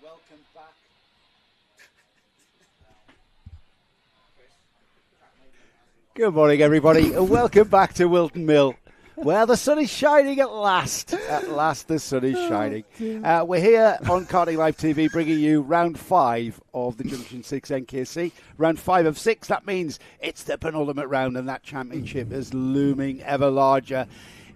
welcome back. Good morning, everybody, and welcome back to Whilton Mill, where the sun is shining at last. At last, the sun is shining. We're here on Karting Live TV, bringing you round 5 of the Junction 6 NKC. Round 5 of 6. That means it's the penultimate round, and that championship is looming ever larger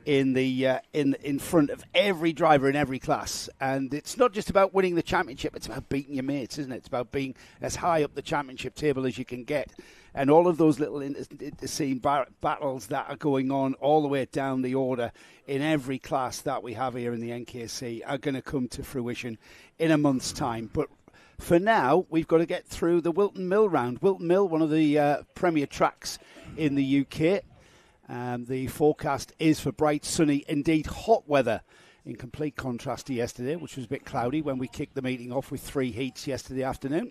in the in front of every driver in every class. And it's not just about winning the championship, it's about beating your mates, isn't it? It's about being as high up the championship table as you can get. And all of those little inter-scene battles that are going on all the way down the order in every class that we have here in the NKC are going to come to fruition in a month's time. But for now, we've got to get through the Whilton Mill round. Whilton Mill, one of the premier tracks in the UK. The forecast is for bright, sunny, indeed hot weather, in complete contrast to yesterday, which was a bit cloudy when we kicked the meeting off with 3 heats yesterday afternoon.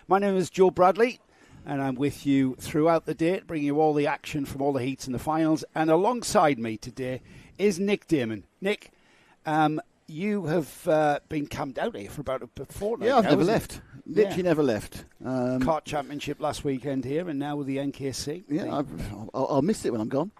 My name is Joe Bradley, and I'm with you throughout the day, bringing you all the action from all the heats and the finals. And alongside me today is Nick Damon. Nick, you have been camped out here for about a fortnight. Yeah, I've never left. Literally never left. Kart championship last weekend here, and now with the NKC. Yeah, I'll miss it when I'm gone.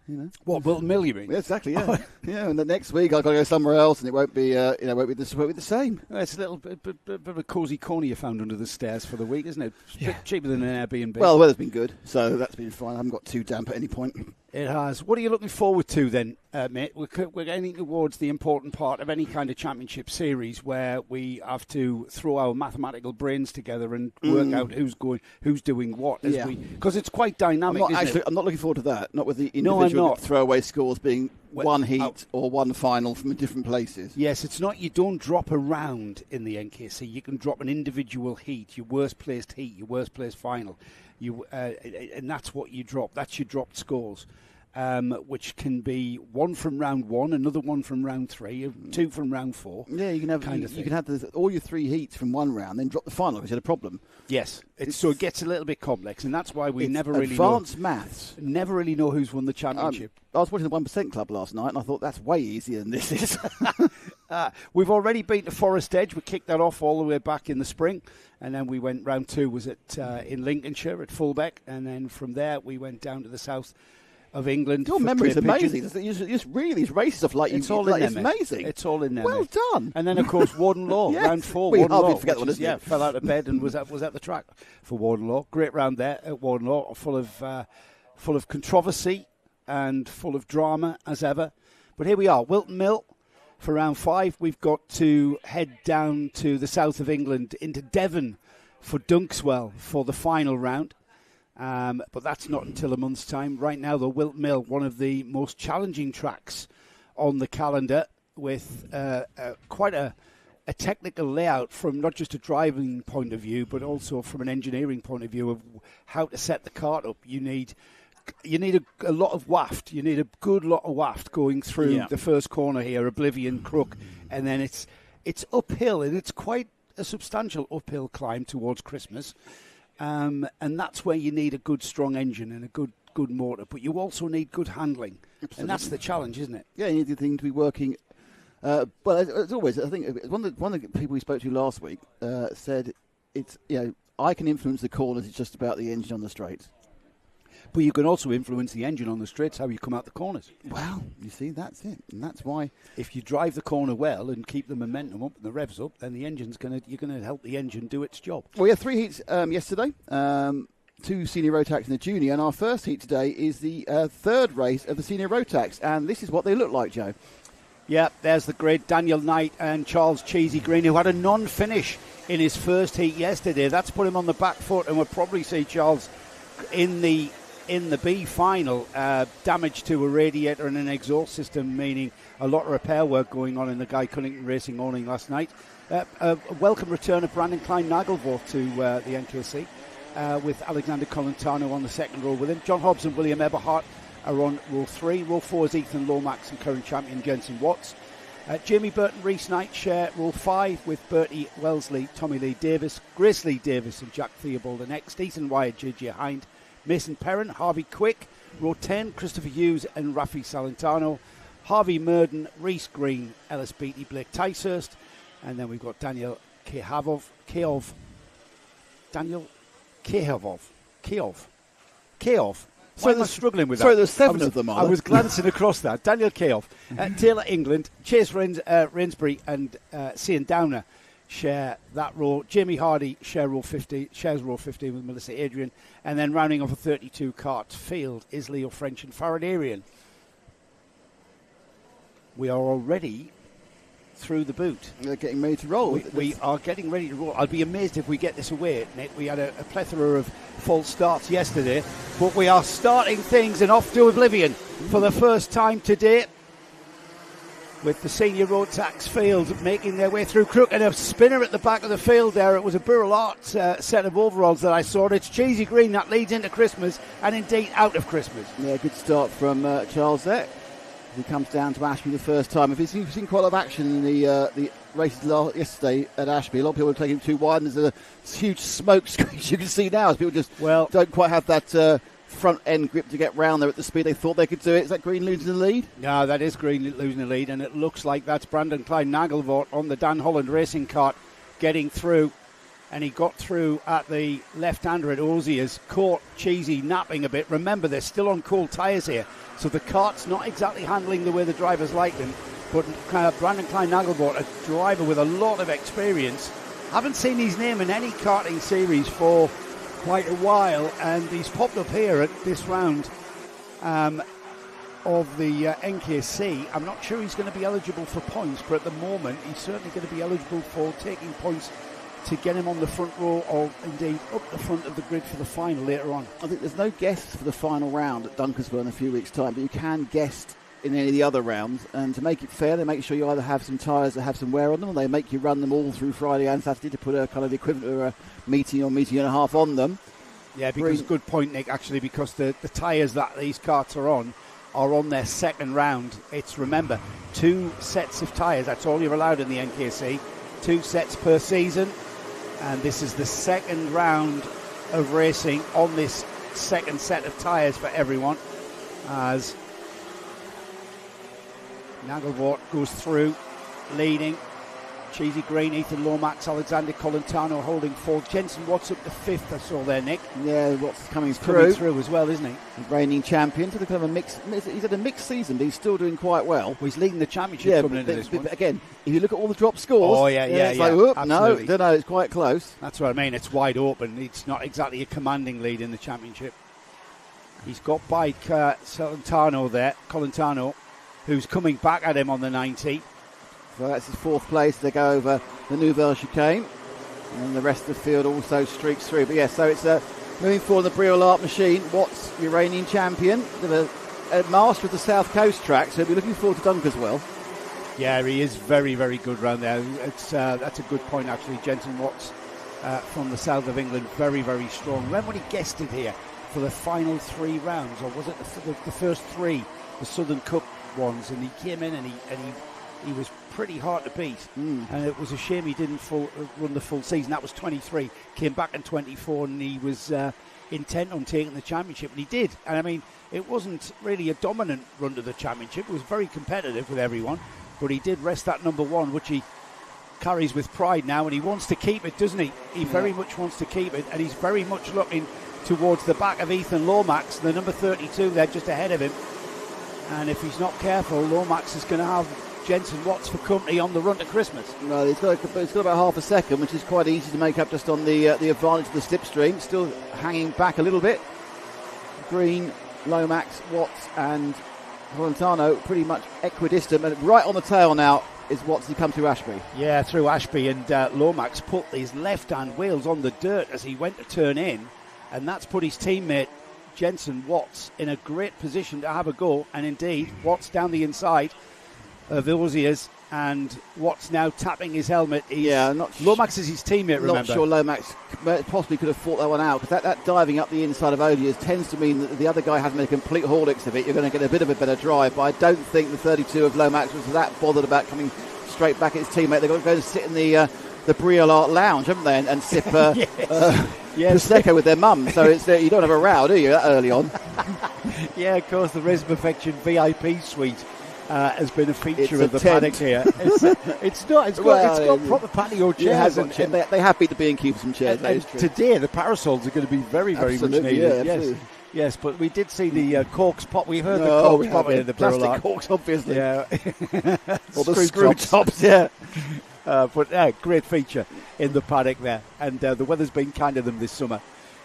You know. What, Whilton Mill, you mean? Yeah, exactly. Yeah, yeah. And the next week I've got to go somewhere else, and it won't be, won't be the same. Well, it's a little bit of a cosy corner you found under the stairs for the week, isn't it? It's a bit cheaper than an Airbnb. Well, the weather's been good, so that's been fine. I haven't got too damp at any point. It has. What are you looking forward to then, mate? We're getting towards the important part of any kind of championship series where we have to throw our mathematical brains together and work out who's doing what. Because it's quite dynamic. I'm not looking forward to that. Not with the individual throwaway scores being one heat or one final from different places. Yes, it's not. You don't drop a round in the NKC. You can drop an individual heat, your worst placed heat, your worst placed final. And that's what you drop. That's your dropped scores, which can be one from round 1, another one from round 3, 2 from round 4. Yeah, you can have all your 3 heats from one round, then drop the final because you had a problem. Yes, so it gets a little bit complex, and that's why we never really advanced maths. Never really know who's won the championship. I was watching the 1% Club last night, and I thought that's way easier than this is. We've already beaten the Forest Edge. We kicked that off all the way back in the spring, and then we went round 2 was in Lincolnshire at Fulbeck, and then from there we went down to the south of England. Your memory's amazing. You just read these races off like it's all in there. It's amazing. It's all in there. Well done. And then of course Warden Law, yes. round 4. We Warden hardly Law, forget one, fell out of bed and was at the track for Warden Law. Great round there at Warden Law, full of controversy and full of drama as ever. But here we are, Whilton Mill. For round 5, we've got to head down to the south of England into Devon for Dunkswell for the final round. But that's not until a month's time. Right now, the Whilton Mill, one of the most challenging tracks on the calendar, with quite a technical layout from not just a driving point of view, but also from an engineering point of view of how to set the kart up. You need a lot of waft. You need a good lot of waft going through the first corner here, Oblivion, Crook, and then it's uphill, and it's quite a substantial uphill climb towards Christmas. And that's where you need a good, strong engine and a good motor. But you also need good handling. Absolutely. And that's the challenge, isn't it? Yeah, you need the thing to be working. Well, as always, I think one of the people we spoke to last week said, "It's I can influence the corners. It's just about the engine on the straights." But you can also influence the engine on the straights, how you come out the corners. Well, you see, that's it. And that's why if you drive the corner well and keep the momentum up and the revs up, then the you're going to help the engine do its job. Well, we had 3 heats yesterday, 2 senior Rotax and a junior, and our first heat today is the third race of the senior Rotax, and this is what they look like, Joe. Yeah, there's the grid, Daniel Knight and Charles Cheesy Green, who had a non-finish in his first heat yesterday. That's put him on the back foot, and we'll probably see Charles in the B final, damage to a radiator and an exhaust system, meaning a lot of repair work going on in the Guy Cunnington Racing awning last night. A welcome return of Brandon Klein-Nagelvoort to the NKC, with Alexander Colantano on the second row with him. John Hobbs and William Eberhardt are on row 3. Row 4 is Ethan Lomax and current champion Jensen Watts. Jamie Burton, Reese Knight share row 5 with Bertie Wellesley, Tommy Lee Davis, Grace Lee Davis and Jack Theobald the next. Ethan Wyatt, JJ Hind, Mason Perrin, Harvey Quick, row 10, Christopher Hughes and Rafi Salentano, Harvey Murden, Reese Green, Ellis Beattie, Blake Ticehurst, and then we've got Daniel Keov. Daniel Keov. So I'm struggling with that. Sorry, there's 7 of them, I was glancing across that. Daniel Keov, Taylor England, Chase Rainsbury and Cian Downer share that row. Jamie Hardy shares row 15 with Melissa Adrian. And then rounding off a 32 cart field is Leo French and Farad Arian. We are already through the boot. They're getting ready to roll. We are getting ready to roll. I'd be amazed if we get this away, Nick. We had a plethora of false starts yesterday, but we are starting things and off to oblivion for the first time today, with the senior Rotax field making their way through Crook and a spinner at the back of the field there. It was a Burrell Art set of overalls that I saw. It's cheesy green that leads into Christmas and indeed out of Christmas. Yeah, good start from Charles there. He comes down to Ashby the first time. If you've seen quite a lot of action in the races yesterday at Ashby, a lot of people were taking him too wide, and there's a huge smoke screen you can see now as people just don't quite have that front end grip to get round there at the speed they thought they could do it. Is that Green losing the lead? No, that is Green losing the lead, and it looks like that's Brandon Klein Nagelvort on the Dan Holland racing cart getting through. And he got through at the left-hander at Osiers, caught Cheesy napping a bit. Remember, they're still on cold tyres here, so the cart's not exactly handling the way the drivers like them. But Brandon Klein Nagelvort, a driver with a lot of experience, haven't seen his name in any karting series for quite a while, and he's popped up here at this round of the NKC. I'm not sure he's going to be eligible for points, but at the moment he's certainly going to be eligible for taking points to get him on the front row or indeed up the front of the grid for the final later on. I think there's no guests for the final round at Dunkersville in a few weeks' time, but you can guest in any of the other rounds, and to make it fair, they make sure you either have some tyres that have some wear on them, or they make you run them all through Friday and Saturday to put a kind of the equivalent of a meeting or meeting and a half on them. Yeah, because good point, Nick, actually, because the tyres that these carts are on their second round. It's, remember, 2 sets of tyres, that's all you're allowed in the NKC, 2 sets per season. And this is the second round of racing on this second set of tyres for everyone, as Nagelvort goes through, leading. Cheesy Green, Ethan Lomax, Alexander Colantano holding 4th. Jensen Watts up to 5th, I saw there, Nick. Yeah, Watts coming through as well, isn't he? Reigning champion. So kind of a mix. He's had a mixed season, but he's still doing quite well. Well, he's leading the championship coming into this one. But again, if you look at all the drop scores, it's like, no, it's quite close. That's what I mean. It's wide open. It's not exactly a commanding lead in the championship. He's got by Colantano, who's coming back at him on the 90. So that's his 4th place. They go over the Nouvelle Chicane, and the rest of the field also streaks through. But so it's moving forward the Briol Art machine. Watts, Iranian champion, with a master of the South Coast track, so he'll be looking forward to Dunkersville. Yeah, he is very, very good round there. That's a good point, actually. Jensen Watts from the south of England, very, very strong. Remember when he guested here for the final 3 rounds, or was it the first 3, the Southern Cup ones, and he came in and he was pretty hard to beat, and it was a shame he didn't run the full season. That was 23, came back in 24, and he was intent on taking the championship, and he did. And I mean, it wasn't really a dominant run to the championship. It was very competitive with everyone, but he did rest that number 1, which he carries with pride now, and he wants to keep it, doesn't he? He very much wants to keep it, and he's very much looking towards the back of Ethan Lomax, the number 32 there just ahead of him. And if he's not careful, Lomax is going to have Jensen Watts for company on the run to Christmas. No, it's got about half a second, which is quite easy to make up just on the advantage of the slipstream. Still hanging back a little bit. Green, Lomax, Watts and Colantano pretty much equidistant, and right on the tail now is Watts. He come through Ashby. Yeah, through Ashby, and Lomax put his left-hand wheels on the dirt as he went to turn in, and that's put his teammate Jensen Watts in a great position to have a go, and indeed Watts down the inside of Osiers, and Watts now tapping his helmet. Lomax is his teammate, remember. Not sure Lomax possibly could have fought that one out, because that diving up the inside of Osiers tends to mean that the other guy hasn't made a complete haulix of it. You're going to get a bit of a better drive, but I don't think the 32 of Lomax was that bothered about coming straight back at his teammate. They've got to go and sit in the Briol Art lounge, haven't they, and sip Prosecco with their mum. So it's you don't have a row, do you, that early on? Yeah, of course, the Race Perfection VIP suite has been a feature It's of a the tent. paddock here. It's not. It's got proper patio chairs. They have beat the B&Q for some chairs. And today the parasols are going to be very, very much needed. Yeah, yes, but we did see the corks pop. We heard the corks pop in the plastic Burlock. corks, obviously. Yeah, or the screw tops. Yeah. But great feature in the paddock there, and the weather's been kind to them this summer.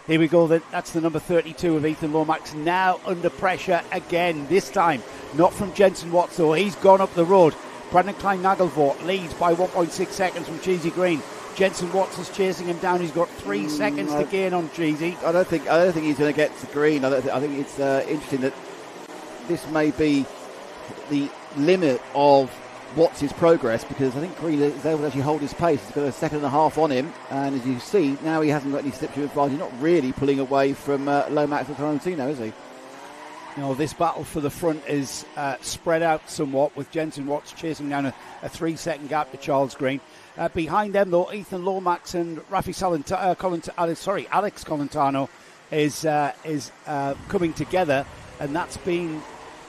Here we go then. That's the number 32 of Ethan Lomax, now under pressure again, this time not from Jensen Watts though. He's gone up the road. Brandon Klein-Nagelvoort leads by 1.6 seconds from Cheesy Green. Jensen Watts is chasing him down. He's got 3 seconds to gain on Cheesy. I don't think he's going to get to Green. I think it's interesting that this may be the limit of Watts' progress, because I think Green is able to actually hold his pace. He's got a second and a half on him, and as you see, now he hasn't got any slipstream advantage. He's not really pulling away from Lomax or Tarantino, is he? No, this battle for the front is spread out somewhat, with Jensen Watts chasing down a 3-second gap to Charles Green. Behind them, though, Ethan Lomax and Alex Colentano is coming together, and that's been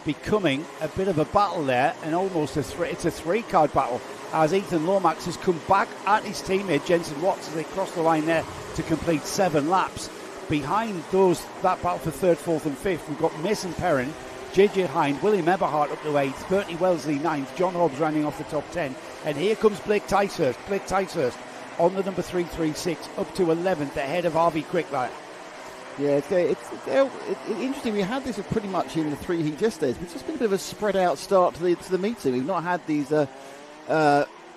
becoming a bit of a battle there, and almost it's a 3-card battle, as Ethan Lomax has come back at his teammate Jensen Watts as they cross the line there to complete 7 laps. Behind that battle for 3rd, 4th and 5th, we've got Mason Perrin, JJ Hind, William Eberhardt up to 8th, Bertie Wellesley 9th, John Hobbs rounding off the top 10, and here comes Blake Ticehurst on the number 336 up to 11th ahead of Harvey Quicklight. Yeah, it's interesting. We had this pretty much in the 3 heat yesterday. It's just been a bit of a spread out start to the meeting. We've not had these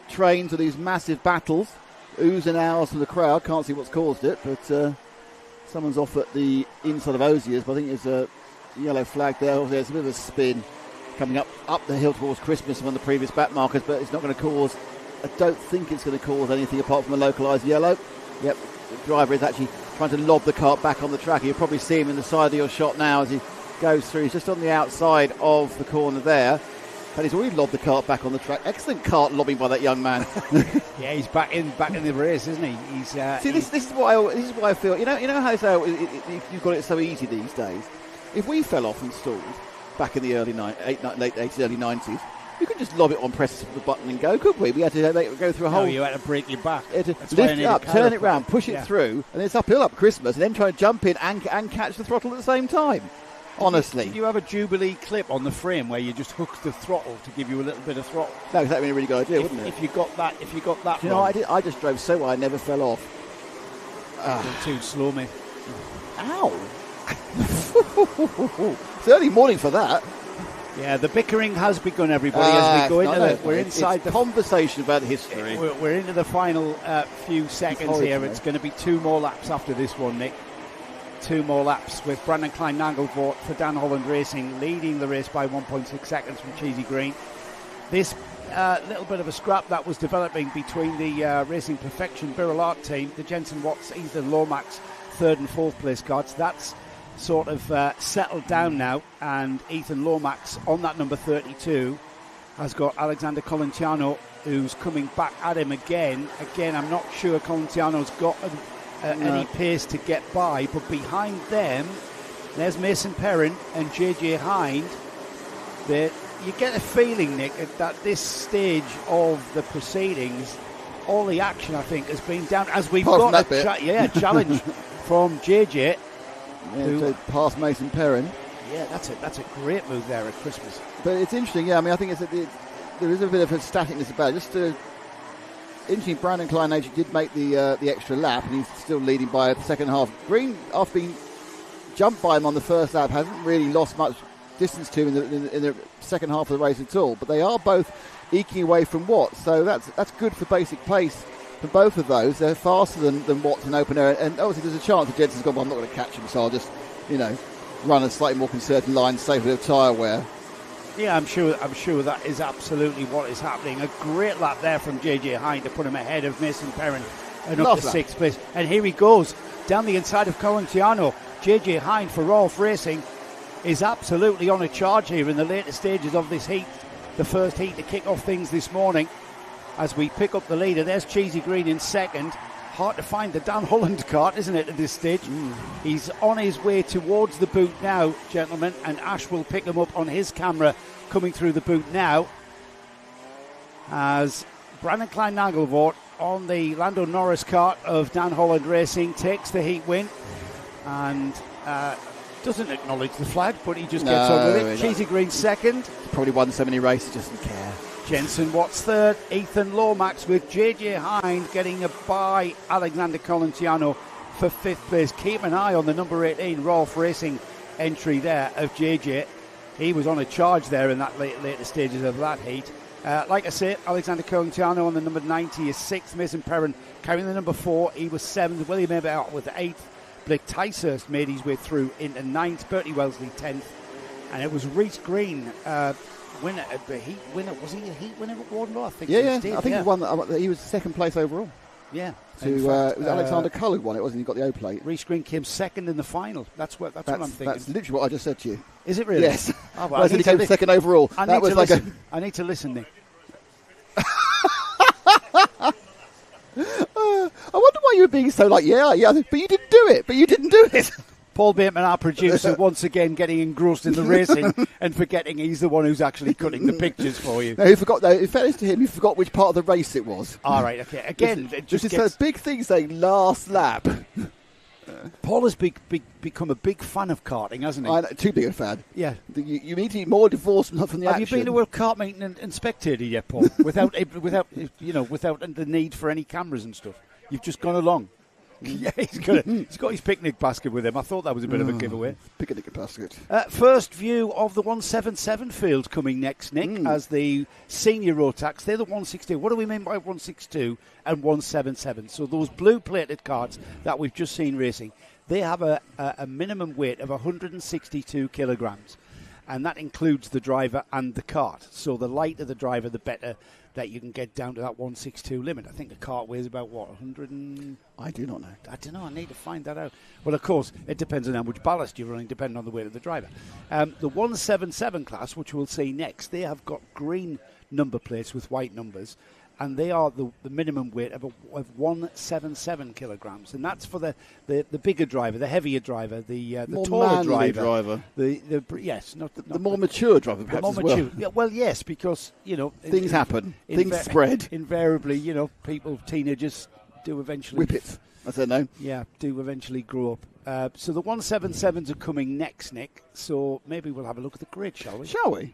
trains or these massive battles, oohs and ahs from the crowd. Can't see what's caused it, but someone's off at the inside of Osiers. But I think there's a yellow flag there. There's a bit of a spin coming up the hill towards Christmas on the previous back markers, but it's not going to cause. I don't think it's going to cause anything apart from a localised yellow. Yep, the driver is actually trying to lob the kart back on the track. You'll probably see him in the side of your shot now as he goes through. He's just on the outside of the corner there, and he's already lobbed the kart back on the track. Excellent kart lobbing by that young man. Yeah, he's back in the race, isn't he? This is why I feel. You know how you've got it so easy these days. If we fell off and stalled back in the late 80s, early 90s, you could just lob it on, press the button and go, couldn't we? We had to go through a whole... No, you had to break your back. Lift it up, turn it round, push it through, and it's uphill up Christmas, and then try to jump in and catch the throttle at the same time. Honestly. Did you have a Jubilee clip on the frame where you just hooked the throttle to give you a little bit of throttle? No, because that would be a really good idea, wouldn't it? If you got that you know, I just drove so well, I never fell off. Too slow, mate. Ow! It's early morning for that. Yeah, the bickering has begun, everybody, as we go into we're inside the conversation about history. We're into the final few seconds here. It's going to be 2 more laps after this one, Nick. 2 more laps with Brandon Klein-Nagelvoort for Dan Holland Racing leading the race by 1.6 seconds from Cheesy Green. This little bit of a scrap that was developing between the Racing Perfection Birrell Art team, the Jensen Watts, Ethan Lomax 3rd and 4th place cards. That's sort of settled down now, and Ethan Lomax on that number 32 has got Alexander Colentiano, who's coming back at him again. I'm not sure Colentiano's got any pace to get by, but behind them there's Mason Perrin and JJ Hind. You get a feeling, Nick, that this stage of the proceedings, all the action I think has been down, as we've got a challenge from JJ. To pass Mason Perrin. Yeah, that's a great move there at Christmas. But it's interesting, yeah. I mean, I think there is a bit of a staticness about it. Interesting, Brandon Klein did make the extra lap, and he's still leading by the second half. Green, after being jumped by him on the first lap, hasn't really lost much distance to him in the second half of the race at all. But they are both eking away from Watts, so that's good for basic pace. For both of those, they're faster than Watts in open air, and obviously there's a chance that Jensen's gone, well, I'm not going to catch him, so I'll just, run a slightly more concerted line, save a bit of tyre wear. Yeah, I'm sure that is absolutely what is happening. A great lap there from JJ Hind to put him ahead of Mason Perrin and up to 6th place. And here he goes down the inside of Colentiano. JJ Hind for Rolf Racing is absolutely on a charge here in the later stages of this heat, the first heat to kick off things this morning. As we pick up the leader, there's Cheesy Green in second. Hard to find the Dan Holland kart, isn't it, at this stage? He's on his way towards the boot now, gentlemen, and Ash will pick him up on his camera coming through the boot now as Brandon Klein-Nagelvoort on the Lando Norris kart of Dan Holland Racing takes the heat win and doesn't acknowledge the flag, but he just gets on with it. Cheesy Green second. Probably won so many races, doesn't care. Jensen Watts third. Ethan Lomax with JJ Hind getting by Alexander Collenciano for fifth place. Keep an eye on the number 18 Rolf Racing entry there of JJ. He was on a charge there in that later stages of that heat. Like I say, Alexander Collenciano on the number 90 is 6th. Mason Perrin carrying the number 4. He was 7th. William Eberhardt with 8th. Blake Ticehurst made his way through into 9th. Bertie Wellesley 10th. And it was Rhys Green, winner, a heat winner. Was he a heat winner at Wardenlaw? I think I think he won. He was second place overall. Yeah. It was Alexander Cull who won it, wasn't he? He got the O plate. Rhys Green came second in the final. That's what I'm thinking. That's literally what I just said to you. Is it really? Yes. Oh, well, he came second overall. I need to listen, Nick. I wonder why you were being so like, yeah, but you didn't do it. Paul Bateman, our producer, once again getting engrossed in the racing and forgetting he's the one who's actually cutting the pictures for you. No, he forgot. No, in fairness to him, he forgot which part of the race it was. All right, okay. Again, just those big things saying last lap. Paul has become a big fan of karting, hasn't he? I know, too big a fan. Yeah. You need to be more divorced from the action. Have you been to a kart meeting and spectated yet, Paul? without the need for any cameras and stuff. You've just gone along. Yeah, he's got his picnic basket with him. I thought that was a bit of a giveaway. Picnic basket. First view of the 177 field coming next, Nick, as the senior Rotax. They're the 162. What do we mean by 162 and 177? So those blue-plated karts that we've just seen racing, they have a minimum weight of 162 kilograms, and that includes the driver and the kart. So the lighter the driver, the better that you can get down to that 162 limit. I think the kart weighs about, 100 I do not know. I don't know. I need to find that out. Well, of course, it depends on how much ballast you're running, depending on the weight of the driver. The 177 class, which we'll see next, they have got green number plates with white numbers, and they are the minimum weight of 177 kilograms, and that's for the bigger driver, the heavier driver, the more taller driver. The more mature driver, perhaps, as well. Yeah, well, yes, because things happen, things spread. Invariably, teenagers do eventually whippets. I said no. Yeah, do eventually grow up. So the 177s are coming next, Nick. So maybe we'll have a look at the grid, shall we? Shall we?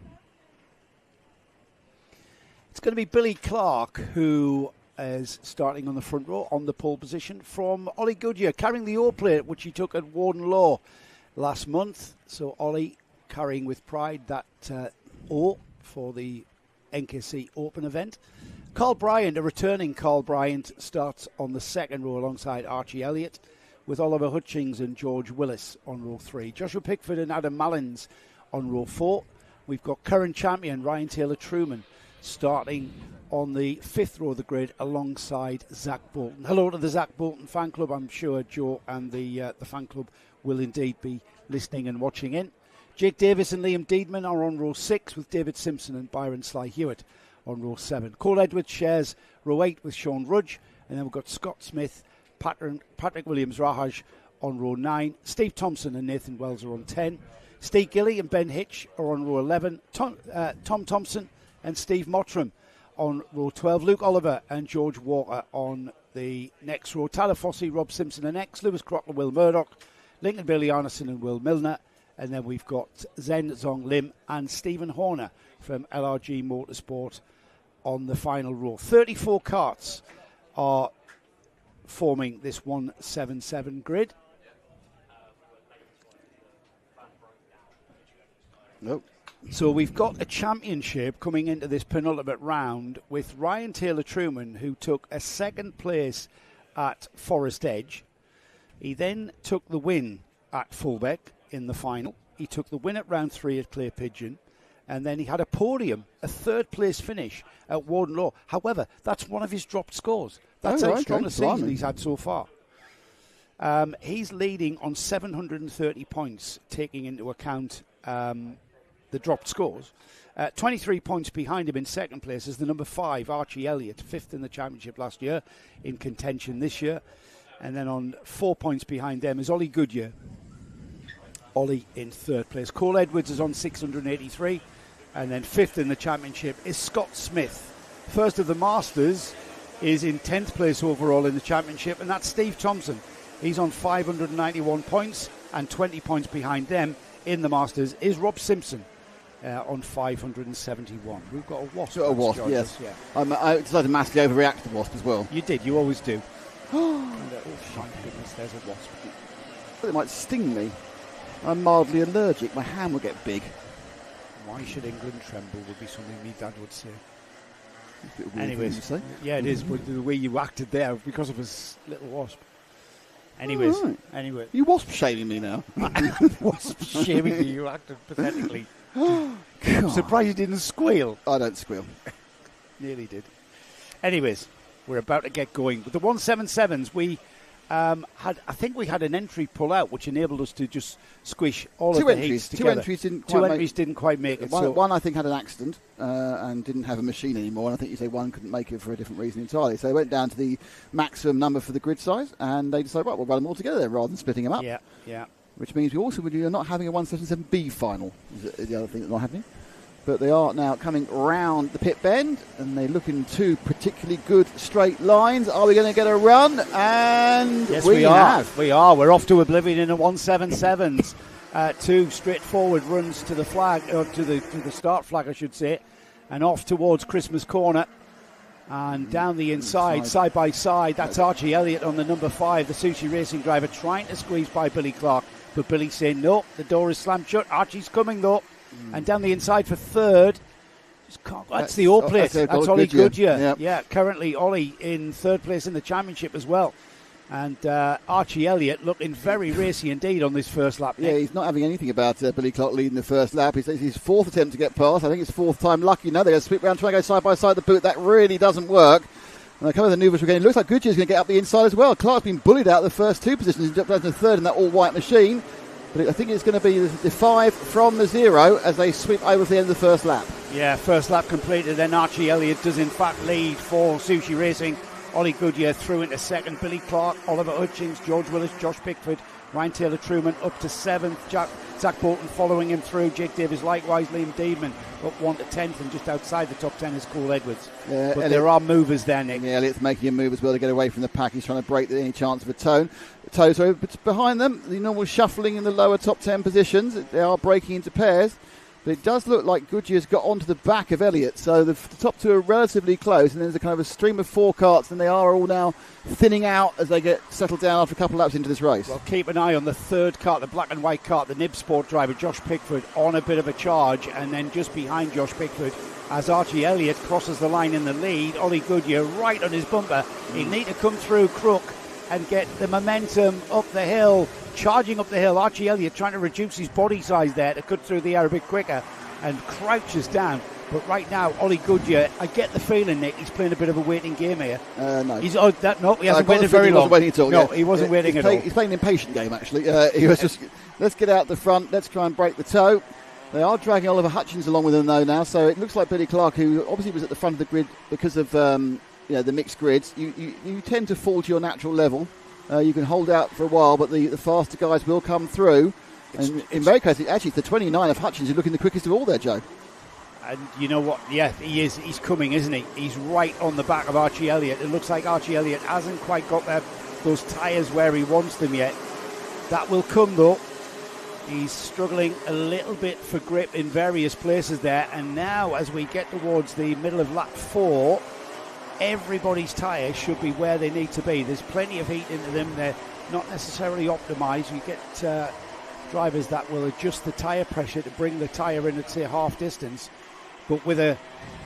It's going to be Billy Clark who is starting on the front row on the pole position from Ollie Goodyear, carrying the O plate which he took at Wardenlaw last month. So Ollie carrying with pride that O for the NKC Open event. Carl Bryant, a returning Carl Bryant, starts on the second row alongside Archie Elliott, with Oliver Hutchings and George Willis on row 3. Joshua Pickford and Adam Mullins on row 4. We've got current champion Ryan Taylor-Truman starting on the fifth row of the grid alongside Zach Bolton. Hello to the Zach Bolton fan club. I'm sure Joe and the fan club will indeed be listening and watching in. Jake Davis and Liam Deedman are on row 6 with David Simpson and Byron Sly Hewitt on row 7. Cole Edwards shares row 8 with Sean Rudge, and then we've got Scott Smith, Patrick Williams-Rahaj on row 9. Steve Thompson and Nathan Wells are on 10. Steve Gilly and Ben Hitch are on row 11. Tom Thompson and Steve Mottram on row 12. Luke Oliver and George Walker on the next row. Tyler Fossey, Rob Simpson and X. Lewis Crocker, Will Murdoch, Lincoln Bailey Arneson and Will Milner. And then we've got Zen Zong Lim and Stephen Horner from LRG Motorsport on the final row. 34 karts are forming this 177 grid. Nope. So we've got a championship coming into this penultimate round with Ryan Taylor-Truman, who took a second place at Forest Edge. He then took the win at Fullbeck in the final. He took the win at round 3 at Clay Pigeon. And then he had a podium, a third place finish at Wardenlaw. However, that's one of his dropped scores. That's how strong a season he's had so far. He's leading on 730 points, taking into account the dropped scores. 23 points behind him in second place is the number 5, Archie Elliott, 5th in the championship last year, in contention this year. And then on 4 points behind them is Ollie Goodyear. Ollie in third place. Cole Edwards is on 683. And then 5th in the championship is Scott Smith. First of the Masters is in 10th place overall in the championship, and that's Steve Thompson. He's on 591 points, and 20 points behind them in the Masters is Rob Simpson on 571. We've got a wasp. A wasp, yes. Yeah. I decided to massively overreact to the wasp as well. You did, you always do. Oh, thank goodness, there's a wasp. It might sting me. I'm mildly allergic. My hand will get big. Why should England tremble would be something me dad would say. Anyways, say. Yeah, it is. But the way you acted there because of a little wasp. Anyways, right. Anyway. You wasp shaming me now. Wasp shaming me, you acted pathetically. I'm surprised you didn't squeal. I don't squeal. Nearly did. Anyways, we're about to get going. With the 177s, we had an entry pull out, which enabled us to just squish all of the heats together. Two entries didn't quite make it. One I think had an accident and didn't have a machine anymore, and I think you say one couldn't make it for a different reason entirely. So they went down to the maximum number for the grid size, and they decided, right, we'll run them all together then, rather than splitting them up. Yeah. Which means we also are not having a 177B final, is the other thing that's not happening. But they are now coming round the pit bend, and they look in two particularly good straight lines. Are we going to get a run? And yes, we are. We are. We're off to oblivion in the 177s. Two straightforward runs to the flag, or to the start flag, I should say, and off towards Christmas Corner. And down the inside, side by side, that's Archie Elliott on the number 5, the Sushi Racing driver, trying to squeeze by Billy Clark. But Billy's saying, no, the door is slammed shut. Archie's coming, though. And down the inside for third, that's the all plate. That's Ollie Goodyear. Yep. Yeah, currently Ollie in third place in the championship as well. And Archie Elliott looking very racy indeed on this first lap. Yeah, he's not having anything about Billy Clark leading the first lap. It's his fourth attempt to get past. I think it's fourth time lucky. Now they're going to split round, try and go side by side the boot. That really doesn't work. And a couple of the manoeuvres we're getting. It looks like Goodyear's going to get up the inside as well. Clark's been bullied out of the first two positions. He's jumped down to the third in that all-white machine. But I think it's going to be the 5 from the 0 as they sweep over to the end of the first lap. Yeah, first lap completed. Then Archie Elliott does in fact lead for Sushi Racing. Ollie Goodyear through into second. Billy Clark, Oliver Hutchings, George Willis, Josh Pickford, Ryan Taylor-Truman up to 7th. Zach Bolton following him through. Jake Davis likewise. Liam Deedman up 1 to 10th, and just outside the top 10 is Cole Edwards. But Elliott, there are movers there, Nick. Yeah, Elliott's making a move as well to get away from the pack. He's trying to break any chance of a toe. So behind them, the normal shuffling in the lower top 10 positions. They are breaking into pairs. But it does look like Goodyear's got onto the back of Elliott. So the top two are relatively close, and there's a kind of a stream of 4 carts, and they are all now thinning out as they get settled down after a couple of laps into this race. Well, keep an eye on the third cart, the black and white cart, the Nib Sport driver, Josh Pickford, on a bit of a charge, and then just behind Josh Pickford, as Archie Elliott crosses the line in the lead, Ollie Goodyear right on his bumper. He'll need to come through Crook and get the momentum up the hill, charging up the hill. Archie Elliott trying to reduce his body size there to cut through the air a bit quicker and crouches down. But right now, Ollie Goodyear, I get the feeling, Nick, he's playing a bit of a waiting game here. No. He hasn't waited very long. He wasn't waiting at all. No, he wasn't waiting at all. He's playing an impatient game, actually. He was just, let's get out the front, let's try and break the toe. They are dragging Oliver Hutchins along with them, though, now. So it looks like Billy Clark, who obviously was at the front of the grid because of the mixed grids, you tend to fall to your natural level. You can hold out for a while, but the faster guys will come through. And in very cases, actually, it's the 29 of Hutchins who's looking the quickest of all there, Joe. And you know what? Yeah, he is. He's coming, isn't he? He's right on the back of Archie Elliott. It looks like Archie Elliott hasn't quite got those tyres where he wants them yet. That will come, though. He's struggling a little bit for grip in various places there. And now, as we get towards the middle of lap 4, everybody's tyres should be where they need to be. There's plenty of heat into them. They're not necessarily optimised. You get drivers that will adjust the tyre pressure to bring the tyre in at, say, half distance. But with a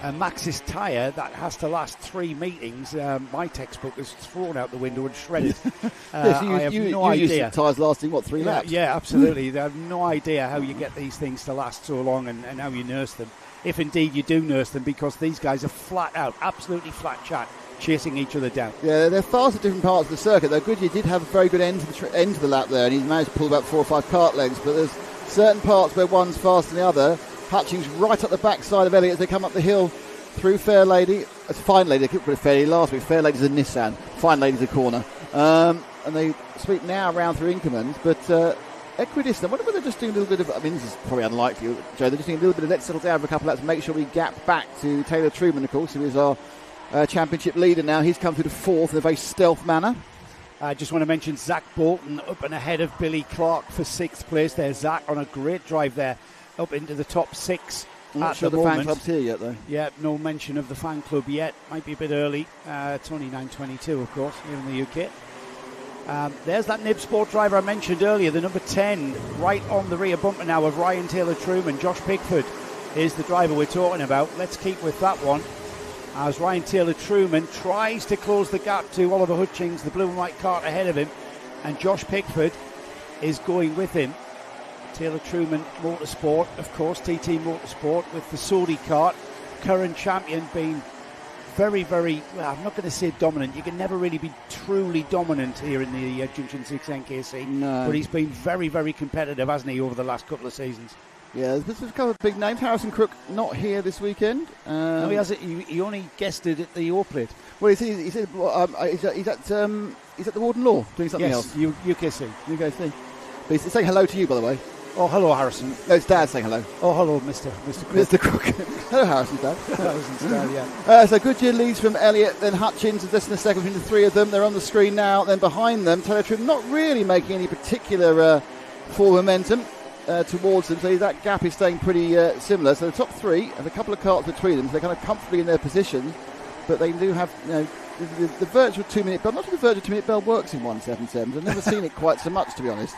Maxxis tyre that has to last 3 meetings, my textbook is thrown out the window and shredded. Yes, I have no idea. Tyres lasting, 3 laps? Yeah, absolutely. I have no idea how you get these things to last so long and how you nurse them. If indeed you do nurse them, because these guys are flat out, absolutely flat chat, chasing each other down. Yeah, they're fast at different parts of the circuit, though. Goodyear did have a very good end to the lap there, and he's managed to pull about 4 or 5 kart lengths, but there's certain parts where one's faster than the other. Hutchings right up the backside of Elliott as they come up the hill through Fair Lady. It's Fine Lady. I couldn't put it Fair Lady last week. Fair Lady's a Nissan. Fine Lady's a corner. And they sweep now around through Inkermans, but equidistant. I wonder whether they're just doing a little bit of, I mean, this is probably unlikely, Joe, they're just doing a little bit of let's settle down for a couple of laps, make sure we gap back to Taylor Truman, of course, who is our championship leader now. He's come through to fourth in a very stealth manner. I just want to mention Zach Bolton up and ahead of Billy Clark for sixth place there. Zach on a great drive there, up into the top six. I'm not sure the fan club's here yet, though. Yeah, no mention of the fan club yet. Might be a bit early. It's only 9:22, of course, here in the UK. There's that Nib Sport driver I mentioned earlier, the number 10, right on the rear bumper now of Ryan Taylor-Truman. Josh Pickford is the driver we're talking about. Let's keep with that one, as Ryan Taylor-Truman tries to close the gap to Oliver Hutchings, the blue and white cart ahead of him, and Josh Pickford is going with him. Taylor-Truman Motorsport, of course, TT Motorsport with the Saudi cart, current champion, being very, very, well, I'm not going to say dominant. You can never really be truly dominant here in the Junction 6 NKC. No. But he's been very, very competitive, hasn't he, over the last couple of seasons? Yeah, there's a couple of big names. Harrison Crook not here this weekend. No, he hasn't. He only guessed it at the All Plate. Well, he said he's at the Warden Law doing something else. UKC. UKC. But he's saying hello to you, by the way. Oh, hello, Harrison. No, it's Dad saying hello. Oh, hello, Mr. Crook. Mr. Crook. Hello, Harrison's Dad. Harrison's Dad, yeah. So Goodyear leads from Elliott, then Hutchins, and less than a second between the three of them. They're on the screen now. Then behind them, Taylor Truman not really making any particular forward momentum towards them. So that gap is staying pretty similar. So the top three have a couple of carts between them. So they're kind of comfortably in their position. But they do have, the virtual 2-minute bell. I'm not sure the virtual 2-minute bell works in 177s. I've never seen it quite so much, to be honest.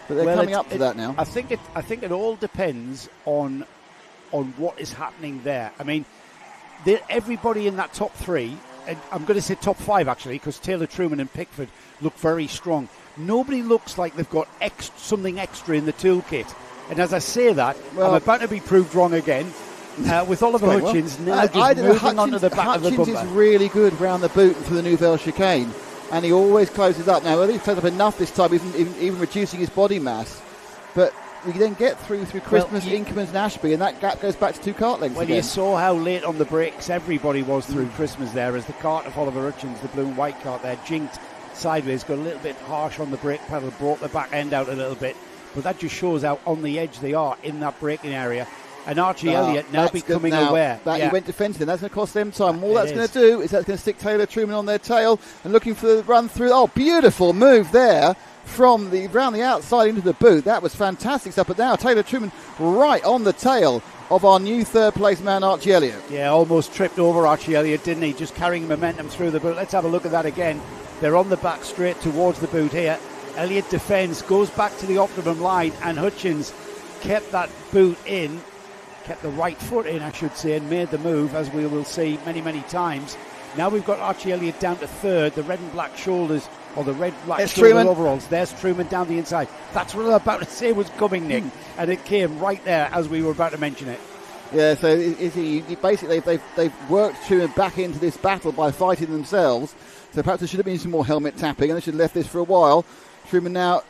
But they're coming up to that now. I think it all depends on what is happening there. I mean, everybody in that top three, and I'm going to say top five actually, because Taylor Truman and Pickford look very strong. Nobody looks like they've got something extra in the toolkit. And as I say that, I'm about to be proved wrong again. With Oliver Hutchins now just moving onto the back of the bumper. Hutchins is really good round the boot and through the Nouvelle chicane. And he always closes up. Now, he's closed up enough this time, even reducing his body mass. But we then get through Christmas, Inkermans and Ashby, and that gap goes back to 2 cart lengths again. You saw how late on the brakes everybody was through Christmas there, as the cart of Oliver Hutchins, the blue and white cart there, jinked sideways, got a little bit harsh on the brake pedal, brought the back end out a little bit. But that just shows how on the edge they are in that braking area. And Archie Elliott now becoming aware. He went defensive, and that's going to cost them time. All that's going to do is that's going to stick Taylor Truman on their tail and looking for the run through. Oh, beautiful move there from around the outside into the boot. That was fantastic stuff. But now Taylor Truman right on the tail of our new third place man, Archie Elliott. Yeah, almost tripped over Archie Elliott, didn't he? Just carrying momentum through the boot. Let's have a look at that again. They're on the back straight towards the boot here. Elliott defends, goes back to the optimum line, and Hutchins kept that boot in. Kept the right foot in, I should say, and made the move, as we will see many, many times. Now we've got Archie Elliott down to third, the red and black shoulders, or the red-black shoulder overalls. There's Truman down the inside. That's what I was about to say was coming, Nick, and it came right there as we were about to mention it. Yeah, so basically they've worked Truman back into this battle by fighting themselves, so perhaps there should have been some more helmet tapping, and they should have left this for a while. Truman now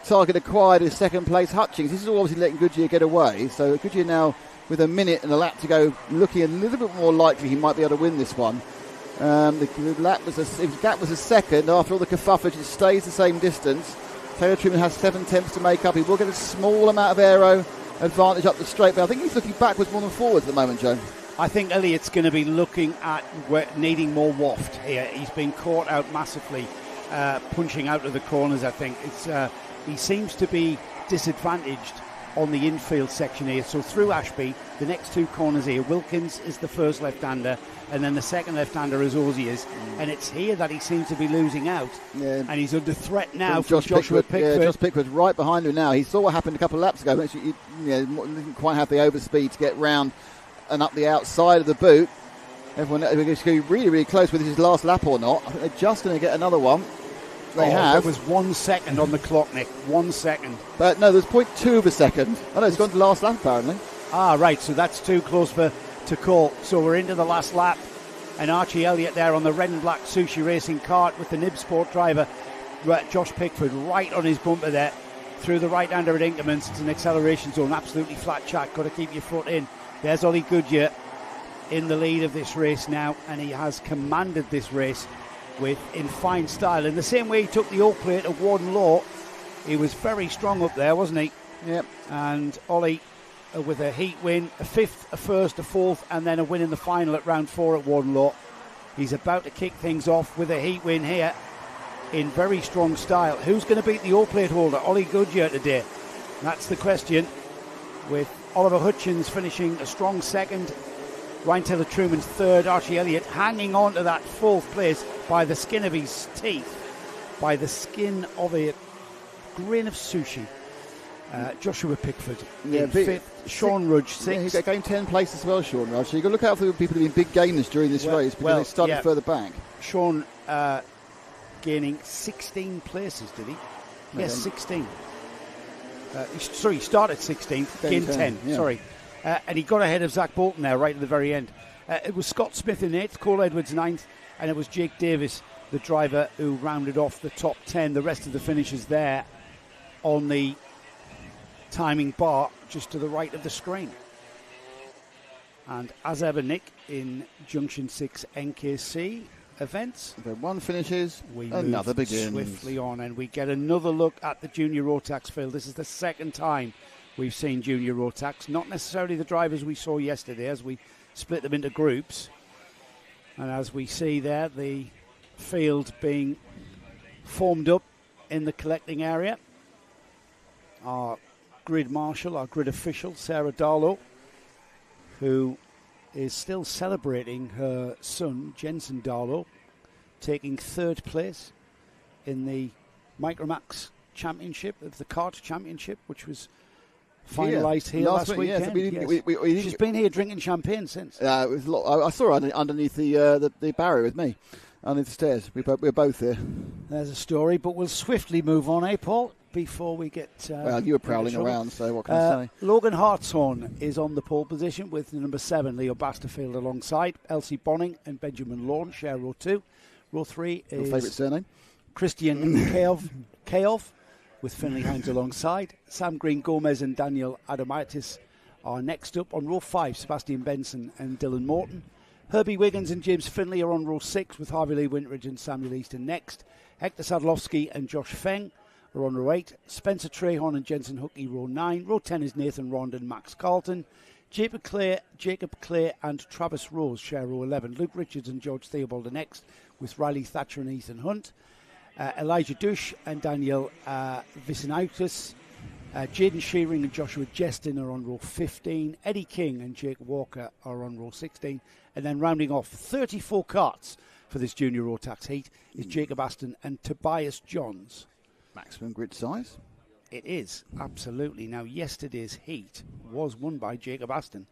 target acquired as second place Hutchings. This is all obviously letting Goodyear get away, so Goodyear now with a minute and a lap to go, looking a little bit more likely he might be able to win this one. The gap was a second. After all the kerfuffle, it stays the same distance. Taylor Truman has 7/10 to make up. He will get a small amount of aero advantage up the straight, but I think he's looking backwards more than forwards at the moment, Joe. I think Elliott's going to be looking at needing more waft here. He's been caught out massively, punching out of the corners, I think. He seems to be disadvantaged on the infield section here. So through Ashby, the next 2 corners here, Wilkins is the first left-hander, and then the second left-hander is Ozzy is. And it's here that he seems to be losing out. Yeah. And he's under threat now from Joshua Pickford. Yeah, Josh Pickford's right behind him now. He saw what happened a couple of laps ago. He didn't quite have the overspeed to get round and up the outside of the boot. Everyone is going to be really, really close whether it's his last lap or not. I think they're just going to get another one. They have. There was 1 second on the clock, Nick. 1 second. But no, there's 0.2 of a second. Oh no, it's gone to last lap apparently. Ah, right. So that's too close to call. So we're into the last lap. And Archie Elliott there on the red and black Sushi Racing cart with the Nib Sport driver, Josh Pickford, right on his bumper there. Through the right-hander at Inkermans. It's an acceleration zone. Absolutely flat track. Got to keep your foot in. There's Ollie Goodyear in the lead of this race now. And he has commanded this race in fine style, in the same way he took the Oak Plate at Warden Law He was very strong up there, wasn't he? Yep. And Ollie with a heat win, a fifth, a first, a fourth, and then a win in the final at round 4 at Wardenlaw. He's about to kick things off with a heat win here in very strong style. Who's going to beat the all-plate holder, Ollie Goodyear, today? That's the question, with Oliver Hutchins finishing a strong second, Ryan Taylor-Truman's third, Archie Elliott hanging on to that fourth place by the skin of his teeth, by the skin of a grain of sushi. Joshua Pickford in fifth, Sean Rudge sixth. He gained 10 places as well, Sean Rudge. So you've got to look out for the people who have been big gainers during this race because they started further back. Sean gaining 16 places, did he? Okay. Yes, 16. He started 16th, gained 10. Yeah. Sorry. And he got ahead of Zach Bolton there right at the very end. It was Scott Smith in 8th, Cole Edwards 9th, and it was Jake Davis, the driver, who rounded off the top 10. The rest of the finishers there on the timing bar just to the right of the screen. And as ever, Nick, in Junction 6 NKC events, when one finishes, we another move begins. Swiftly on, and we get another look at the Junior Rotax field. This is the second time we've seen Junior Rotax, not necessarily the drivers we saw yesterday as we split them into groups. And as we see there, the field being formed up in the collecting area. Our grid marshal, our grid official, Sarah Darlow, who is still celebrating her son, Jensen Darlow, taking third place in the Micromax Championship, of the Kart Championship, which was finalised here last weekend. Yes. She's been here drinking champagne since. I saw her underneath the barrier with me, underneath the stairs. We're both there. There's a story, but we'll swiftly move on, Paul? Before we get... well, you were prowling around, so what can I say? Logan Hartshorn is on the pole position with number 7, Leo Basterfield, alongside. Elsie Bonning and Benjamin Lawn share row 2. Row 3 is... Your favourite surname? Christian Kaov with Finley Hines alongside. Sam Green Gomez and Daniel Adamaitis are next up. On row 5, Sebastian Benson and Dylan Morton. Herbie Wiggins and James Finley are on row 6 with Harvey Lee Wintridge and Samuel Easton next. Hector Sadlowski and Josh Feng are on row 8. Spencer Trahon and Jensen Hookey, row 9. Row 10 is Nathan Rond and Max Carlton. Jacob Clare and Travis Rose share row 11. Luke Richards and George Theobald are next with Riley Thatcher and Ethan Hunt. Elijah Dush and Daniel Vicinautis. Jaden Shearing and Joshua Jestin are on row 15. Eddie King and Jake Walker are on row 16. And then rounding off 34 karts for this Junior Rotax heat is Jacob Aston and Tobias Johns. Maximum grid size? It is, absolutely. Now, yesterday's heat was won by Jacob Aston,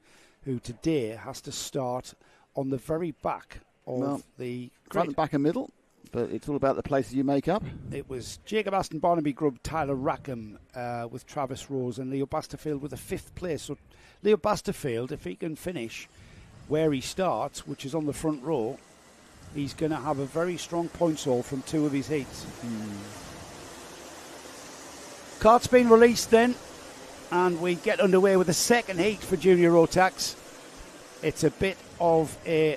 who today has to start on the very back of the grid. Front, back and middle, but it's all about the places you make up. It was Jacob Aston, Barnaby Grubb, Tyler Rackham with Travis Rose and Leo Basterfield with a 5th place. So Leo Basterfield, if he can finish where he starts, which is on the front row, he's going to have a very strong points haul from 2 of his heats. Kart's been released then, and we get underway with the second heat for Junior Rotax. It's a bit of a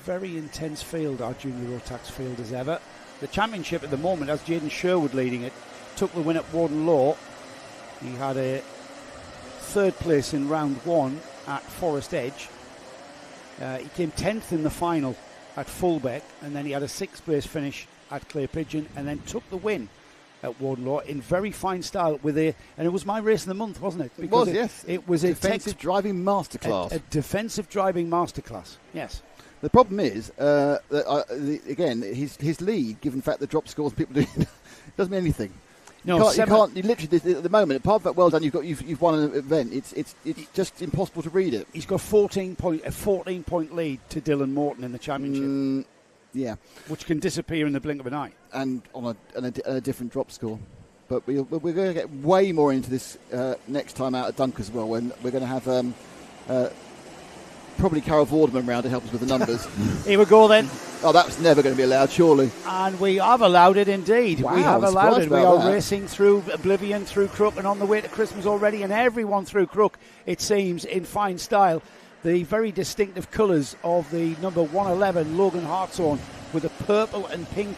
very intense field, our Junior Rotax field as ever. The championship at the moment has Jaden Sherwood leading it. Took the win at Wardenlaw. He had a 3rd place in round 1 at Forest Edge. He came 10th in the final at Fullbeck, and then he had a 6th place finish at Clay Pigeon, and then took the win at Wardenlaw in very fine style and it was my race of the month, wasn't it? Because yes. It was defensive driving masterclass. A defensive driving masterclass, yes. The problem is, again, his lead, given the fact that drop scores people do, doesn't mean anything. You can't. You literally, at the moment, apart from that, well done. You've won an event. It's just impossible to read it. He's got a 14 point lead to Dylan Morton in the championship. Yeah, which can disappear in the blink of an eye, and on a different drop score. But we're going to get way more into this next time out at Dunk as well, when we're going to have probably Carol Vorderman round to help us with the numbers. Here we go then. Oh, that's never going to be allowed, surely. And we have allowed it indeed. Wow, we have allowed it. We are racing through Oblivion, through Crook, and on the way to Christmas already, and everyone through Crook, it seems, in fine style. The very distinctive colours of the number 111 Logan Hartshorn with a purple and pink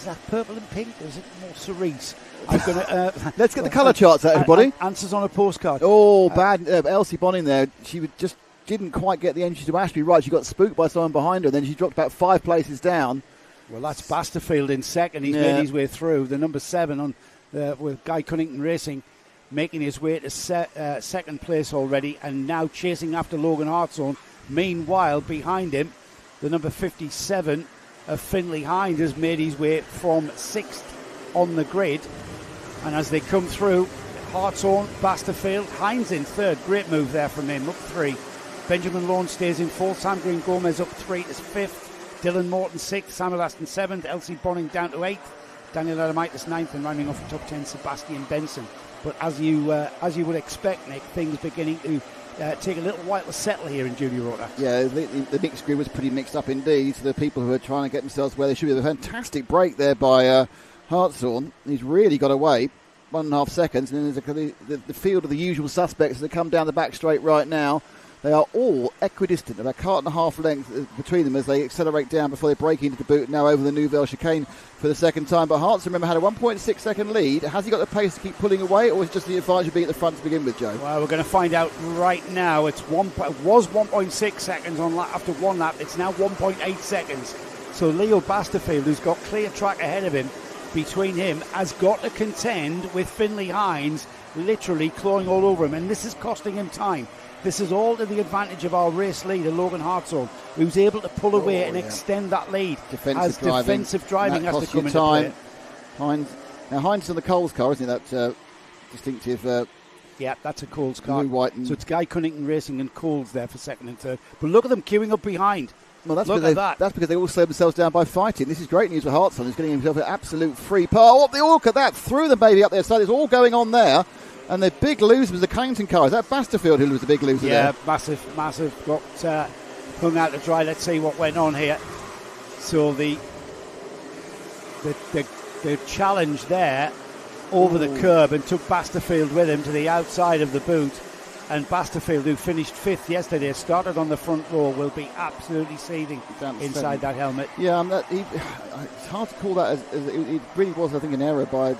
that purple and pink? Or is it more cerise? I'm gonna, let's get the colour charts out, everybody. Answers on a postcard. Oh, bad. Elsie Bonning there. She just didn't quite get the entry to Ashby right. She got spooked by someone behind her, then she dropped about 5 places down. Well, that's Basterfield in second. He's made his way through. The number 7 on with Guy Cunnington Racing, making his way to second place already, and now chasing after Logan Hartshorn. Meanwhile, behind him, the number 57 of Finley Hines has made his way from 6th on the grid. And as they come through, Hartshorn, Basterfield, Hines in 3rd. Great move there from him, up 3. Benjamin Lawn stays in 4th. Sam Green Gomez up 3 to 5th. Dylan Morton 6th. Samuel Aston 7th. Elsie Bonning down to 8th. Daniel Adamitis 9th, and rounding off the top 10, Sebastian Benson. But as you would expect, Nick, things beginning to take a little while to settle here in Junior Rotax. Yeah, the mixed grid was pretty mixed up indeed. The people who are trying to get themselves where they should be. A fantastic break there by Hartshorn. He's really got away. 1.5 seconds, and then there's the field of the usual suspects that come down the back straight right now. They are all equidistant, about a cart and a half length between them as they accelerate down before they break into the boot, now over the Nouvelle chicane for the second time. But Hartshorn, remember, had a 1.6 second lead. Has he got the pace to keep pulling away, or is it just the advantage of being at the front to begin with, Joe? Well, we're going to find out right now. It was 1.6 seconds on after one lap. It's now 1.8 seconds. So Leo Basterfield, who's got clear track ahead of him, between him, has got to contend with Finley Hines literally clawing all over him, and this is costing him time. This is all to the advantage of our race leader, Logan Hartshorn, who's able to pull away and extend that lead. Defensive driving has to come into play. Hines on the Coles car, isn't it? That distinctive. Yeah, that's a Coles car. So it's Guy Cunnington Racing and Coles there for 2nd and 3rd. But look at them queuing up behind. Well, that's because they all slowed themselves down by fighting. This is great news for Hartshorn. He's getting himself an absolute free par. Oh, look at that. Threw the baby up there. So it's all going on there. And the big loser was the Cunnington car. Is that Basterfield who was the big loser there? Yeah, massive. Got hung out to dry. Let's see what went on here. So the challenge there over the curb and took Basterfield with him to the outside of the boot. And Basterfield, who finished 5th yesterday, started on the front row, will be absolutely seething inside that helmet. Yeah, it's hard to call that as it really was, I think, an error by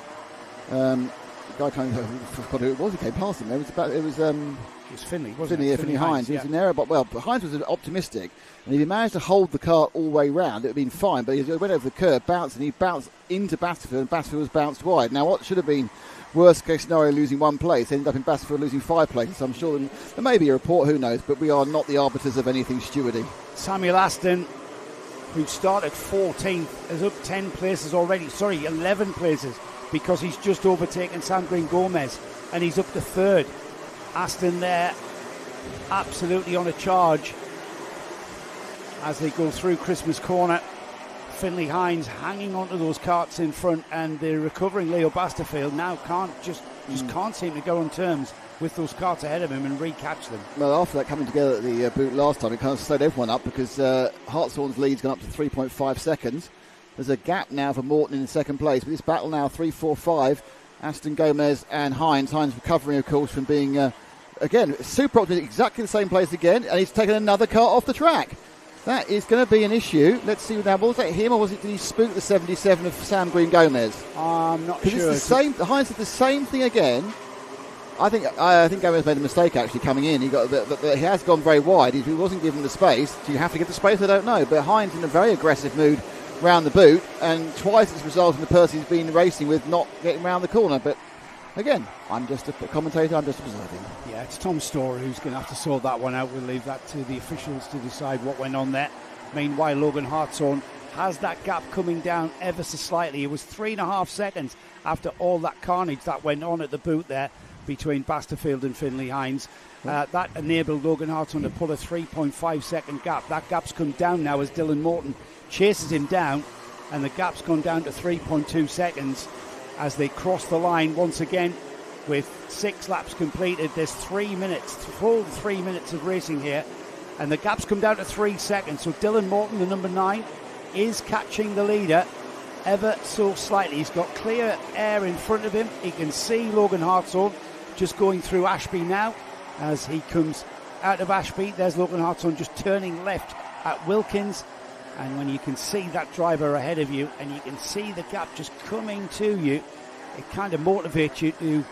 guy kind of forgot who it was. He came past him. It was Finley, wasn't it? Finley Hines. It was an error, but Hines was optimistic, and if he managed to hold the car all the way round, it would have been fine. But he went over the curb, bounced, and he bounced into Basterfield, and Basterfield was bounced wide. Now, what should have been worst case scenario, losing 1 place, ended up in Basterfield losing 5 places. I'm sure there may be a report, who knows, but we are not the arbiters of anything stewarding. Samuel Aston, who started 14th, is up 10 places already. 11 places, because he's just overtaken Sam Green Gomez, and he's up to 3rd. Aston there, absolutely on a charge as they go through Christmas Corner. Finley Hines hanging onto those carts in front, and the recovering Leo Basterfield now can't seem to go on terms with those carts ahead of him and re-catch them. Well, after that coming together at the boot last time, it kind of slowed everyone up because Hartshorn's lead's gone up to 3.5 seconds. There's a gap now for Morton in second place, but this battle now 3-4-5. Aston, Gomez and Hines. Hines recovering, of course, from being again super optimistic, exactly the same place again, and he's taken another cart off the track. That is going to be an issue. Let's see now. Was that him, or did he spook the 77 of Sam Green Gomez? I'm not sure. Because it's the same. Hines did the same thing again. I think Gomez made a mistake actually coming in. He has gone very wide. He wasn't given the space. Do you have to give the space? I don't know. But Hines in a very aggressive mood round the boot, and twice it's resulted in the person he's been racing with not getting round the corner. But again, I'm just a commentator. I'm just observing. Yeah, it's Tom Storer who's going to have to sort that one out. We'll leave that to the officials to decide what went on there. Meanwhile, Logan Hartshorn has that gap coming down ever so slightly. It was 3.5 seconds after all that carnage that went on at the boot there between Basterfield and Finley Hines. That enabled Logan Hartshorn to pull a 3.5 second gap. That gap's come down now as Dylan Morton chases him down, and the gap's gone down to 3.2 seconds as they cross the line once again with 6 laps completed. There's 3 minutes, full 3 minutes of racing here, and the gap's come down to 3 seconds. So Dylan Morton, the number 9, is catching the leader ever so slightly. He's got clear air in front of him. He can see Logan Hartshorn just going through Ashby now. As he comes out of Ashby, there's Logan Hartshorn just turning left at Wilkins. And when you can see that driver ahead of you and you can see the gap just coming to you, it kind of motivates you to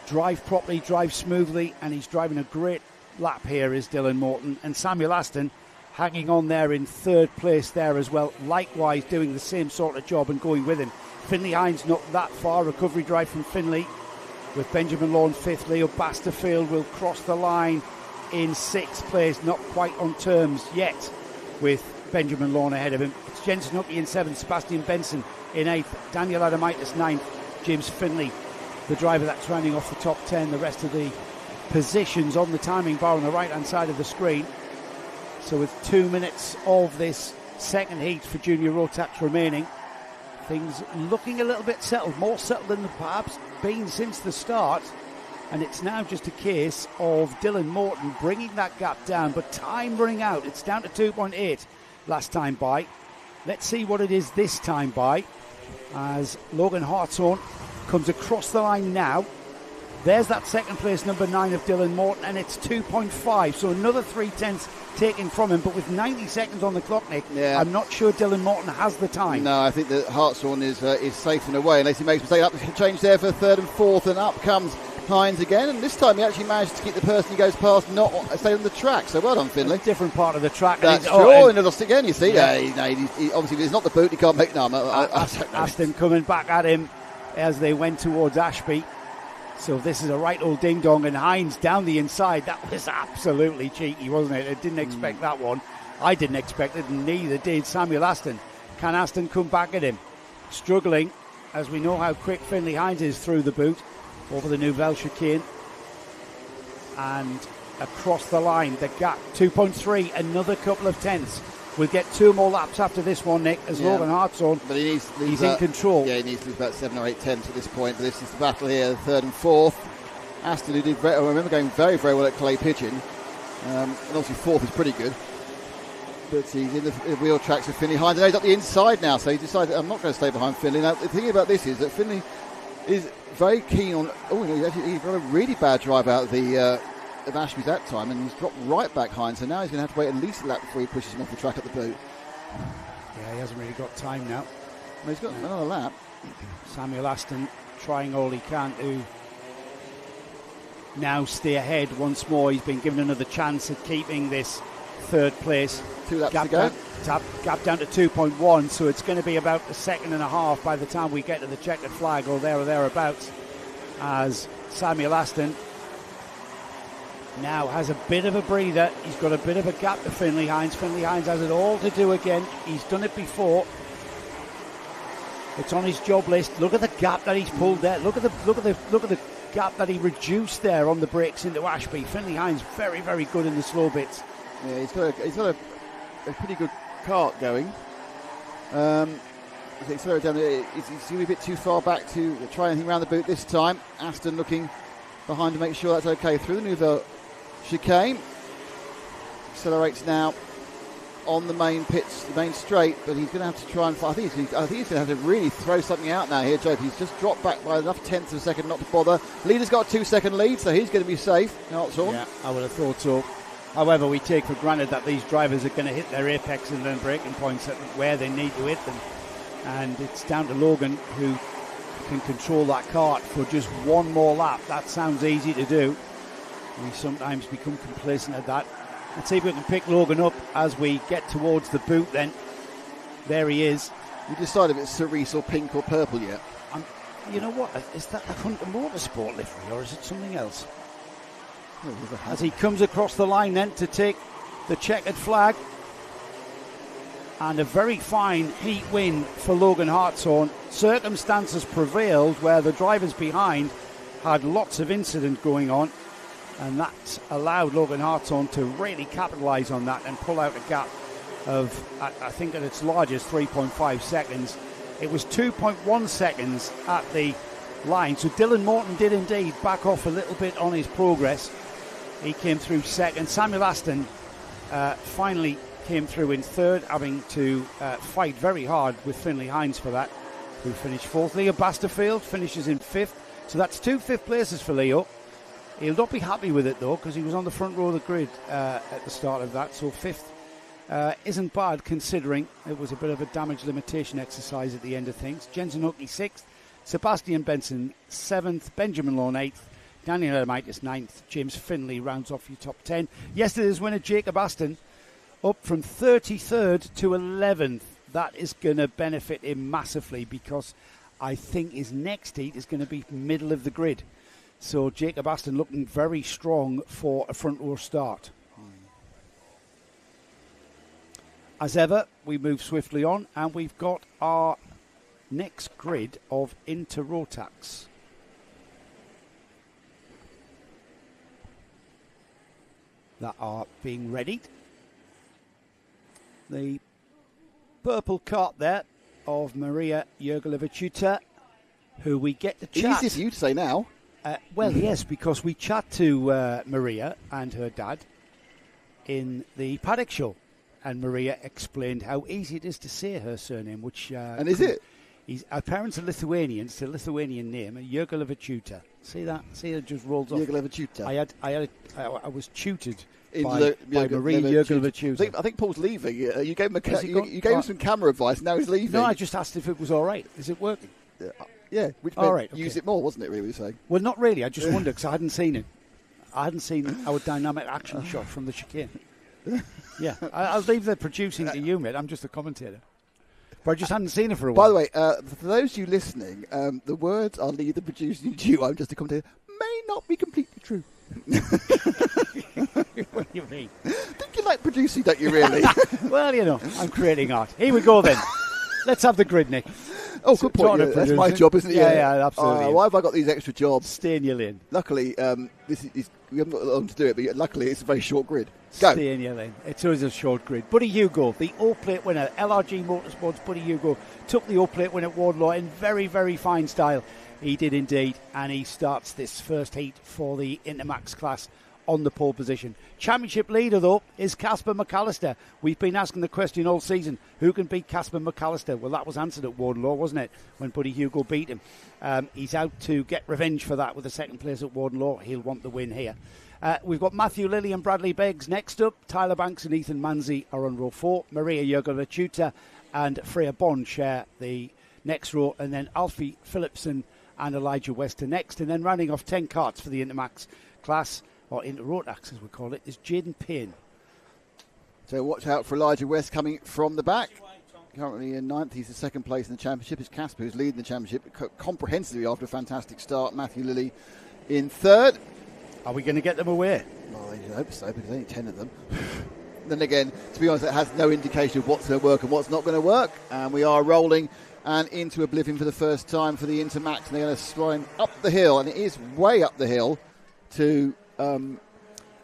drive properly, drive smoothly, and he's driving a great lap here is Dylan Morton. And Samuel Aston hanging on there in third place there as well, likewise doing the same sort of job and going with him. Finley Hines not that far, recovery drive from Finley with Benjamin Law in fifth. Leo Basterfield will cross the line in sixth place, not quite on terms yet with Benjamin Law ahead of him. It's Jensen Huckley in seventh, Sebastian Benson in eighth, Daniel Adamitis ninth, James Finley, the driver that's rounding off the top 10. The rest of the positions on the timing bar on the right hand side of the screen. So with 2 minutes of this second heat for Junior Rotax remaining, things looking a little bit settled, more settled than they've perhaps been since the start. And it's now just a case of Dylan Morton bringing that gap down, but time running out. It's down to 2.8 last time by. Let's see what it is this time by as Logan Hartshorn comes across the line now. There's that second place number 9 of Dylan Morton, and it's 2.5, so another 3/10 taken from him. But with 90 seconds on the clock, Nick, I'm not sure Dylan Morton has the time. No, I think that Hartshorn is safe and away unless he makes a mistake. Up the change there for third and fourth, and up comes Hines again, and this time he actually managed to keep the person he goes past not stay on the track. So well done, Finley. Different part of the track. That's true. And lost again. You see, he obviously, if it's not the boot, he can't make. No, Aston coming back at him as they went towards Ashby. So this is a right old ding dong, and Hines down the inside. That was absolutely cheeky, wasn't it? I didn't expect that one. I didn't expect it, and neither did Samuel Aston. Can Aston come back at him? Struggling, as we know how quick Finley Hines is through the boot over the Nouvelle chicane and across the line. The gap 2.3, another couple of tenths. We'll get 2 more laps after this one, Nick, as Logan Hartshorn, but he's in control. Yeah, he needs to lose about 7 or 8 tenths at this point. But this is the battle here, third and fourth. Aston, who did I remember going very, very well at clay pitching, and obviously fourth is pretty good. But he's in the wheel tracks with Finley Hines, and he's up the inside now, so he decided, I'm not going to stay behind Finley. Now, the thing about this is that Finley is very keen on, he's got a really bad drive out of Ashby's that time, and he's dropped right back Hines, so now he's going to have to wait at least a lap before he pushes him off the track at the boot. Yeah, he hasn't really got time now. Well, he's got another lap. Samuel Aston trying all he can to now stay ahead once more. He's been given another chance at keeping this third place. 2 laps to go. Gap down to 2.1, so it's going to be about a second and a half by the time we get to the checkered flag or there or thereabouts, as Samuel Aston now has a bit of a breather. He's got a bit of a gap to Finley Hines. Finley Hines has it all to do again. He's done it before. It's on his job list. Look at the gap that he's pulled there. Look at the gap that he reduced there on the brakes into Ashby. Finley Hines very, very good in the slow bits. Yeah, he's got a pretty good cart going. I think slow down. He's going to be a bit too far back to try anything around the boot this time. Aston looking behind to make sure that's okay through the Nouvelle chicane. Accelerates now on the main pits, the main straight, but he's going to have to try and find. I think he's going to have to really throw something out now here, Joe. He's just dropped back by enough tenths of a second not to bother. Leader's got a 2-second lead, so he's going to be safe. Yeah, I would have thought so. However, we take for granted that these drivers are going to hit their apex and then braking points at where they need to hit them. And it's down to Logan, who can control that kart for just one more lap. That sounds easy to do. We sometimes become complacent at that. Let's see if we can pick Logan up as we get towards the boot then. There he is. You decided if it's cerise or pink or purple yet? You know what? Is that the Hunter Motorsport livery or is it something else? As he comes across the line then to take the checkered flag. And a very fine heat win for Logan Hartshorn. Circumstances prevailed where the drivers behind had lots of incident going on, and that allowed Logan Hartshorn to really capitalise on that and pull out a gap of, I think at its largest, 3.5 seconds. It was 2.1 seconds at the line, so Dylan Morton did indeed back off a little bit on his progress. He came through second. Samuel Aston finally came through in third, having to fight very hard with Finley Hines for that, who finished fourth. Leo Basterfield finishes in fifth, so that's 2 fifth places for Leo. He'll not be happy with it though, because he was on the front row of the grid at the start of that, so fifth isn't bad considering it was a bit of a damage limitation exercise at the end of things. Jensen Hookley 6th, Sebastian Benson 7th, Benjamin Lawn 8th, Daniel Adamitis 9th, James Finley rounds off your top 10. Yesterday's winner, Jacob Aston, up from 33rd to 11th. That is going to benefit him massively because I think his next heat is going to be middle of the grid. So Jacob Aston looking very strong for a front row start. As ever, we move swiftly on and we've got our next grid of Rotax. That are being readied. The purple cart there of Maria Jurgelevichuta, who we get to chat. Easy for you to say now. Well, yes, because we chat to Maria and her dad in the Paddock show, and Maria explained how easy it is to say her surname, which... and is it? Her parents are Lithuanian. It's a Lithuanian name, Jurgelevichuta. See that? See it just rolls off. Jurgelevichuta. I was tutored by Maria Jurgelevichuta. I think Paul's leaving. You gave him some camera advice. Now he's leaving. No, I just asked if it was all right. Is it working? Yeah. Which meant okay. Use it more, wasn't it? Really, what you were saying? Well, not really. I just wondered because I hadn't seen it. I hadn't seen our dynamic action shot from the chicane. Yeah, I'll leave the producing to you, mate. I'm just a commentator. But I just hadn't seen it for a while. By the way, for those of you listening, the words "I'll leave the producing to you," I'm just a commentator, may not be completely true. What do you mean? Think you like producing, don't you, really? Well, you know, I'm creating art. Here we go, then. Let's have the grid, Nick. Oh, good point. Yeah, that's my job, isn't it? Yeah, absolutely. Why have I got these extra jobs? Stay in your lane. Luckily, we haven't got long to do it, but luckily it's a very short grid. Go. Stay in your lane. It's always a short grid. Buddy Hugo, the O-Plate winner, LRG Motorsports, Buddy Hugo, took the O-Plate win at Wardlaw in very, very fine style. He did indeed, and he starts this first heat for the Intermax class on the pole position. Championship leader, though, is Casper McAllister. We've been asking the question all season, who can beat Casper McAllister? Well, that was answered at Wardlaw, wasn't it, when Buddy Hugo beat him. He's out to get revenge for that with the second place at Wardlaw. He'll want the win here. We've got Matthew Lilly and Bradley Beggs next up. Tyler Banks and Ethan Manzi are on row 4. Maria Jurgelevichuta and Freya Bond share the next row. And then Alfie Phillipson and Elijah West are next. And then rounding off 10 carts for the Intermax class, or Rotax as we call it, is Jaden Payne. So watch out for Elijah West coming from the back. Currently in 9th, he's the second place in the championship. It's Casper who's leading the championship comprehensively after a fantastic start. Matthew Lilly in 3rd. Are we going to get them away? Well, I hope so, because there's only 10 of them. Then again, to be honest, it has no indication of what's going to work and what's not going to work. And we are rolling and into oblivion for the first time for the Intermax. And they're going to slide up the hill, and it is way up the hill to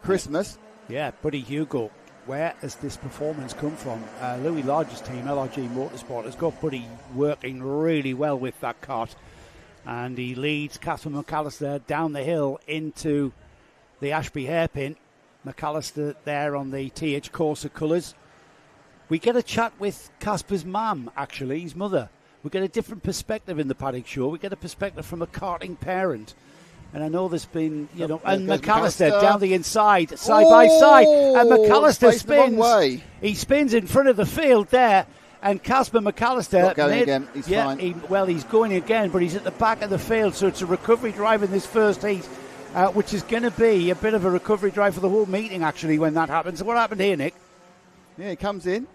Christmas. Yeah, Buddy Hugo. Where has this performance come from? Louis Large's team, LRG Motorsport, has got Buddy working really well with that cart. And he leads Casper McAllister down the hill into the Ashby hairpin. McAllister there on the TH Corsa colours. We get a chat with Casper's mum, actually, his mother. We get a different perspective in the Paddock show. We get a perspective from a karting parent. And I know there's been, and McAllister down the inside, side by side. And McAllister spins. He spins in front of the field there. And Casper McAllister... Not going again, he's fine. He's going again, but he's at the back of the field, so it's a recovery drive in this first heat, which is going to be a bit of a recovery drive for the whole meeting, actually, when that happens. So what happened here, Nick? Yeah, he comes in,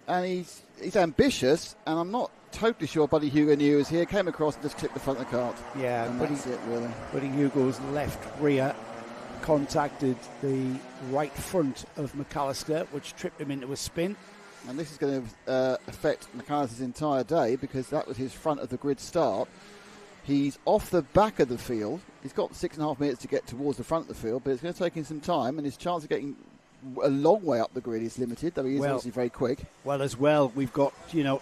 and he's ambitious, and I'm not totally sure Buddy Hugo knew he was here. Came across and just clipped the front of the cart. Yeah, and that's it, really. Buddy Hugo's left rear contacted the right front of McAllister, which tripped him into a spin. And this is going to affect McAllister's entire day because that was his front of the grid start. He's off the back of the field. He's got 6.5 minutes to get towards the front of the field, but it's going to take him some time, and his chance of getting a long way up the grid is limited, though he is obviously very quick. Well, as well, we've got,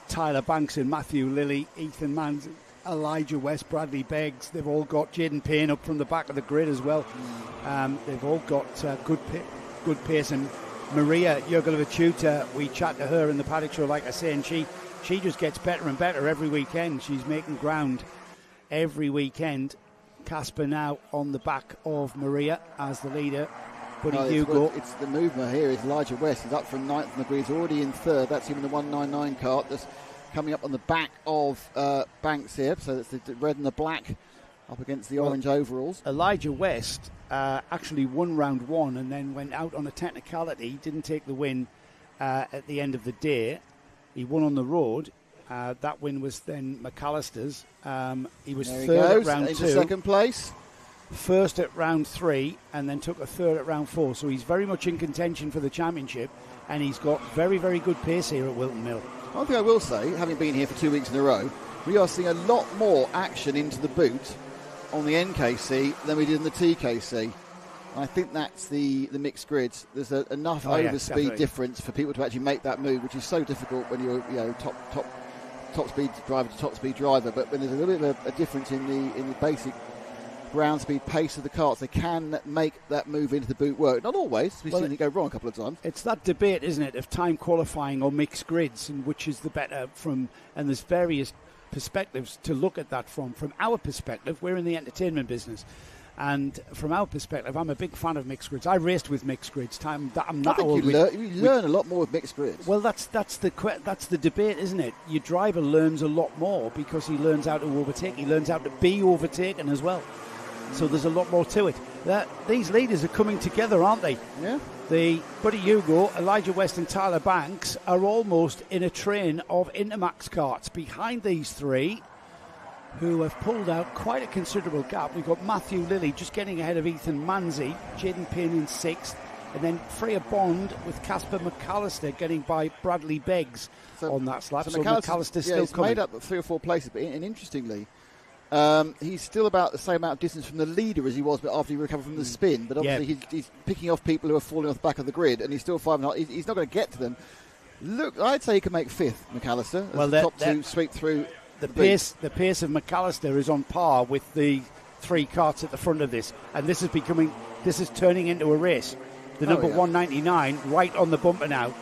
Tyler Banks and Matthew Lilly, Ethan Manns, Elijah West, Bradley Beggs. They've all got Jaden Payne up from the back of the grid as well. They've all got good pace, and Maria Jurgelevichuta, we chat to her in the Paddock show, like I say, and she just gets better and better every weekend. She's making ground every weekend. Casper now on the back of Maria as the leader. Buddy Hugo. It's the mover here is Elijah West. He's up from 9th in the grid. He's already in 3rd. That's him in the 199 cart. That's coming up on the back of Banks here. So that's the red and the black up against the orange overalls. Elijah West actually won round 1 and then went out on a technicality. He didn't take the win at the end of the day. He won on the road. That win was then McAllister's. He was third at round 2. Second place. First at round 3 and then took a third at round 4. So he's very much in contention for the championship, and he's got very, very good pace here at Whilton Mill. One thing I will say, having been here for 2 weeks in a row, we are seeing a lot more action into the boot on the NKC than we did in the TKC. And I think that's the mixed grids. There's enough overspeed difference for people to actually make that move, which is so difficult when you're top speed driver to top speed driver. But when there's a little bit of a difference in the basic ground speed pace of the carts, they can make that move into the boot work. Not always. We've seen it go wrong a couple of times. It's that debate, isn't it, of time qualifying or mixed grids, and which is the better and there's various perspectives to look at that from. From our perspective, we're in the entertainment business. And from our perspective, I'm a big fan of mixed grids. I raced with mixed grids. You learn a lot more with mixed grids. Well, that's the debate, isn't it? Your driver learns a lot more because he learns how to overtake. He learns how to be overtaken as well. So there's a lot more to it. These leaders are coming together, aren't they? Yeah. The Buddy Hugo, Elijah West and Tyler Banks are almost in a train of Intermax carts behind these three, who have pulled out quite a considerable gap. We've got Matthew Lilly just getting ahead of Ethan Manzi, Jaden Payne in 6th, and then Freya Bond with Casper McAllister getting by Bradley Beggs on that slap. So McAllister's still coming. He's made up 3 or 4 places, but interestingly, he's still about the same amount of distance from the leader as he was after he recovered from the spin. But obviously he's picking off people who are falling off the back of the grid, and he's still 5.5. He's not going to get to them. Look, I'd say he can make 5th, McAllister, as the top 2 sweep through. The pace of McAllister is on par with the 3 carts at the front of this, and this is turning into a race. The number 199 right on the bumper now.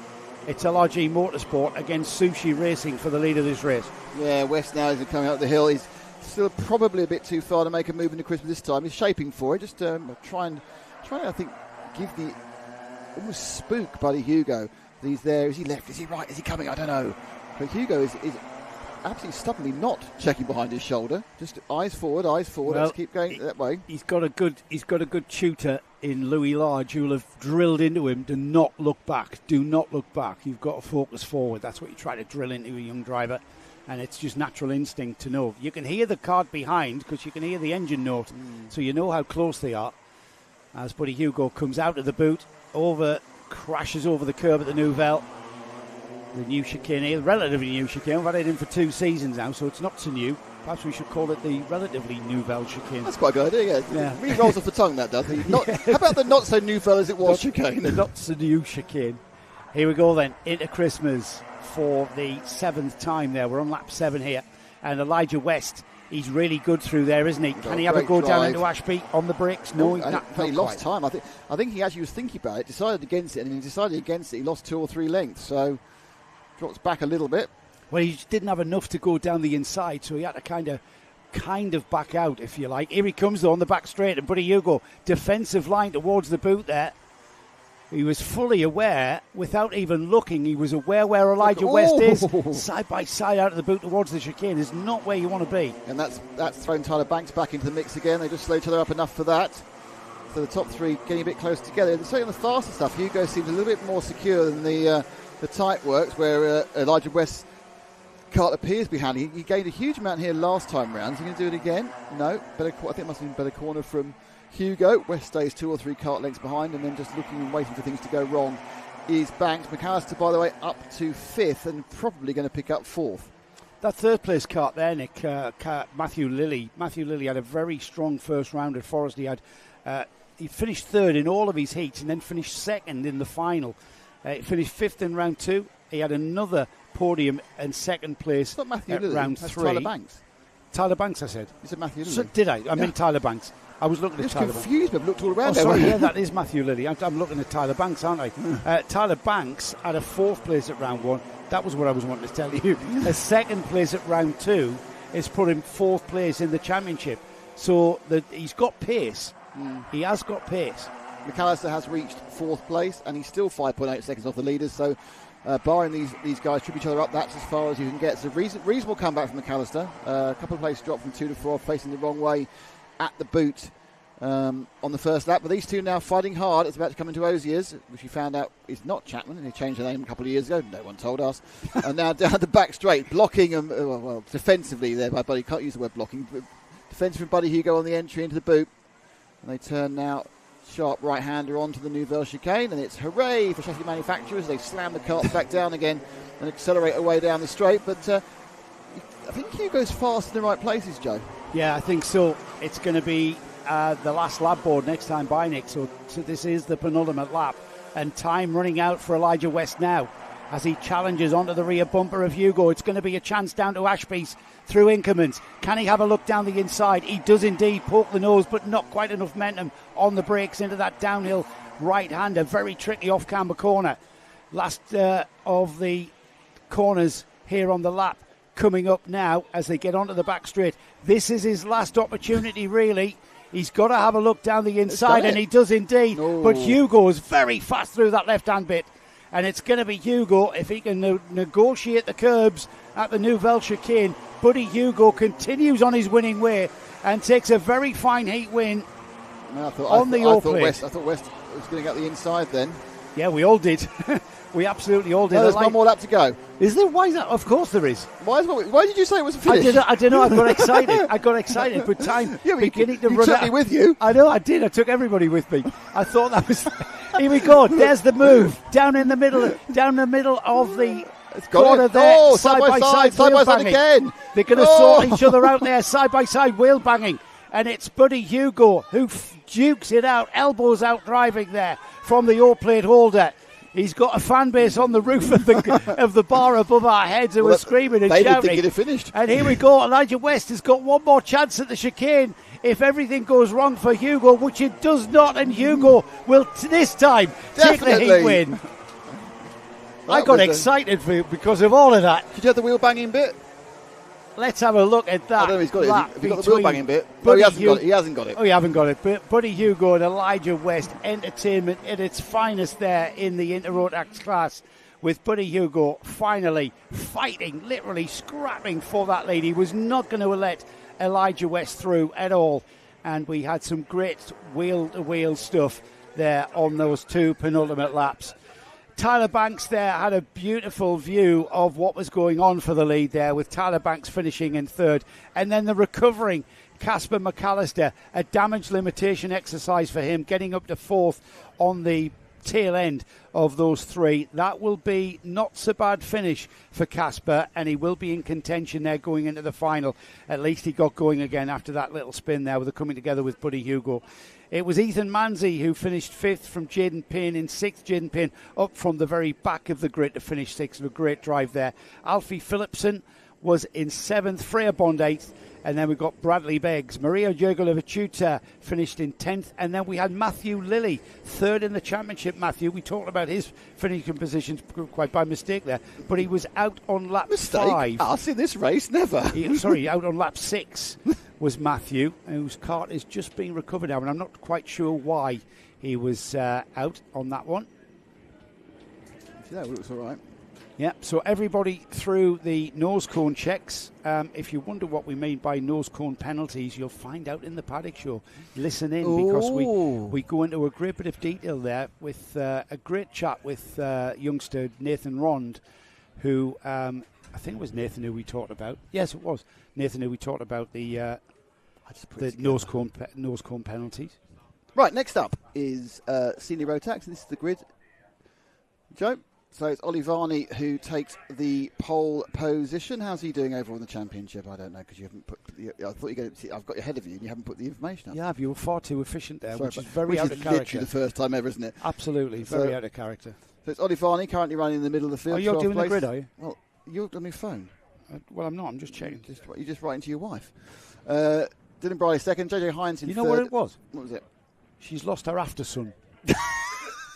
It's LRG Motorsport against Sushi Racing for the lead of this race. Yeah, West now is coming up the hill. He's still probably a bit too far to make a move into Christmas this time. He's shaping for it. Just trying, I think, give the almost spook Buddy Hugo. He's there. Is he left? Is he right? Is he coming? I don't know. But Hugo is absolutely stubbornly not checking behind his shoulder. Just eyes forward. Well, let's keep going that way. He's got a good tutor in Louis Large who'll have drilled into him to not look back. Do not look back. You've got to focus forward. That's what you try to drill into a young driver, and it's just natural instinct to know. You can hear the cart behind because you can hear the engine note, so you know how close they are. As Buddy Hugo comes out of the boot, crashes over the curb at the Nouvelle. The new chicane here, relatively new chicane. We've had it in for 2 seasons now, so it's not so new. Perhaps we should call it the relatively Nouvelle chicane. That's quite a good idea, yeah. It really rolls off the tongue, that does. How about the not so Nouvelle as it was chicane? The not so new chicane. Here we go then, into Christmas for the 7th time there. We're on lap 7 here. And Elijah West, he's really good through there, isn't he? Can he have a go down into Ashby on the brakes? No, he lost time. I think he actually was thinking about it, decided against it, and he decided against it. He lost 2 or 3 lengths, so drops back a little bit. Well, he just didn't have enough to go down the inside, so he had to kind of back out, if you like. Here he comes, though, on the back straight, and Buddy Hugo, defensive line towards the boot there. He was fully aware, without even looking, he was aware where Elijah West is. Side by side out of the boot towards the chicane is not where you want to be. And that's thrown Tyler Banks back into the mix again. They just slowed each other up enough for that. So the top 3 getting a bit close together. Certainly on the faster stuff, Hugo seems a little bit more secure than the tight works, where Elijah West's cart appears behind. He gained a huge amount here last time round. Is he going to do it again? No. I think it must have been better corner from Hugo. West stays 2 or 3 cart lengths behind, and then just looking and waiting for things to go wrong is Banks. McAllister, by the way, up to 5th and probably going to pick up 4th. That 3rd place cart there, Nick, Matthew Lilly. Matthew Lilly had a very strong first round at Forest. He finished 3rd in all of his heats and then finished 2nd in the final. He finished 5th in round 2. He had another podium and 2nd place at round 3. Tyler Banks. Tyler Banks, I said. You said Matthew Lilly. So did I? I meant Tyler Banks. I was looking at Tyler Banks. Confused, but I've looked all around. Sorry, that is Matthew Lilly. I'm looking at Tyler Banks, aren't I? Tyler Banks had a 4th place at round 1. That was what I was wanting to tell you. A 2nd place at round 2 is put him 4th place in the championship. So he's got pace. He has got pace. McAllister has reached 4th place, and he's still 5.8 seconds off the leaders. So, barring these guys trip each other up, that's as far as you can get. So, reasonable comeback from McAllister. A couple of places dropped from 2 to 4, facing the wrong way at the boot on the first lap. But these two now fighting hard. It's about to come into Ozier's, which we found out is not Chapman, and he changed the name a couple of years ago. No one told us. And now down the back straight, blocking defensively there by Buddy. Can't use the word blocking. Defensive from Buddy Hugo on the entry into the boot. And they turn now sharp right-hander onto the Nouvelle chicane, and it's hooray for chassis manufacturers. They slam the carts back down again and accelerate away down the straight. But I think Hugo's fast in the right places, Joe. Yeah, I think so. It's going to be the last lap board next time by, Nick. So this is the penultimate lap, and time running out for Elijah West now as he challenges onto the rear bumper of Hugo. It's going to be a chance down to Ashby's through Inkermans. Can he have a look down the inside? He does indeed poke the nose, but not quite enough momentum on the brakes into that downhill right-hander. Very tricky off-camber corner. Last of the corners here on the lap coming up now as they get onto the back straight. This is his last opportunity, really. He's got to have a look down the inside, and he does indeed. No. But Hugo is very fast through that left-hand bit. And it's going to be Hugo, if he can negotiate the curbs at the Nouvelle chicane. Buddy Hugo continues on his winning way and takes a very fine heat win on the Oakley. I thought West was going to get the inside then. Yeah, we all did. We absolutely all did. No, there's one more lap to go. Is there? Why is that? Of course there is. Why did you say it was finished? I don't know. I got excited. But time beginning to run out. You took me with you. I know, I did. I took everybody with me. I thought that was... Here we go. There's the move. Down in the middle of the corner there. Side by side again. They're going to sort each other out there. Side by side wheel banging. And it's Buddy Hugo who dukes it out. Elbows out driving there from the O-plate holder. He's got a fan base on the roof of the bar above our heads who are screaming and shouting. They didn't think it had finished. And here we go. Elijah West has got one more chance at the chicane if everything goes wrong for Hugo, which it does not, and Hugo will this time take the heat win. I got excited because of all of that. Did you have the wheel banging bit? Let's have a look at that. I don't know if he's got it. Have you got the wheel banging bit? No, he hasn't got it. Oh, you haven't got it. But Buddy Hugo and Elijah West, entertainment at its finest there in the Inter-Rotax class, with Buddy Hugo finally fighting, literally scrapping for that lead. He was not going to let Elijah West through at all. And we had some great wheel-to-wheel stuff there on those two penultimate laps. Tyler Banks there had a beautiful view of what was going on for the lead there, with Tyler Banks finishing in third. And then the recovering Casper McAllister, a damage limitation exercise for him, getting up to fourth on the tail end of those three. That will be not so bad finish for Casper, and he will be in contention there going into the final. At least he got going again after that little spin there with the coming together with Buddy Hugo. It was Ethan Manzi who finished fifth from Jaden Payne in sixth. Jaden Payne up from the very back of the grid to finish sixth. A great drive there. Alfie Phillipson was in seventh. Freya Bond eighth. And then we got Bradley Beggs. Maria Jurgolovichuta finished in 10th. And then we had Matthew Lilly, third in the championship. Matthew, we talked about his finishing positions quite by mistake there. But he was out on lap 5. Us in this race, never. Out on lap 6 was Matthew, whose cart is just being recovered now. And I'm not quite sure why he was out on that one. Yeah, it was all right. Yeah, so everybody through the nose cone checks. If you wonder what we mean by nose cone penalties, you'll find out in the Paddock Show. Listen in, because we go into a great bit of detail there with a great chat with youngster Nathan Rond, who I think it was Nathan who we talked about. Yes, it was Nathan who we talked about the nose cone penalties. Right, next up is Senior Rotax, and this is the grid. Joe? So it's Olivani who takes the pole position. How's he doing over on the championship? I don't know, because you haven't put. I thought I've got you ahead of you, and you haven't put the information up. Yeah, you were far too efficient there, which is very which out is of character. Literally the first time ever, isn't it? Absolutely, very out of character. So it's Olivani currently running in the middle of the field. Oh, you're doing the grid, are you? Well, you're on your phone. Well, I'm not. I'm just checking. You're just writing to your wife. Dylan Briley second. JJ Hines in third. You know what it was? What was it? She's lost her after sun.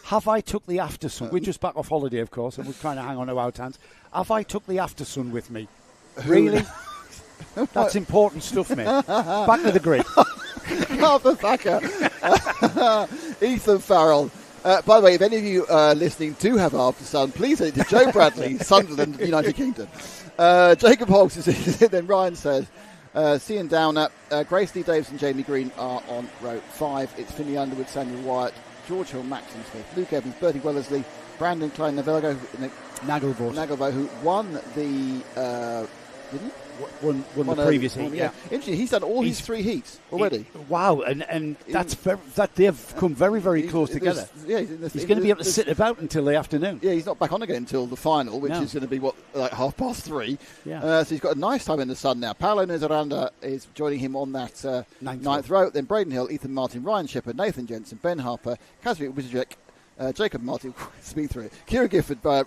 Have I took the after sun? We're just back off holiday, of course, and we're trying to hang on to our hands. Have I took the after sun with me? Really? That's important stuff, mate. Back to the grid. Arthur Thacker Ethan Farrell. By the way, if any of you listening do have After Sun, please send it to Joe Bradley, Sunderland, United Kingdom. Jacob Hoggs is in, then Ryan says, Cian Downer, Grace Lee Davis and Jamie Green are on row 5. It's Finley Underwood, Samuel Wyatt, George Hill, Maxim Smith, Luke Evans, Bertie Wellesley, Brandon Klein, Nagelvoort, who won the... didn't he? Won the previous heat, yeah. Interesting, he's done all his 3 heats already. Wow, and that's that they've come very, very close together. He's going to be able to sit about until the afternoon. Yeah, he's not back on again until the final, which is going to be, like 3:30. Yeah. So he's got a nice time in the sun now. Paolo Nezaranda is joining him on that ninth row. Then Braden Hill, Ethan Martin, Ryan Shepherd, Nathan Jensen, Ben Harper, Kazimierz Wizardek, Jacob Martin, speed through it. Kieran Gifford back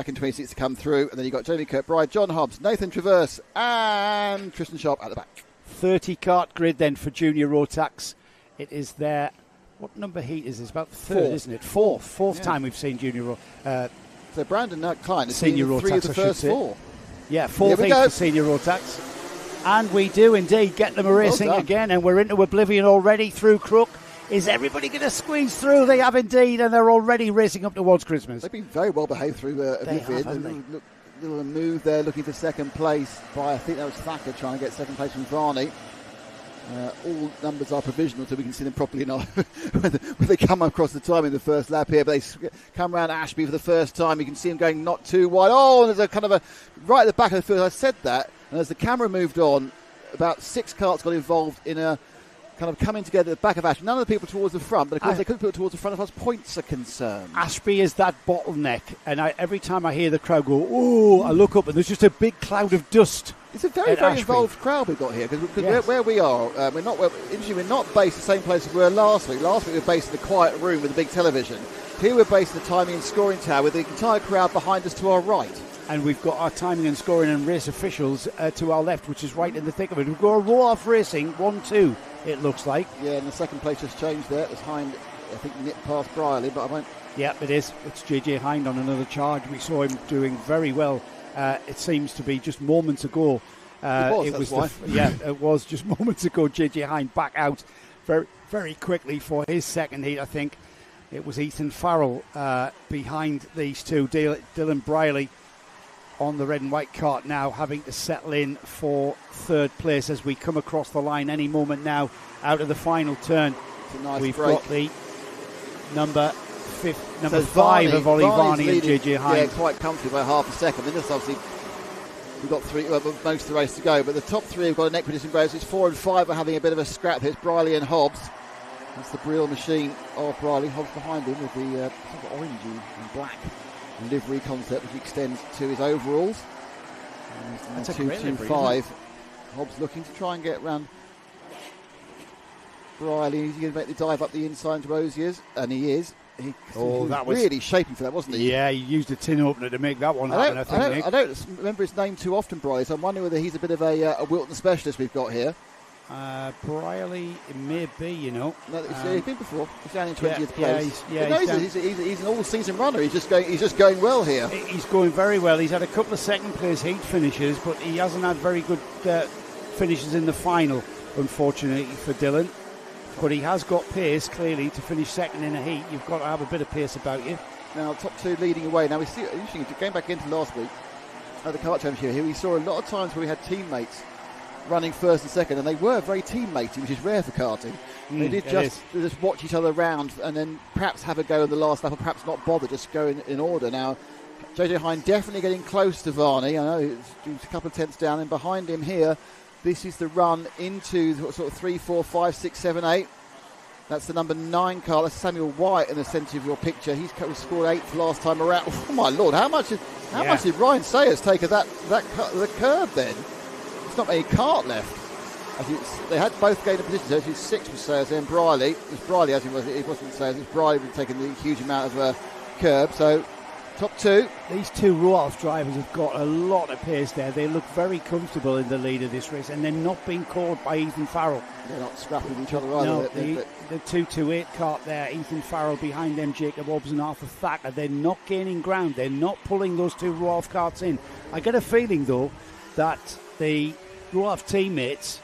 in 26 to come through, and then you got Jamie Kirkbride, John Hobbs, Nathan Traverse, and Tristan Sharp at the back. 30 kart grid then for Junior Rotax. It is their, what number heat is this? About the third, isn't it? Fourth time we've seen Junior Rotax. So Brandon Klein has Senior seen 3 Rotax, of the first 4. Yeah, 4th heat for Senior Rotax. And we do indeed get them racing again, and we're into oblivion already through Crook. Is everybody going to squeeze through? They have indeed, and they're already racing up towards Christmas. They've been very well behaved through Oblivion. Little move there, looking for second place by, I think that was Thacker trying to get second place from Varney. All numbers are provisional, so we can see them properly when they come across the time in the first lap here. But they come around Ashby for the first time. You can see them going not too wide. Oh, and there's a kind of a right at the back of the field. I said that, and as the camera moved on, about 6 karts got involved in a kind of coming together at the back of Ashby. None of the people towards the front, but of course they couldn't put it towards the front as far as points are concerned. Ashby is that bottleneck, and every time I hear the crowd go, oh, I look up and there's just a big cloud of dust. It's a very involved crowd we've got here, because where we are, we're not based the same place as we were last week. Last week we were based in a quiet room with a big television. Here we're based in the timing and scoring tower with the entire crowd behind us to our right. And we've got our timing and scoring and race officials to our left, which is right in the thick of it. We've got a roll-off racing, 1-2, it looks like. Yeah, and the second place has changed there. It was Hind, I think, nipped past Brierley, but I won't... Yeah, it is. It's JJ Hind on another charge. We saw him doing very well. It seems to be just moments ago. It was just moments ago. JJ Hind back out very, very quickly for his second heat, I think. It was Ethan Farrell behind these two. Dylan Brierley on the red and white cart now, having to settle in for third place as we come across the line any moment now out of the final turn. We've got the number 5 of Ollie Varney and JJ Hind. Yeah, quite comfortably by half a second. And this obviously, we've got most of the race to go, but the top 3 have got an equidistant race. It's 4 and 5 are having a bit of a scrap. It's Brierley and Hobbs. That's the Brill machine of Brierley. Hobbs behind him with the sort of orangey and black livery concept, which extends to his overalls. That's a 2-2-5. Hobbs looking to try and get round Brierley. He's going to make the dive up the inside to Rosier's, and he is. He was really shaping for that, wasn't he? Yeah, he used a tin opener to make that one happen, I don't remember his name too often, Brierley, so I'm wondering whether he's a bit of a Whilton specialist we've got here. Brierley, it may be, you know. No, he's been before. He's down in 20th place. He's an all-season runner. He's just going well here. He's going very well. He's had a couple of second-place heat finishes, but he hasn't had very good finishes in the final, unfortunately, for Dylan. But he has got pace, clearly, to finish second in a heat. You've got to have a bit of pace about you. Now, top 2 leading away. Now, we see, interesting, going back into last week, at the kart championship here, we saw a lot of times where we had teammates running first and second, and they were very teammatey, which is rare for karting. They did just watch each other around and then perhaps have a go in the last lap, or perhaps not bother, just go in order. Now, JJ Hind definitely getting close to Varney. I know it's a couple of tenths down, and behind him here, this is the run into sort of 3, 4, 5, 6, 7, 8. That's the number 9 car. That's Samuel Wyatt in the centre of your picture. He's scored 8th last time around. Oh my lord! How much did Ryan Sayers take of the curve then? There's not many kart left. They had both gained a position, so it's 6 was Sayers, then Brierley. It was Brierley, as it wasn't Sayers. It was Brierley who had taken the huge amount of curb. So, top 2. These 2 Roalf drivers have got a lot of pace there. They look very comfortable in the lead of this race, and they're not being caught by Ethan Farrell. They're not scrapping with each other either. No, the 228 kart there, Ethan Farrell behind them, Jacob Hobbs and Arthur Thacker. They're not gaining ground. They're not pulling those 2 Roalf karts in. I get a feeling, though, that the Roalf teammates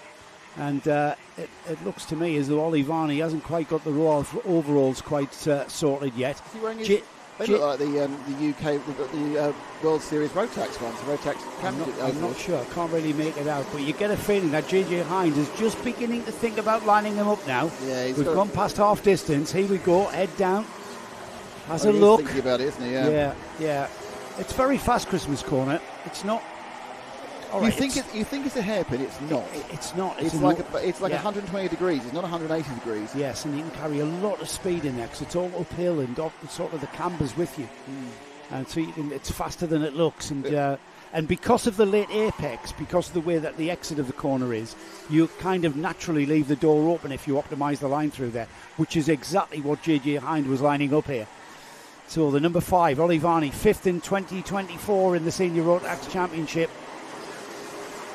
And it looks to me as though Ollie Varney hasn't quite got the raw overalls quite sorted yet. Is he wearing his, they look like the UK, the World Series Rotax ones, the Rotax Championship. I'm not sure, I can't really make it out, but you get a feeling that JJ Hines is just beginning to think about lining them up now. Yeah, we've gone past half distance. Here we go, head down. Has a look. He's thinking about it, isn't he? Yeah. It's very fast, Christmas corner. It's not. All right, you think it's a hairpin? It's not. It's not. It's like 120 degrees. It's not 180 degrees. Yes, and you can carry a lot of speed in there because it's all uphill and up sort of the cambers with you, and so it's faster than it looks. And because of the late apex, because of the way that the exit of the corner is, you kind of naturally leave the door open if you optimise the line through there, which is exactly what JJ Hind was lining up here. So the number 5, Ollie Varney, 5th in 2024 in the Senior Rotax Championship,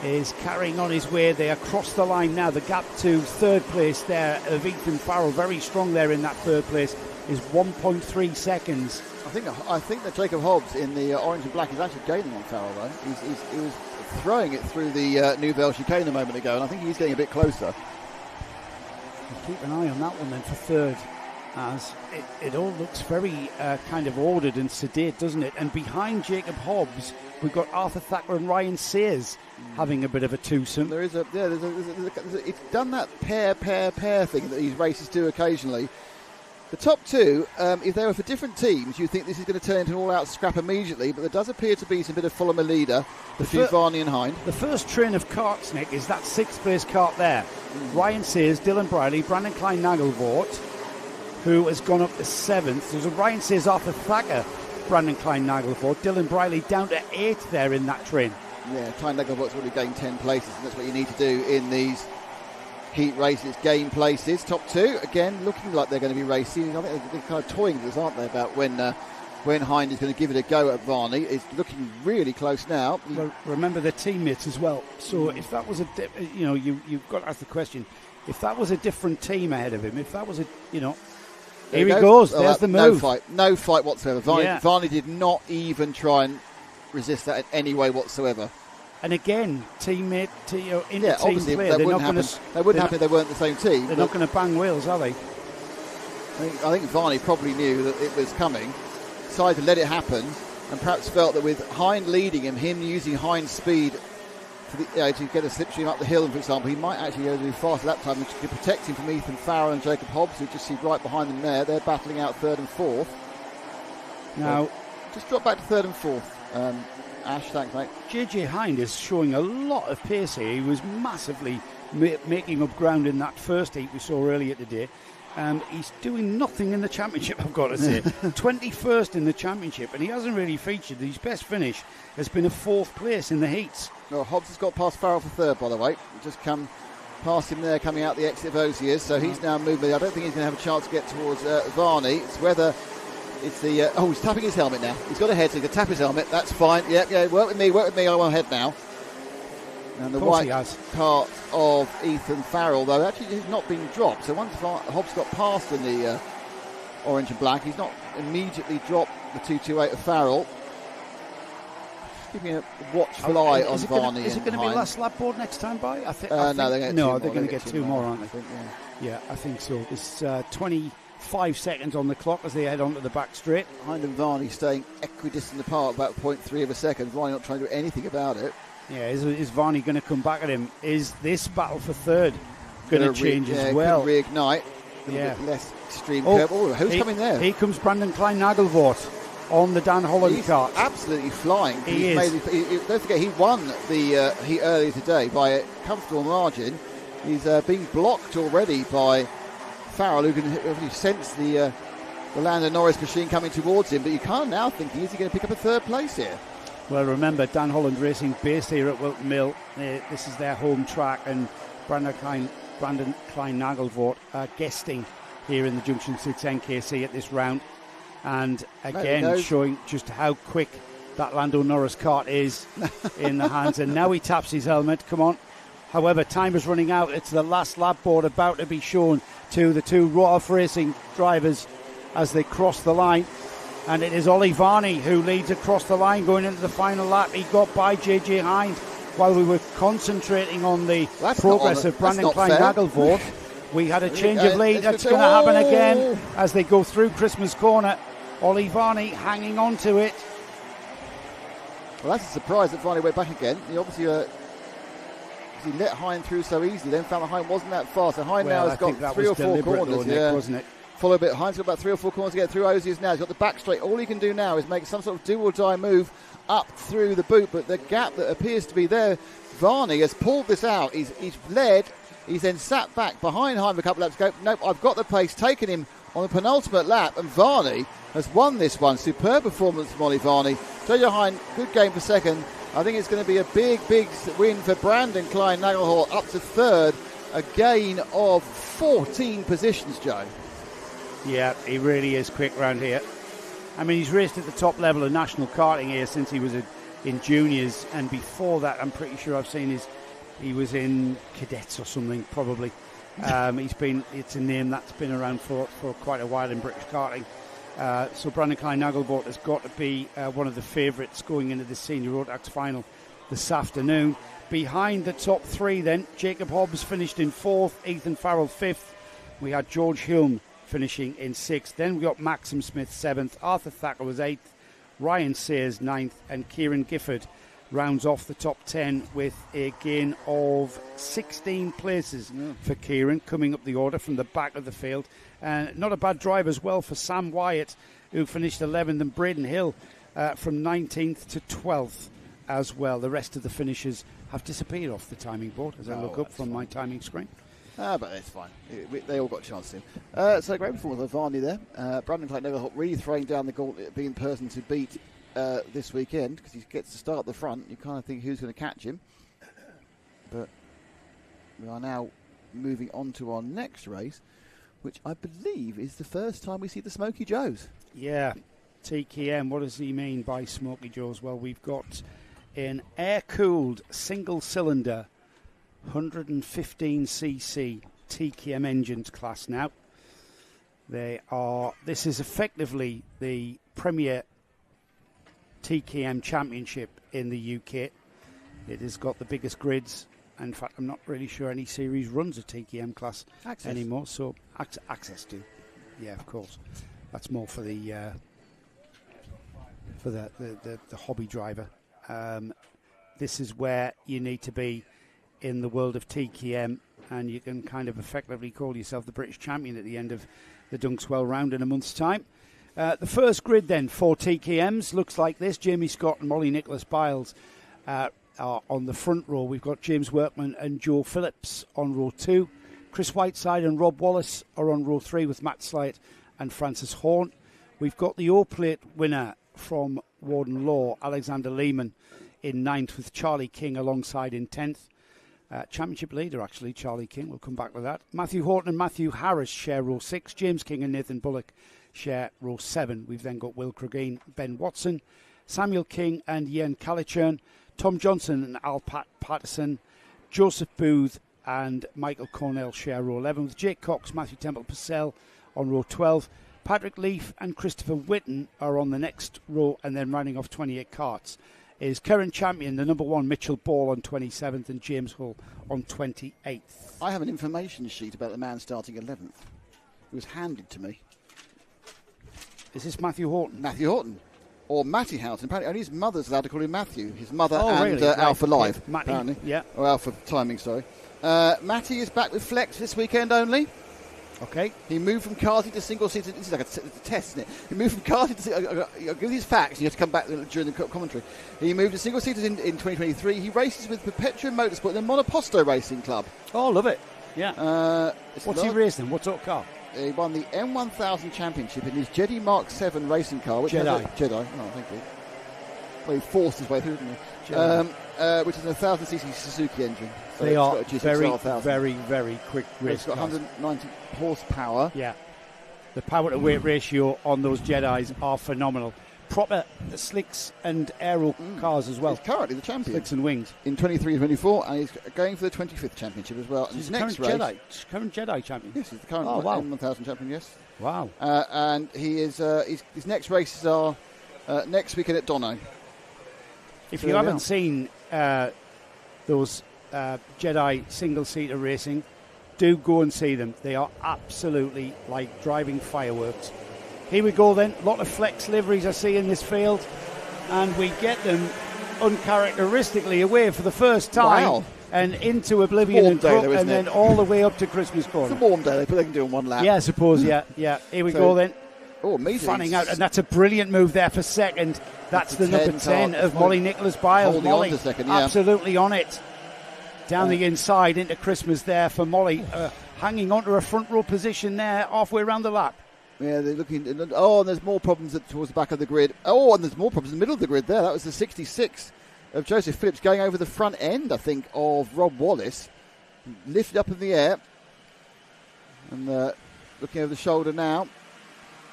is carrying on his way. They across the line now. The gap to third place there of Ethan Farrell, very strong there in that third place, is 1.3 seconds. I think that Jacob Hobbs in the orange and black is actually gaining on Farrell though. He was throwing it through the Nouvelle chicane a moment ago, and I think he's getting a bit closer. We'll keep an eye on that one then for third, as it all looks very kind of ordered and sedate, doesn't it? And behind Jacob Hobbs, we've got Arthur Thacker and Ryan Sears having a bit of a twosome. It's done that pair thing that these races do occasionally. The top two, if they were for different teams, you think this is going to turn into an all-out scrap immediately, but there does appear to be some bit of follow my leader between Varney and Hind. The first train of carts, Nick, is that 6th place cart there. Ryan Sears, Dylan Briley, Brandon Klein-Nagelvoort, who has gone up to 7th. There's a Ryan Sears, Arthur Thacker, Brandon Klein-Nagelvoort, Dylan Briley down to 8th there in that train. Yeah, Klein-Nagelvoort's already gained 10 places, and that's what you need to do in these heat races, gain places. Top two, again, looking like they're going to be racing. I think they're kind of toying with us, aren't they, about when Hind is going to give it a go at Varney. It's looking really close now. Well, remember their teammates as well. So if that was you've got to ask the question, if that was a different team ahead of him, if that was here he goes. There's the move. No fight whatsoever. Varney did not even try and resist that in any way whatsoever. And again, teammate, obviously play. That wouldn't happen if they weren't the same team. They're not going to bang wheels, are they? I think Varney probably knew that it was coming, decided to let it happen, and perhaps felt that with Hind leading him using Hind's speed to get a slipstream up the hill, for example, he might actually go a little faster that time, which could protect him from Ethan Farrell and Jacob Hobbs, who just see right behind them there. They're battling out 3rd and 4th. Now, just drop back to 3rd and 4th. Ash, thanks, mate. JJ Hind is showing a lot of pace here. He was massively making up ground in that first heat we saw earlier today. He's doing nothing in the championship, I've got to say. 21st in the championship, and he hasn't really featured. His best finish has been a 4th place in the heats. Well, Hobbs has got past Farrell for 3rd, by the way. Just come past him there, coming out the exit of Osiers, so he's now moving. I don't think he's going to have a chance to get towards Varney. It's whether it's the... he's tapping his helmet now. He's got a head, so he can tap his helmet. That's fine. Yeah, work with me. I want head now. And the white cart of Ethan Farrell, though, actually has not been dropped. So once Hobbs got past in the orange and black, he's not immediately dropped the 228 of Farrell. Just giving a watchful eye on Varney. Is it going to be last lap board next time by? I think no, they're going to get two more, aren't they? I think, yeah, I think so. It's 25 seconds on the clock as they head onto the back straight. Hind and Varney staying equidistant apart, about 0.3 of a second. Varney not trying to do anything about it. Yeah, is Varney going to come back at him? Is this battle for 3rd going to change as well? Reignite. A little bit less extreme curve. Who's coming there? Here comes Brandon Klein-Nagelvoort on the Dan Holland cart. Absolutely flying. He is. Don't forget, he won the heat earlier today by a comfortable margin. He's being blocked already by Farrell, who can really sense the Lando Norris machine coming towards him. But you can't now think, is he going to pick up a 3rd place here? Well, remember, Dan Holland Racing based here at Whilton Mill. This is their home track, and Brandon Klein-Nagelvoort guesting here in the Junction 6 NKC at this round. And again, showing just how quick that Lando Norris kart is in the hands. And now he taps his helmet. Come on. However, time is running out. It's the last lap board about to be shown to the two Rotax Racing drivers as they cross the line. And it is Ollie Varney who leads across the line going into the final lap. He got by JJ Hind while we were concentrating on the progress of Brandon Klein-Nagelvoort, we had a change of lead. That's going to happen again as they go through Christmas Corner. Ollie Varney hanging on to it. Well, that's a surprise that Varney went back again. He obviously he let Hine through so easily, then found that Hine wasn't that fast. So Hine now has got 3 or 4 corners. Nick, wasn't it? Follow a bit. Hine's got about 3 or 4 corners to get through. Osiers now. He's got the back straight. All he can do now is make some sort of do or die move up through the boot, but the gap that appears to be there, Varney has pulled this out. He's led. He's then sat back behind Hine for a couple of laps ago. Nope, I've got the pace, taken him on the penultimate lap, and Varney has won this one. Superb performance from Ollie Varney. Jojo Hine, good game for second. I think it's going to be a big win for Brandon Klein-Nagelvoort, up to third, a gain of 14 positions, Joe. Yeah, he really is quick round here. I mean, he's raced at the top level of national karting here since he was in juniors, and before that, I'm pretty sure I've seen he was in cadets or something, probably. It's a name that's been around for quite a while in British karting. So Brandon Klein-Nagelvoort has got to be one of the favourites going into the senior Rotax final this afternoon. Behind the top 3 then, Jacob Hobbs finished in 4th, Ethan Farrell 5th. We had George Hulme finishing in 6th. Then we got Maxim Smith 7th, Arthur Thacker was 8th, Ryan Sayers 9th, and Kieran Gifford rounds off the top 10 with a gain of 16 places for Kieran, coming up the order from the back of the field. And not a bad drive as well for Sam Wyatt, who finished 11th, and Braden Hill from 19th to 12th as well. The rest of the finishers have disappeared off the timing board as I look up from my timing screen. But it's fine. They all got a chance to. So great performance by Varney there. Brandon Klein-Nagelvoort really throwing down the gauntlet, being the person to beat this weekend, because he gets to start at the front. You kind of think who's going to catch him. But we are now moving on to our next race, which I believe is the first time we see the Smoky Joes. Yeah, TKM. What does he mean by Smoky Joes? Well, we've got an air-cooled single-cylinder 115cc TKM engines class now. This is effectively the premier TKM championship in the UK. It has got the biggest grids. In fact, I'm not really sure any series runs a TKM class anymore. So access to, yeah, of course, that's more for the hobby driver. This is where you need to be in the world of TKM, and you can kind of effectively call yourself the British champion at the end of the Dunkswell round in a month's time. The first grid then for TKMs looks like this. Jamie Scott and Molly Nicholas Biles are on the front row. We've got James Workman and Joe Phillips on row 2. Chris Whiteside and Rob Wallace are on row 3 with Matt Slight and Francis Horn. We've got the O-Plate winner from Warden Law, Alexander Lehman, in 9th with Charlie King alongside in 10th. Championship leader, actually, Charlie King. We'll come back to that. Matthew Horton and Matthew Harris share row 6. James King and Nathan Bullock share row 7. We've then got Will Cregeen, Ben Watson, Samuel King and Ian Calichurn, Tom Johnson and Al Patterson, Joseph Booth and Michael Cornell share row 11, with Jake Cox, Matthew Temple Purcell on row 12. Patrick Leaf and Christopher Whitten are on the next row, and then rounding off 28 carts is current champion, the number 1, Mitchell Ball on 27th and James Hull on 28th. I have an information sheet about the man starting 11th. It was handed to me. Is this Matthew Horton? Matthew Horton. Or Matty Houghton. Apparently only his mother's allowed to call him Matthew. His mother and really? Alpha Live, yeah. Matty, apparently. Yeah. Or Alpha Timing, sorry. Matty is back with Flex this weekend only. Okay. He moved from karting to single-seater. This is like a test, isn't it? He moved from karting to... I'll give these facts, and you have to come back during the commentary. He moved to single-seaters in 2023. He races with Perpetuum Motorsport in the Monoposto Racing Club. Oh, love it. Yeah. What's he racing? What sort of car? He won the M1000 Championship in his Jedi Mark 7 racing car. Which Jedi. Oh, thank you. Well, he forced his way through, didn't he? Which is a 1000cc Suzuki engine. So they are very, very quick race. It's got 190 horsepower. Yeah. The power to weight ratio on those Jedis are phenomenal. Proper slicks and aero cars as well. He's currently the champion. Slicks and wings. In 23-24, and he's going for the 25th championship as well. He's the current Jedi champion. Yes, he's the current M1000 champion, yes. Wow. And he is his next races are next weekend at Donau. If you haven't seen those Jedi single-seater racing, do go and see them. They are absolutely like driving fireworks. Here we go then. A lot of flex liveries I see in this field, and we get them uncharacteristically away for the first time. Wow. And into Oblivion and Crook, and then all the way up to Christmas Corner. It's a warm day, but they can do in one lap. Yeah, I suppose, yeah. Here we go then. Oh, amazing. Fanning out, and that's a brilliant move there for second. That's the number 10 of Molly Nicholas-Biles. Holding on to second, yeah. Absolutely on it. Down the inside into Christmas there for Molly, hanging on to a front row position there, halfway around the lap. Yeah, they're looking. Oh, and there's more problems towards the back of the grid. Oh, and there's more problems in the middle of the grid there. That was the 66 of Joseph Phillips going over the front end, I think, of Rob Wallace. Lifted up in the air. And looking over the shoulder now.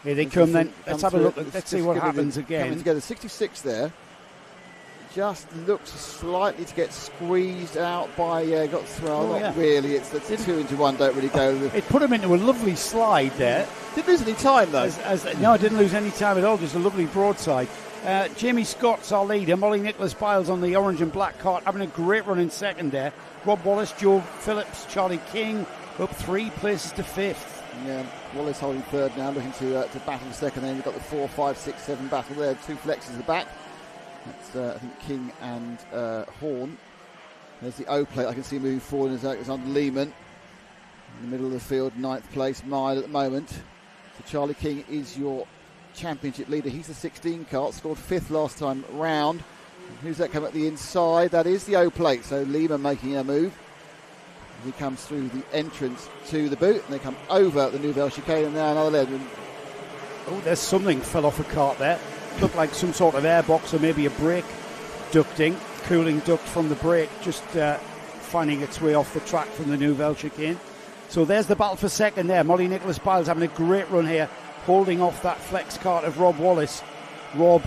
Here they come then. Let's have a look. Let's see what happens again. Coming together, 66 there. Just looks slightly to get squeezed out by got thrown. Not really. It's the 2 into 1. Don't really go. It put him into a lovely slide there. Didn't lose any time though. No, I didn't lose any time at all. Just a lovely broadside. Jamie Scott's our leader. Molly Nicholas-Biles on the orange and black cart, having a great run in second there. Rob Wallace, Joe Phillips, Charlie King up 3 places to 5th. Yeah, Wallace holding third now, looking to battle second. Then we've got the 4, 5, 6, 7 battle there. 2 flexes at the back. That's I think King and Horn. There's the O plate I can see moving forward as on Lehman. In the middle of the field, 9th place mile at the moment. So Charlie King is your championship leader. He's the 16 cart, scored 5th last time round. Who's that come at the inside? That is the O plate. So Lehman making a move. He comes through the entrance to the boot, and they come over the Nouvelle Chicane, and now another leg. Oh, there's something fell off a cart there. Looked like some sort of airbox or maybe a brake ducting, cooling duct from the brake, just finding its way off the track from the Nouvelle Chicane. So there's the battle for second there. Molly Nicholas-Biles having a great run here, holding off that flex cart of Rob Wallace. Rob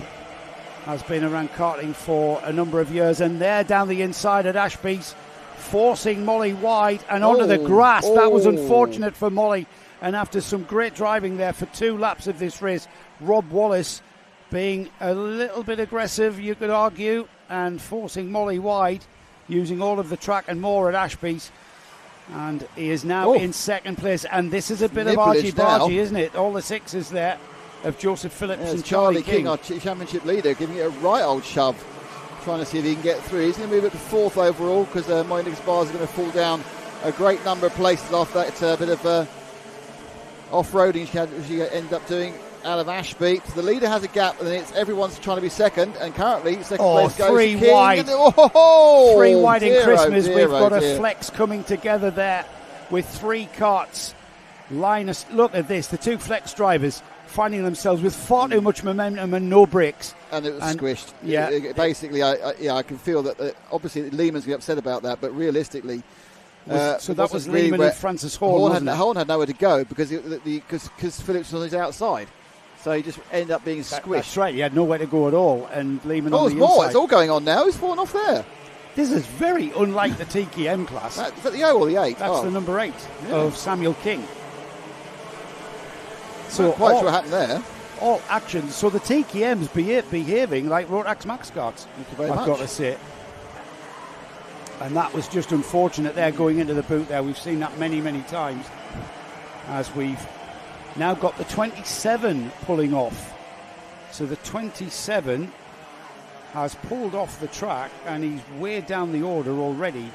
has been around karting for a number of years, and there down the inside at Ashby's, forcing Molly wide and onto the grass. That was unfortunate for Molly, and after some great driving there for 2 laps of this race, Rob Wallace being a little bit aggressive, you could argue, and forcing Molly wide, using all of the track and more at Ashby's. And he is now in second place, and this is a bit of argy-bargy, isn't it? All the 6s there of Joseph Phillips and Charlie King. Our championship leader, giving it a right old shove, trying to see if he can get through. He's going to move up to 4th overall, because Molly Nicholas-Biles is going to fall down a great number of places after that bit of off-roading she ended up doing out of Ashby. So the leader has a gap, and it's everyone's trying to be second, and currently second place goes 3 King. wide. 3 wide in Christmas. We've got a flex coming together there with 3 carts. Linus, look at this, the 2 flex drivers finding themselves with far too much momentum and no brakes. And it was squished. Yeah. Basically, I can feel that obviously Lehman's going to be upset about that, but realistically, so that was really Lehman and Francis Horn. Horn had nowhere to go because Phillips was on his outside. So he just ended up being squished. That's right, he had nowhere to go at all. And Lehman on the there's more. inside. It's all going on now. He's fallen off there. This is very unlike the TKM class. Is that the O or the 8? That's the number 8 of Samuel King. So not quite sure what happened there. All actions. So the TKM's behaving like Rotax Max carts, I've got to say. And that was just unfortunate there going into the boot there. We've seen that many, many times as we've now got the 27 pulling off. So the 27 has pulled off the track, and he's way down the order already.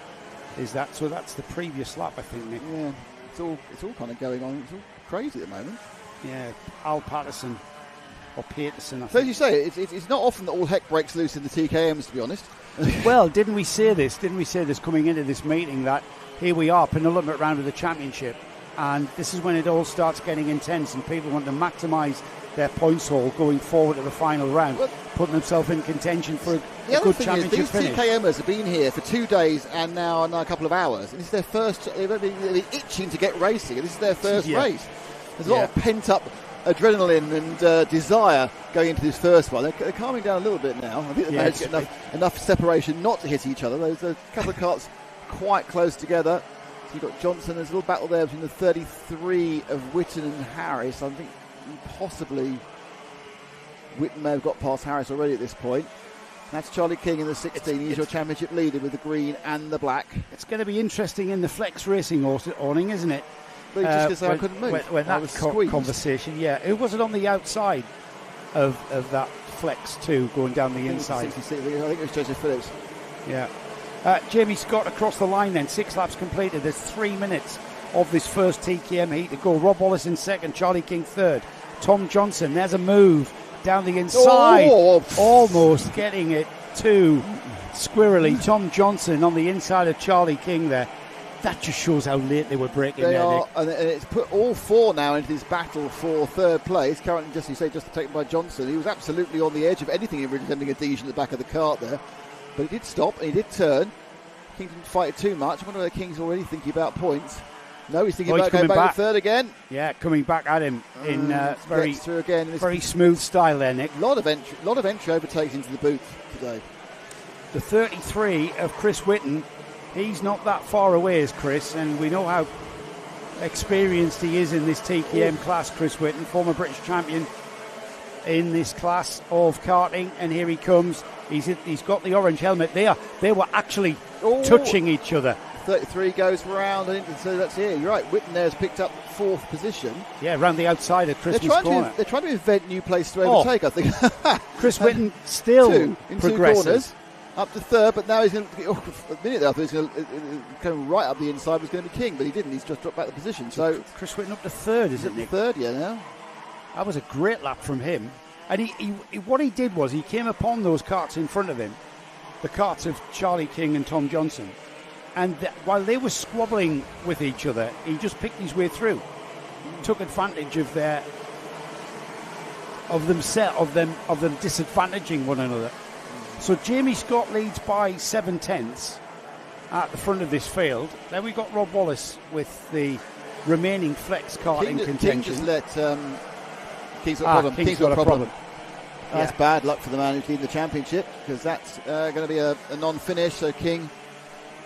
So that's the previous lap, I think, Nick. Yeah, it's all kind of going on. It's all crazy at the moment. Yeah, Al Patterson or Peterson, I think. So as you say, it's not often that all heck breaks loose in the TKMs, to be honest. Well, didn't we say this coming into this meeting, that here we are, penultimate round of the championship, and this is when it all starts getting intense and people want to maximise their points haul going forward to the final round, putting themselves in contention for a good championship finish. These TKMers have been here for 2 days and now a couple of hours, and this is their first. They're itching to get racing, and this is their first race. There's a lot of pent-up adrenaline and desire going into this first one. They're calming down a little bit now. I think they've managed to get enough separation not to hit each other. There's a couple of carts quite close together. So you've got Johnson. There's a little battle there between the 33 of Whitton and Harris. I think possibly Whitton may have got past Harris already at this point. That's Charlie King in the 16. He's your championship leader with the green and the black. It's going to be interesting in the Flex Racing awning, isn't it? But just because I couldn't move. When that conversation, who was it on the outside of that Flex 2 going down the inside? 66, I think it was Joseph Phillips. Yeah. Jamie Scott across the line then, 6 laps completed. There's 3 minutes of this first TKM heat to go. Rob Wallace in second, Charlie King third. Tom Johnson, there's a move down the inside. Almost getting it too squirrely. Tom Johnson on the inside of Charlie King there. That just shows how late they were breaking there, Nick. And it's put all 4 now into this battle for third place. Currently, just taken by Johnson. He was absolutely on the edge of anything in resembling a Dijon at the back of the cart there. But he did stop and he did turn. King didn't fight it too much. I wonder whether King's already thinking about points. No, he's thinking about going back to third again. Yeah, coming back at him in very smooth style there, Nick. A lot of entry overtakes into the boot today. The 33 of Chris Whitton, he's not that far away as Chris, and we know how experienced he is in this TKM class. Chris Whitton, former British champion in this class of karting, and here he comes. He's got the orange helmet there. They were actually touching each other. 33 goes round, and so that's here. You're right. Whitton there has picked up 4th position. Yeah, around the outside of Christmas corner. They're trying to invent new places to overtake, I think. Chris Whitton still progresses. 2 corners, up to third, but now he's going to, a minute there, I thought he was going to come right up the inside, was going to be King, but he didn't. He's just dropped back the position. So Chris Whitton up to third, is it, Nick? Third, yeah, now. That was a great lap from him. And he what he did was he came upon those carts in front of him, the carts of Charlie King and Tom Johnson. And while they were squabbling with each other, he just picked his way through, took advantage of them disadvantaging one another. So Jamie Scott leads by 7/10 at the front of this field. Then we've got Rob Wallace with the remaining flex kart in contention. King just let King's got a problem. That's bad luck for the man who's leading the championship, because that's going to be a non-finish. So King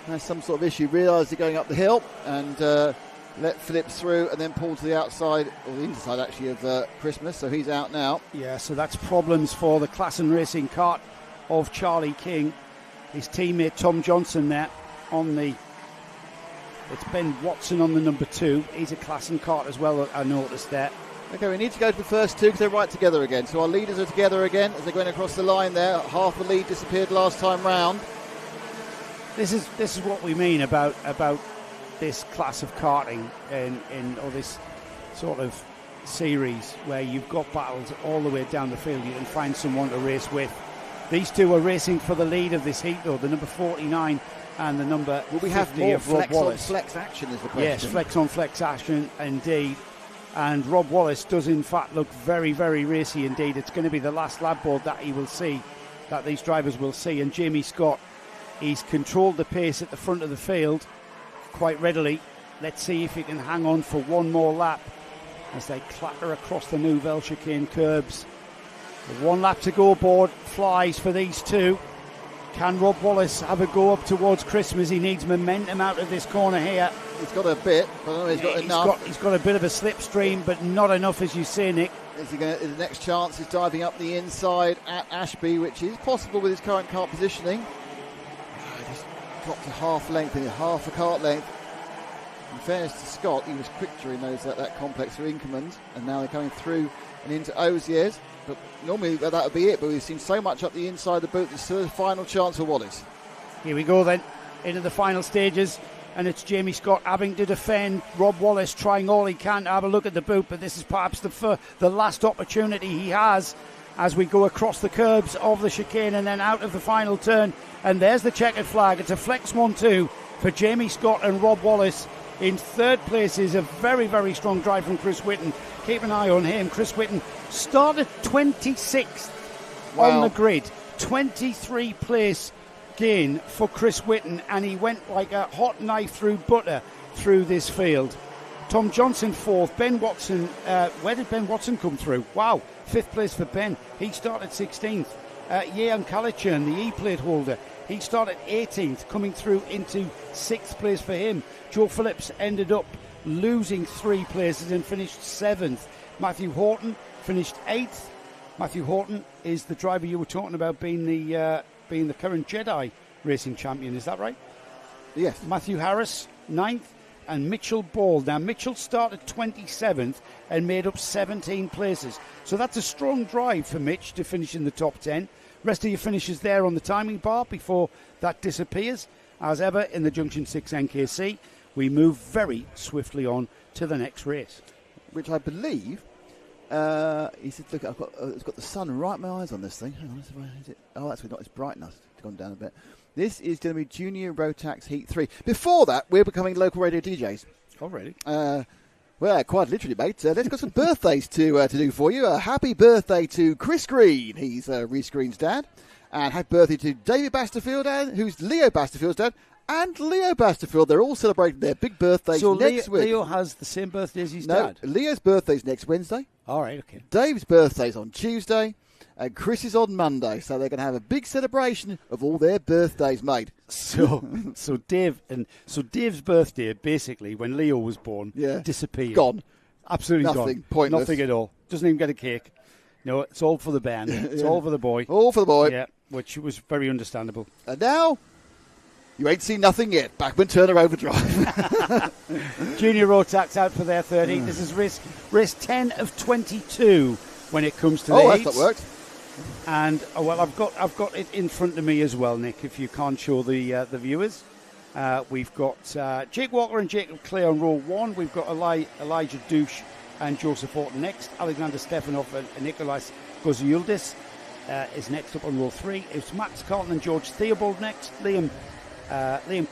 has some sort of issue. Realised they're going up the hill and let Phillips through, and then pulled to the outside, or the inside actually, of Christmas. So he's out now. Yeah, so that's problems for the class and racing kart of Charlie King. His teammate Tom Johnson there on the... It's Ben Watson on the number 2. He's a class and kart as well, I noticed there. Okay, we need to go to the first 2 because they're right together again. So our leaders are together again as they're going across the line there. Half the lead disappeared last time round. This is what we mean about this class of karting or this sort of series where you've got battles all the way down the field. You can find someone to race with. These 2 are racing for the lead of this heat, though. The number 49 and the number 50 we have more of Rob Wallace. Flex action is the question. Yes, flex on flex action indeed. And Rob Wallace does in fact look very, very racy indeed. It's going to be the last lap board that he will see, that these drivers will see. And Jamie Scott, he's controlled the pace at the front of the field quite readily. Let's see if he can hang on for one more lap as they clatter across the Nouvelle chicane curbs. With 1 lap to go, board flies for these 2. Can Rob Wallace have a go up towards Christmas? He needs momentum out of this corner here. He's got a bit, but I don't know he's got enough. He's got a bit of a slipstream, but not enough, as you say, Nick. His next chance is diving up the inside at Ashby, which is possible with his current kart positioning. Just dropped to half length, half a kart length. In fairness to Scott, he was quick during that complex through Inkermans, and now they're coming through and into Oziers. But normally that would be it, but we've seen so much up the inside of the boot. This is the final chance for Wallace. Here we go then, into the final stages, and it's Jamie Scott having to defend. Rob Wallace trying all he can to have a look at the boot, but this is perhaps the last opportunity he has as we go across the curbs of the chicane and then out of the final turn. And there's the checkered flag. It's a flex 1-2 for Jamie Scott and Rob Wallace. In third place is a very, very strong drive from Chris Whitton. Keep an eye on him. Chris Whitton started 26th on the grid. 23 place gain for Chris Whitton, and he went like a hot knife through butter through this field. Tom Johnson 4th. Ben Watson, where did Ben Watson come through? Wow, 5th place for Ben. He started 16th. Jan Kalichan, the E-plate holder, he started 18th, coming through into 6th place for him. Joe Phillips ended up losing 3 places and finished 7th. Matthew Horton finished 8th. Matthew Horton is the driver you were talking about being the current Jedi racing champion. Is that right? Yes. Matthew Harris, 9th, and Mitchell Ball. Now, Mitchell started 27th and made up 17 places. So that's a strong drive for Mitch to finish in the top 10. Rest of your finishes there on the timing bar before that disappears. As ever, in the Junction 6 NKC, we move very swiftly on to the next race. Which I believe, he said, look, it's got the sun right in my eyes on this thing. Hang on, is it? Oh, that's not, it's bright enough. It's gone down a bit. This is going to be Junior Rotax Heat 3. Before that, we're becoming local radio DJs. Already? Well, quite literally, mate. Let's got some birthdays to do for you. Happy birthday to Chris Green. He's Reece Green's dad. And happy birthday to David Basterfield, who's Leo Basterfield's dad. And Leo Basterfield. They're all celebrating their big birthdays next week. Leo has the same birthday as his dad? No, Leo's birthday's next Wednesday. All right, okay. Dave's birthday's on Tuesday. And Chris is on Monday, so they're going to have a big celebration of all their birthdays, mate. So Dave's birthday, basically, when Leo was born, disappeared. Gone. Absolutely Nothing. Gone. Pointless. Nothing at all. Doesn't even get a cake. No, it's all for the band. It's all for the boy. All for the boy. Yeah, which was very understandable. And now, you ain't seen nothing yet. Backman Turner Overdrive. Junior Rotax out for their 13th. This is race 10 of 22 when it comes to the heats. That's not worked. And I've got it in front of me as well, Nick. If you can't show the viewers, we've got Jake Walker and Jacob Clay on row 1. We've got Elijah Douche and Joseph Horton next. Alexander Stefanov and Nicholas Goziuldis is next up on row 3. It's Max Carlton and George Theobald next. Liam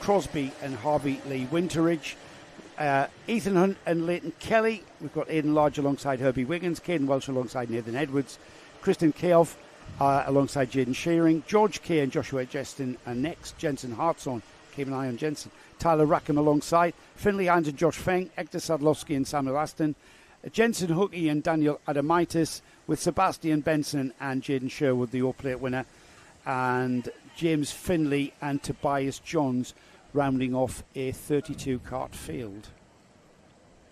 Crosby and Harvey Lee Winteridge. Ethan Hunt and Leighton Kelly. We've got Aidan Lodge alongside Herbie Wiggins. Caden Welsh alongside Nathan Edwards. Kristen Keoff alongside Jaden Shearing. George Kay and Joshua Jestin are next. Jensen Hartshorn. Keep an eye on Jensen. Tyler Rackham alongside. Finley Hines and Josh Feng. Hector Sadlowski and Samuel Aston. Jensen Hookey and Daniel Adamitis, with Sebastian Benson and Jaden Sherwood, the all-plate winner. And James Finley and Tobias Johns rounding off a 32-cart field.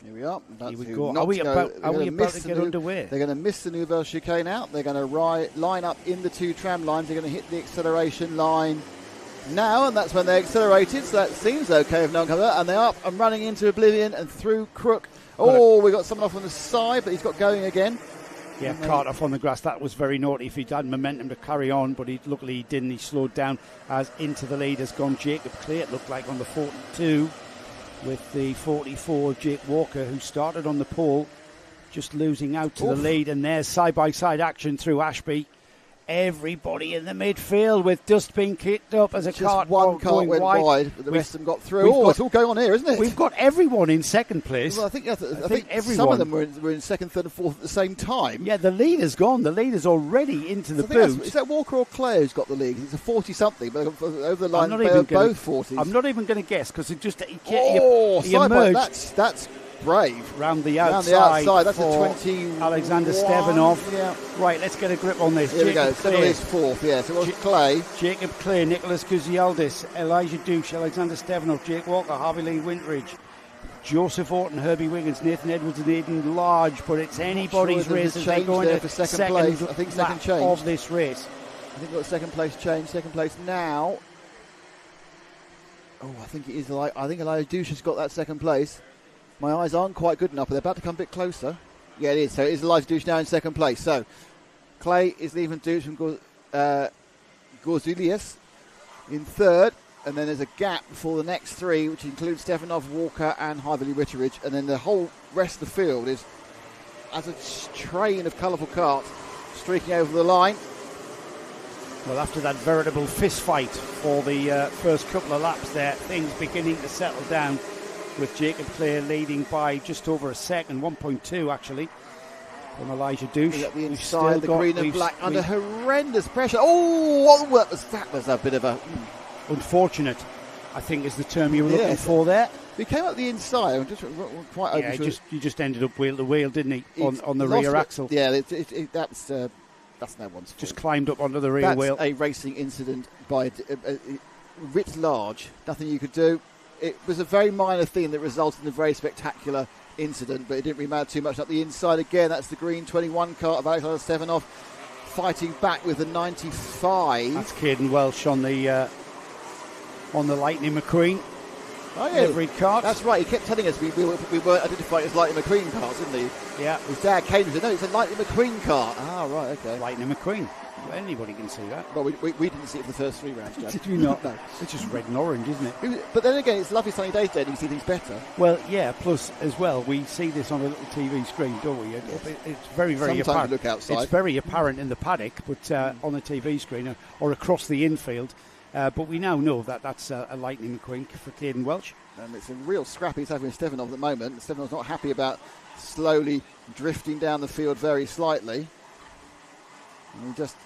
Here we are. Here we go. Are we about to get underway? They're going to miss the Nouvelle chicane out. They're going to line up in the 2 tram lines. They're going to hit the acceleration line now, and that's when they accelerated. So that seems okay if no one comes out. And they're up and running into oblivion and through Crook. Oh, we got someone off on the side, but he's got going again. Yeah, cart off on the grass. That was very naughty. If he'd had momentum to carry on, but luckily he didn't. He slowed down as into the lead has gone Jacob Clay. It looked like on the 42. With the 44, Jake Walker, who started on the pole, just losing out to the lead. And there's side-by-side action through Ashby. Everybody in the midfield with dust being kicked up as a cart one cart went wide, but the rest of them got through. It's all going on here, isn't it? We've got everyone in second place. Well, I think everyone. Some of them were in second, third and fourth at the same time. Yeah, the leader's gone. The leader's already into the boot. Is that Walker or Clare who's got the lead? It's a 40-something, but over the line, they're both 40s. I'm not even going to guess, because he emerged. That's brave. Round the outside. That's a 20. Alexander Stefanov. Yeah. Right, let's get a grip on this. Here we go. Stefanov is fourth, yeah. So it was Clay. Jacob Clay, Nicholas Guzialdis, Elijah Douche, Alexander Stefanov, Jake Walker, Harvey Lee Wintridge, Joseph Horton, Herbie Wiggins, Nathan Edwards and Aidan Lodge, but it's anybody's race as they go into for second place. I think second change of this race. I think we've got second place change. Second place now. Oh, I think it is. I think Elijah Douche has got that second place. My eyes aren't quite good enough, but they're about to come a bit closer. Yeah, it is. So it is Elijah Douche now in second place. So Clay is leaving Douche from Gorzulius in third. And then there's a gap before the next 3, which includes Stefanov, Walker and Harvey Witteridge. And then the whole rest of the field is as a train of colourful carts streaking over the line. Well, after that veritable fist fight for the first couple of laps there, things beginning to settle down, with Jacob Clay leading by just over a second, 1.2 actually, from Elijah Douche. At the inside, the green and black under horrendous pressure. Oh, that was a bit of a... Unfortunate, I think is the term you were looking for there. He came up the inside, just quite open. Yeah, he just ended up wheel to wheel, didn't he, on the rear axle. Yeah, that's no one's fault. Just climbed up onto the rear wheel. That's a racing incident by writ large. Nothing you could do. It was a very minor thing that resulted in a very spectacular incident, but it didn't really matter too much. Up the inside again, that's the green 21 cart of Alexander Stefanov. fighting back with the 95. That's Caden Welsh on the Lightning McQueen. Oh, yeah. Every cart. That's right. He kept telling us we weren't identifying as Lightning McQueen carts, didn't he? Yeah. His dad came and said, no, it's a Lightning McQueen cart. Ah, right, okay. Lightning McQueen. Anybody can see that. Well, we didn't see it for the first 3 rounds, Jack. Did we not? No. It's just red and orange, isn't it? But then again, it's a lovely sunny day today and you see things better. Well, yeah, plus, as well, we see this on a little TV screen, don't we? It's very, very Sometimes apparent. we look outside. It's very apparent in the paddock, but on the TV screen or across the infield. But we now know that that's a Lightning McQueen for Caden Welsh. And it's a real scrap he's having with Stefanov at the moment. Stefanov's not happy about slowly drifting down the field very slightly. And he just...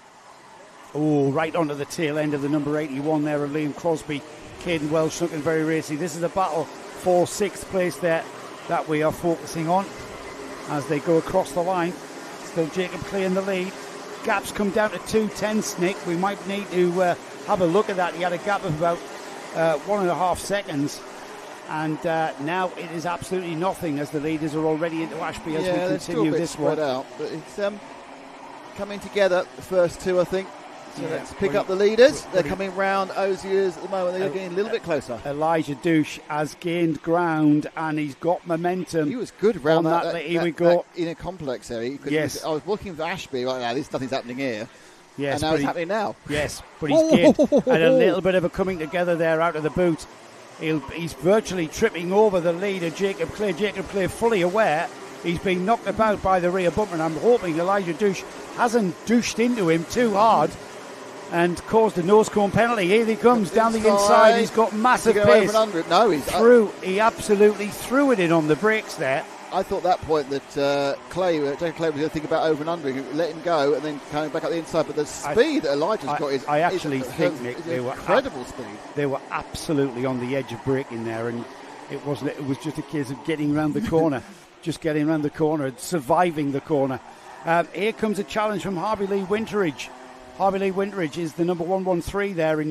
Oh, right onto the tail end of the number 81 there of Liam Crosby. Caden Welsh looking very racy. This is a battle for 6th place there that we are focusing on as they go across the line. Still Jacob Clay in the lead. Gaps come down to 2:10, Nick. We might need to have a look at that. He had a gap of about 1.5 seconds. And now it is absolutely nothing as the leaders are already into Ashby as we continue this one. Out, but it's coming together, the first 2, I think. So let's pick up the leaders. They're coming round Ozier's at the moment. They're getting a little bit closer. Elijah Douche has gained ground and he's got momentum. He was good round that Here we go. In a complex area. Yes. I was looking for Ashby right now. Nothing's happening here. Yes, and now it's happening now. Yes, but he's gained. And a little bit of a coming together there out of the boot. He's virtually tripping over the leader, Jacob Clay. Jacob Clay fully aware he's being knocked about by the rear bumper, and I'm hoping Elijah Douche hasn't douched into him too hard and caused a nose cone penalty. Here he comes down the inside. He's got massive pace. No, he's through. He absolutely threw it in on the brakes there. I thought that point that Jacob Clay was going to think about over and under, let him go and then coming back up the inside. But the speed that Elijah's got is incredible speed. They were absolutely on the edge of braking there, and it was just a case of getting around the corner, getting around the corner and surviving the corner. Here comes a challenge from Harvey Lee Winteridge. Harvey Lee Winteridge is the number 113 there on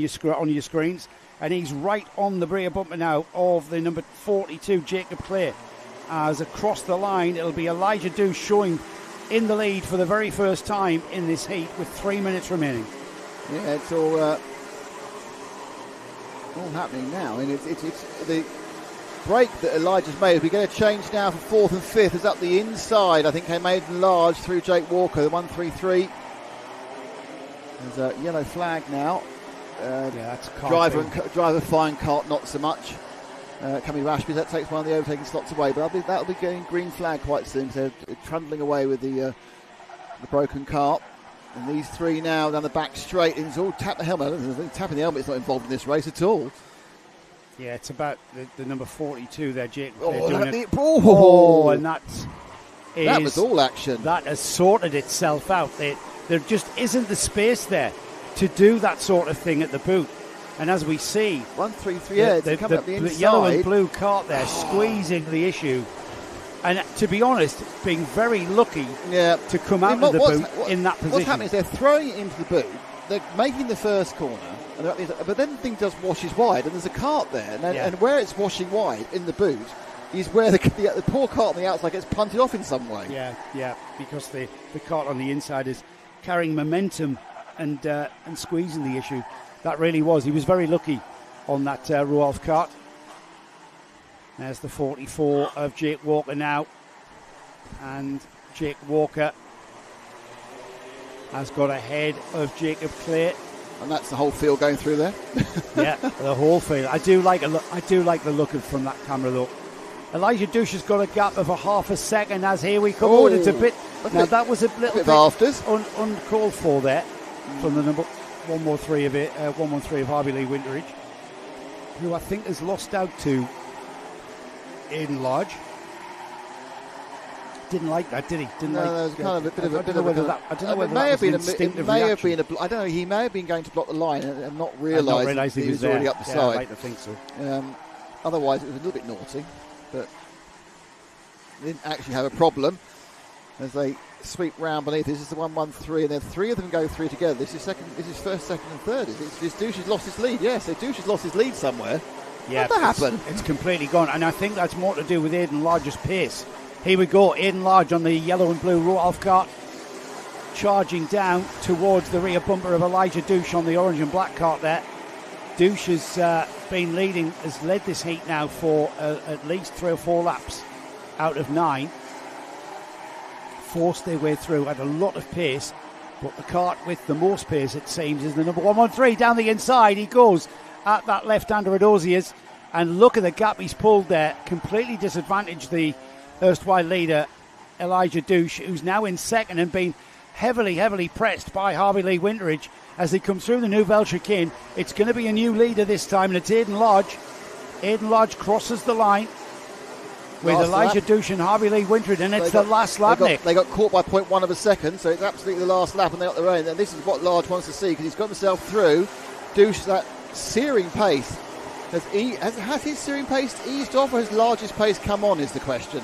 your screens, and he's right on the rear bumper now of the number 42, Jacob Clay. As across the line, it'll be Elijah Douche showing in the lead for the very first time in this heat with 3 minutes remaining. Yeah, it's all happening now, and it's the break that Elijah's made. We get a change now for 4th and 5th. Is up the inside. I think they made large through Jake Walker, the 133. There's a yellow flag now. That's driver fine, cart not so much. Coming Ashby, that takes one of the overtaking slots away, but that'll be getting green flag quite soon. So they're trundling away with the broken cart. And these 3 now down the back straight. It's all tap the helmet. Tapping the helmet's not involved in this race at all. Yeah, it's about the number 42 there, Jake. And that was all action. That has sorted itself out. There just isn't the space there to do that sort of thing at the boot. And as we see, 133, the yellow and blue cart there squeezing the issue. And to be honest, being very lucky to come out of the boot in that position. What's happening is they're throwing it into the boot, they're making the first corner, but then the thing just washes wide, and there's a cart there. And where it's washing wide in the boot is where the poor cart on the outside gets punted off in some way. Yeah, because the cart on the inside is carrying momentum and squeezing the issue. That really was. He was very lucky on that Roalf cart. There's the 44 of Jake Walker now. And Jake Walker has got ahead of Jacob Clay. And that's the whole field going through there. Yeah, the whole field. I do like the look from that camera though. Elijah Douche has got a gap of a half a second as here we come. It's a bit. Now that was a little bit afters. Uncalled for there from the number 113 of it, 113 of Harvey Lee Winteridge, who I think has lost out to Aidan Lodge. Didn't like that, did he? There was kind of a bit of a. I don't know whether that was an instinctive reaction. I don't know. He may have been going to block the line and not realised he was already up the side. I'd like to think so. Otherwise, it was a little bit naughty, but they didn't actually have a problem as they sweep round beneath. This is the 113, and then 3 of them go through together. This is first, second, and third. Douche has lost his lead. Yes, so Douche has lost his lead somewhere. Yeah, what happened? It's completely gone, and I think that's more to do with Aidan Lodge's pace. Here we go, Aidan Lodge on the yellow and blue Roalf kart, charging down towards the rear bumper of Elijah Douche on the orange and black cart there. Douche has led this heat now for at least 3 or 4 laps out of 9. Forced their way through at a lot of pace, but the cart with the most pace, it seems, is the number 113. Down the inside he goes at that left-hander at Ozier's, and look at the gap he's pulled there. Completely disadvantaged the erstwhile leader, Elijah Douche, who's now in second and been heavily pressed by Harvey Lee Winteridge as they come through the Nouvelle Chicane. It's going to be a new leader this time, and it's Aidan Lodge. Aidan Lodge crosses the line with Elijah Douche and Harvey Lee Winteridge, and it's the last lap, Nick. They got caught by 0.1 of a second, so it's absolutely the last lap, and they got the rain. And this is what Lodge wants to see, because he's got himself through. Douche, that searing pace. Has his searing pace eased off, or has Lodge's pace come on, is the question.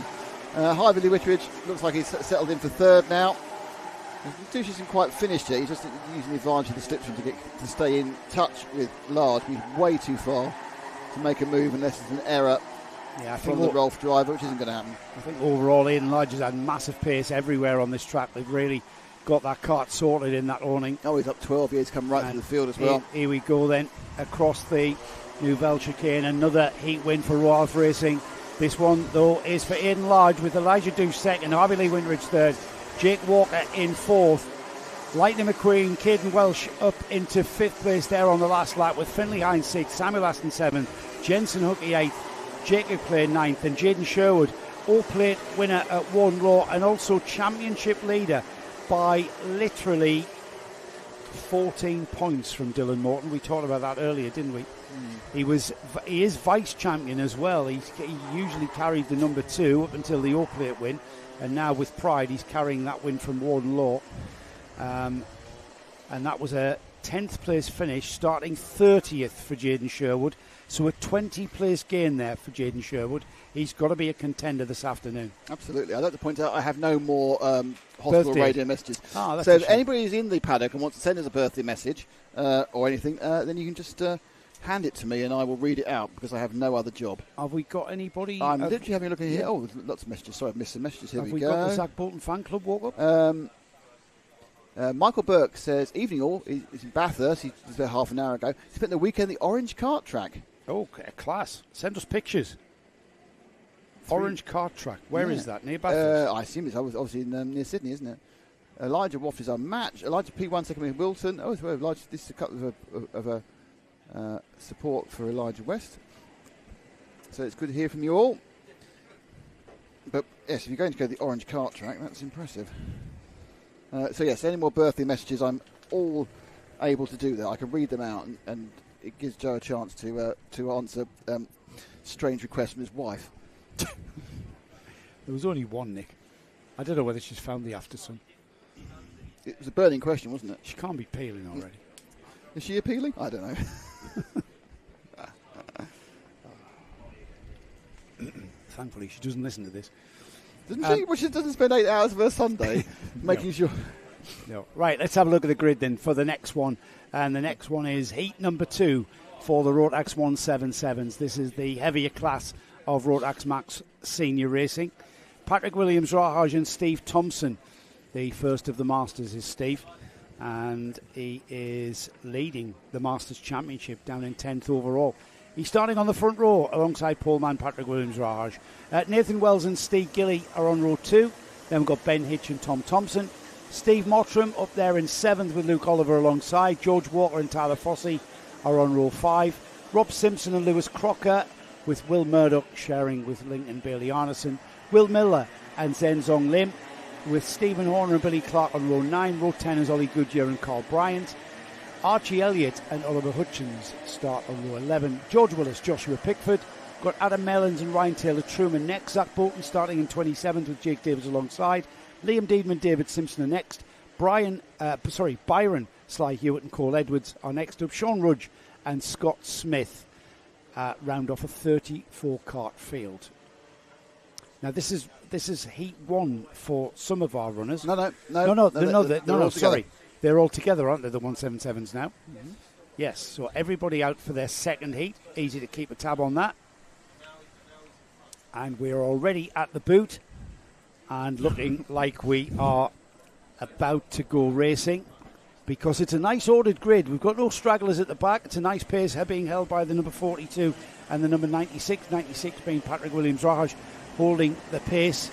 Harvey Lee Winteridge looks like he's settled in for third now. Douche isn't quite finished yet. He's just using the advantage of the slipstream to stay in touch with Lodge. He's way too far to make a move unless it's an error from the Rolf driver, which isn't going to happen. I think overall Aidan Lodge has had massive pace everywhere on this track. They've really got that cart sorted in that awning. Oh, he's up 12. He's come right through the field as well. Here we go then, across the Nouvelle Chicane. Another heat win for Royal Racing. This one, though, is for Aidan Lodge with Elijah Douche second, Harvey Lee Winteridge third, Jake Walker in fourth. Lightning McQueen, Caden Welsh up into 5th place there on the last lap, with Finlay Hines 6th, Samuel Aston 7th, Jensen Hookie 8th, Jacob Clay 9th, and Jaden Sherwood, all-plate winner at One Law, and also championship leader by literally 14 points from Dylan Morton. We talked about that earlier, didn't we? He is vice champion as well. He usually carried the number 2 up until the all-plate win, and now with pride he's carrying that win from Warden Law. And that was a 10th place finish, starting 30th for Jaden Sherwood. So a 20 place gain there for Jaden Sherwood. He's got to be a contender this afternoon. Absolutely. I'd like to point out I have no more hospital radio messages. So if anybody is in the paddock and wants to send us a birthday message or anything, then you can just hand it to me and I will read it out, because I have no other job. Have we got anybody? I'm literally having a look in here. Oh, there's lots of messages. Sorry, I've missed some messages. Here have we go. Have we got the Zach Bolton fan club walk up? Michael Burke says, evening all. He's in Bathurst. He was there half an hour ago. He spent the weekend at the Orange Cart Track. Oh, class. Send us pictures. Orange Cart Track. Where is that? Near Bathurst? I assume it's obviously near Sydney, isn't it? Elijah Waff is unmatched. Elijah P1 second with Wilton. Oh, well, Elijah, this is a couple of support for Elijah West. So it's good to hear from you all. But yes, if you're going to go to the Orange Cart Track, that's impressive. So yes, any more birthday messages, I'm all able to do that. I can read them out, and it gives Joe a chance to answer strange requests from his wife. There was only one, Nick. I don't know whether she's found the aftersun. It was a burning question, wasn't it? She can't be peeling already. Is she appealing? I don't know. Thankfully, she doesn't listen to this. Doesn't she? Well, she doesn't spend 8 hours of her Sunday making sure. No. Right, let's have a look at the grid then for the next one. And the next one is heat number 2 for the Rotax 177s. This is the heavier class of Rotax Max Senior Racing. Patrick Williams-Rahage and Steve Thompson. The first of the Masters is Steve, and he is leading the Masters Championship down in 10th overall. He's starting on the front row alongside Paul Mann, Patrick Williams-Rahage. Nathan Wells and Steve Gilly are on row 2. Then we've got Ben Hitch and Tom Thompson. Steve Mottram up there in 7th with Luke Oliver alongside. George Walker and Tyler Fossey are on row 5. Rob Simpson and Lewis Crocker, with Will Murdoch sharing with Lincoln Bailey Arneson. Will Miller and Zenzong Lim, with Stephen Horner and Billy Clark on row 9. Row 10 is Ollie Goodyear and Carl Bryant. Archie Elliott and Oliver Hutchins start on row 11. George Willis, Joshua Pickford. Got Adam Mellons and Ryan Taylor-Truman next. Zach Bolton starting in 27th with Jake Davis alongside. Liam Deedman, David Simpson are next. Byron Sly Hewitt and Cole Edwards are next up. Sean Rudge and Scott Smith round off a 34 cart field. Now this is heat 1 for some of our runners. No. Sorry, they're all together, aren't they? The 177s now. Mm-hmm. Yes. So everybody out for their second heat. Easy to keep a tab on that. And we're already at the boot, and looking like we are about to go racing, because it's a nice ordered grid. We've got no stragglers at the back. It's a nice pace being held by the number 42 and the number 96. 96 being Patrick Williams-Raj, holding the pace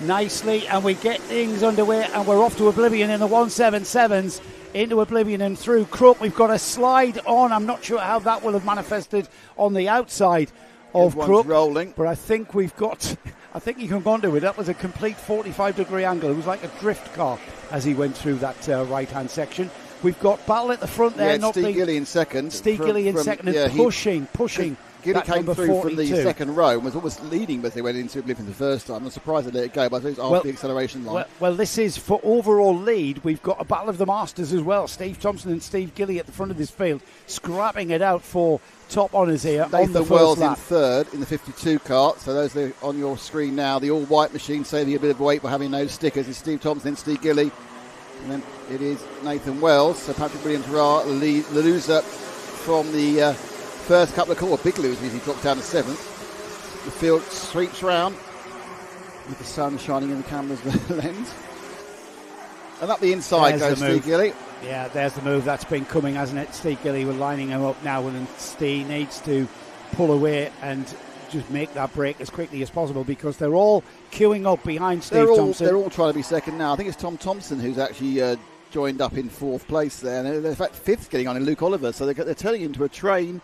nicely. And we get things underway, and we're off to oblivion in the 177s. Into oblivion and through Crook. We've got a slide on. I'm not sure how that will have manifested on the outside of Crook. Rolling. But I think we've got... I think you can go onto it. That was a complete 45-degree angle. It was like a drift car as he went through that right-hand section. We've got battle at the front there. Yeah, Steve Gilly in second. Steve Gilly in second and pushing. Gilly came through 42. from the second row and was almost leading as they went into oblivion the first time. I'm surprised they let it go, but I think it's after the acceleration line. Well, this is for overall lead. We've got a battle of the Masters as well. Steve Thompson and Steve Gilly at the front of this field, scrapping it out for top honours here. Nathan Wells in third in the 52 kart. So those are on your screen now. The all-white machine saving a bit of weight by having those stickers is Steve Thompson and Steve Gilly. And then it is Nathan Wells. So Patrick Williams-Raj, the loser from the first couple of calls. Big loser as he drops down to 7th. The field sweeps round with the sun shining in the camera's lens. And up the inside goes Steve Gilly. Yeah, there's the move. That's been coming, hasn't it? Steve Gilly, we're lining him up now, and Steve needs to pull away and just make that break as quickly as possible, because they're all queuing up behind Steve Thompson. They're all trying to be second now. I think it's Tom Thompson who's actually joined up in 4th place there. And in fact, 5th getting on in Luke Oliver. So they're turning into a train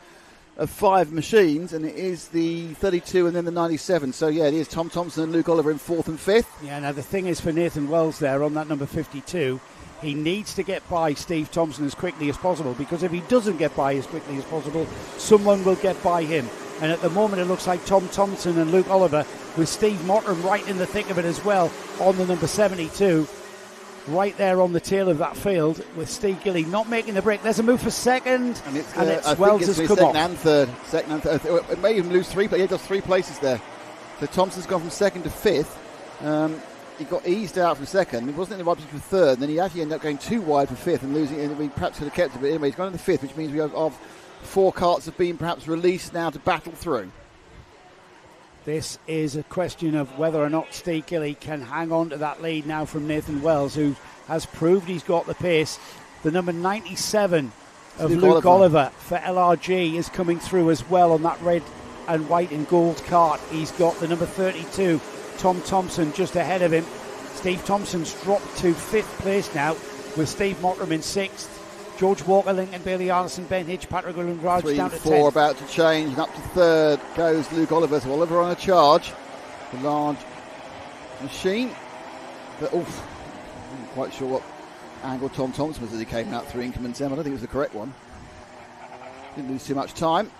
of 5 machines, and it is the 32 and then the 97. So, yeah, it is Tom Thompson and Luke Oliver in 4th and 5th. Yeah, now the thing is for Nathan Wells there on that number 52, he needs to get by Steve Thompson as quickly as possible, because if he doesn't get by as quickly as possible, someone will get by him. And at the moment it looks like Tom Thompson and Luke Oliver, with Steve Mottram right in the thick of it as well on the number 72, right there on the tail of that field, with Steve Gilly not making the break. There's a move for second, and it's Wells has come off. Second and third. It may even lose 3, but he does 3 places there. So Thompson's gone from 2nd to 5th. He got eased out from 2nd. He wasn't in the right position for 3rd. And then he actually ended up going too wide for 5th and losing it. And we perhaps could have kept it. But anyway, he's gone to the 5th, which means we have 4 carts have been perhaps released now to battle through. This is a question of whether or not Steve Gilly can hang on to that lead now from Nathan Wells, who has proved he's got the pace. The number 97 of Luke Oliver for LRG is coming through as well on that red and white and gold cart. He's got the number 32, Tom Thompson, just ahead of him. Steve Thompson's dropped to 5th place now, with Steve Mottram in 6th. George Walker, Lincoln Bailey, Arneson, Ben Hitch, Patrick Williams-Raj down to 10th. 3 and 4 about to change, and up to 3rd goes Luke Oliver. So Oliver on a charge. The large machine. But, I'm not quite sure what angle Tom Thompson was as he came out through increments. I don't think it was the correct one. Didn't lose too much time.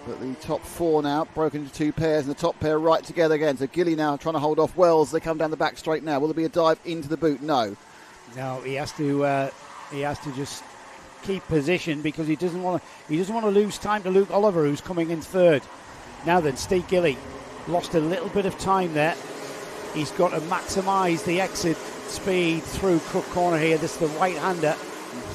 But the top 4 now broken into 2 pairs, and the top pair right together again. So Gilly now trying to hold off Wells. They come down the back straight now. Will there be a dive into the boot? No. No, he has to just keep position, because he doesn't want to lose time to Luke Oliver, who's coming in 3rd. Now then, Steve Gilly lost a little bit of time there. He's got to maximise the exit speed through Crook Corner here. This is the right-hander.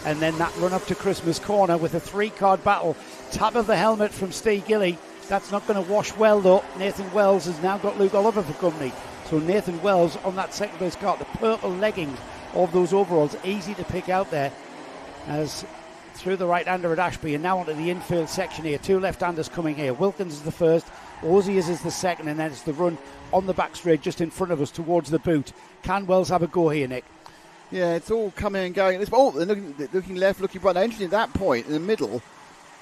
And then that run up to Christmas Corner with a 3-card battle. Tap of the helmet from Steve Gilly. That's not going to wash well, though. Nathan Wells has now got Luke Oliver for company. So Nathan Wells on that second place cart, the purple leggings of those overalls, easy to pick out there, as through the right-hander at Ashby, and now onto the infield section here. 2 left-handers coming here. Wilkins is the first, Ozias is the second, and then it's the run on the back straight just in front of us towards the boot. Can Wells have a go here, Nick? Yeah, it's all coming and going. They're looking left, looking right. Now, interesting, at that point in the middle,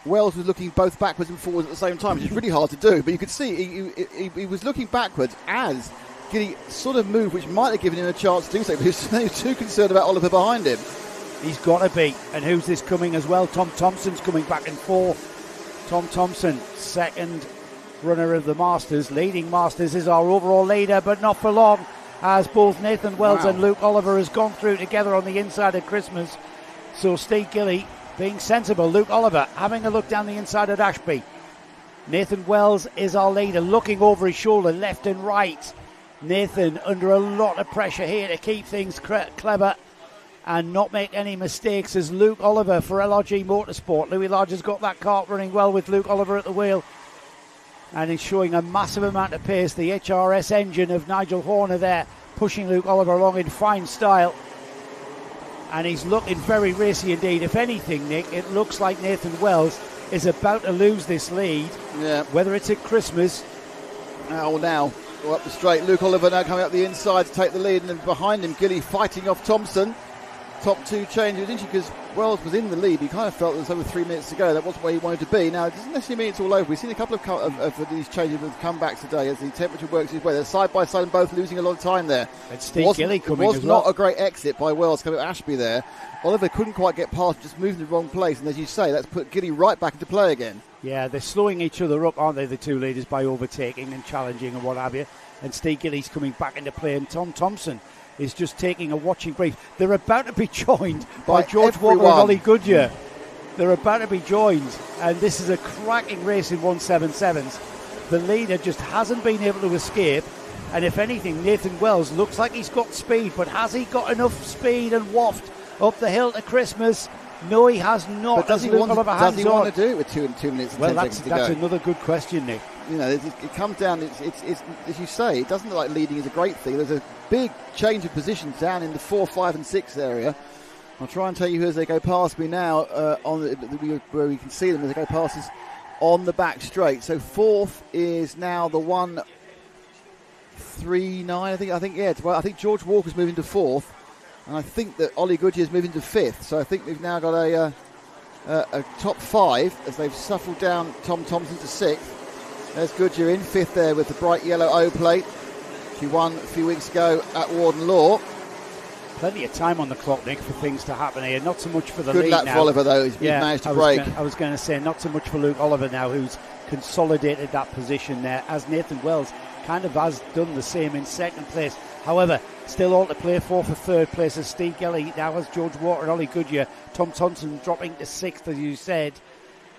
Wells was looking both backwards and forwards at the same time, which is really hard to do. But you could see he was looking backwards as Gilly sort of moved, which might have given him a chance to do so. But he was too concerned about Oliver behind him. He's got to be. And who's this coming as well? Tom Thompson's coming back in 4th. Tom Thompson, second runner of the Masters. Leading Masters is our overall leader, but not for long, as both Nathan Wells and Luke Oliver has gone through together on the inside of Christmas. So Steve Gilly being sensible. Luke Oliver having a look down the inside at Ashby. Nathan Wells is our leader, looking over his shoulder left and right. Nathan under a lot of pressure here to keep things clever and not make any mistakes, as Luke Oliver for LRG Motorsport. Louis Lodge has got that kart running well with Luke Oliver at the wheel, and he's showing a massive amount of pace. The HRS engine of Nigel Horner there pushing Luke Oliver along in fine style. And he's looking very racy indeed. If anything, Nick, it looks like Nathan Wells is about to lose this lead. Yeah. Whether it's at Christmas. Now, go up the straight. Luke Oliver now coming up the inside to take the lead, and then behind him, Gilly fighting off Thompson. Top two changes, didn't you? Because Wells was in the lead. He kind of felt there was over 3 minutes to go. That wasn't where he wanted to be. Now, it doesn't necessarily mean it's all over. We've seen a couple of these changes with comebacks today as the temperature works his way. They're side by side and both losing a lot of time there. And Steve Gilly coming was as well. not a great exit by Wells coming at Ashby there. Oliver couldn't quite get past, just moved in the wrong place. And as you say, that's put Gilly right back into play again. Yeah, they're slowing each other up, aren't they, the two leaders, by overtaking and challenging and what have you. And Steve Gilly's coming back into play, and Tom Thompson is just taking a watching brief. They're about to be joined by George Walker and Ollie Goodyear. They're about to be joined, and this is a cracking race in 177s. The leader just hasn't been able to escape, and if anything, Nathan Wells looks like he's got speed, but has he got enough speed and waft up the hill to Christmas? No, he has not. But does he want to do it with 2 minutes and 10 seconds to go? That's another good question, Nick. You know, it comes down, it's as you say, it doesn't look like leading is a great thing. There's a big change of positions down in the 4, 5 and 6 area. I'll try and tell you who as they go past me now, where we can see them as they go past us on the back straight. So fourth is now the 139, I think, yeah. I think George Walker's moving to fourth, and I think that Ollie Goodyear's moving to fifth. So I think we've now got a top 5 as they've shuffled down Tom Thompson to sixth. There's Goodyear in fifth there with the bright yellow O plate. She won a few weeks ago at Warden Law. Plenty of time on the clock, Nick, for things to happen here. Not so much for the lead now. Good luck for Oliver, though. He's managed to break. I was going to say, not so much for Luke Oliver now, who's consolidated that position there, as Nathan Wells kind of has done the same in second place. However, still all to play for third place as Steve Gilly now has George Walker and Ollie Goodyear. Tom Thompson dropping to sixth, as you said.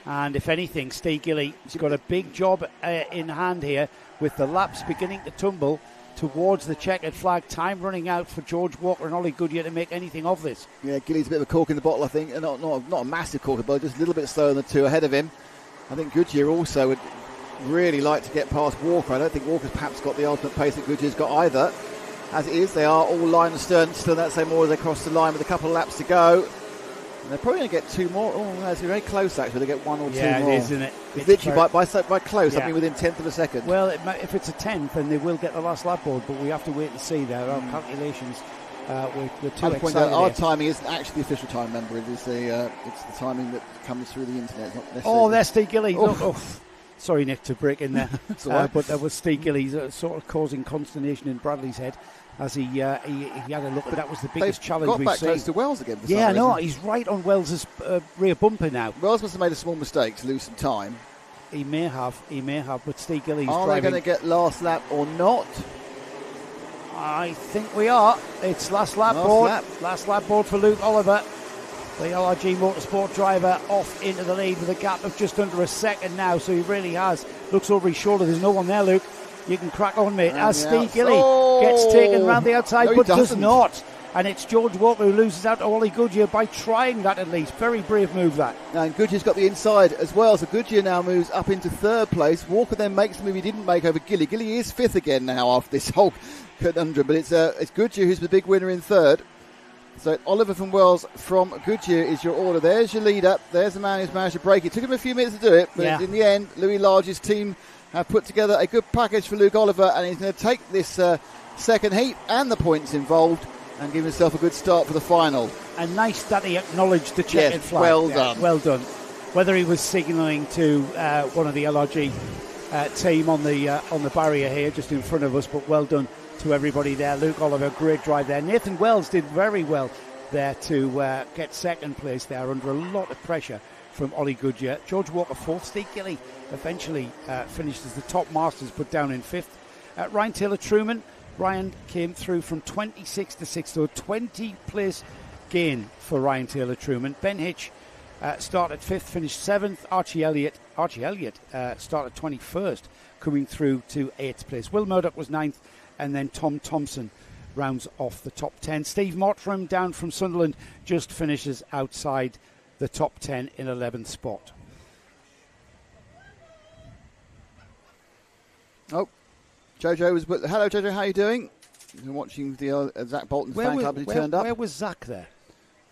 And if anything, Steve Gilly's got a big job in hand here with the laps beginning to tumble towards the checkered flag. Time running out for George Walker and Ollie Goodyear to make anything of this. Yeah, Gilly's a bit of a cork in the bottle, I think. Not a massive cork in the bottle, just a little bit slower than the two ahead of him. I think Goodyear also would really like to get past Walker. I don't think Walker's perhaps got the ultimate pace that Goodyear's got either. As it is, they are all line astern, still that same more as they cross the line with a couple of laps to go. And they're probably going to get 2 more. Oh, that's very close, actually. They get 1 or 2 more. Yeah, it is, isn't it? It's literally by close, I mean within 10th of a second. Well, if it's a 10th, then they will get the last lap board, but we have to wait and see there. Our calculations, we're too excited. Our timing isn't actually the official time, remember. It's the timing that comes through the internet. It's not necessarily. Oh, there's Steve Gilly. Sorry, Nick, to break in there. Right. But there was Steve Gilly sort of causing consternation in Bradley's head as he had a look. But that was the biggest challenge we've seen. Got back close to Wells again. Yeah, no, he's right on Wells's rear bumper now. Wells must have made a small mistake to lose some time. He may have, but Steve Gilly's driving. Are they going to get last lap or not? I think we are. It's last lap board. Last lap board for Luke Oliver. The LRG Motorsport driver off into the lead with a gap of just under a second now, so he really has. Looks over his shoulder. There's no one there, Luke. You can crack on, mate. As Steve Gilly gets taken round the outside, but does not. And it's George Walker who loses out to Ollie Goodyear by trying that at least. Very brave move, that. And Goodyear's got the inside as well, so Goodyear now moves up into third place. Walker then makes the move he didn't make over Gilly. Gilly is fifth again now after this whole conundrum, but it's Goodyear who's the big winner in third. So Oliver from Wells from Goodyear is your order. There's your leader. There's the man who's managed to break it. Took him a few minutes to do it, but in the end, Louis Large's team have put together a good package for Luke Oliver, and he's going to take this second heat and the points involved and give himself a good start for the final. And nice that he acknowledged the checkered flag. Well done. Well done. Whether he was signalling to one of the LRG team on the barrier here just in front of us, but well done to everybody there. Luke Oliver, great drive there. Nathan Wells did very well there to get second place there under a lot of pressure from Ollie Goodyear. George Walker fourth. Steve Gilly eventually finished as the top masters, put down in fifth. Ryan Taylor-Truman, Ryan came through from 26th to 6th, so a 20 place gain for Ryan Taylor-Truman. Ben Hitch started 5th, finished 7th. Archie Elliott started 21st, coming through to 8th place. Will Murdoch was 9th, and then Tom Thompson rounds off the top 10. Steve Mottram down from Sunderland just finishes outside the top 10 in 11th spot. Oh, Jojo was. Hello, Jojo. How are you doing? watching the Zach Bolton's fan club as he turned up. Where was Zach there?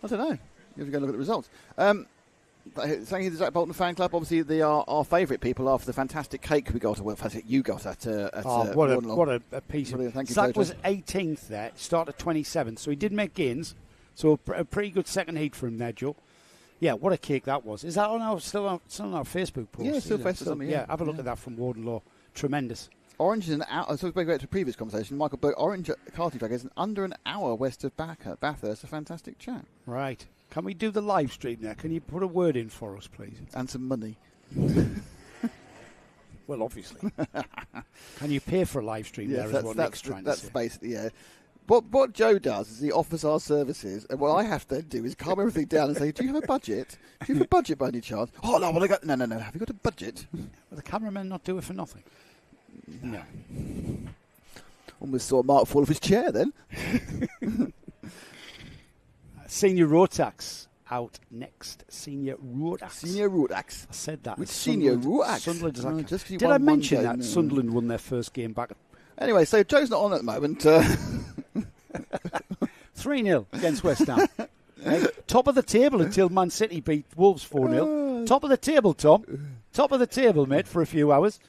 I don't know. You have to go look at the results. Thank you to the Zach Bolton fan club. Obviously, they are our favourite people after the fantastic cake we got. Well, you got at what a piece of. Thank you, Zach Jojo. was 18th there, started 27th, so he did make gains. So a pretty good second heat for him there, Joe. Yeah, what a cake that was. Is that still on our Facebook post? Yeah, still Facebook. Yeah, have a look at that from Warden Law. Tremendous. Orange is an hour. So going back to a previous conversation, Michael Burke, Orange karting track is under an hour west of Bathurst. A fantastic chat. Right. Can we do the live stream there? Can you put a word in for us, please? And some money. Well, obviously. Can you pay for a live stream there? Is what Nick's trying to say. That's basically, yeah. What Joe does is he offers our services, and what I have to do is calm everything down and say, "Do you have a budget? Do you have a budget by any chance?" Oh no, well I got no. Have you got a budget? Will the cameraman not do it for nothing? No. Almost saw Mark fall off his chair then. Senior Rotax out next. Senior Rotax. I said that. Which Senior Rotax? Sunderland. Did I mention that Sunderland won their first game back? Anyway, so Joe's not on at the moment. 3-0 against West Ham. Top of the table until Man City beat Wolves 4-0. Top of the table, Tom. Top of the table, mate, for a few hours.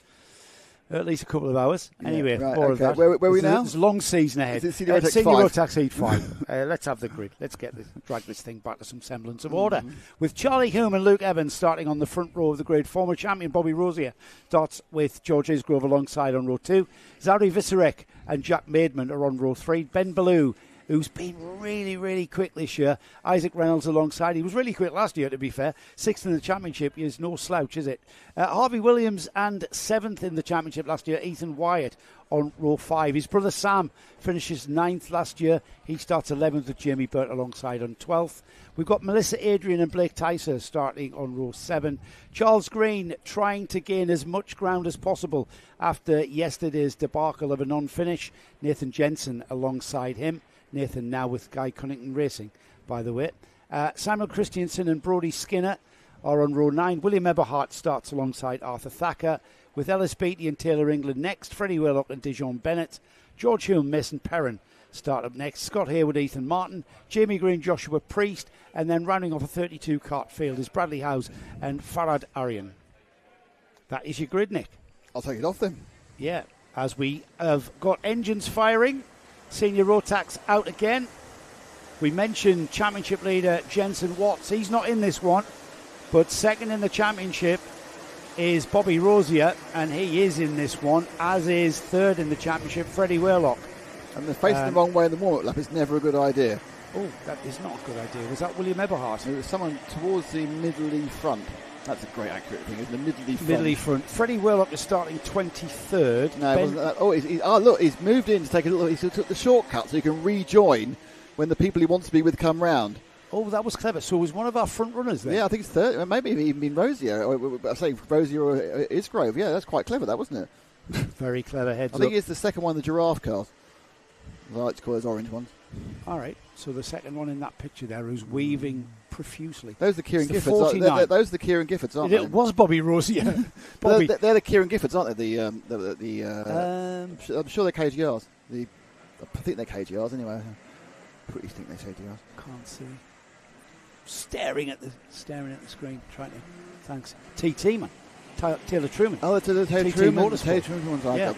At least a couple of hours. Anyway, right, more of that. Where are we now? There's a long season ahead. Is it Senior Rotax Heat 5. Let's have the grid. Let's drag this thing back to some semblance of order. With Charlie Hume and Luke Evans starting on the front row of the grid. Former champion Bobby Rosier starts with George Isgrove alongside on row 2. Zari Visarek and Jack Maidman are on row 3. Ben Ballou, who's been really, really quick this year. Isaac Reynolds alongside. He was really quick last year, to be fair. 6th in the championship. He is no slouch, is it? Harvey Williams and 7th in the championship last year. Ethan Wyatt on row 5. His brother Sam finishes 9th last year. He starts 11th with Jamie Burt alongside on 12th. We've got Melissa Adrian and Blake Tyser starting on row 7. Charles Green trying to gain as much ground as possible after yesterday's debacle of a non-finish. Nathan Jensen alongside him. Nathan now with Guy Cunnington Racing, by the way. Samuel Christiansen and Brodie Skinner are on row 9. William Eberhardt starts alongside Arthur Thacker, with Ellis Beattie and Taylor England next. Freddie Wheelock and Dijon Bennett. George Hume, Mason Perrin start up next. Scott Hayward, Ethan Martin. Jamie Green, Joshua Priest. And then rounding off a 32-cart field is Bradley Howes and Farad Aryan. That is your grid, Nick. I'll take it off then. Yeah, as we have got engines firing. Senior Rotax out again. We mentioned championship leader Jensen Watts. He's not in this one, but second in the championship is Bobby Rosier, and he is in this one, as is third in the championship Freddie Wheelock. And they're facing the wrong way in the warm-up lap. It's never a good idea. Oh, that is not a good idea. Was that William Eberhardt? It was someone towards the middle front. That's a great accurate thing, isn't it? The middle front. Freddie Wheelock is starting 23rd. No, it wasn't that. Look, he's moved in to take a little. He took the shortcut so he can rejoin when the people he wants to be with come round. Oh, that was clever. So it was one of our front runners there. Yeah, I think it's third. Maybe even been Rosier. I say Rosier or Isgrove. Yeah, that's quite clever, that wasn't it? Very clever heads. I think it's the second one, the giraffe cars. I like to call those orange ones. All right. So the second one in that picture there, who's weaving profusely. Those are the Kieran Giffords. Those are the Kieran Giffords, aren't they? It was Bobby Rosier. Bobby. They're the Kieran Giffords, aren't they? I'm sure they're KGRs. I think they're KGRs anyway. I pretty think they're KGRs. Can't see. Staring at the screen, trying to. Thanks. TT man. Taylor Truman. Oh, it's the Taylor Truman ones. Yeah.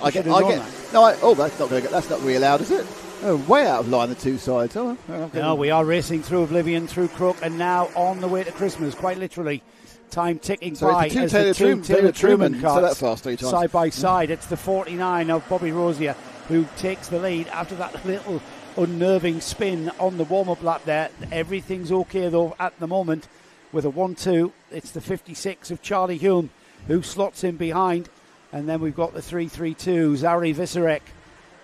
That's not really loud, is it? Oh, way out of line, the two sides. Oh, okay. No, we are racing through Oblivion, through Crook, and now on the way to Christmas, quite literally. Time ticking by as the two Taylor Truman cars that fast 3 times. Side by side. It's the 49 of Bobby Rosier who takes the lead after that little unnerving spin on the warm-up lap there. Everything's okay, though, at the moment. With a 1-2, it's the 56 of Charlie Hume who slots in behind. And then we've got the 3-3-2, Zari Visarek,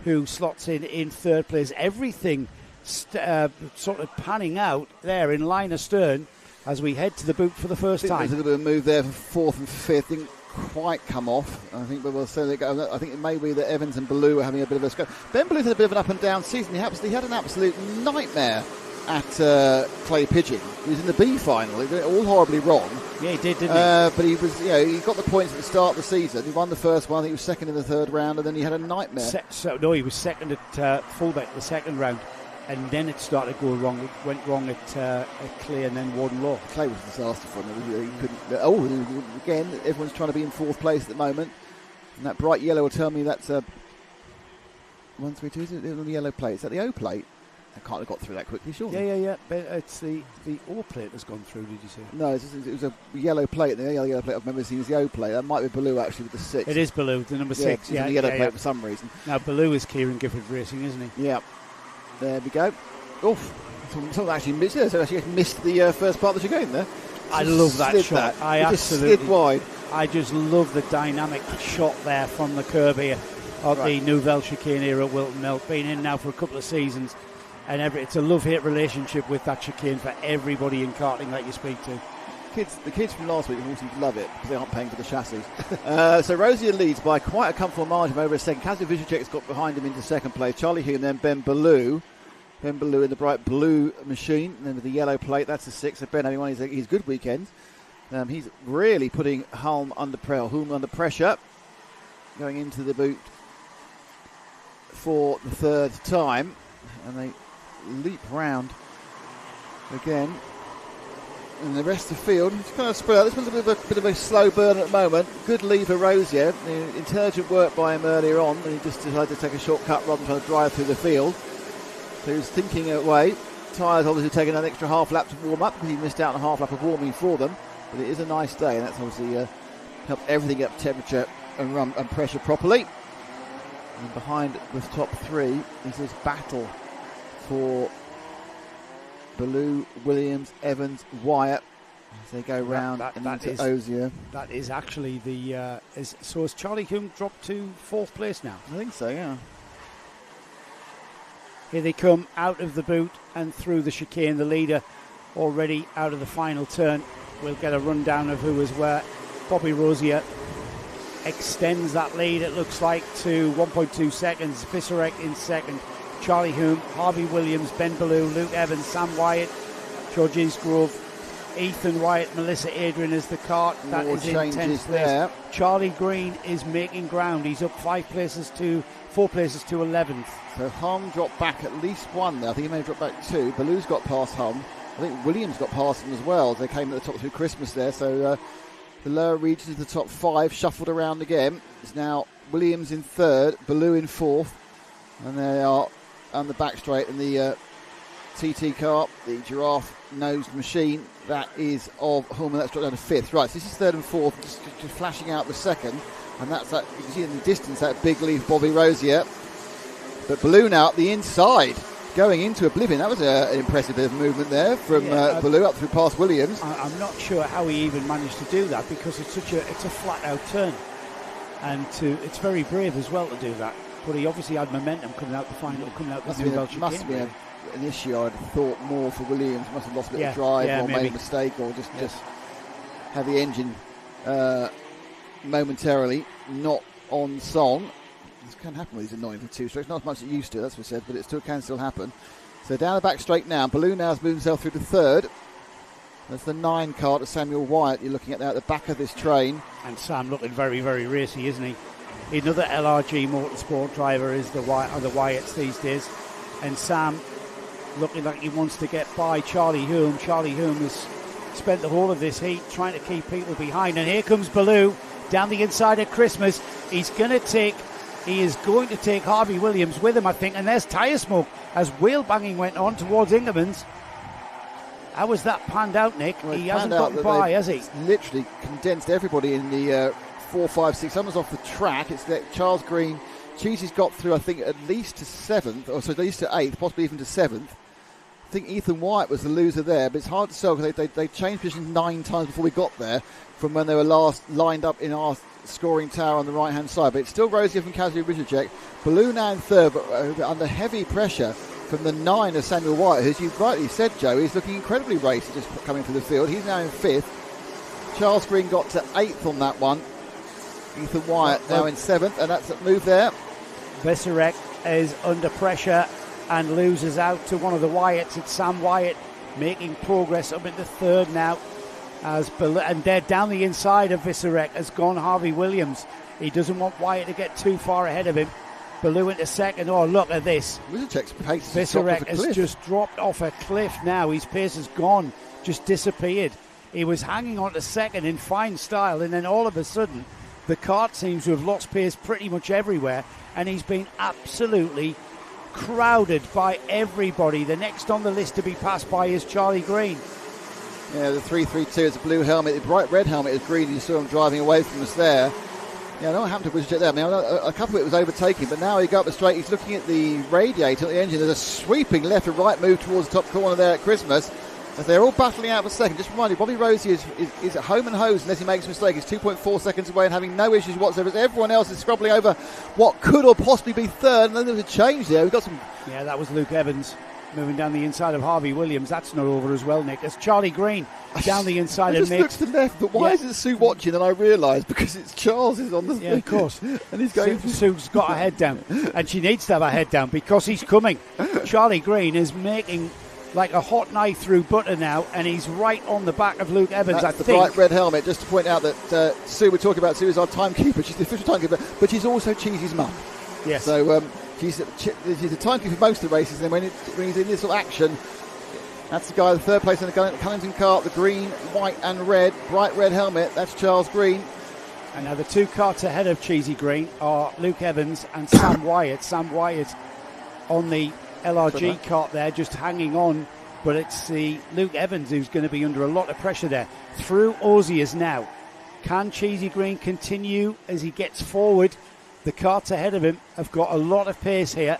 who slots in third place. Everything sort of panning out there in line astern as we head to the boot for the first time. There's a little bit of a move there for fourth and fifth. Didn't quite come off. I think we'll say go. I think it may be that Evans and Ballou are having a bit of a scrap. Ben Ballou had a bit of an up and down season. He had an absolute nightmare at Clay Pigeon. He was in the B final. He did it all horribly wrong. Yeah, he did, didn't he? But he was, he got the points at the start of the season. He won the first one. He was second in the third round, and then he had a nightmare. No, he was second at fullback the second round, and then it started to go wrong. It went wrong at Clay and then Warden Law. Clay was a disaster for him. He couldn't. Again, everyone's trying to be in fourth place at the moment, and that bright yellow will tell me that's a 132. Is it on the yellow plate? Is that the O plate? I can't have got through that quickly, surely. Yeah. But it's the O plate that's gone through, did you say? No, it was a yellow plate. The only yellow plate I've never seen is the O plate. That might be Baloo, actually, with the 6. It is Baloo, the number 6. Yeah, the yellow plate for some reason. Now, Baloo is Kieran Gifford Racing, isn't he? Yeah. There we go. Someone actually missed it. So actually missed the first part of the chicane there. I love that shot. I absolutely slid wide. I just love the dynamic shot there from the curb here of the Nouvelle chicane here at Whilton Mill. Been in now for a couple of seasons. And it's a love-hate relationship with that chicane for everybody in karting that you speak to. The kids from last week will love it because they aren't paying for the chassis. So Rosier leads by quite a comfortable margin over a second. Kazio Vizicek's got behind him into second place. Charlie Hume, then Ben Baloo. Ben Baloo in the bright blue machine, and then with the yellow plate, that's the 6. So Ben, everyone, he's good weekend. He's really putting Hulme under pressure, going into the boot for the third time, and they leap round again. And the rest of the field, it's kind of spread out. This one's a bit of a slow burn at the moment. Good lead for Rosier. Intelligent work by him earlier on, and he just decided to take a shortcut rather than trying to drive through the field. So he was thinking away. Tyres obviously taking an extra half lap to warm up because he missed out on a half lap of warming for them. But it is a nice day, and that's obviously helped everything up temperature and pressure properly. And behind the top 3 is this battle for Baloo, Williams, Evans, Wyatt as they go round and into Osier. That is actually the... So has Charlie Hume dropped to 4th place now? I think so, yeah. Here they come out of the boot and through the chicane. The leader already out of the final turn. We'll get a rundown of who is where. Bobby Rosier extends that lead, it looks like, to 1.2 seconds. Visserek in second. Charlie Hume, Harvey Williams, Ben Baloo, Luke Evans, Sam Wyatt, George Eastgrove, Ethan Wyatt, Melissa Adrian is the cart. That is in 10th place. Charlie Green is making ground. He's up 4 places to 11th. So Hulme dropped back at least 1 there. I think he may have dropped back 2. Baloo's got past Hulme. I think Williams got past him as well. They came at the top through Christmas there. So the lower regions of the top 5 shuffled around again. It's now Williams in 3rd, Baloo in 4th. And they are on the back straight in the TT car, the giraffe-nosed machine. That is of Hulme, that's dropped down to 5th. Right, so this is 3rd and 4th, just flashing out the 2nd. And that's that, you can see in the distance, that big leaf Bobby Rosier. But Baloo now up the inside, going into oblivion. That was an impressive bit of movement there from Baloo up through past Williams. I'm not sure how he even managed to do that because it's a flat-out turn. And it's very brave as well to do that. But he obviously had momentum coming out the final, coming out the Nouvelle chicane. Must be an issue, I'd have thought, more for Williams. Must have lost a bit of drive or made a mistake or just have the engine momentarily not on song. This can happen with these annoying for 2 strokes. Not as much as it used to, that's what I said, but it can still happen. So down the back straight now. Baloo now has moved himself through to 3rd. That's the 9 car to Samuel Wyatt you're looking at there at the back of this train. And Sam looking very, very racy, isn't he? Another LRG motorsport driver is the Wyatts these days. And Sam looking like he wants to get by Charlie Hume. Charlie Hume has spent the whole of this heat trying to keep people behind. And here comes Baloo down the inside of Christmas. He is going to take Harvey Williams with him, I think. And there's tyre smoke as wheel banging went on towards Ingerman's. How was that panned out, Nick? Well, he hasn't gotten by, has he? Literally condensed everybody in the 4, 5, 6. Someone's off the track. It's that Charles Green. Cheesy's got through, I think, at least to 7th, or so at least to 8th, possibly even to 7th. I think Ethan Wyatt was the loser there, but it's hard to tell because they changed positions 9 times before we got there from when they were last lined up in our scoring tower on the right-hand side. But it's still Rosier from Kazio Vizicek. Baloo now in 3rd, but under heavy pressure from the 9 of Samuel Wyatt, who, as you rightly said, Joe, he's looking incredibly racy just coming through the field. He's now in 5th. Charles Green got to 8th on that one. Ethan Wyatt now in 7th, and that's a move there. Visserek is under pressure and loses out to one of the Wyatts. It's Sam Wyatt making progress up into third now. And they're down the inside of Viserek has gone Harvey Williams. He doesn't want Wyatt to get too far ahead of him. Baloo into second. Oh, look at this. Viserek has just dropped off a cliff now. His pace has gone, just disappeared. He was hanging on to second in fine style, and then all of a sudden the cart seems to have lost pace pretty much everywhere, and he's been absolutely crowded by everybody. The next on the list to be passed by is Charlie Green. Yeah, the 332 is a blue helmet. The bright red helmet is green. You saw him driving away from us there. Yeah, I know what happened to Wizjet there. I mean, a couple of it was overtaking, but now he got up the straight. He's looking at the radiator, at the engine. There's a sweeping left and right move towards the top corner there at Christmas. As they're all battling out for second. Just remind you, Bobby Rosie is at home and hose unless he makes a mistake. He's 2.4 seconds away and having no issues whatsoever. Everyone else is scrubbling over what could or possibly be third. And then there was a change there. We've got some. Yeah, that was Luke Evans moving down the inside of Harvey Williams. That's not over as well, Nick. It's Charlie Green down the inside. I just looked to the left, but why isn't Sue watching? And I realised because it's Charles is on the yeah, of course. And he's going. Sue's got her head down, and she needs to have her head down because he's coming. Charlie Green is making like a hot knife through butter now, and he's right on the back of Luke Evans. That's the bright red helmet. Just to point out that Sue, we're talking about Sue is our timekeeper. She's the official timekeeper, but she's also Cheesy's mum. Yes. So she's a timekeeper for most of the races. And when he's in this sort of action, that's the guy, the third place in the Cunnington cart, the green, white, and red, bright red helmet. That's Charles Green. And now the two carts ahead of Cheesy Green are Luke Evans and Sam Wyatt. Sam Wyatt on the LRG cart there, just hanging on, but it's the Luke Evans who's going to be under a lot of pressure there. Through Osiers now. Can Cheesy Green continue as he gets forward? The carts ahead of him have got a lot of pace here.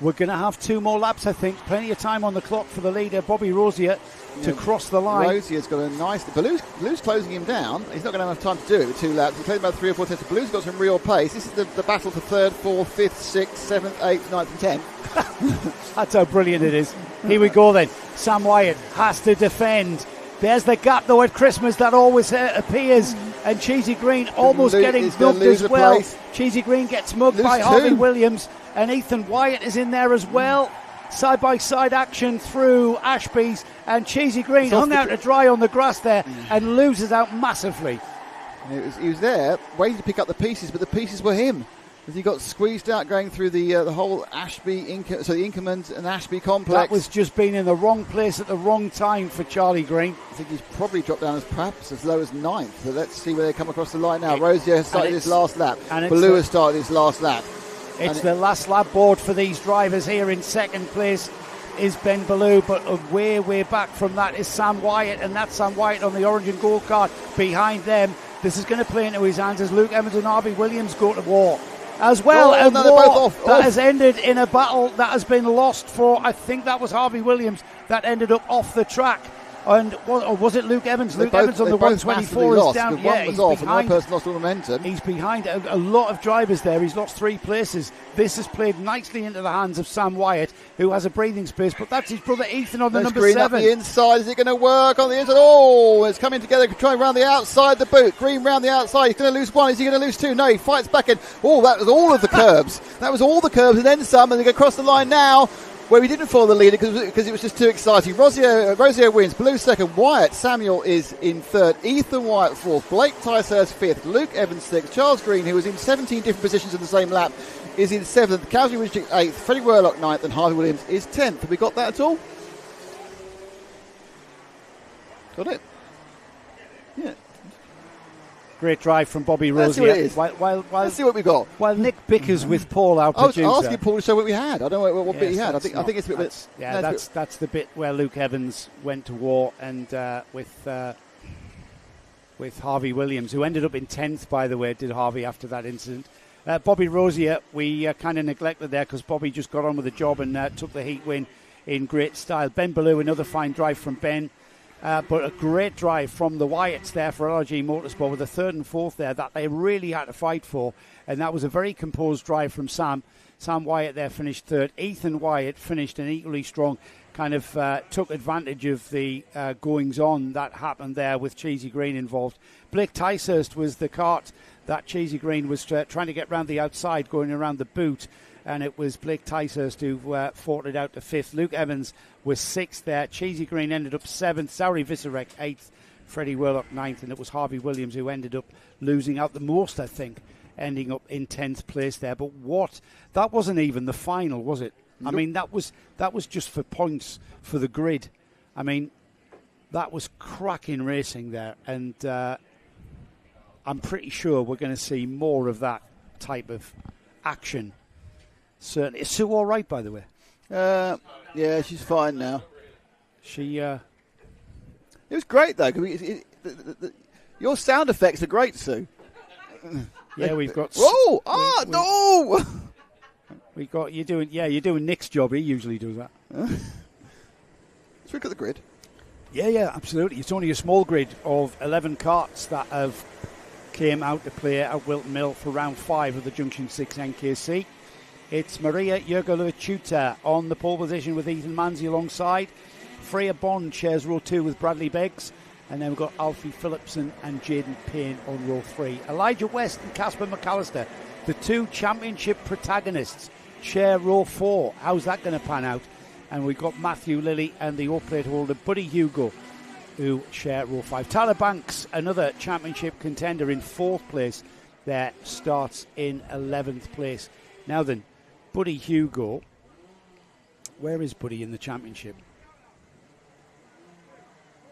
We're going to have 2 more laps, I think. Plenty of time on the clock for the leader, Bobby Rosier, to cross the line. Rosier's got a nice... Blue's closing him down. He's not going to have enough time to do it with 2 laps. He's played about 3 or 4 tests. Blue's got some real pace. This is the battle for 3rd, 4th, 5th, 6th, 7th, 8th, 9th and 10th. That's how brilliant it is. Here we go then. Sam Wyatt has to defend. There's the gap though at Christmas that always appears, and Cheesy Green almost getting mugged as well. Place. Cheesy Green gets mugged by Harvey Williams, and Ethan Wyatt is in there as well. Side by side action through Ashby's, and Cheesy Green hung out to dry on the grass there and loses out massively. He was there waiting to pick up the pieces, but the pieces were him. As he got squeezed out going through the whole Ashby, the Inkerman and Ashby complex. That was just being in the wrong place at the wrong time for Charlie Green. I think he's probably dropped down as perhaps as low as 9th. So let's see where they come across the line now. Rosier has started his last lap. Baloo has started his last lap. It's the last lap board for these drivers here. In second place is Ben Baloo, but way back from that is Sam Wyatt, and that's Sam Wyatt on the orange and gold card behind them. This is going to play into his hands as Luke Evans and Harvey Williams go to war as well. And war they're both off. That has ended in a battle that has been lost for, I think that was Harvey Williams that ended up off the track. And or was it Luke Evans? Luke Evans on the 124 is down. Yeah, he's off, and one person lost all momentum. He's behind a lot of drivers there. He's lost 3 places. This has played nicely into the hands of Sam Wyatt, who has a breathing space. But that's his brother Ethan on the number Green 7. Up the inside. Is it going to work on the inside? Oh, it's coming together. Trying around the outside the boot. Green round the outside. He's going to lose 1. Is he going to lose 2? No, he fights back in. Oh, that was all of the curbs. That was all the curbs and then some. And they go across the line now, where he didn't follow the leader because it was just too exciting. Rosier wins. Baloo second. Wyatt Samuel is in third. Ethan Wyatt fourth. Blake Ticehurst fifth. Luke Evans sixth. Charles Green, who was in 17 different positions in the same lap, is in seventh. Calvin Ridgwick eighth. Freddie Worlock ninth. And Harvey Williams is 10th. Have we got that at all? Got it? Yeah. Great drive from Bobby Rosier. Let's see what it is. Let's see what we got. While Nick bickers with Paul, our producer. I was asking Paul to show what we had. I don't know what bit he had. I think it's a bit. That's the bit where Luke Evans went to war and with Harvey Williams, who ended up in 10th, by the way, did Harvey after that incident. Bobby Rosier, we kind of neglected there because Bobby just got on with the job and took the heat win in great style. Ben Baloo, another fine drive from Ben. But a great drive from the Wyatts there for LRG Motorsport with the 3rd and 4th there that they really had to fight for. And that was a very composed drive from Sam. Sam Wyatt there finished 3rd. Ethan Wyatt finished an equally strong, kind of took advantage of the goings-on that happened there with Cheesy Green involved. Blake Ticehurst was the cart that Cheesy Green was trying to get round the outside, going around the boot. and it was Blake Ticehurst who fought it out to 5th. Luke Evans was 6th there. Cheesy Green ended up 7th. Sauri Visarek 8th. Freddie Worlock 9th, and it was Harvey Williams who ended up losing out the most, I think, ending up in 10th place there. But that wasn't even the final, was it? Nope. I mean, that was just for points for the grid. I mean, that was cracking racing there, and I'm pretty sure we're going to see more of that type of action. Certainly. Is Sue all right, by the way? Yeah, she's fine now. She... It was great, though. Your sound effects are great, Sue. Yeah, we've got... Oh! No! We got you're doing Nick's job. He usually does that. Let's look at the grid. Yeah, absolutely. It's only a small grid of 11 carts that have came out to play at Whilton Mill for round 5 of the Junction 6 NKC. It's Maria Jurgova-Chuta on the pole position with Ethan Manzi alongside. Freya Bond shares row 2 with Bradley Beggs. And then we've got Alfie Phillipson and Jaden Payne on row 3. Elijah West and Casper McAllister, the 2 championship protagonists, share row 4. How's that going to pan out? And we've got Matthew Lilly and the O-plate holder Buddy Hugo, who share row 5. Tyler Banks, another championship contender in 4th place there, starts in 11th place. Now then, Buddy Hugo, where is Buddy in the championship?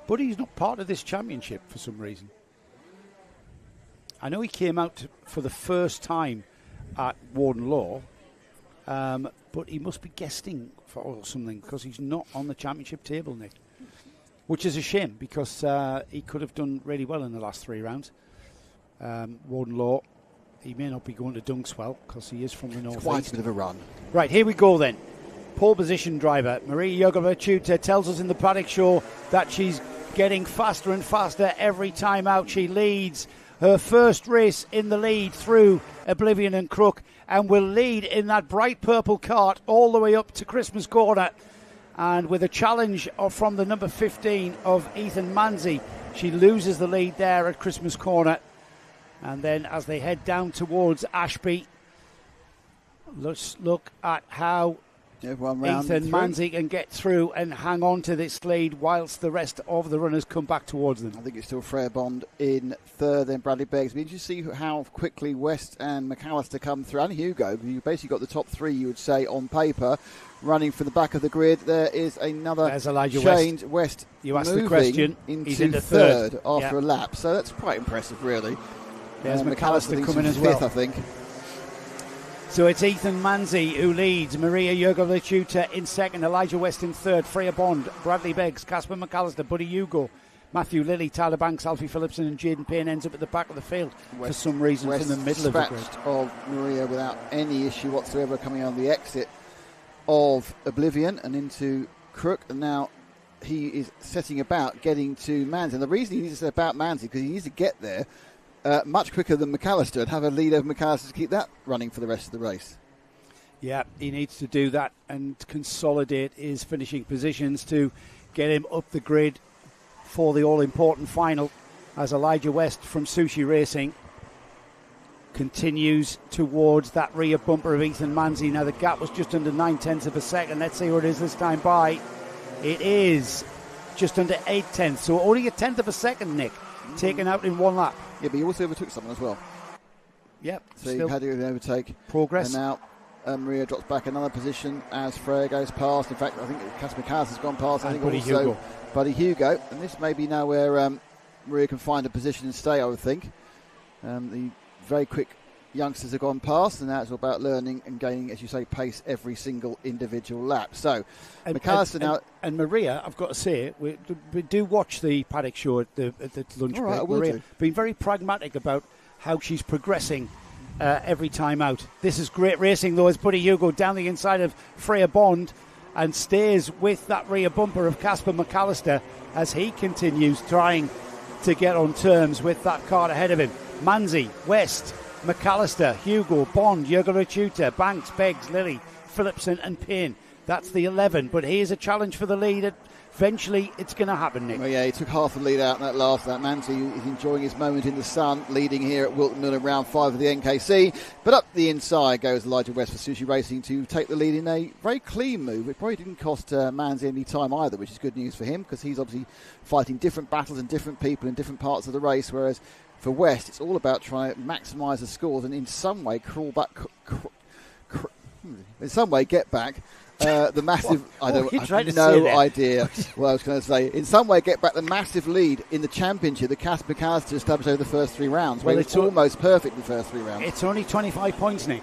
Buddy's not part of this championship for some reason. I know he came out for the first time at Warden Law, but he must be guesting or something because he's not on the championship table, Nick. Which is a shame because he could have done really well in the last 3 rounds. Warden Law, he may not be going to Dunkswell because he is from the north. Quite a bit of a run. Right, here we go then. Pole position driver Maria Jurgova-Chuta tells us in the Paddock show that she's getting faster and faster every time out. She leads her first race in the lead through Oblivion and Crook and will lead in that bright purple cart all the way up to Christmas Corner. And with a challenge from the number 15 of Ethan Manzi, she loses the lead there at Christmas Corner. And then as they head down towards Ashby, let's look at how Ethan Manzi can get through and hang on to this lead whilst the rest of the runners come back towards them. I think it's still Freya Bond in 3rd, then Bradley Beggs. But you see how quickly West and McAllister come through, and Hugo. You basically got the top 3, you would say, on paper, running from the back of the grid. There is another change. West you asked the question. He's into 3rd after a lap. So that's quite impressive, really. There's McAllister coming as well. 5th, I think. So it's Ethan Manzi who leads, Maria Jurgova-Chuta in 2nd, Elijah West in 3rd, Freya Bond, Bradley Beggs, Casper McAllister, Buddy Hugo, Matthew Lilly, Tyler Banks, Alfie Phillipson and Jaden Payne ends up at the back of the field for some reason in the middle of the grid. Of Maria without any issue whatsoever coming on the exit of Oblivion and into Crook, and now he is setting about getting to Manzi. And the reason he needs to set about Manzi because he needs to get there much quicker than McAllister and have a lead over McAllister to keep that running for the rest of the race. Yeah, he needs to do that and consolidate his finishing positions to get him up the grid for the all-important final as Elijah West from Sushi Racing continues towards that rear bumper of Ethan Manzi. Now the gap was just under 9/10 of a second. Let's see what it is this time by. It is just under 8/10, so only a 1/10 of a second, Nick, taken out in 1 lap. Yeah, but he also overtook someone as well. Yep. So he had to overtake. Progress. And now Maria drops back another position as Freya goes past. In fact, I think Casper McAllister has gone past. I think Buddy also Hugo. Buddy Hugo. And this may be now where Maria can find a position and stay, I would think. The very quick youngsters have gone past, and now it's all about learning and gaining, as you say, pace every single individual lap. So McAllister now... And Maria, I've got to say, we do watch the Paddock show at the lunch break. Right, Maria being very pragmatic about how she's progressing every time out. This is great racing, though, as Buddy Hugo down the inside of Freya Bond and stays with that rear bumper of Casper McAllister as he continues trying to get on terms with that cart ahead of him. Manzi, West, McAllister, Hugo, Bond, Jurgova-Chuta, Banks, Beggs, Lilly, Phillipson and Payne. That's the 11. But here's a challenge for the lead. Eventually, it's going to happen, Nick. Well, yeah, he took half the lead out in that last. That Manzi is enjoying his moment in the sun, leading here at Whilton Mill in round 5 of the NKC. But up the inside goes Elijah West for Sushi Racing to take the lead in a very clean move. It probably didn't cost Manzi any time either, which is good news for him because he's obviously fighting different battles and different people in different parts of the race, whereas for West, it's all about trying to maximise the scores and in some way get back the massive. I have no idea what I was going to say. In some way, get back the massive lead in the championship that Casper McAllister established over the first 3 rounds. Well, it's almost perfect in the first 3 rounds. It's only 25 points, Nick.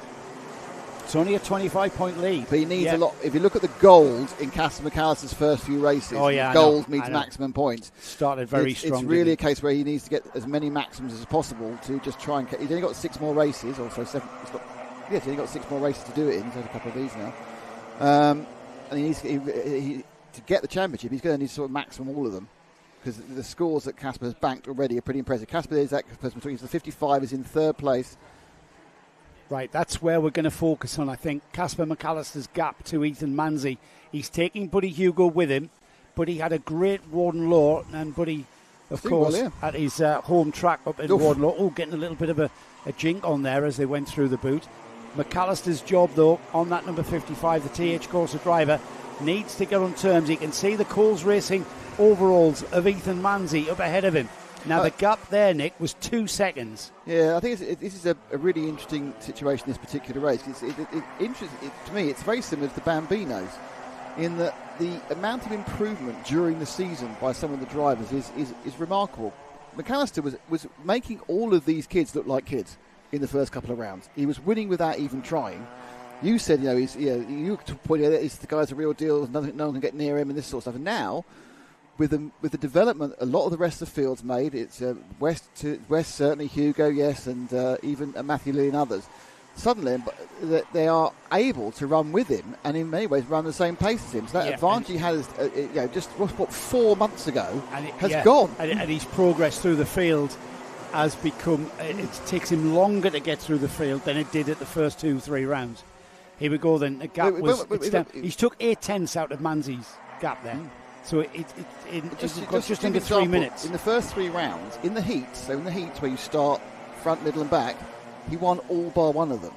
It's only a 25-point lead. But he needs a lot. If you look at the gold in Casper McAllister's first few races, gold means maximum points. Started very strong. It's really a case where he needs to get as many maxims as possible to just try and. He's only got 6 more races, or so 7. He's only got 6 more races to do it in. He's had a couple of these now. And he needs to get the championship. He's going to need to sort of maximum all of them because the scores that Casper has banked already are pretty impressive. Casper is that person talking. The 55 is in 3rd place. Right, that's where we're going to focus on. I think Casper McAllister's gap to Ethan Manzi. He's taking Buddy Hugo with him, but he had a great Warden Law, and Buddy, of course, at his home track up in Warden Law, getting a little bit of a jink on there as they went through the boot. McAllister's job, though, on that number 55, the TH Corsa driver, needs to get on terms. You can see the Coles Racing overalls of Ethan Manzi up ahead of him. Now, the gap there, Nick, was 2 seconds. Yeah, I think this is a really interesting situation, this particular race. To me, it's very similar to the Bambinos in that the amount of improvement during the season by some of the drivers is remarkable. McAllister was making all of these kids look like kids in the first couple of rounds. He was winning without even trying. You said, you pointed out the guy's a real deal, no one can get near him and this sort of stuff. And now, with the development a lot of the rest of the field's made, it's West certainly, Hugo, yes, and even Matthew Lee and others. Suddenly, they are able to run with him and in many ways run the same pace as him. So that advantage he had just 4 months ago has gone. And his progress through the field has become, it takes him longer to get through the field than it did at the first 2-3 rounds. Here we go then. The gap he took 8/10 out of Manzi's gap there. So it's just under 3 minutes. In the first 3 rounds, in the heats where you start front, middle and back, he won all bar one of them.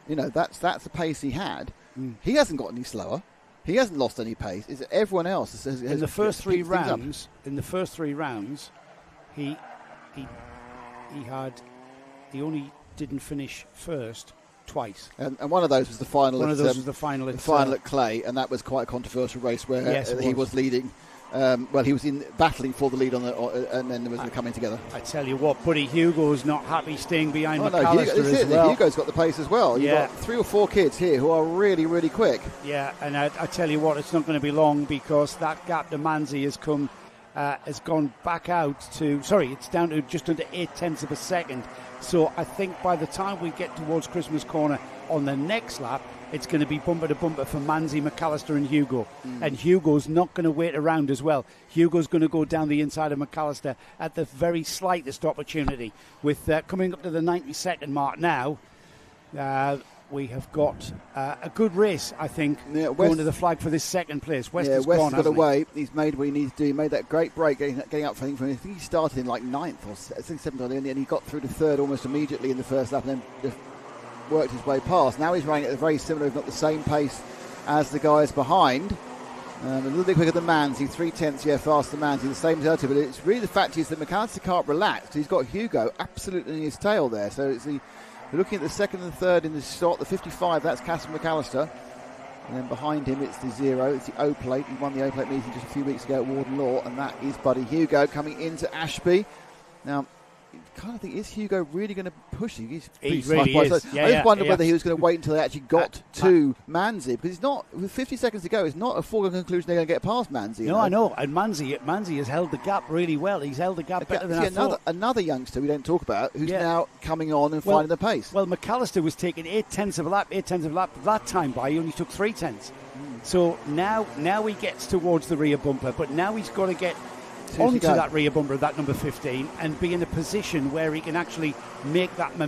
That's the pace he had. He hasn't got any slower. He hasn't lost any pace. It's everyone else has in the first 3 rounds. In the first 3 rounds, he only didn't finish first twice. And one of those was the final. One of those was the final. The final at Clay, and that was quite a controversial race where he was leading. He was battling for the lead and then there was the coming together. I tell you what, Buddy Hugo's not happy staying behind McAllister as well. Hugo's got the pace as well. You've got 3 or 4 kids here who are really, really quick. Yeah, and I tell you what, it's not going to be long because that gap to Manzi has gone back out to, it's down to just under 8/10 of a second. So I think by the time we get towards Christmas Corner on the next lap, it's going to be bumper to bumper for Manzi, McAllister and Hugo. And Hugo's not going to wait around as well. Hugo's going to go down the inside of McAllister at the very slightest opportunity. With coming up to the 90-second mark now, we have got a good race, I think, going to the flag for this second place. West has got away. He's made what he needs to do. He made that great break getting up, I think he started in like 9th or 7th, and he got through to 3rd almost immediately in the first lap and then just worked his way past. Now he's running at a very similar, if not the same pace as the guys behind. A little bit quicker than Manzi, 3/10, faster than Manzi, the same as the other two. But it's really the fact is that McAllister can't relax. He's got Hugo absolutely in his tail there. So it's we're looking at the 2nd and 3rd in the slot. The 55, that's Casper McAllister. And then behind him, it's the 0. It's the O plate. He won the O plate meeting just a few weeks ago at Warden Law. And that is Buddy Hugo coming into Ashby. Now, kind of think, is Hugo really going to push him? He really is. I just wondered whether he was going to wait until they actually got to Manzi, because it's not, with 50 seconds to go, it's not a foregone conclusion they're going to get past Manzi. No, I know. And Manzi has held the gap really well. He's held the gap better than I thought. Another youngster we don't talk about who's now coming on and finding the pace. Well, McAllister was taking 8/10 of a lap that time by. He only took 3/10. So now he gets towards the rear bumper, but now he's got to get onto that rear bumper of that number 15 and be in a position where he can actually make that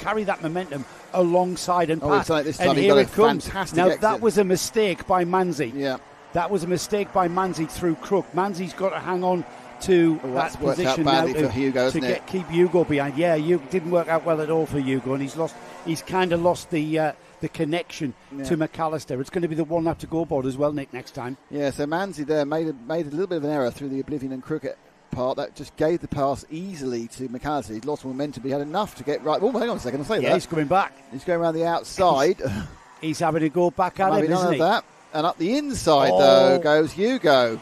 carry that momentum alongside and pass. This time and he here got it comes. fantastic Now, exit. that was a mistake by Manzi. Yeah. That was a mistake by Manzi through Crook. Manzi's got to hang on to that position now to keep Hugo behind. Yeah, didn't work out well at all for Hugo, and he's kind of lost the connection to McAllister. It's going to be the one lap to go board as well, Nick, next time. Yeah, so Manzi there made a little bit of an error through the Oblivion and Crook part. That just gave the pass easily to McAllister. He'd lost momentum, but he had enough to get right. Oh, hang on a second, I'll say that. Yeah, he's coming back. He's going around the outside. He's having to go back at him, isn't he? That. And up the inside, though, goes Hugo.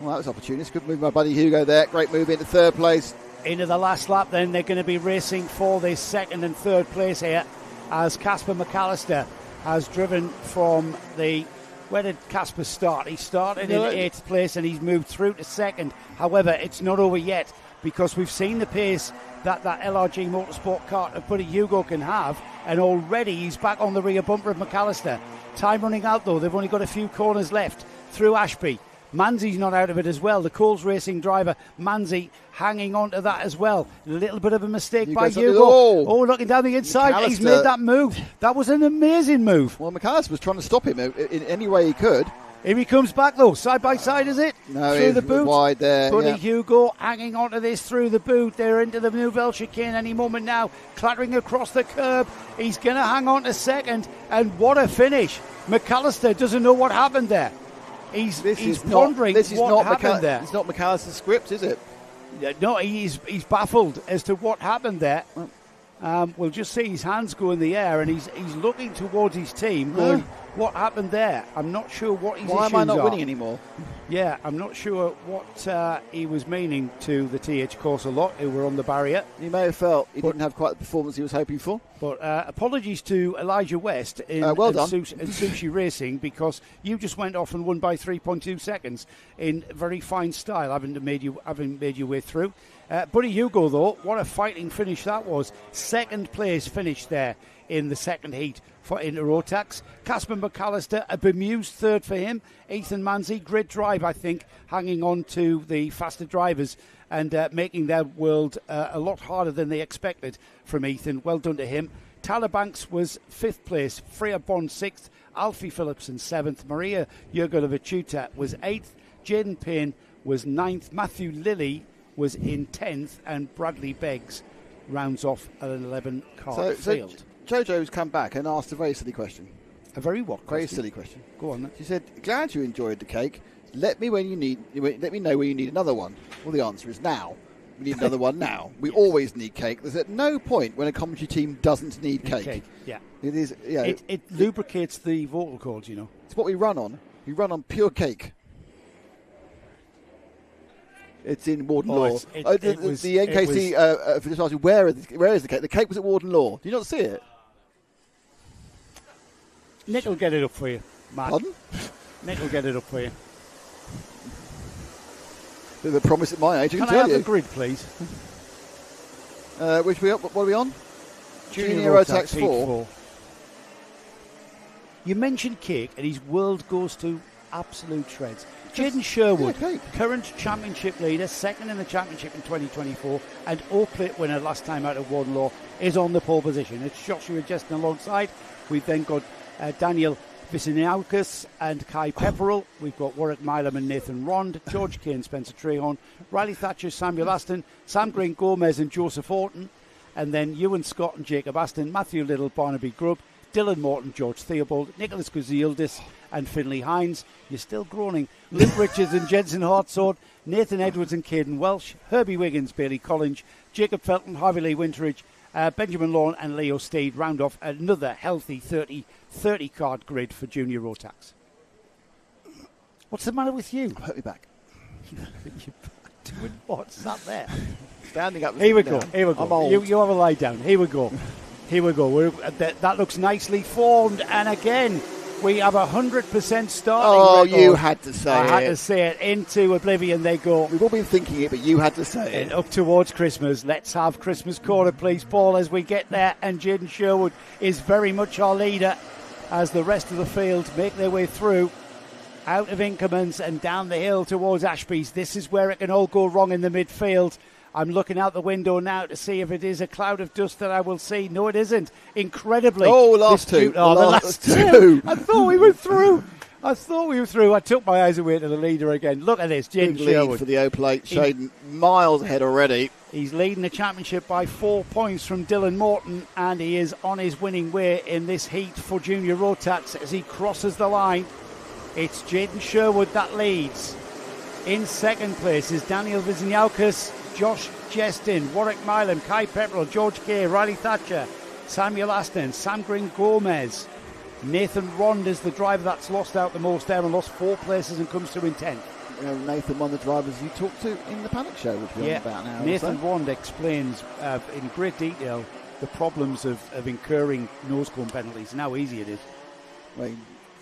Well, that was opportunist. Good move by buddy Hugo there. Great move into third place. Into the last lap, then they're going to be racing for this second and third place here, as Casper McAllister has driven from the... Where did Casper start? He started in 8th place and he's moved through to second. However, it's not over yet, because we've seen the pace that LRG Motorsport kart of Buddy Hugo can have, and already he's back on the rear bumper of McAllister. Time running out, though. They've only got a few corners left through Ashby. Manzi's not out of it as well. The Coles Racing driver, Manzi, hanging on to that as well. A little bit of a mistake by Hugo. Looking down the inside. He's made that move. That was an amazing move. Well, McAllister was trying to stop him in any way he could. Here he comes back, though. Side by side, is it? No, through the boot. Wide there. Buddy Hugo hanging onto this through the boot. They're into the Nouvelle chicane any moment now. Clattering across the curb. He's going to hang on to second. And what a finish. McAllister doesn't know what happened there. He's wondering what happened there. It's not McAllister's script, is it? No, he's baffled as to what happened there. We'll just see his hands go in the air, and he's looking towards his team, going, what happened there? I'm not sure what his issues are. Why am I not winning anymore? Yeah, I'm not sure what he was meaning to the TH Corsa lot who were on the barrier. He may have felt he didn't have quite the performance he was hoping for. But apologies to Elijah West in Sushi Racing, because you just went off and won by 3.2 seconds in very fine style, having made your way through. Buddy Hugo, though, what a fighting finish that was. Second place finish there in the second heat in Rotax. Casper McAllister, a bemused third for him. Ethan Manzi, great drive, I think, hanging on to the faster drivers and making their world a lot harder than they expected from Ethan. Well done to him. Tyler Banks was 5th place. Freya Bond 6th. Alfie Phillipson 7th. Maria Jurgova-Vachuta was 8th. Jaden Payne was 9th. Matthew Lilly was in 10th. And Bradley Beggs rounds off an 11-car field. Jojo's come back and asked a very silly question. A very what question? Very silly question. Go on then. She said, glad you enjoyed the cake. Let me know when you need another one. Well, the answer is now. We need another one now. We always need cake. There's at no point when a commentary team doesn't need cake. Yeah. It is. Yeah. It lubricates the vocal cords, you know. It's what we run on. We run on pure cake. It's in Warden Law. The NKC, for just asking, where is the cake? The cake was at Warden Law. Do you not see it? Nick will get it up for you, Matt. Pardon? Nick will get it up for you. There's a promise at my age. Can I have the grid, please? What are we on? Junior Rotax 4. You mentioned cake, and his world goes to absolute shreds. Jaden Sherwood, current championship leader, second in the championship in 2024, and all-plate winner last time out of Warden Law, is on the pole position. It's Joshua Justin alongside. We've then got Daniel Viciniaukis and Kai Pepperell. We've got Warwick Milam and Nathan Rond, George Kane, Spencer Trehorn, Riley Thatcher, Samuel Aston, Sam Green Gomez and Joseph Horton, and then Ewan Scott and Jacob Aston, Matthew Little, Barnaby Grubb, Dylan Morton, George Theobald, Nicholas Guzildis and Finlay Hines. You're still groaning. Luke Richards and Jensen Hartsword, Nathan Edwards and Caden Welsh, Herbie Wiggins, Bailey Collins, Jacob Felton, Harvey Lee Winteridge, Benjamin Lawn and Leo Steed round off another healthy 30 card grid for Junior Rotax. What's the matter with you? Hurt me back. Doing what's that there? Standing up. Here we go. I'm old. You have a lie down. Here we go. That looks nicely formed, and again we have 100% starting. Oh, record. you had to say it. I had to say it. Into oblivion they go. We've all been thinking it, but you had to say it. And up towards Christmas. Let's have Christmas corner, please, Paul, as we get there. And Jaden Sherwood is very much our leader as the rest of the field make their way through. Out of Inkermans and down the hill towards Ashby's. This is where it can all go wrong in the midfield. I'm looking out the window now to see if it is a cloud of dust that I will see. No, it isn't. Incredibly. Oh, last two. The last two. I thought we were through. I took my eyes away to the leader again. Look at this, Jaden Sherwood. For the O-plate. Shaden miles ahead already. He's leading the championship by 4 points from Dylan Morton, and he is on his winning way in this heat for Junior Rotax as he crosses the line. It's Jaden Sherwood that leads. In second place is Daniel Wisniewski, Josh Jestin, Warwick Milam, Kai Pepperell, George Kay, Riley Thatcher, Samuel Aston, Sam Green Gomez. Nathan Rond is the driver that's lost out the most there and lost 4 places and comes to in 10th. Nathan, one of the drivers you talked to in the Paddock show, which we're on about now. Nathan Rond explains in great detail the problems of incurring nose cone penalties and how easy it is. Well,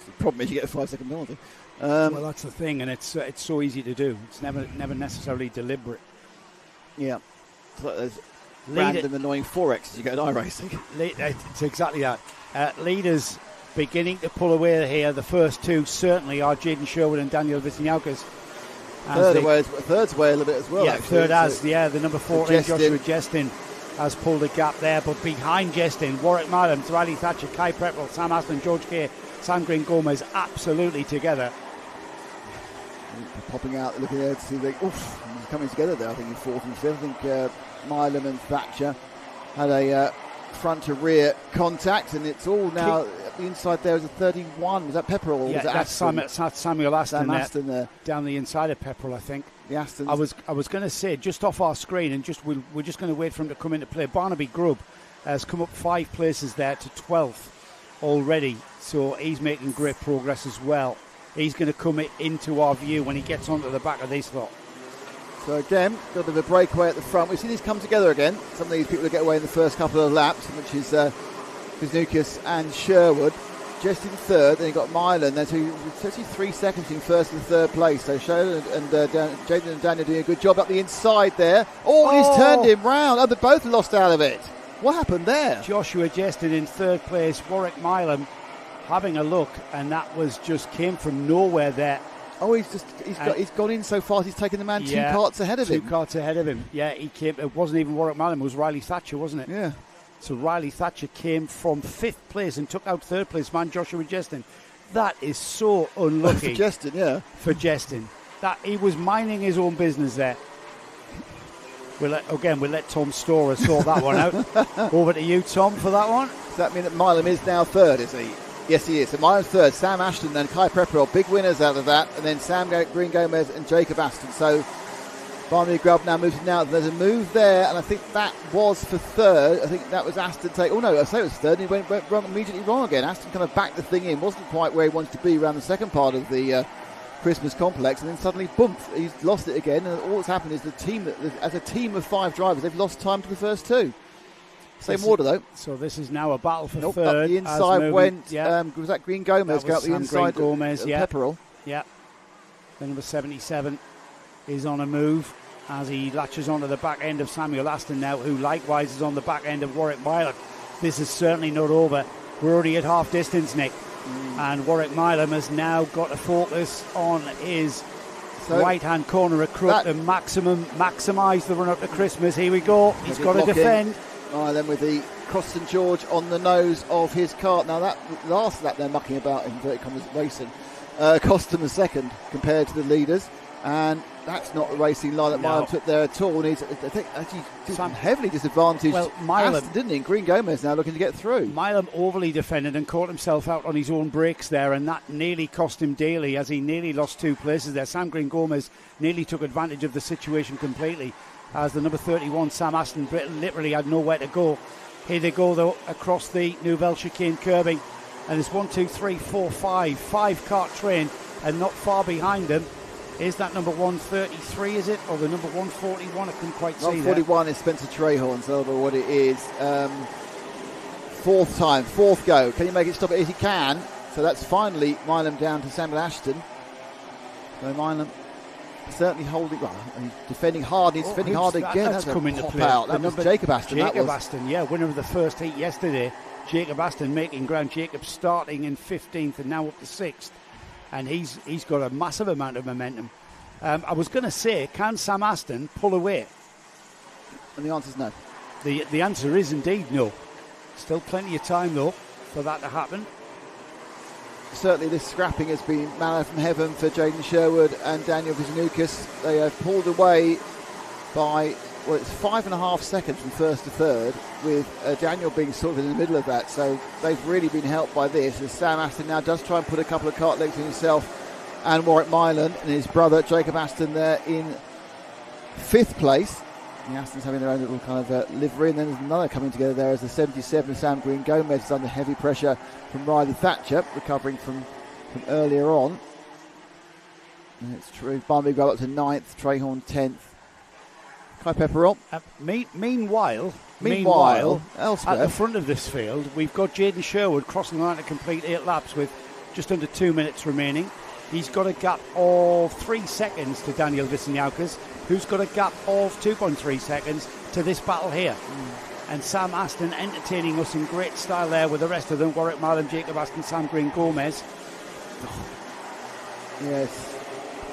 the problem is you get a 5-second penalty. Well, that's the thing, and it's so easy to do. It's never necessarily deliberate. Yeah. So there's random annoying 4Xs you get at iRacing. It's exactly that. Leaders beginning to pull away here. The first two certainly are Jaden Sherwood and Daniel Wisniewski. Third's way a little bit as well. Yeah, actually. third has. The number 14, Joshua Jestin, has pulled a gap there. But behind Jestin, Warwick Milam, Riley Thatcher, Kai Pepperell, Sam Aston, George Kay, Sam Green Gomez absolutely together. Popping out, looking there to see he's coming together there. I think in fourth and fifth. I think Milam and Thatcher had a front to rear contact, and it's all now the inside there is a 31. Was that Pepperell? Or was that's Samuel Aston, Sam Aston there down the inside of Pepperell, I think. The Astons. I was going to say just off our screen, and we're just going to wait for him to come into play. Barnaby Grubb has come up 5 places there to 12th already, so he's making great progress as well. He's going to come into our view when he gets onto the back of this lot. So again, got a bit of a breakaway at the front. We've seen these come together again. Some of these people that get away in the first couple of laps, which is Wisniewski and Sherwood. Just in third, then you've got Milan. There's actually 3 seconds in first and third place. So Sherwood and Jaden and Daniel doing a good job up the inside there. He's turned him round. They both lost out of it. What happened there? Joshua Jestin in third place, Warwick Milam having a look, and that was just came from nowhere there. He's gone in so fast. He's taken the man 2 carts ahead of him. 2 carts ahead of him. Yeah, he came. It wasn't even Warwick Milam. It was Riley Thatcher, wasn't it? Yeah. So Riley Thatcher came from 5th place and took out 3rd place man Joshua Jestin. That is so unlucky. For Jestin, yeah. For Jestin, that he was minding his own business there. We'll let Tom Storer sort that one out. Over to you, Tom, for that one. Does that mean that Milam is now third? Is he? Yes, he is. So Milam's third. Sam Ashton and Kai Pepperell, big winners out of that, and then Sam Green Gomez and Jacob Aston. So Barnaby Grubb now moves now. There's a move there, and I think that was for third. I think that was Aston take. Oh no, I say it was third. And he went wrong, immediately wrong again. Aston kind of backed the thing in, wasn't quite where he wanted to be around the second part of the Christmas complex, and then suddenly, boom, he's lost it again. And all that's happened is the team, as a team of 5 drivers, they've lost time to the first 2. Same order though. So this is now a battle for third. Up the inside went. Was that Green Gomez? Go up the inside. Green Gomez, Pepperell. Yeah. The number 77 is on a move as he latches onto the back end of Samuel Aston now, who likewise is on the back end of Warwick Milam. This is certainly not over. We're already at half distance, Nick. And Warwick Milam has now got to focus on his right-hand corner at Crook to maximise the run-up to Christmas. Here we go. He's got to defend. Then with the Cross St George on the nose of his cart. Now that last lap they're mucking about in inverted commas racing cost them a second compared to the leaders, and that's not the racing line that Milam took there at all. And he's, I think, actually heavily disadvantaged. Well, Milam, Aston, didn't he? And Green Gomez now looking to get through. Milam overly defended and caught himself out on his own brakes there, and that nearly cost him daily as he nearly lost 2 places there. Sam Green Gomez nearly took advantage of the situation completely, as the number 31 Sam Aston literally had nowhere to go. Here they go though across the Nouvelle Chicane curbing, and it's 1, 2, 3, 4, 5 cart train, and not far behind them is that number 133, is it, or the number 141? I couldn't quite see that. 141 is Spencer Trehorn, so I don't know what it is. 4th go. Can he make it stop it as he can? So that's finally Milam down to Samuel Ashton. So Milam certainly holding, he's defending hard. He's defending hard again. That's come into play. Out. That was Jacob Aston. Aston, winner of the first heat yesterday. Jacob Aston making ground. Jacob starting in 15th and now up to 6th. And he's got a massive amount of momentum. I was going to say, can Sam Aston pull away? And the answer is no. The answer is indeed no. Still plenty of time, though, for that to happen. Certainly this scrapping has been manna from heaven for Jaden Sherwood and Daniel Wisniewski. They have pulled away by, well, it's 5.5 seconds from first to third, with Daniel being sort of in the middle of that. So they've really been helped by this, as Sam Aston now does try and put a couple of cart legs in himself and Warwick Mylan and his brother Jacob Aston there in 5th place. The Astons having their own little kind of livery, and then there's another coming together there as the 77 Sam Green Gomez is under heavy pressure from Riley Thatcher, recovering from earlier on. And it's true. Barnaby got up to 9th, Trehorn 10th. Kai Pepperell. Meanwhile, elsewhere, at the front of this field, we've got Jaden Sherwood crossing the line to complete 8 laps with just under 2 minutes remaining. He's got a gap of 3 seconds to Daniel Wisniewski, who's got a gap of 2.3 seconds to this battle here. And Sam Aston entertaining us in great style there with the rest of them. Warwick Mylan, Jacob Aston, Sam Green Gomez. Yes.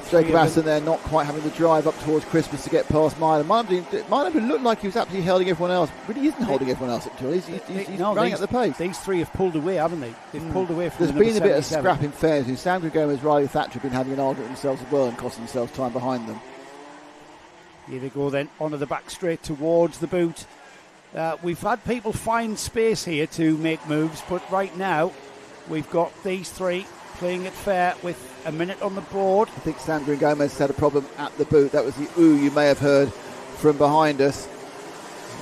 Jacob Aston there not quite having the drive up towards Christmas to get past Mylan. Mylan looked like he was absolutely holding everyone else, but he isn't holding everyone else up to it. He's running at the pace. These three have pulled away, haven't they? They've pulled away from There's been a bit of scrap in fairness. Sam Green Gomez, Riley Thatcher have been having an argument themselves as well and costing themselves time behind them. Here they go then, onto the back straight towards the boot. We've had people find space here to make moves, but right now we've got these three playing it fair with a minute on the board. I think Sam Green Gomez had a problem at the boot. That was the ooh you may have heard from behind us.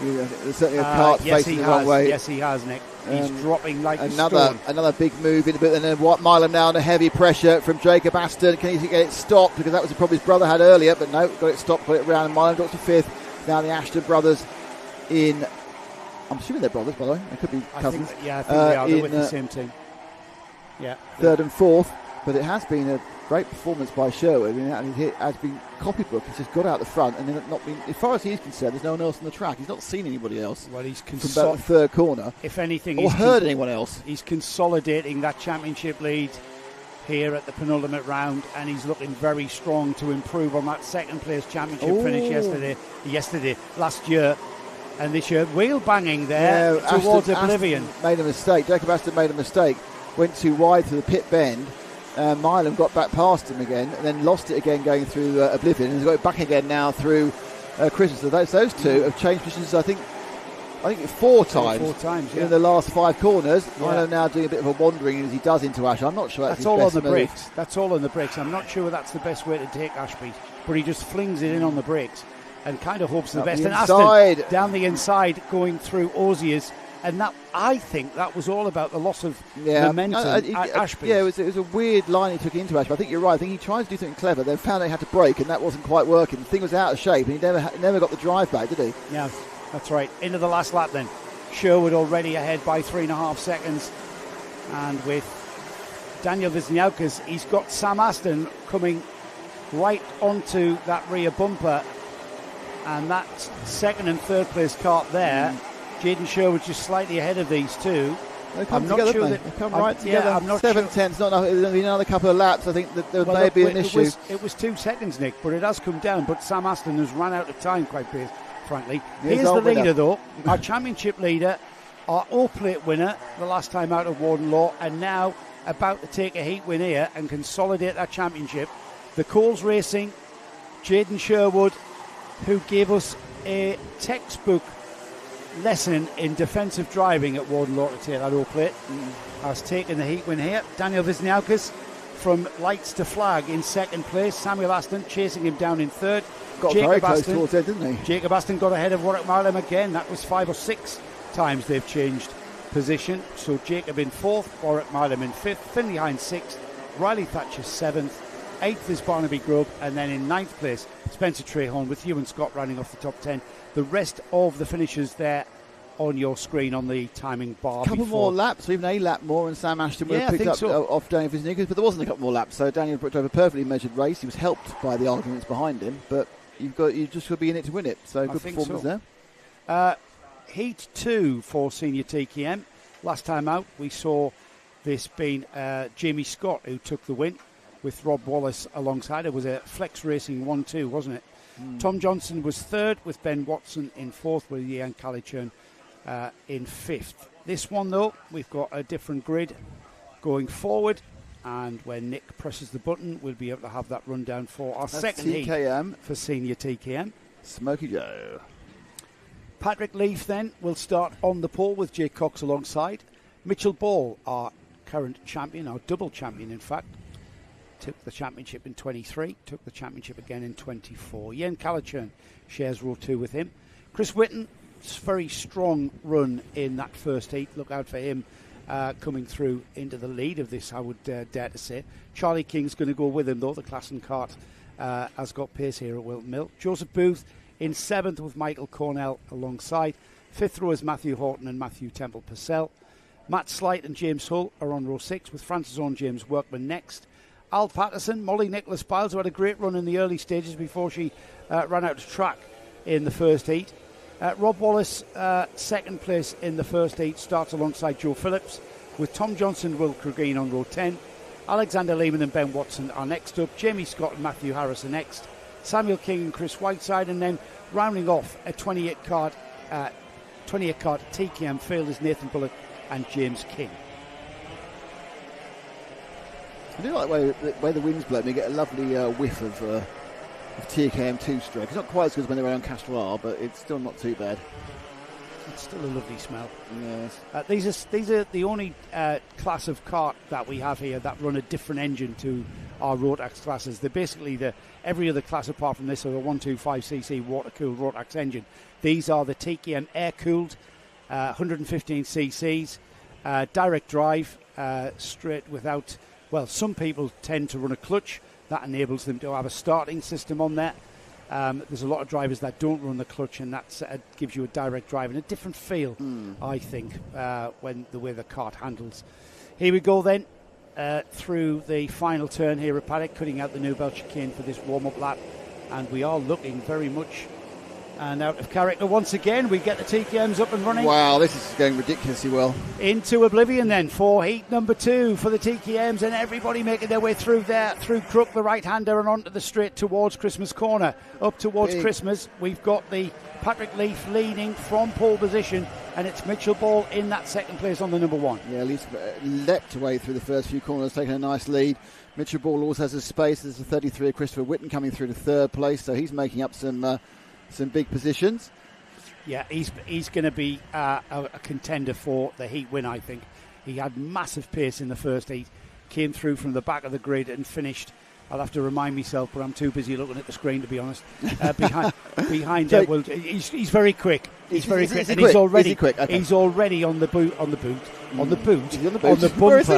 There's certainly a cart facing the wrong way. Yes, he has, Nick. He's dropping like a stone. Another big move in the boot, and then Mylan now under heavy pressure from Jacob Aston. Can he get it stopped? Because that was the problem his brother had earlier, but no, got it stopped, got it round, and Mylan got to 5th. Now the Ashton brothers in, I'm assuming they're brothers, by the way. They could be cousins. I think they are. They're with the same team. Yeah. 3rd and 4th, but it has been a great performance by Sherwood. I mean, it has been copybook. He's just got out the front, and then not been, as far as he's concerned, there's no one else on the track. He's not seen anybody else. Well, he's from about the third corner. If anything, or heard anyone else. He's consolidating that championship lead here at the penultimate round, and he's looking very strong to improve on that second place championship finish last year. And this year, wheel banging there towards oblivion. Aston made a mistake. Jacob Aston made a mistake. Went too wide through the pit bend. Mylan got back past him again, and then lost it again going through oblivion, and he's got it back again now through Christmas. So those two have changed positions. I think 4 times in the last 5 corners. Yeah. Mylan now doing a bit of a wandering as he does into Ash. I'm not sure that's all his on the best brakes. That's all on the brakes. I'm not sure that's the best way to take Ashby, but he just flings it in on the brakes and kind of hopes for the best. And Aston down the inside going through Ozier's. And that, I think that was all about the loss of momentum at Ashby. Yeah, it was a weird line he took into Ashby. I think you're right. I think he tried to do something clever, then found out he had to brake, and that wasn't quite working. The thing was out of shape, and he never got the drive back, did he? Yeah, that's right. Into the last lap then. Sherwood already ahead by 3.5 seconds. And with Daniel Wisniewski, he's got Sam Aston coming right onto that rear bumper. And that second and third place cart there. Jaden Sherwood just slightly ahead of these two. They come together, they come right together. I'm not 7/10's not enough. There's going to be another couple of laps. I think that there may be an issue. It was 2 seconds, Nick, but it has come down. But Sam Aston has run out of time, quite frankly. Here's the leader, though. Our championship leader, our all-plate winner, the last time out of Warden Law, and now about to take a heat win here and consolidate that championship. The Coles Racing, Jaden Sherwood, who gave us a textbook lesson in defensive driving at Warden Law to take that all-plate, has taken the heat win here. Daniel Wisniewski from lights to flag in 2nd place. Samuel Aston chasing him down in 3rd. Got very close towards it, didn't he? Jacob Aston got ahead of Warwick Mylan again. That was 5 or 6 times they've changed position. So Jacob in 4th, Warwick Mylan in 5th, Finley Hines 6th, Riley Thatcher 7th, 8th is Barnaby Grubb, and then in 9th place Spencer Trehorn with Ewan Scott rounding off the top 10. The rest of the finishers there on your screen on the timing bar. A couple more laps, or even a lap more, and Sam Ashton would have picked up off Daniel Wisniewski, but there wasn't a couple more laps, so Daniel drove a perfectly measured race. He was helped by the arguments behind him, but you just got to be in it to win it. So good performance there. Heat 2 for senior TKM. Last time out, we saw this being Jamie Scott who took the win with Rob Wallace alongside. It was a Flex Racing 1-2, wasn't it? Tom Johnson was third, with Ben Watson in fourth, with Ian Calichurn in fifth. This one, though, we've got a different grid going forward, and when Nick presses the button, we'll be able to have that rundown for our second TKM. heat for Senior TKM. Smokey Joe. Patrick Leaf then will start on the pole with Jake Cox alongside. Mitchell Ball, our current champion, our double champion in fact, took the championship in 23, took the championship again in 24. Ian Calichurn shares row 2 with him. Chris Whitton, very strong run in that first heat. Look out for him coming through into the lead of this, I would dare to say. Charlie King's going to go with him, though. The class and cart has got pace here at Whilton Mill. Joseph Booth in 7th with Michael Cornell alongside. 5th row is Matthew Horton and Matthew Temple Purcell. Matt Slight and James Hull are on row 6, with Francis Owen James Workman next. Al Patterson, Molly Nicholas Biles, who had a great run in the early stages before she ran out of track in the first heat. Rob Wallace, second place in the first heat, starts alongside Joe Phillips, with Tom Johnson and Will Cregeen on row 10. Alexander Lehman and Ben Watson are next up. Jamie Scott and Matthew Harris are next. Samuel King and Chris Whiteside, and then rounding off a 28 card TKM field is Nathan Bullock and James King. I do like the way the wind's blowing. You get a lovely whiff of TKM 2-stroke. It's not quite as good as when they were on Castor, but it's still not too bad. It's still a lovely smell. Yes. These are the only class of kart that we have here that run a different engine to our Rotax classes. They're basically every other class apart from this are a 125cc water-cooled Rotax engine. These are the TKM air-cooled 115cc's, direct drive, straight without... Well, some people tend to run a clutch. That enables them to have a starting system on there. There's a lot of drivers that don't run the clutch, and that gives you a direct drive and a different feel, I think, when the way the kart handles. Here we go then, through the final turn here at Paddock, cutting out the Newbell chicane for this warm-up lap, and we are looking very much and out of character once again. We get the TKMs up and running. Wow, this is going ridiculously well. Into oblivion then for heat number 2 for the TKMs, and everybody making their way through there, through Crook, the right-hander, and onto the straight towards Christmas Corner. Up towards Christmas, we've got the Patrick Leaf leading from pole position, and it's Mitchell Ball in that second place on the number 1. Yeah, Leaf leapt away through the first few corners, taking a nice lead. Mitchell Ball also has a space. There's a 33 of Christopher Whitton coming through to third place, so he's making up some big positions. Yeah, he's going to be a contender for the heat win, I think. He had massive pace in the first heat, came through from the back of the grid and finished. I'll have to remind myself, but I'm too busy looking at the screen, to be honest. Behind so well, he's very quick. He's very quick, and quick? he's already Okay. He's already on the boot. On the bumper. Where is he?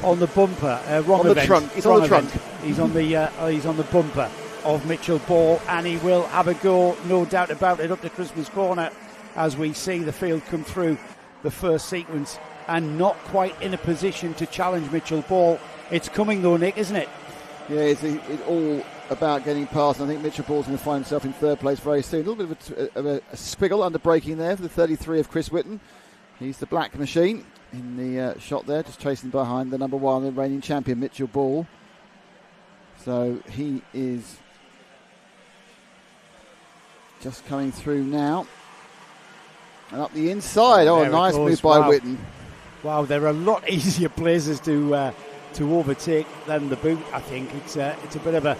On the bumper. Wrong on the event. trunk. He's Wrong on the event. trunk. He's on the bumper of Mitchell Ball, and he will have a go, no doubt about it, up to Christmas Corner as we see the field come through the first sequence, and not quite in a position to challenge Mitchell Ball. It's coming though, Nick, isn't it? Yeah, it's all about getting past. I think Mitchell Ball's going to find himself in third place very soon. A little bit of a squiggle under braking there for the 33 of Chris Whitton. He's the black machine in the shot there, just chasing behind the number 1, the reigning champion, Mitchell Ball. So he is just coming through now. And up the inside. Oh, nice move by Whitton. Wow, there are a lot easier places to overtake than the boot. I think it's a bit of a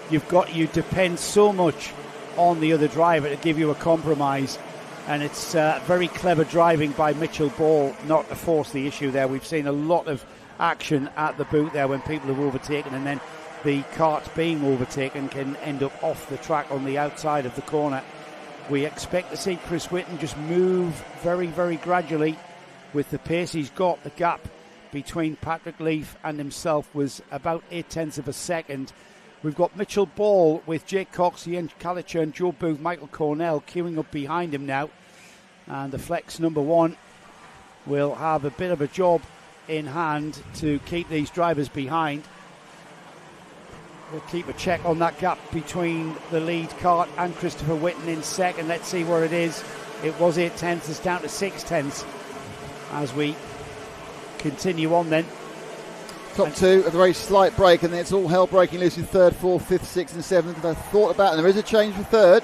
you depend so much on the other driver to give you a compromise, and it's very clever driving by Mitchell Ball not to force the issue there. We've seen a lot of action at the boot there when people have overtaken, and then the kart being overtaken can end up off the track on the outside of the corner. We expect to see Chris Whitton just move very, very gradually with the pace he's got. The gap between Patrick Leaf and himself was about 0.8 of a second. We've got Mitchell Ball with Jake Cox, Ian Calichurn, Joe Booth, Michael Cornell queuing up behind him now. And the flex number 1 will have a bit of a job in hand to keep these drivers behind. We'll keep a check on that gap between the lead kart and Christopher Whitton in second. Let's see where it is. It was 0.8. It's down to 0.6 as we continue on then. Top two, a very slight break, and then it's all hell breaking loose in third, fourth, fifth, sixth, and seventh. I thought about it, and there is a change for third,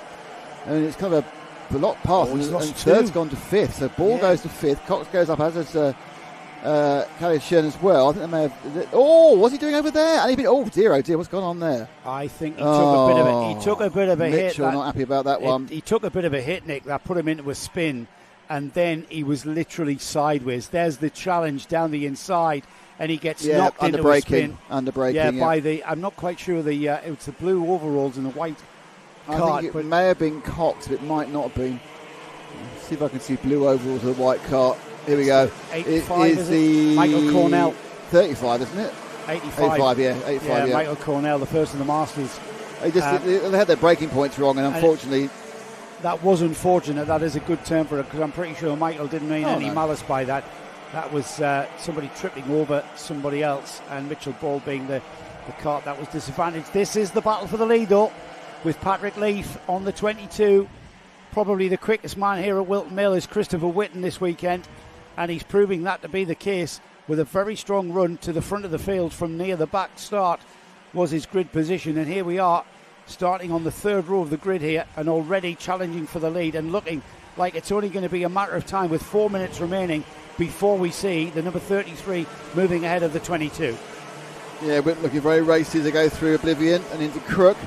and it's kind of a lot past, and third's gone to fifth. So Ball goes to fifth, Cox goes up, as does Callian as well. I think they may have. Oh, what's he doing over there? And oh dear, what's gone on there? I think he took a bit of a hit. Mitchell not happy about that one. He took a bit of a hit, Nick. That put him into a spin, and then he was literally sideways. There's the challenge down the inside, and he gets knocked into a spin. Under braking. Yeah, by the. I'm not quite sure it was the blue overalls and the white cart. I think it may have been Cox, but it might not have been. Let's see if I can see blue overalls and the white cart. Here we go. 85 is the Michael Cornell. 35, isn't it? 85. 85, yeah. Michael Cornell, the first in the Masters. They had their braking points wrong, and unfortunately... That was unfortunate. That is a good term for it, because I'm pretty sure Michael didn't mean any malice by that. That was somebody tripping over somebody else, and Mitchell Ball being the cart that was disadvantaged. This is the battle for the lead, though, with Patrick Leaf on the 22. Probably the quickest man here at Whilton Mill is Christopher Whitten this weekend, and he's proving that to be the case with a very strong run to the front of the field from near the back start was his grid position. And here we are, starting on the third row of the grid here, and already challenging for the lead and looking like it's only going to be a matter of time with 4 minutes remaining before we see the number 33 moving ahead of the 22. Yeah, Whitten looking very racy as they go through Oblivion and into Crook.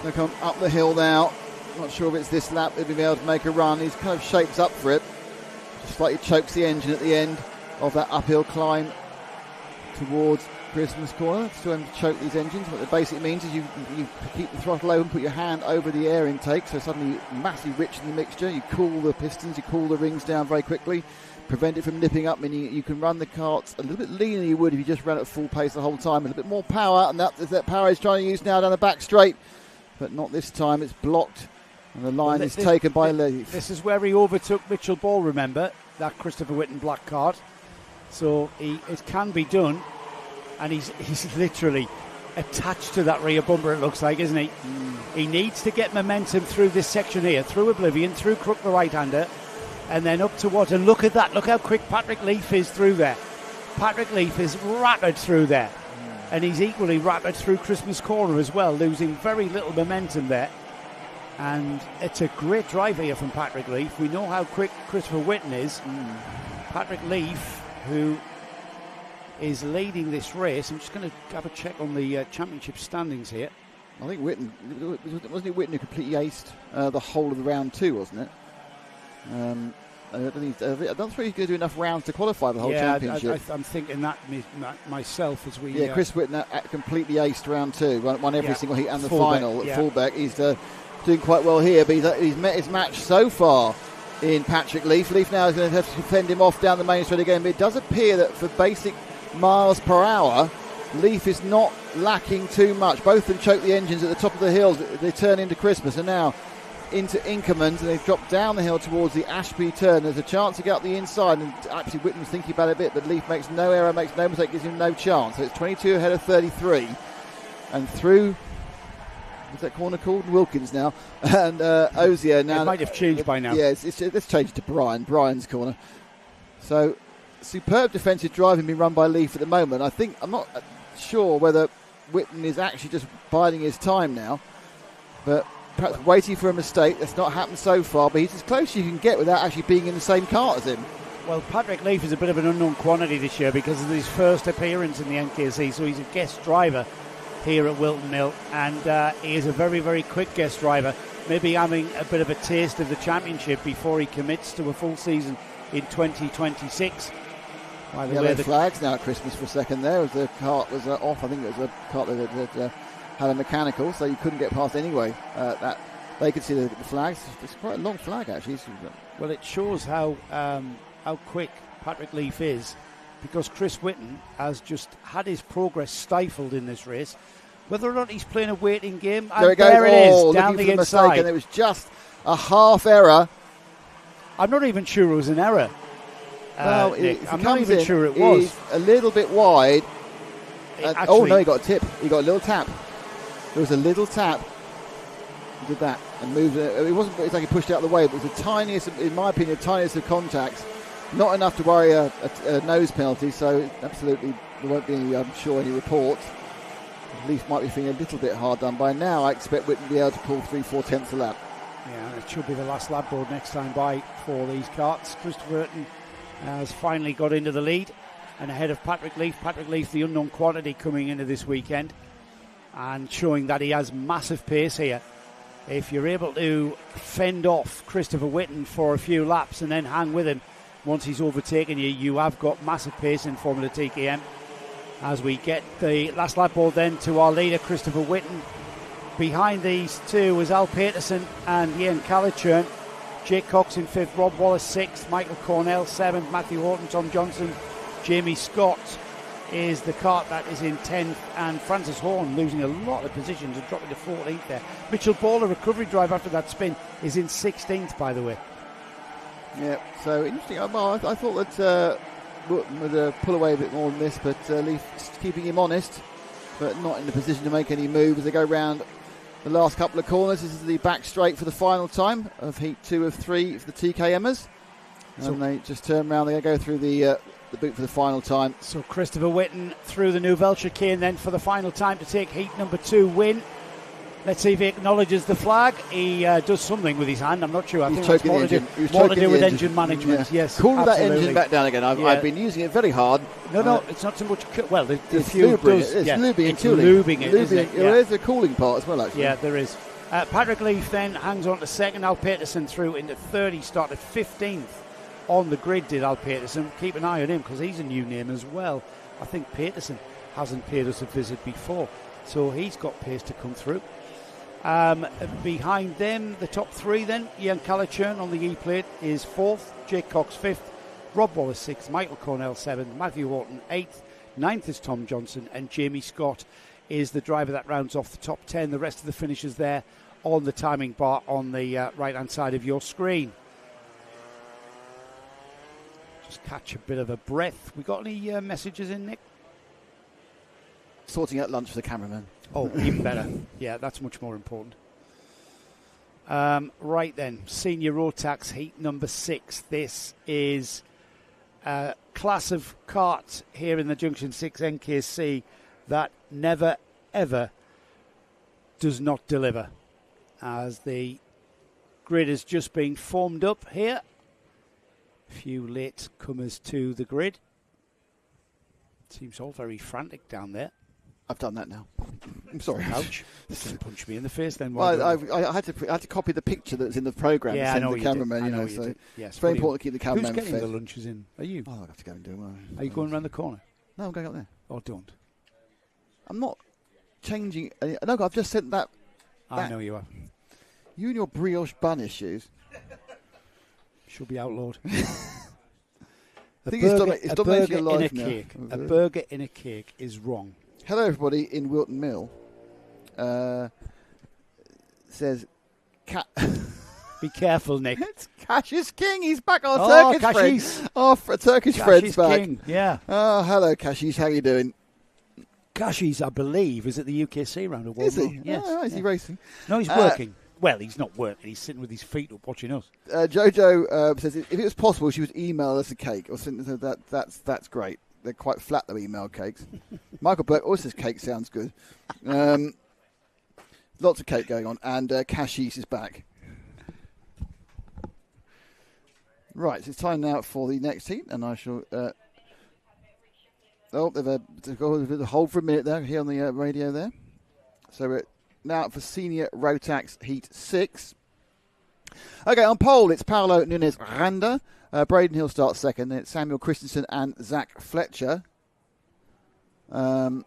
They come up the hill now. Not sure if it's this lap they'll be able to make a run. He's kind of shapes up for it. Just slightly chokes the engine at the end of that uphill climb towards Christmas corner. Still having to choke these engines. What it basically means is you keep the throttle open, put your hand over the air intake, so suddenly massively rich in the mixture. You cool the pistons, you cool the rings down very quickly, prevent it from nipping up, meaning you can run the carts a little bit leaner than you would if you just ran at full pace the whole time. A little bit more power, and that power is trying to use now down the back straight, but not this time. It's blocked. And the line is taken by Leaf. This is where he overtook Mitchell Ball, remember, that Christopher Whitten black cart. So it can be done. And he's literally attached to that rear bumper, it looks like, isn't he? He needs to get momentum through this section here, through Oblivion, through Crook the right-hander, and then up towards. And look at that. Look how quick Patrick Leaf is through there. Patrick Leaf is rapid through there. And he's equally rapid through Christmas Corner as well, losing very little momentum there. And it's a great drive here from Patrick Leaf. We know how quick Christopher Whitten is. Patrick Leaf, who is leading this race. I'm just going to have a check on the championship standings here. I think Whitten, wasn't it Whitten who completely aced the whole of the round two, wasn't it? I don't think he's going to do enough rounds to qualify the whole championship. I'm thinking that myself as we... Yeah, Chris Whitten completely aced round two, won every single heat and the final at fullback. He's doing quite well here, but he's met his match so far in Patrick Leaf. Leaf now is going to have to fend him off down the main straight again, but it does appear that for basic miles per hour, Leaf is not lacking too much. Both of them choke the engines at the top of the hills. They turn into Christmas, and now into Inkermans, and they've dropped down the hill towards the Ashby turn. There's a chance to get up the inside, and actually Whitten's thinking about it a bit, but Leaf makes no error, makes no mistake, gives him no chance. So it's 22 ahead of 33, and through... What's that corner called? Wilkins now. And Ozier now. It might have changed by now. Yeah, let's change it to Brian's corner. So, superb defensive driving being run by Leaf at the moment. I'm not sure whether Whitten is actually just biding his time now, but perhaps waiting for a mistake. That's not happened so far, but he's as close as you can get without actually being in the same cart as him. Well, Patrick Leaf is a bit of an unknown quantity this year because of his first appearance in the NKC, so he's a guest driver here at Whilton Mill, and he is a very, very quick guest driver, maybe having a bit of a taste of the championship before he commits to a full season in 2026. Yellow flags now at Christmas for a second there as the cart was off. I think it was a cart that had a mechanical, so you couldn't get past anyway. That they could see the flags. It's quite a long flag actually. Well, it shows how quick Patrick Leaf is, because Chris Whitten has just had his progress stifled in this race. Whether or not he's playing a waiting game, there it is, down the inside. And it was just a half error. I'm not even sure it was an error. Well, I'm not even sure it was. He's a little bit wide. Oh no, he got a tip. He got a little tap. There was a little tap. He did that and moved. It wasn't it's like he pushed it out of the way, but it was the tiniest, in my opinion, the tiniest of contacts. Not enough to worry a nose penalty, so absolutely there won't be any, I'm sure, any reports. Leaf might be feeling a little bit hard done by now. I expect Whitton to be able to pull 3/4 tenths a lap. Yeah, it should be the last lap board next time by for these carts. Christopher Whitton has finally got into the lead and ahead of Patrick Leaf. Patrick Leaf, the unknown quantity coming into this weekend and showing that he has massive pace here. If you're able to fend off Christopher Whitton for a few laps and then hang with him once he's overtaken you, you have got massive pace in Formula TKM. As we get the last lap board then to our leader, Christopher Whitton. Behind these two is Al Peterson and Ian Calichurn. Jake Cox in 5th, Rob Wallace 6th, Michael Cornell 7th, Matthew Horton, Tom Johnson, Jamie Scott is the cart that is in 10th, and Francis Horn losing a lot of positions and dropping to 14th there. Mitchell Ball, a recovery drive after that spin, is in 16th, by the way. Yeah, so interesting. I thought that Wood would pull away a bit more than this, but Leaf keeping him honest, but not in the position to make any move as they go round the last couple of corners. This is the back straight for the final time of Heat 2 of 3 for the TKMers. And they just turn around, they go through the boot for the final time. So Christopher Whitton through the Nouvelle chicane then for the final time to take Heat number 2 win. Let's see if he acknowledges the flag. He does something with his hand. I'm not sure. I think it's more to do with engine management. Yeah. Yes, cool that engine back down again. I've been using it very hard. No, it's not so much. Well, the it's fuel lubing. does. It's lubing and cooling. Lubing it, isn't it? There is a cooling part as well, actually. Yeah, there is. Patrick Leaf then hangs on to second. Al Peterson through into third. He started 15th on the grid, did Al Peterson. Keep an eye on him because he's a new name as well. I think Peterson hasn't paid us a visit before, so he's got pace to come through. Behind them, the top three then, Ian Calichurn on the E-plate is 4th, Jake Cox 5th, Rob Wallace 6th, Michael Cornell 7th, Matthew Horton 8th, 9th is Tom Johnson, and Jamie Scott is the driver that rounds off the top 10. The rest of the finishers there on the timing bar on the right-hand side of your screen. Just catch a bit of a breath. We got any messages in, Nick? Sorting out lunch for the cameraman. Oh, even better. Yeah, that's much more important. Right then, Senior Rotax Heat number 6. This is a class of kart here in the Junction 6 NKC that never, ever does not deliver. As the grid is just being formed up here. A few late comers to the grid. Seems all very frantic down there. I've done that now. I'm sorry. Ouch. Punch me in the face then. Well, I had to copy the picture that's in the programme and send the cameraman. So yes, it's very important to keep the cameraman Who's getting fit. the lunches in? Are you? Oh, I'll have to go and do it. Are you going around the corner? No, I'm going up there. Oh, don't. I'm not changing. No, I've just sent that. I know you are. You and your brioche bun issues. Should be outlawed. I think it's dominating your life now. A burger in a cake is wrong. Hello, everybody in Whilton Mill. Says, be careful, Nick. It's Cash is king. He's back. Our Turkish friend. Our Turkish friend's back. King. Yeah. Oh, hello, Cashies. How are you doing? Cashies, I believe, is at the UKC round of World. Is he? Yes. Oh, is he racing? No, he's working. Well, he's not working. He's sitting with his feet up watching us. Jojo says if it was possible, she would email us a cake. Or that's great. They're quite flat, though, email cakes. Michael Burke also says cake sounds good. Lots of cake going on. And Cashies is back. Right, so it's time now for the next heat. And I shall... they've got a hold for a minute there, here on the radio there. So we're now for Senior Rotax Heat 6. Okay, on pole, it's Paolo Nunes Randa. Braden Hill starts second. Then it's Samuel Christensen and Zach Fletcher. Dejun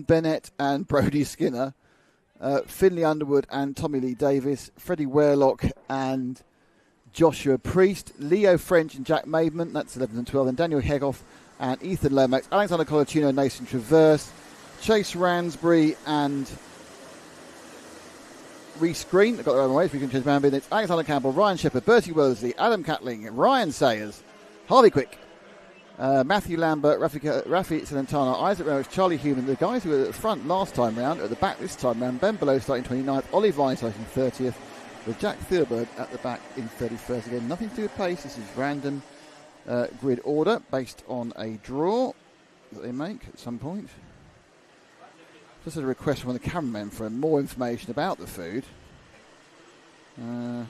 Bennett and Brody Skinner. Finley Underwood and Tommy Lee Davis. Freddie Weirlock and Joshua Priest. Leo French and Jack Maidman. That's 11 and 12. And Daniel Hegoff and Ethan Lomax. Alexander Colaccino, Nathan Traverse. Chase Ransbury and Reece Green. I've got their own way, if we can change around. It's Alexander Campbell, Ryan Shepherd, Bertie Worsley, Adam Catling, Ryan Sayers, Harvey Quick, Matthew Lambert, Rafi Celentano, Isaac Rose, Charlie Human. The guys who were at the front last time round, at the back this time round. Ben Below starting 29th, Ollie Vine starting 30th, with Jack Thurberg at the back in 31st. Again, nothing to do with pace. This is random grid order based on a draw. that they make at some point. Just a request from the cameraman for more information about the food. No,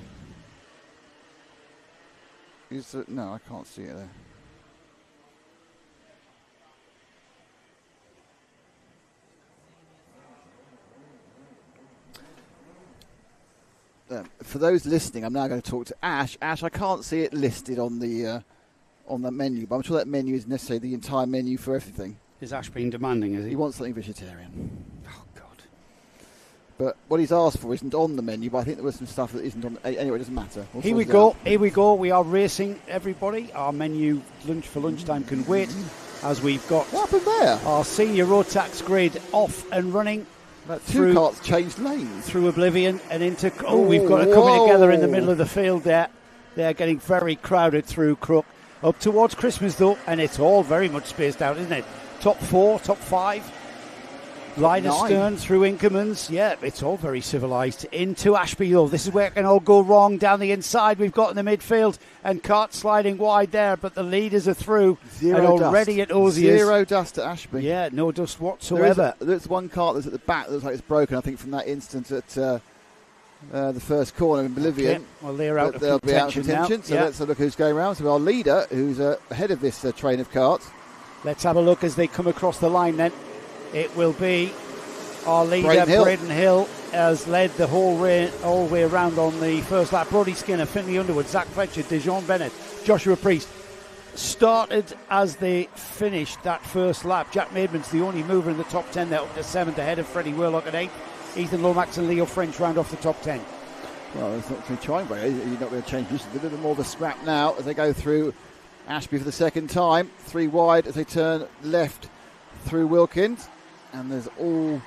I can't see it there. For those listening, I'm now going to talk to Ash. Ash, I can't see it listed on the menu, but I'm sure that menu is necessarily the entire menu for everything. Is Ash being demanding, is he? He wants something vegetarian. Oh, God. But what he's asked for isn't on the menu, but I think there was some stuff that isn't on. Anyway, it doesn't matter. Here we go. We are racing, everybody. Our menu for lunchtime can wait, as we've got what happened there? Our senior Rotax grid off and running. Two carts changed lanes. Through Oblivion and into... we've got it coming together in the middle of the field there. They're getting very crowded through Crook. Up towards Christmas, though, and it's all very much spaced out, isn't it? Top 4, top 5. Line astern through Inkermans. Yeah, it's all very civilised. Into Ashby, though. This is where it can all go wrong. Down the inside, we've got in the midfield, and Cart sliding wide there, but the leaders are through. And already at Osiers. Zero dust at Ashby. Yeah, no dust whatsoever. There's one cart that's at the back that looks like it's broken, I think, from that instance at the first corner in Bolivia. Okay. Well, they're out of contention. They'll be out of contention, now. so let's have a look who's going around. So our leader, who's ahead of this train of carts. Let's have a look as they come across the line then. It will be our leader, Braden Hill, has led the whole way around on the first lap. Brodie Skinner, Finlay Underwood, Zach Fletcher, Dijon Bennett, Joshua Priest started as they finished that first lap. Jack Maidman's the only mover in the top 10 there, up to 7th, ahead of Freddie Worlock at 8th. Ethan Lomax and Leo French round off the top 10. Well, it's not going to try, but you're not going to change this. A bit more of a scrap now as they go through Ashby for the second time. 3 wide as they turn left through Wilkins. And there's all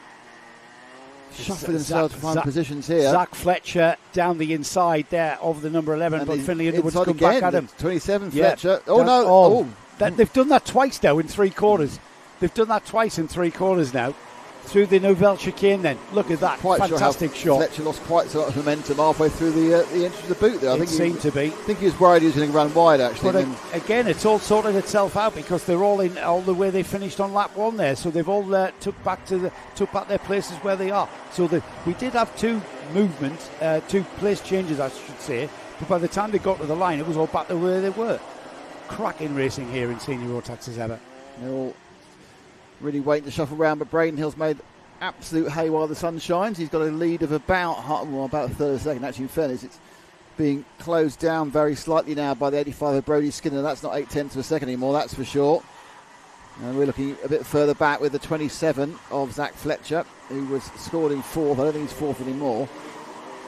shuffling themselves to find positions here. Zach Fletcher down the inside there of the number 11, but Finlay Underwood's come back at him. 27 Fletcher. They've done that twice now in 3 quarters. They've done that twice in 3 quarters now. Through the Novell chicane then. Look at that. Fantastic shot. Fletcher lost quite so much momentum halfway through the entrance of the boot there. I think to be. I think he was worried he was going to run wide, actually. But again, it's all sorted itself out because they're all in all the way they finished on lap 1 there. So they've all took back their places where they are. So we did have 2 movements, 2 place changes, I should say. But by the time they got to the line, it was all back to where they were. Cracking racing here in Senior Rotax as ever. They're all really waiting to shuffle around, but Braden Hill's made absolute hay while the sun shines. He's got a lead of about a third of a second. Actually, in fairness, it's being closed down very slightly now by the 85 of Brodie Skinner. That's not 0.8 of a second anymore, that's for sure. And we're looking a bit further back with the 27 of Zach Fletcher, who was scored in 4th. I don't think he's 4th anymore.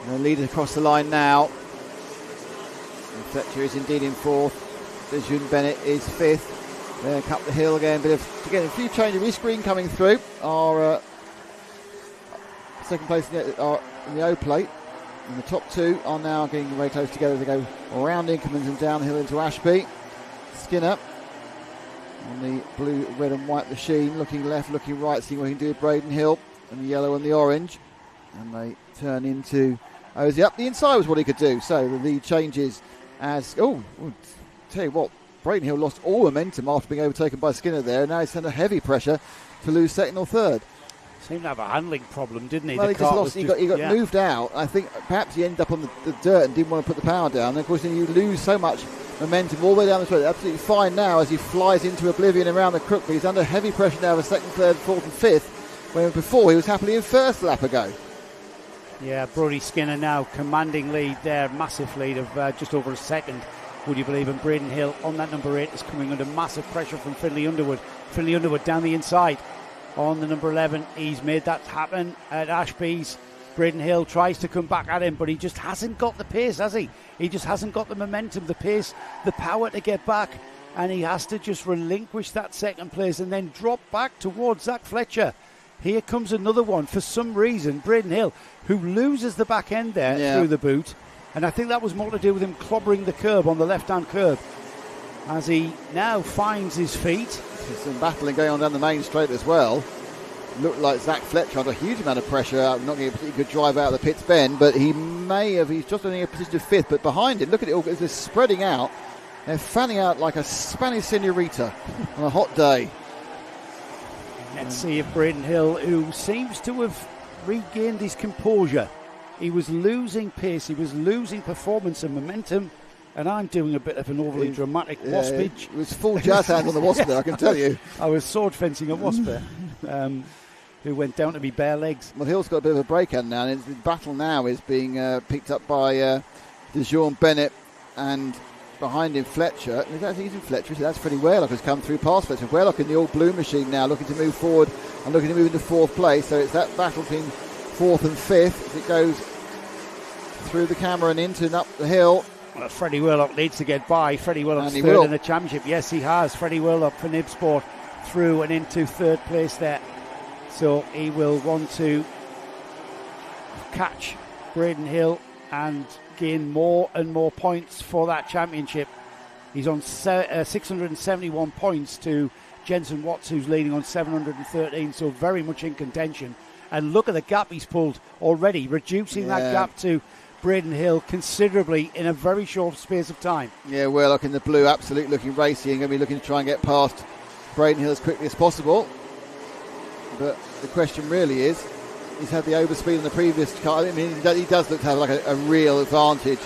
And leading across the line now. And Fletcher is indeed in 4th. Dijon Bennett is 5th. Up the hill again, a few change of rescreen coming through. Our second place in the O plate, and the top 2 are now getting very close together as they go around Inkermans and downhill into Ashby. Skinner on the blue, red and white machine, looking left, looking right, seeing what he can do with Braden Hill and the yellow and the orange, and they turn into Ozzy. Up the inside was what he could do, so the lead changes as tell you what, Braden Hill lost all momentum after being overtaken by Skinner there, and now he's under heavy pressure to lose 2nd or 3rd. Seemed to have a handling problem, didn't he? Well, he got moved out. I think perhaps he ended up on the dirt and didn't want to put the power down. And of course, then you lose so much momentum all the way down the straight. Absolutely fine now as he flies into Oblivion around the crook, but he's under heavy pressure now for 2nd, 3rd, 4th and 5th, when before he was happily in 1st lap ago. Yeah, Brodie Skinner now commanding lead there, massive lead of just over a second, would you believe, and Braden Hill on that number 8 is coming under massive pressure from Finlay Underwood. Finlay Underwood down the inside on the number 11. He's made that happen at Ashby's. Braden Hill tries to come back at him, but he just hasn't got the pace, has he? He just hasn't got the momentum, the pace, the power to get back, and he has to just relinquish that 2nd place and then drop back towards Zach Fletcher. Here comes another one. For some reason, Braden Hill, who loses the back end there through the boot, and I think that was more to do with him clobbering the curb on the left-hand curb as he now finds his feet. There's some battling going on down the main straight as well. Looked like Zach Fletcher under a huge amount of pressure, not getting a particularly good drive out of the pit's bend, but he's just only a position of 5th, but behind him, look at it all, they're spreading out. They're fanning out like a Spanish senorita on a hot day. Let's see if Braden Hill, who seems to have regained his composure. He was losing pace, he was losing performance and momentum, and I'm doing a bit of an overly dramatic waspage. It was full jazz hand on the wasp there, I can tell you. I was sword fencing a wasp there, who went down to be bare legs. Well, Hill's got a bit of a breakdown now, and the battle now is being picked up by DeJean Bennett, and behind him Fletcher. He's in Fletcher, so that's Freddie Whirlock has come through past Fletcher. Whirlock in the all blue machine now, looking to move forward and looking to move into fourth place. So it's that battle between fourth and fifth as it goes through the camera and into and up the hill. Well, Freddie Whirlock needs to get by. Freddie Whirlock's third in the championship. Yes, he has. Freddie Whirlock for Nib Sport through and into third place there. So he will want to catch Braden Hill and gain more and more points for that championship. He's on 671 points to Jensen Watts, who's leading on 713, so very much in contention. And look at the gap he's pulled already, reducing that gap to Braden Hill considerably in a very short space of time. Yeah, Whirlock in the blue, absolutely looking racy and going to be looking to try and get past Braden Hill as quickly as possible. But the question really is, he's had the overspeed in the previous car. I mean, he does look to have like a real advantage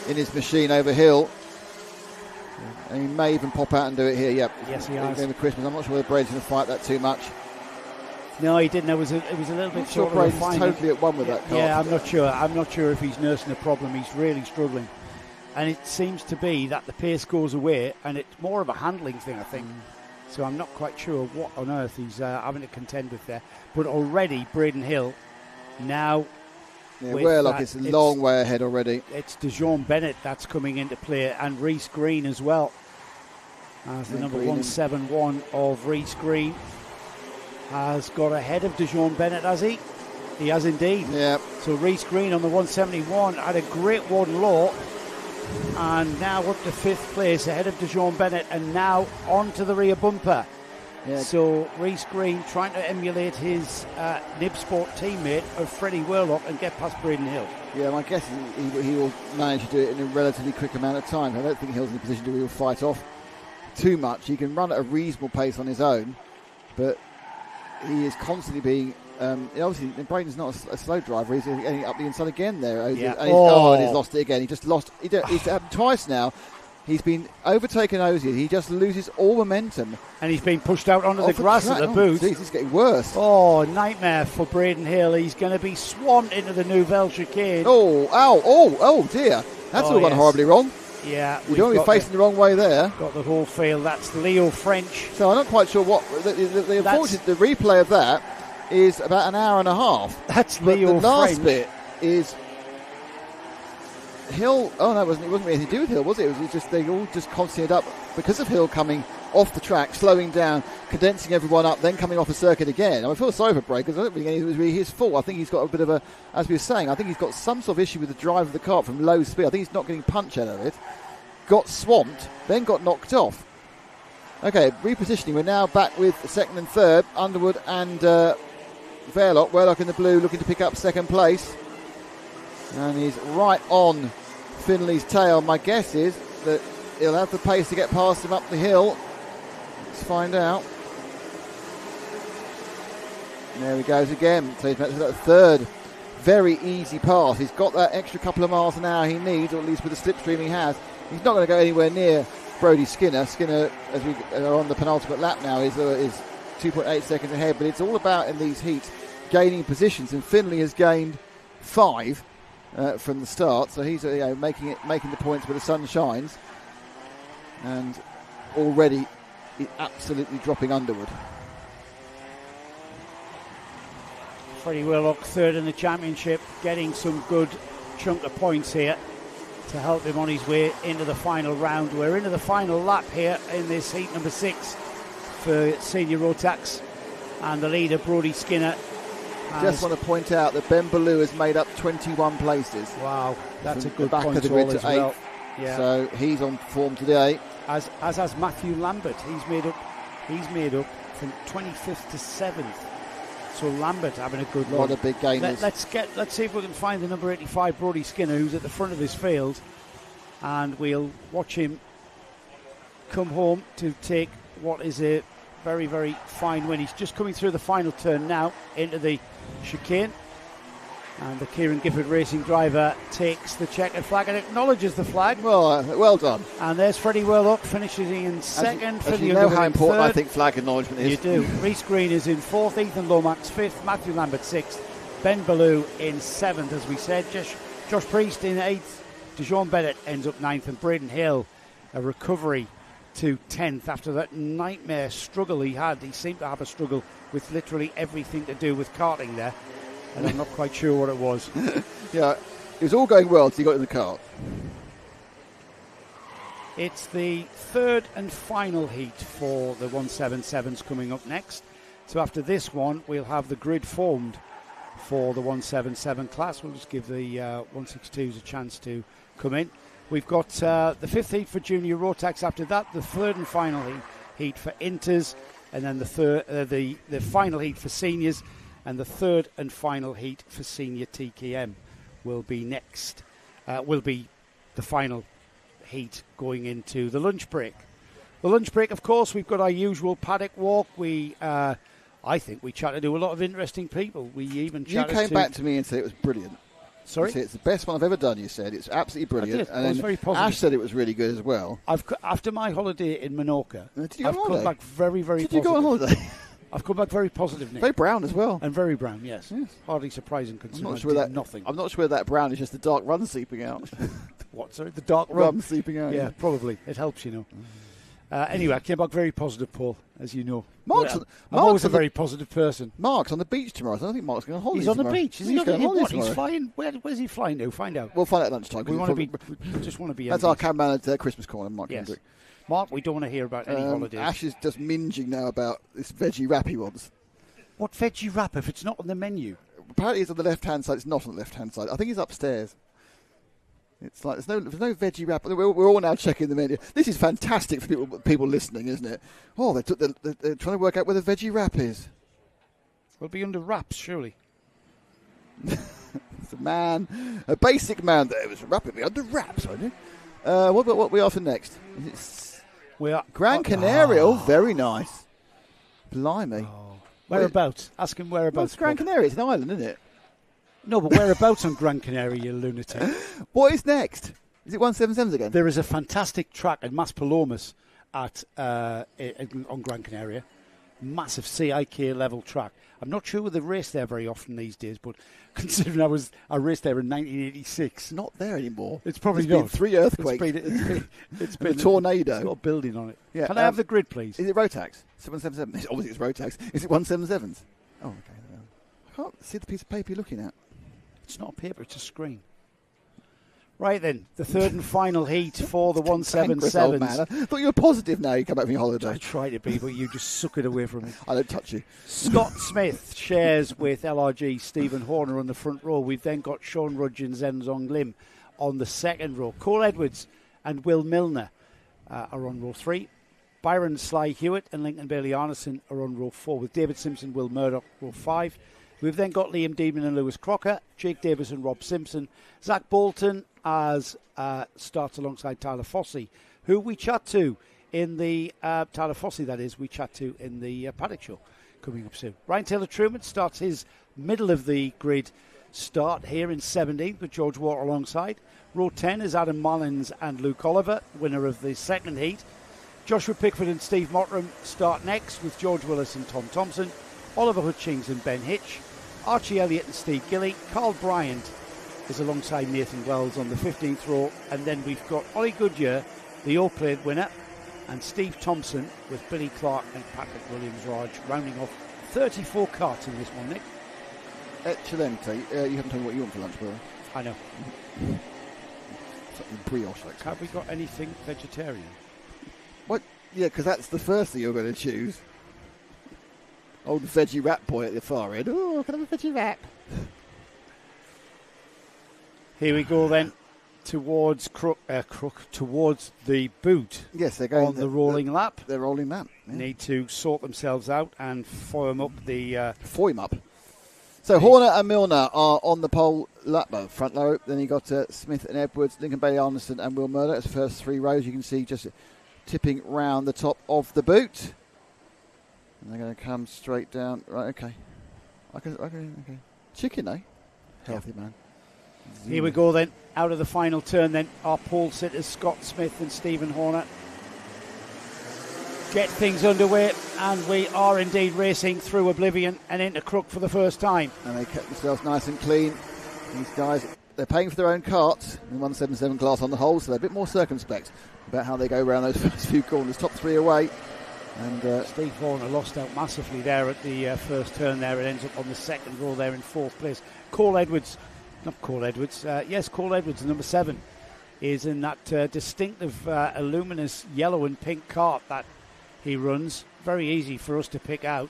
in his machine over Hill. And he may even pop out and do it here. Yep. Yes, he has. Game of Christmas. I'm not sure whether Braden's going to fight that too much. No, he didn't. It was a little bit short. Braden's totally at one with that car. Yeah, I'm not sure. I'm not sure if he's nursing a problem. He's really struggling. And it seems to be that the pace goes away, and it's more of a handling thing, I think. So I'm not quite sure what on earth he's having to contend with there. But already, Braden Hill now... Yeah, Whirlock is a long way ahead already. It's DeJean Bennett that's coming into play, and Reese Green as well. As the number 171 of Reese Green has got ahead of DeJean Bennett, has he? He has indeed. Yeah. So Reese Green on the 171 had a great one low, and now up to fifth place ahead of DeJean Bennett, and now onto the rear bumper. Yeah. So Reese Green trying to emulate his Nib Sport teammate of Freddie Whirlock and get past Braden Hill. Yeah, my guess is he will manage to do it in a relatively quick amount of time. I don't think Hill's in a position to really fight off too much. He can run at a reasonable pace on his own, but he is constantly being... obviously, Braden's not a slow driver. He's getting up the inside again there. Yeah. And he's lost it again. He just lost... It's happened twice now. He's been overtaken Osier. He just loses all momentum. And he's been pushed out onto the grass at the boot. Geez, it's getting worse. Oh, nightmare for Braden Hill. He's going to be swamped into the Nouvelle chicane. Oh, dear. That's all gone horribly wrong. Yeah. You don't want to be facing the wrong way there. Got the whole field. That's Leo French. So I'm not quite sure what... The unfortunate the replay of that is about an hour and a half. That's Leo French. The last bit is... Hill, it wasn't anything to do with Hill, was it? It was just they all just constantly ended up because of Hill coming off the track, slowing down, condensing everyone up, then coming off the circuit again. I feel sorry for Bray because I don't think it was really his fault. I think he's got a bit of a, as we were saying, I think he's got some sort of issue with the drive of the car from low speed. I think he's not getting punch out of it. Got swamped, then got knocked off. Okay, repositioning. We're now back with second and third, Underwood and Whirlock. Whirlock in the blue, looking to pick up second place. And he's right on Finley's tail. My guess is that he'll have the pace to get past him up the hill. Let's find out. There he goes again. So he's back to that third very easy pass. He's got that extra couple of miles an hour he needs, or at least with the slipstream he has. He's not going to go anywhere near Brodie Skinner. Skinner, as we are on the penultimate lap now, is 2.8 seconds ahead. But it's all about, in these heats, gaining positions. And Finley has gained 5 from the start. So he's making the points where the sun shines. And already he's absolutely dropping Underwood. Freddie Whirlock third in the championship, getting some good chunk of points here to help him on his way into the final round. We're into the final lap here in this heat number 6 for senior Rotax, and the leader Brodie Skinner. Just want to point out that Ben Ballou has made up 21 places. Wow, that's a good back point of the grid to 8th. Well. Yeah. So he's on form today. As has Matthew Lambert. He's made up from 25th to 7th. So Lambert having a good run. What a big game. Let's see if we can find the number 85 Brodie Skinner, who's at the front of this field, and we'll watch him come home to take what is a Very, very fine win. He's just coming through the final turn now into the chicane. And the Kieran Gifford Racing driver takes the checkered flag and acknowledges the flag. Well done. And there's Freddie Worlock finishing in second. As you know how important I think flag acknowledgement is. You do. Reece Green is in fourth, Ethan Lomax fifth, Matthew Lambert sixth, Ben Ballou in seventh, as we said. Josh Priest in eighth, DeJean Bennett ends up ninth, and Braden Hill a recovery to 10th after that nightmare struggle he had. He seemed to have a struggle with literally everything to do with karting there, and I'm not quite sure what it was. Yeah, it was all going well until he got in the kart. It's the third and final heat for the 177s coming up next. So after this one, we'll have the grid formed for the 177 class. We'll just give the 162s a chance to come in. We've got the fifth heat for junior Rotax. After that, the third and final heat for inters, and then the final heat for seniors, and the third and final heat for senior TKM will be next. Will be the final heat going into the lunch break. The lunch break, of course, we've got our usual paddock walk. I think we chatted to a lot of interesting people. We even chatted You came back to me and said it was brilliant. Sorry? You said it's the best one I've ever done, you said. It's absolutely brilliant. I was very positive. Ash said it was really good as well. After my holiday in Menorca, Did you go on I've come holiday? back very, very Did positive. you go on holiday? I've come back very positive, Nick. Very brown as well. And very brown, yes. Hardly surprising considering nothing. I'm not sure that brown is just the dark rum seeping out. What, sorry? The dark rum seeping out. Yeah, probably. It helps, you know. Anyway, I came back very positive, Paul, as you know. I'm always a very positive person. Mark's on the beach tomorrow. So I don't think Mark's going on holiday. He's on the tomorrow. beach. Is He's he going on holiday He's tomorrow. flying. Where's he flying to? Find out. We'll find out at lunchtime. We just want to be. That's our cameraman at Christmas corner, Mark Yes. Kendrick. Mark, we don't want to hear about any holidays. Ash is just minging now about this veggie wrap he wants. What veggie wrap if it's not on the menu? Apparently it's on the left-hand side. It's not on the left-hand side. I think he's upstairs. It's like there's no veggie wrap. We're all now checking the menu. This is fantastic for people listening, isn't it? Oh, they're trying to work out where the veggie wrap is. It'll be under wraps, surely. It's a basic man there. It was rapidly under wraps, I think. What we are for next? We are Gran Canaria. Oh, very nice. Blimey. Oh. Whereabouts? Ask him whereabouts. Well, it's Gran Canaria. It's an island, isn't it? No, but whereabouts on Gran Canaria, you lunatic? What is next? Is it 177s again? There is a fantastic track at Maspalomas on Gran Canaria. Massive CIK level track. I'm not sure whether they race there very often these days, but considering I raced there in 1986. It's not there anymore. It's probably There's not. been 3 earthquakes. It's been a tornado. It's got a building on it. Yeah, Can I have the grid, please? Is it Rotax? Is it 177? Obviously it's Rotax. Is it 177s? Oh, okay. I can't see the piece of paper you're looking at. It's not a paper, it's a screen. Right then, the third and final heat for the 177s. Old man. I thought you were positive now you come back from your holiday. I try to be, but you just suck it away from me. I don't touch you. Scott Smith shares with LRG Stephen Horner on the front row. We've then got Sean Rudge and Zenzong Lim on the second row. Cole Edwards and Will Milner are on row 3. Byron Sly Hewitt and Lincoln Bailey Arneson are on row 4, with David Simpson, Will Murdoch, row 5. We've then got Liam Deeman and Lewis Crocker, Jake Davis and Rob Simpson, Zach Bolton as starts alongside Tyler Fossey, who we chat to in the Tyler Fossey, that is, we chat to in the Paddock Show coming up soon. Ryan Taylor Truman starts his middle of the grid start here in 17th with George Water alongside. Row 10 is Adam Mullins and Luke Oliver, winner of the second heat. Joshua Pickford and Steve Mottram start next with George Willis and Tom Thompson, Oliver Hutchings and Ben Hitch, Archie Elliott and Steve Gilly. Carl Bryant is alongside Nathan Wells on the 15th row. And then we've got Ollie Goodyear, the all-played winner, and Steve Thompson with Billy Clark and Patrick Williams-Raj rounding off 34 carts in this one, Nick. Excelente. You haven't told me what you want for lunch, brother. I know. Something brioche like. Have we got anything vegetarian? What? Yeah, because that's the first thing you're going to choose. Old veggie wrap boy at the far end. Oh, can I have a veggie wrap? Here we go then, towards towards the boot. Yes, they're going on the rolling lap. They're rolling lap. Yeah. Need to sort themselves out and foam up the. Foam up. So Horner and Milner are on the pole lap front row. Then you got Smith and Edwards, Lincoln Bailey Arneson and Will Murdoch as the first 3 rows. You can see just tipping round the top of the boot. And they're going to come straight down. Right, okay. Okay. Chicken, eh? Healthy man. Here we go then. Out of the final turn then. Our pole sitters, Scott Smith and Stephen Horner, get things underway, and we are indeed racing through oblivion and into Crook for the first time. And they kept themselves nice and clean. These guys, they're paying for their own carts in the 177 class on the whole, so they're a bit more circumspect about how they go around those first few corners. Top 3 away. And Steve Horner lost out massively there at the first turn there. It ends up on the second row there in 4th place. Cole Edwards, the number 7, is in that distinctive luminous yellow and pink cart that he runs. Very easy for us to pick out,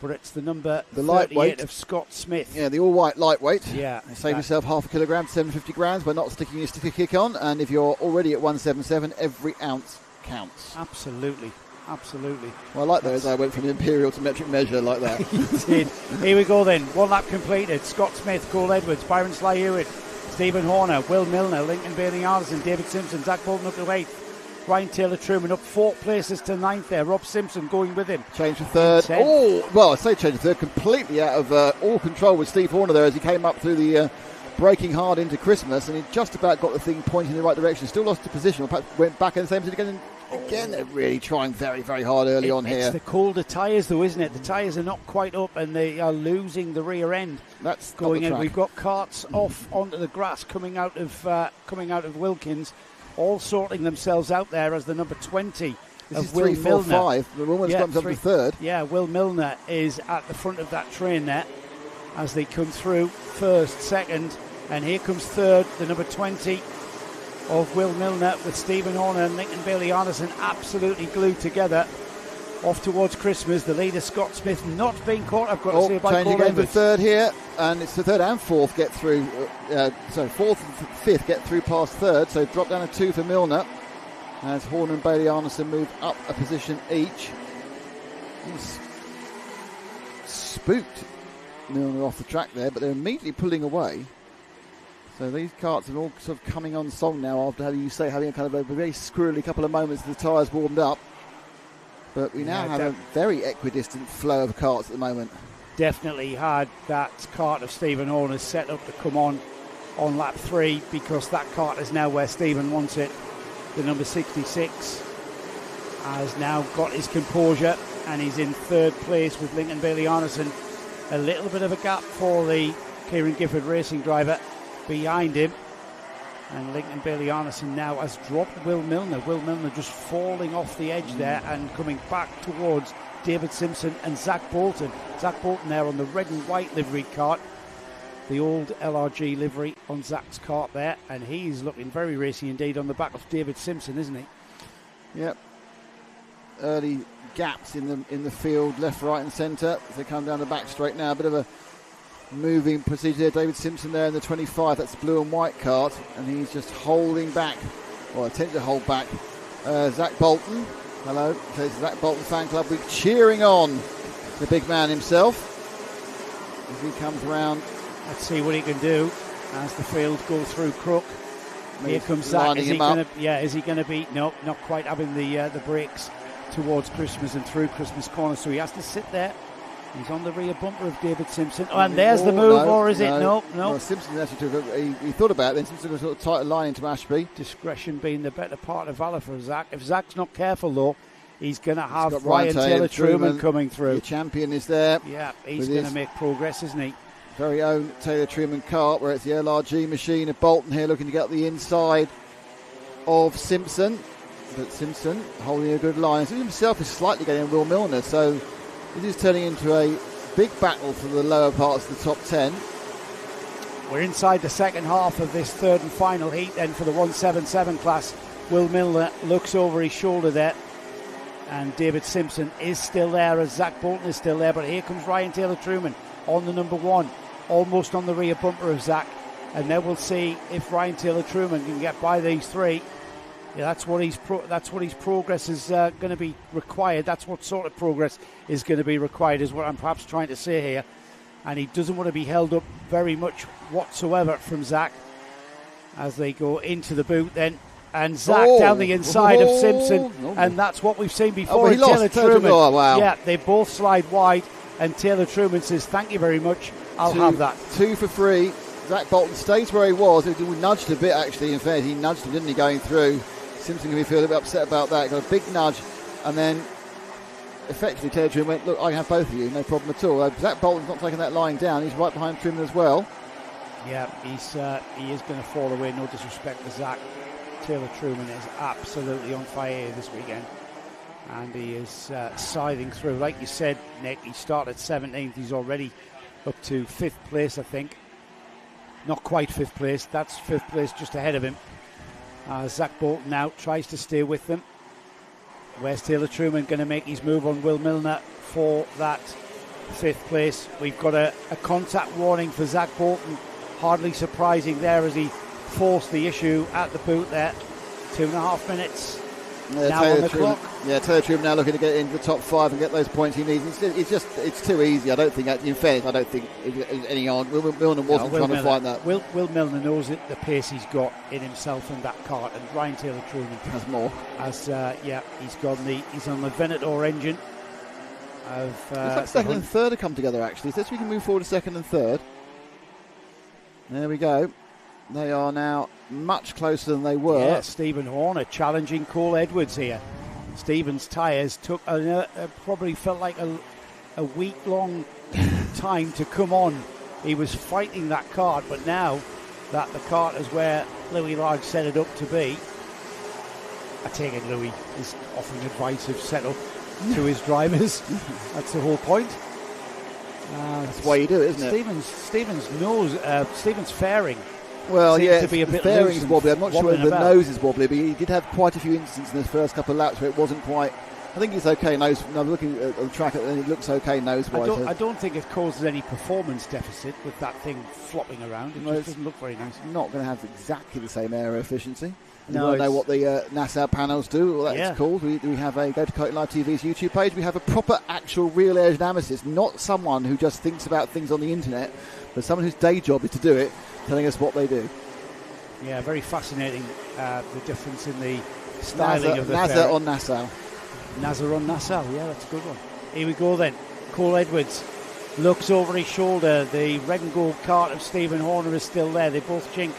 but it's the number 38 lightweight of Scott Smith. Yeah, the all-white lightweight. Yeah. Save yourself half a kilogram, 750 grams by not sticking your sticker kick on, and if you're already at 177, every ounce counts. Absolutely. Well, I like those. I went from imperial to metric measure like that. He did. Here we go then. One lap completed. Scott Smith, Cole Edwards, Byron Sly-Hewitt, Stephen Horner, Will Milner, Lincoln Bailey-Anderson, David Simpson, Zach Bolton up to 8th, Ryan Taylor-Truman up 4 places to 9th there. Rob Simpson going with him. Change to 3rd. Oh, well, I say change to 3rd. Completely out of all control with Steve Horner there as he came up through the braking hard into Christmas, and he just about got the thing pointing in the right direction. Still lost the position. Perhaps went back in the same position again. They're really trying very, very hard early on here. It's the colder tyres, though, isn't it? The tyres are not quite up, and they are losing the rear end. That's going in. We've got carts off onto the grass coming out of Wilkins, all sorting themselves out there as the number 20 this of is Will 3, 4, Milner. 5. The woman's comes up to 3rd. Yeah, Will Milner is at the front of that train there as they come through 1st, 2nd, and here comes 3rd, the number 20 of Will Milner with Stephen Horner and Lincoln Bailey-Anderson absolutely glued together. Off towards Christmas, the leader Scott Smith not being caught, I've got to say, by Cole Edwards. For 3rd here, and it's the 3rd and 4th get through, 4th and 5th get through past 3rd, so drop down to 2 for Milner as Horner and Bailey-Anderson move up a position each. He's spooked Milner off the track there, but they're immediately pulling away. So these carts are all sort of coming on song now after having a kind of a very squirrely couple of moments as the tyres warmed up. But we now have a very equidistant flow of carts at the moment. Definitely had that cart of Stephen Horner's set up to come on lap 3, because that cart is now where Stephen wants it. The number 66 has now got his composure, and he's in 3rd place with Lincoln Bailey-Anderson. A little bit of a gap for the Kieran Gifford racing driver behind him, and Lincoln Bailey-Anderson now has dropped Will Milner. Will Milner just falling off the edge there and coming back towards David Simpson and Zach Bolton. Zach Bolton there on the red and white livery cart, the old LRG livery on Zach's cart there, and he's looking very racy indeed on the back of David Simpson, isn't he? Yep. Early gaps in the field, left, right and centre as they come down the back straight now. A bit of a moving procedure. David Simpson there in the 25, that's blue and white cart, and he's just holding back, or attempting to hold back Zach Bolton. Hello, so it's Zach Bolton fan club. We're cheering on the big man himself as he comes around. Let's see what he can do as the field goes through Crook. Here comes Zach. Is he going to be? No, not quite having the brakes towards Christmas and through Christmas corner, so he has to sit there. He's on the rear bumper of David Simpson. Oh, and there's the move, or is it? No. Well, Simpson actually he thought about it, then Simpson got a sort of tight line into Ashby. Discretion being the better part of valour for Zach. If Zach's not careful, though, he's going to have Ryan Taylor-Truman coming through. The champion is there. Yeah, he's going to make progress, isn't he? Very own Taylor-Truman cart, where it's the LRG machine of Bolton here looking to get the inside of Simpson. But Simpson holding a good line. So himself is slightly getting Will Milner, so this is turning into a big battle for the lower parts of the top 10. We're inside the second half of this 3rd and final heat then for the 177 class. Will Milner looks over his shoulder there, and David Simpson is still there as Zach Bolton is still there, but here comes Ryan Taylor-Truman on the number 1, almost on the rear bumper of Zach, and then we'll see if Ryan Taylor-Truman can get by these 3. Yeah, that's what his progress is going to be required. That's what sort of progress is going to be required, is what I'm perhaps trying to say here. And he doesn't want to be held up very much whatsoever from Zach as they go into the boot then. and Zach down the inside of Simpson, and that's what we've seen before. He lost. Taylor Truman, oh, wow. yeah, they both slide wide, and Taylor Truman says, "Thank you very much. I'll have that." 2 for 3. Zach Bolton stays where he was. He nudged a bit, actually. In fact, he nudged him, didn't he, going through? Simpson can be feeling a bit upset about that. Got a big nudge, and then effectively Taylor Truman went, "Look, I can have both of you, no problem at all." Zach Bolton's not taking that line down. He's right behind Truman as well. Yeah, he is going to fall away. No disrespect to Zach. Taylor Truman is absolutely on fire here this weekend, and he is scything through. Like you said, Nick, he started 17th. He's already up to 5th place, I think. Not quite 5th place. That's 5th place just ahead of him. Zach Bolton now tries to stay with them. Where's Taylor Truman going to make his move on Will Milner for that 5th place? We've got a contact warning for Zach Bolton. Hardly surprising there as he forced the issue at the boot there. 2.5 minutes now on the clock. Yeah, Taylor Truman now looking to get into the top 5 and get those points he needs. It's too easy. I don't think, in fairness, I don't think any on. Will Milner wasn't trying to find that. Will Milner knows it, the pace he's got in himself and that cart, and Ryan Taylor Truman has more. He's on the Venator engine. Looks like second and third have come together actually. So we can move forward to second and third. There we go. They are now much closer than they were. Yeah, Stephen Horner challenging Cole Edwards here. Stephen's tyres took probably felt like a week-long time to come on. He was fighting that kart, but now that the kart is where Louis Large set it up to be, I take it Louis is offering advice of setup to his drivers. That's the whole point. That's why you do it, isn't it? Stephen's fairing. Well, yeah, to be a bit fairing's wobbly. I'm not sure if the nose is wobbly, but he did have quite a few instances in the first couple of laps where it wasn't quite. I think he's okay nose. I'm looking at the track and it looks okay nose-wise. I don't think it causes any performance deficit with that thing flopping around. It just doesn't look very nice. Not going to have exactly the same aero efficiency. You No, want to know what the NASA panels do? Well, that's called. We have go to Coat Live TV's YouTube page. We have a proper, actual, real air analysis. Not someone who just thinks about things on the internet, but someone whose day job is to do it, telling us what they do. Yeah, very fascinating. The difference in the styling of the NASA on Nassau. NASA on Nassau. Yeah, that's a good one. Here we go then. Cole Edwards looks over his shoulder. The red and gold kart of Stephen Horner is still there. They both chink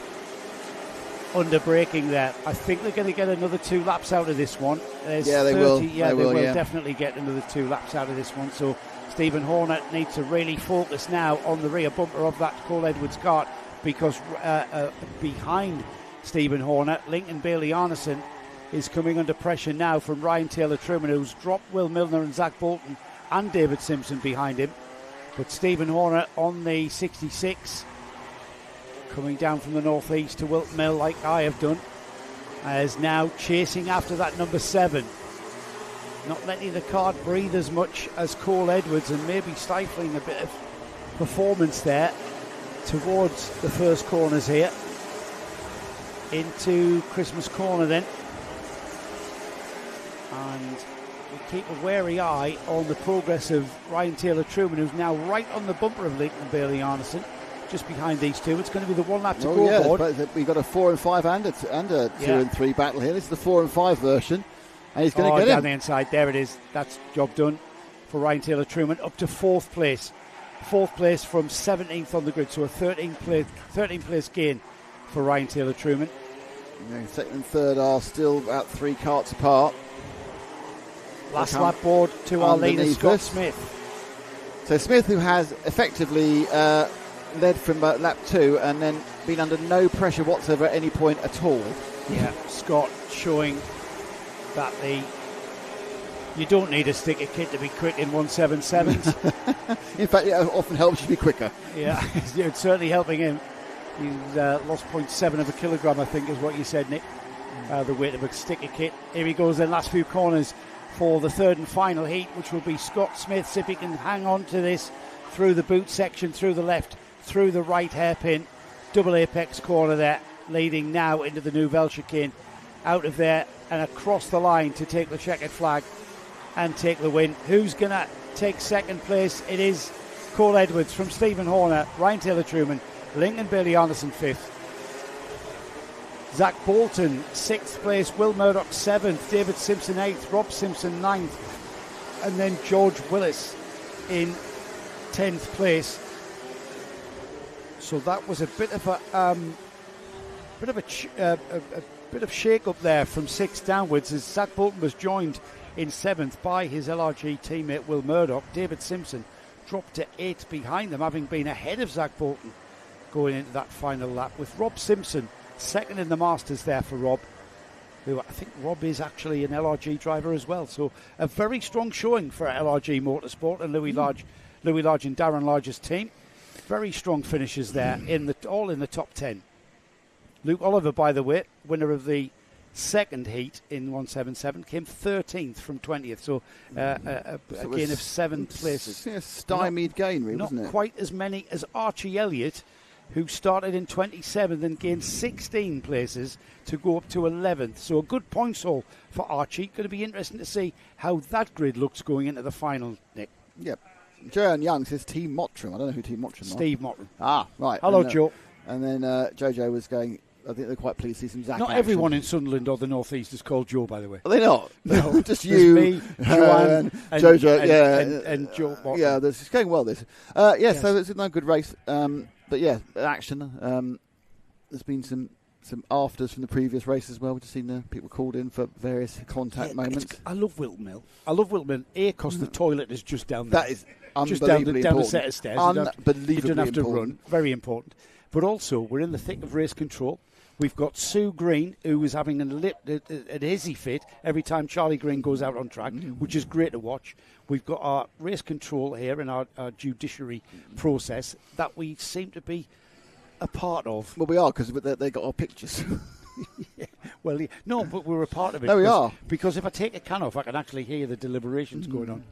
under braking there. I think they're going to get another 2 laps out of this one. They will. Yeah, they will definitely get another 2 laps out of this one. So Stephen Horner needs to really focus now on the rear bumper of that Cole Edwards kart, because behind Stephen Horner, Lincoln Bailey-Arneson is coming under pressure now from Ryan Taylor Truman, who's dropped Will Milner and Zach Bolton and David Simpson behind him. But Stephen Horner on the 66, coming down from the northeast to Whilton Mill like I have done, is now chasing after that number 7. Not letting the kart breathe as much as Cole Edwards, and maybe stifling a bit of performance there towards the first corners here. Into Christmas Corner then. And we keep a wary eye on the progress of Ryan Taylor Truman, who's now right on the bumper of Lincoln Bailey-Arneson, just behind these two. It's going to be the 1 lap to go board. We've got a 4 and 5 and a 2 and 3 battle here. This is the 4 and 5 version. And he's going to get down him. the inside. There it is. That's job done for Ryan Taylor Truman. Up to 4th place. 4th place from 17th on the grid. So a 13th place gain for Ryan Taylor Truman. Yeah, second and third are still about 3 karts apart. Last lap board to our leader, Scott Smith. So Smith, who has effectively led from lap 2 and then been under no pressure whatsoever at any point at all. Yeah, Scott showing that you don't need a sticker kit to be quick in 177s. In fact, it often helps you be quicker. Yeah, it's certainly helping him. He's lost 0.7 of a kilogram, I think, is what you said, Nick. The weight of a sticker kit. Here he goes then, last few corners for the 3rd and final heat, which will be Scott Smith. See if he can hang on to this through the boot section, through the left, through the right hairpin. Double apex corner there, leading now into the Nouvelle chicane. Out of there and across the line to take the checkered flag and take the win. Who's going to take 2nd place? It is Cole Edwards from Stephen Horner, Ryan Taylor Truman, Lincoln Bailey-Arneson 5th. Zach Bolton, 6th place. Will Murdoch, 7th. David Simpson, 8th. Rob Simpson, 9th. And then George Willis in 10th place. So that was a bit of a bit of shake up there from 6th downwards, as Zach Bolton was joined in 7th by his LRG teammate Will Murdoch. David Simpson dropped to 8th behind them, having been ahead of Zach Bolton going into that final lap, with Rob Simpson second in the Masters there for Rob, who I think Rob is actually an LRG driver as well. So a very strong showing for LRG Motorsport and Louis Large and Darren Large's team. Very strong finishes there, all in the top 10. Luke Oliver, by the way, winner of the second heat in 177, came 13th from 20th, so a gain of 7 places. Yeah, stymied gain, really, wasn't it? Not quite as many as Archie Elliott, who started in 27th and gained 16 places to go up to 11th. So a good points haul for Archie. Going to be interesting to see how that grid looks going into the final, Nick. Yep. Joanne Young says Team Mottram. I don't know who Team Mottram is. Steve Mottram. Ah, right. Hello, Joe. And then Jojo was going, I think they're quite pleased to see some Zach Not action. everyone in Sunderland or the North East is called Joe, by the way. Are they not? No. Just you, me, Joanne, and Jojo, and Joe Mottram. Yeah, it's going well, this. Yes. So it's a good race. But yeah, action. There's been some afters from the previous race as well. We've just seen people called in for various contact moments. I love Whilton Mill. Because the toilet is just down there. That is just unbelievably down the important. set of stairs. Unbelievably you don't have to important. run. Very important. But also, we're in the thick of race control. We've got Sue Green, who is having an hissy fit every time Charlie Green goes out on track, which is great to watch. We've got our race control here and our judiciary process that we seem to be a part of. Well, we are, because they got our pictures. Yeah. Well, yeah. No, but we're a part of it. No, we are. Because if I take a can off, I can actually hear the deliberations going on.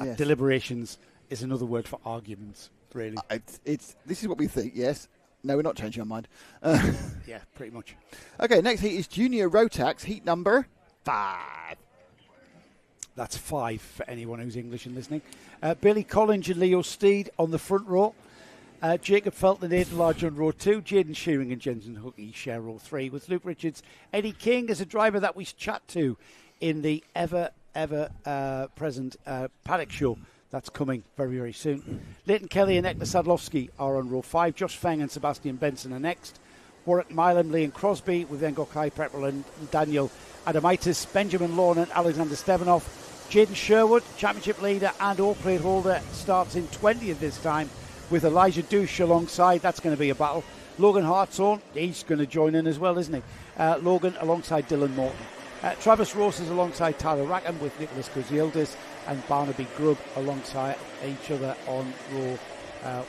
Yes. Deliberations is another word for arguments, really. This is what we think, yes. No, we're not changing our mind. Yeah, pretty much. Okay, next heat is Junior Rotax, heat number 5. That's 5 for anyone who's English and listening. Billy Collins and Leo Steed on the front row. Jacob Felton and Aidan Large on row 2. Jaden Shearing and Jensen Hookey share row 3, with Luke Richards. Eddie King is a driver that we chat to in the ever present Paddock show. That's coming very, very soon. Leighton Kelly and Ekta Sadlowski are on row 5. Josh Feng and Sebastian Benson are next. Warwick Milam, Liam Crosby. We've then got Kai Pepperell and Daniel Adamaitis, Benjamin Lawn and Alexander Stevanov. Jaden Sherwood, championship leader and all plate holder, starts in 20th this time, with Elijah Douche alongside. That's going to be a battle. Logan Hartshorn, he's going to join in as well, isn't he? Logan alongside Dylan Morton. Travis Ross is alongside Tyler Rackham, with Nicholas Kozieldes and Barnaby Grubb alongside each other on row,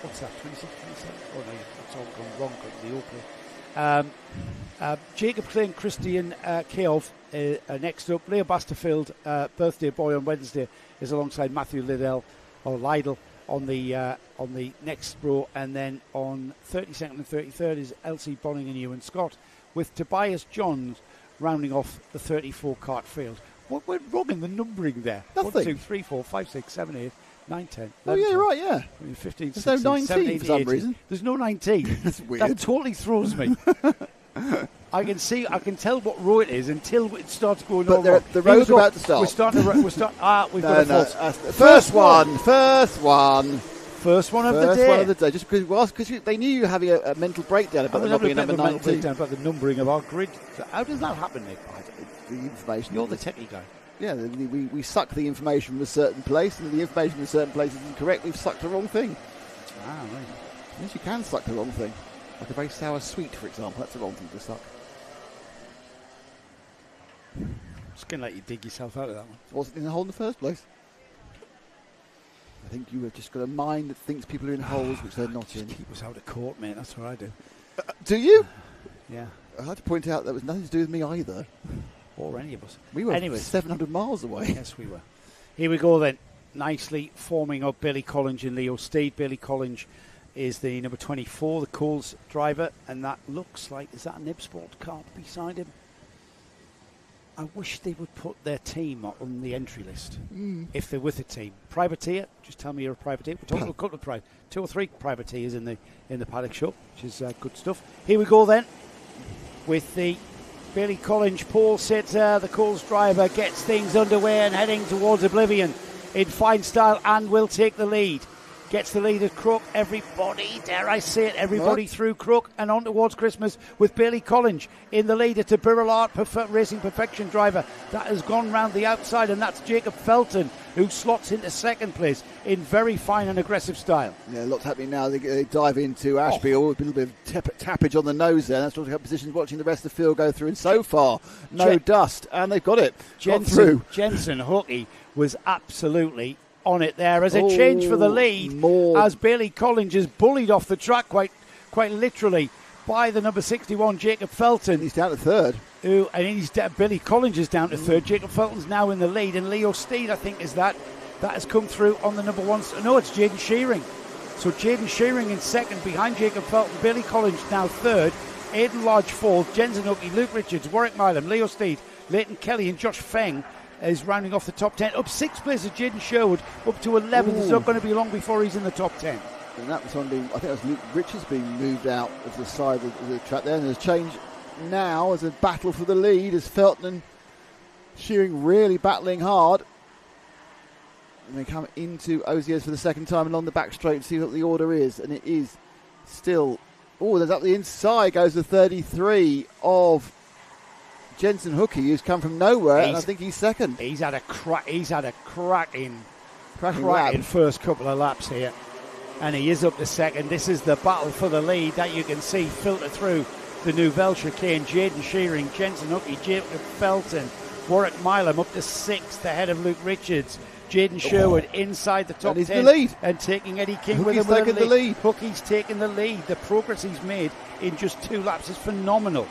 what's that, 26, 27? Oh no, it's all gone wrong because the Oakley. Jacob Clay and Christian Keoff next up. Leo Basterfield, birthday boy on Wednesday, is alongside Matthew Liddell on the next row, and then on 32nd and 33rd is Elsie Bonning and Ewan Scott, with Tobias Johns rounding off the 34 cart field. What went wrong in the numbering there? Nothing. 1, 2, 3, 4, 5, 6, 7, 8, 9, 10. 11, Oh, yeah, 12, right, yeah. 15, There's 16, no 19 17, for some 18. reason. There's no 19. That's weird. That totally throws me. I can tell what row it is until it starts going But all wrong. the rows are about to start. We've got a false. First one. First one of the day. First one of the day. Just because they knew you were having a mental breakdown about not being number 19. Breakdown about the numbering of our grid. How does that happen, Nick? The information. You're the techie guy. Yeah, we suck the information from a certain place, and the information from a certain place is incorrect. We've sucked the wrong thing. Ah, right. Yes, you can suck the wrong thing. Like a very sour sweet, for example. That's the wrong thing to suck. Just going to let you dig yourself out of that one. It wasn't in the hole in the first place. I think you have just got a mind that thinks people are in holes which they're not in. Keep us out of court, mate. That's what I do. Do you? Yeah. I had to point out that was nothing to do with me either. Or any of us. We were Anyways. 700 miles away. Yes, we were. Here we go then. Nicely forming up Billy Collins and Leo Steed. Billy Collins is the number 24, the Coles driver, and that looks like, is that a Nibsport car beside him? I wish they would put their team on the entry list if they're with a team. Privateer, just tell me you're a privateer. We're talking a couple of 2 or 3 privateers in the Paddock show, which is good stuff. Here we go then. with the Billy Collins pole sitter. The Coles driver gets things underway and heading towards oblivion in fine style and will take the lead. Gets the lead at Crook. Everybody, dare I say it, everybody through Crook and on towards Christmas with Billy Collins in the lead. It's a Birrell Art Racing Perfection driver that has gone round the outside, and that's Jacob Felton, who slots into second place in very fine and aggressive style. Yeah, lots happening now. They dive into Ashby, a little bit of tappage on the nose there. That's what the positions watching the rest of the field go through. And so far, no dust, and they've got it. Jensen Hookey was absolutely on it there as a change for the lead, as Billy Collins is bullied off the track quite literally by the number 61 Jacob Felton. He's down to third. Billy Collins is down to third. Jacob Felton's now in the lead, and Leo Steed, I think, is that has come through on the number one. No, it's Jaden Shearing. So Jaden Shearing in second behind Jacob Felton. Billy Collins now third. Aidan Lodge fourth. Jensen Hookey, Luke Richards, Warwick Milam, Leo Steed, Leighton Kelly, and Josh Feng is rounding off the top 10. Up 6th place is Jaden Sherwood, up to 11th. It's not going to be long before he's in the top 10. And that was I think that was Luke Richards being moved out of the side of the track there. And there's a change now as a battle for the lead as Felton and Shearing really battling hard. And they come into Oziers for the second time along the back straight and see what the order is. And it is still... there's up the inside goes the 33 of Jensen Hookey, who's come from nowhere, and I think he's second. He's had a cracking lap. First couple of laps here, and he is up to second. This is the battle for the lead that you can see filter through the Nouvelle chicane. Jaden Shearing, Jensen Hookey, Jacob Felton, Warwick Milam up to 6th ahead of Luke Richards. Jaden Sherwood inside the top 10 the lead. And taking Eddie King Hookey's with him. taking the lead. Hookey's taking the lead. The progress he's made in just 2 laps is phenomenal.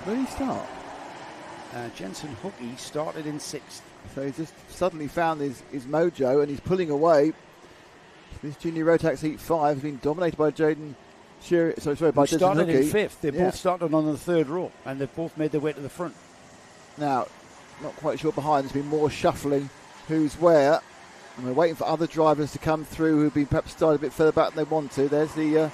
Where did he start? Jensen Hookey started in 6th. So he's just suddenly found his mojo, and he's pulling away. This junior Rotax Heat 5 has been dominated by Jaden Shearing. By Jensen started Hookey. in 5th. They both started on the 3rd row, and they've both made their way to the front. Now, not quite sure behind. There's been more shuffling. Who's where? And we're waiting for other drivers to come through who've been perhaps started a bit further back than they want to. There's the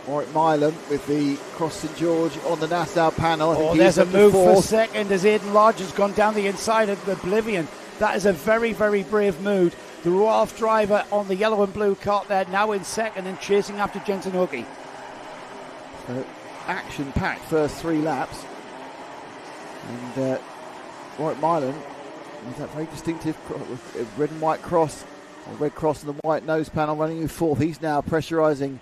Warwick Milam with the Cross St George on the Nassau panel. There's a move for second as Aidan Lodge has gone down the inside of Oblivion. That is a very, very brave move. The Roalf driver on the yellow and blue cart there, now in second and chasing after Jensen Hookey. So action-packed first 3 laps. And Warwick Milam with that very distinctive red and white cross, or red cross and the white nose panel running in 4th. He's now pressurising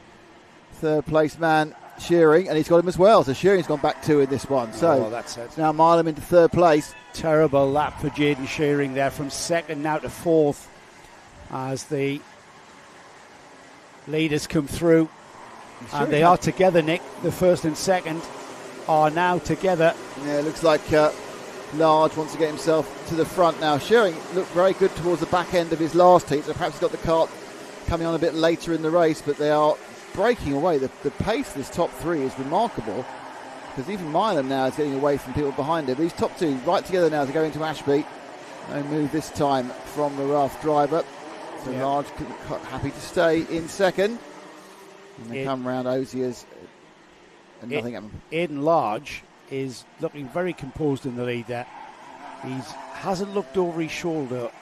3rd place man Shearing, and he's got him as well. So Shearing's gone back 2 in this one. So that's it. Now Milam into 3rd place. Terrible lap for Jaden Shearing there, from 2nd now to 4th as the leaders come through. And they are together, Nick. The 1st and 2nd are now together. Yeah, it looks like Large wants to get himself to the front now. Shearing looked very good towards the back end of his last heat, so perhaps he's got the cart coming on a bit later in the race, but they are breaking away. The pace of this top 3 is remarkable, because even Milam now is getting away from people behind him. These top 2 right together now to go into Ashby. No move this time from the Roalf driver. So Large happy to stay in 2nd. And they come round Oziers and nothing happened. Aidan Large is looking very composed in the lead there. He hasn't looked over his shoulder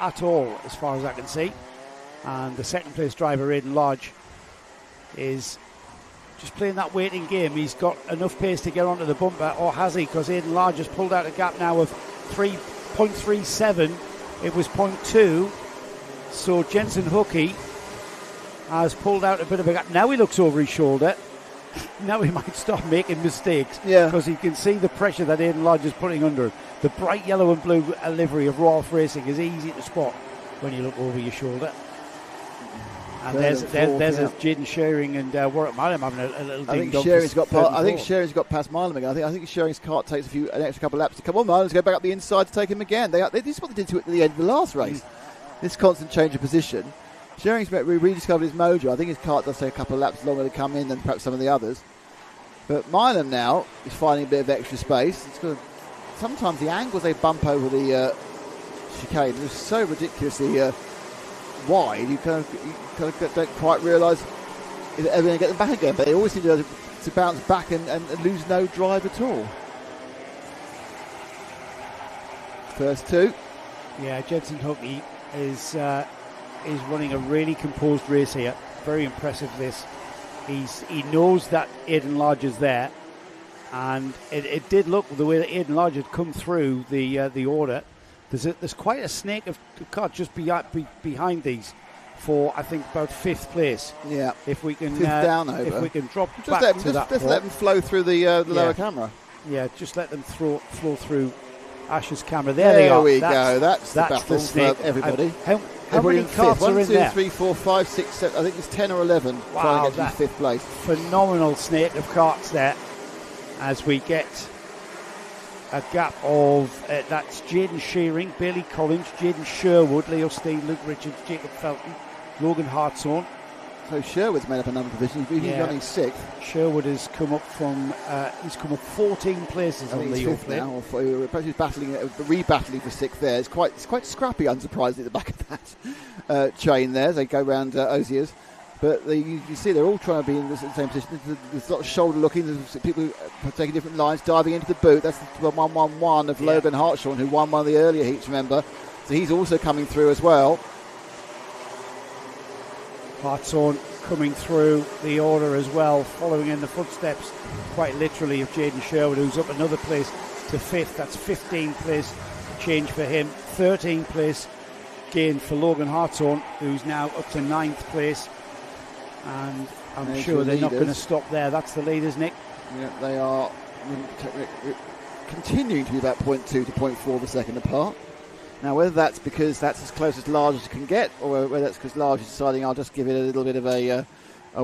at all as far as I can see. And the 2nd place driver, Aidan Large, is just playing that waiting game. He's got enough pace to get onto the bumper, or has he? Because Aidan Large has pulled out a gap now of 3.37. It was 0.2. So Jensen Hookey has pulled out a bit of a gap. Now he looks over his shoulder. Now he might stop making mistakes, because he can see the pressure that Aidan Lodge is putting under him. The bright yellow and blue livery of Roalf Racing is easy to spot when you look over your shoulder. And there's Jaden Shearing and Warwick Milam having a little ding. I think Shearing's got past Milam again. I think Shearing's cart takes an extra couple of laps to come on. Milam's go back up the inside to take him again. This is what they did to it at the end of the last race. This constant change of position. Shearing's rediscovered his mojo. I think his cart does take a couple of laps longer to come in than perhaps some of the others. But Milam now is finding a bit of extra space. Sometimes the angles they bump over the chicane are so ridiculously wide, you kind of don't quite realise is it ever going to get them back again? But they always seem to bounce back and lose no drive at all. First two. Yeah, Jensen Hookey is running a really composed race here. Very impressive this. He knows that Aidan Lodge is there, and it did look the way that Aidan Lodge had come through the order. There's quite a snake of cars just behind these for, I think, about 5th place. Yeah. If we can fifth down over. If we can drop just back to that. Just let them flow through the lower camera. Yeah, just let them flow through Ash's camera. There they are. There we go. That's the battle the snake. for everybody. How many carts are in there? 1, 2, 3, 4, 5, 6, 7. I think it's 10 or 11 trying to get to 5th place. Phenomenal snake of carts there as we get a gap of that's Jaden Shearing, Bailey Collins, Jaden Sherwood, Leo Steele, Luke Richards, Jacob Felton, Logan Hartshorn. So Sherwood's made up a number of positions. He's running 6th. Sherwood has come up from 14 places on the fifth now. Perhaps he's rebattling for 6th there. It's quite scrappy, unsurprisingly, at the back of that chain there as they go round Osiers. But you see they're all trying to be in the same position. There's a lot of shoulder looking. There's people who are taking different lines, diving into the boot. That's the 1-1-1 of Logan Hartshorn, who won one of the earlier heats, remember. So he's also coming through as well. Hartshorn coming through the order as well, following in the footsteps, quite literally, of Jaden Sherwood, who's up another place to 5th. That's 15th place change for him. 13th place gain for Logan Hartshorn, who's now up to 9th place. And I'm sure they're not going to stop there. That's the leaders, Nick. Yeah, they are continuing to be about 0.2 to 0.4 of a second apart. Now, whether that's because that's as close as Large as it can get, or whether that's because Large is deciding I'll just give it a little bit of a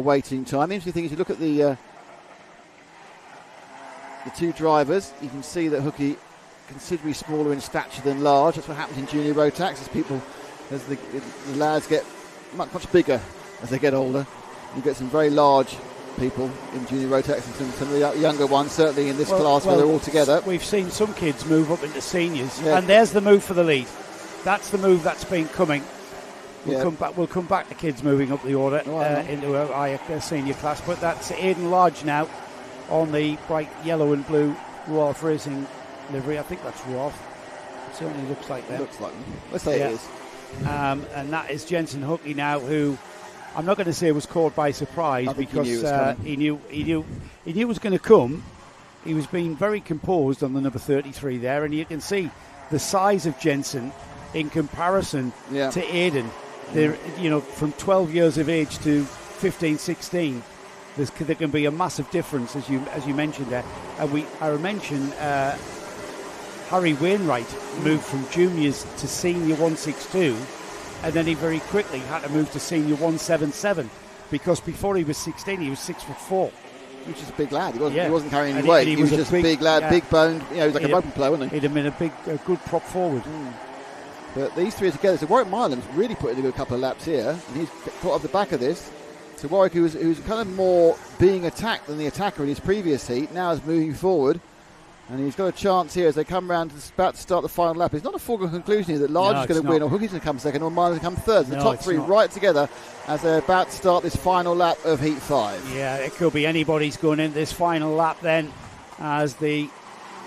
waiting time. The interesting thing is you look at the two drivers, you can see that Hookey considerably smaller in stature than Large. That's what happens in junior Rotax as the lads get much bigger as they get older. You get some very large people in junior Rotax and some of the younger ones, certainly in this class where they're all together. We've seen some kids move up into seniors, and there's the move for the lead. That's the move that's been coming. We'll come back to kids moving up the order into a higher senior class, but that's Aidan Lodge now on the bright yellow and blue Roth Racing livery. I think that's Roth. It certainly looks like that. Looks like them. Let's say it is. And that is Jensen Hookey now, who I'm not going to say was caught by surprise because he knew it was going to come. He was being very composed on the number 33 there, and you can see the size of Jensen in comparison to Aidan. They're, from 12 years of age to 15, 16, there can be a massive difference, as you mentioned there. And I mentioned Harry Wainwright moved from juniors to senior 162. And then he very quickly had to move to senior 177 because before he was 16, he was 6'4". Which is a big lad. He wasn't carrying any weight. He was just a big lad, big boned. He was like a open player, wasn't he? He'd have been a good prop forward. But these three are together. So Warwick Milam's really put in a good couple of laps here, and he's caught off the back of this. So Warwick, who was kind of more being attacked than the attacker in his previous heat, now is moving forward. And he's got a chance here as they come round about to start the final lap. It's not a foregone conclusion here that Large is going to win, or Hookey's going to come second, or Milam's going to come third. The top three right together as they're about to start this final lap of Heat 5. Yeah, it could be anybody's going into this final lap then, as the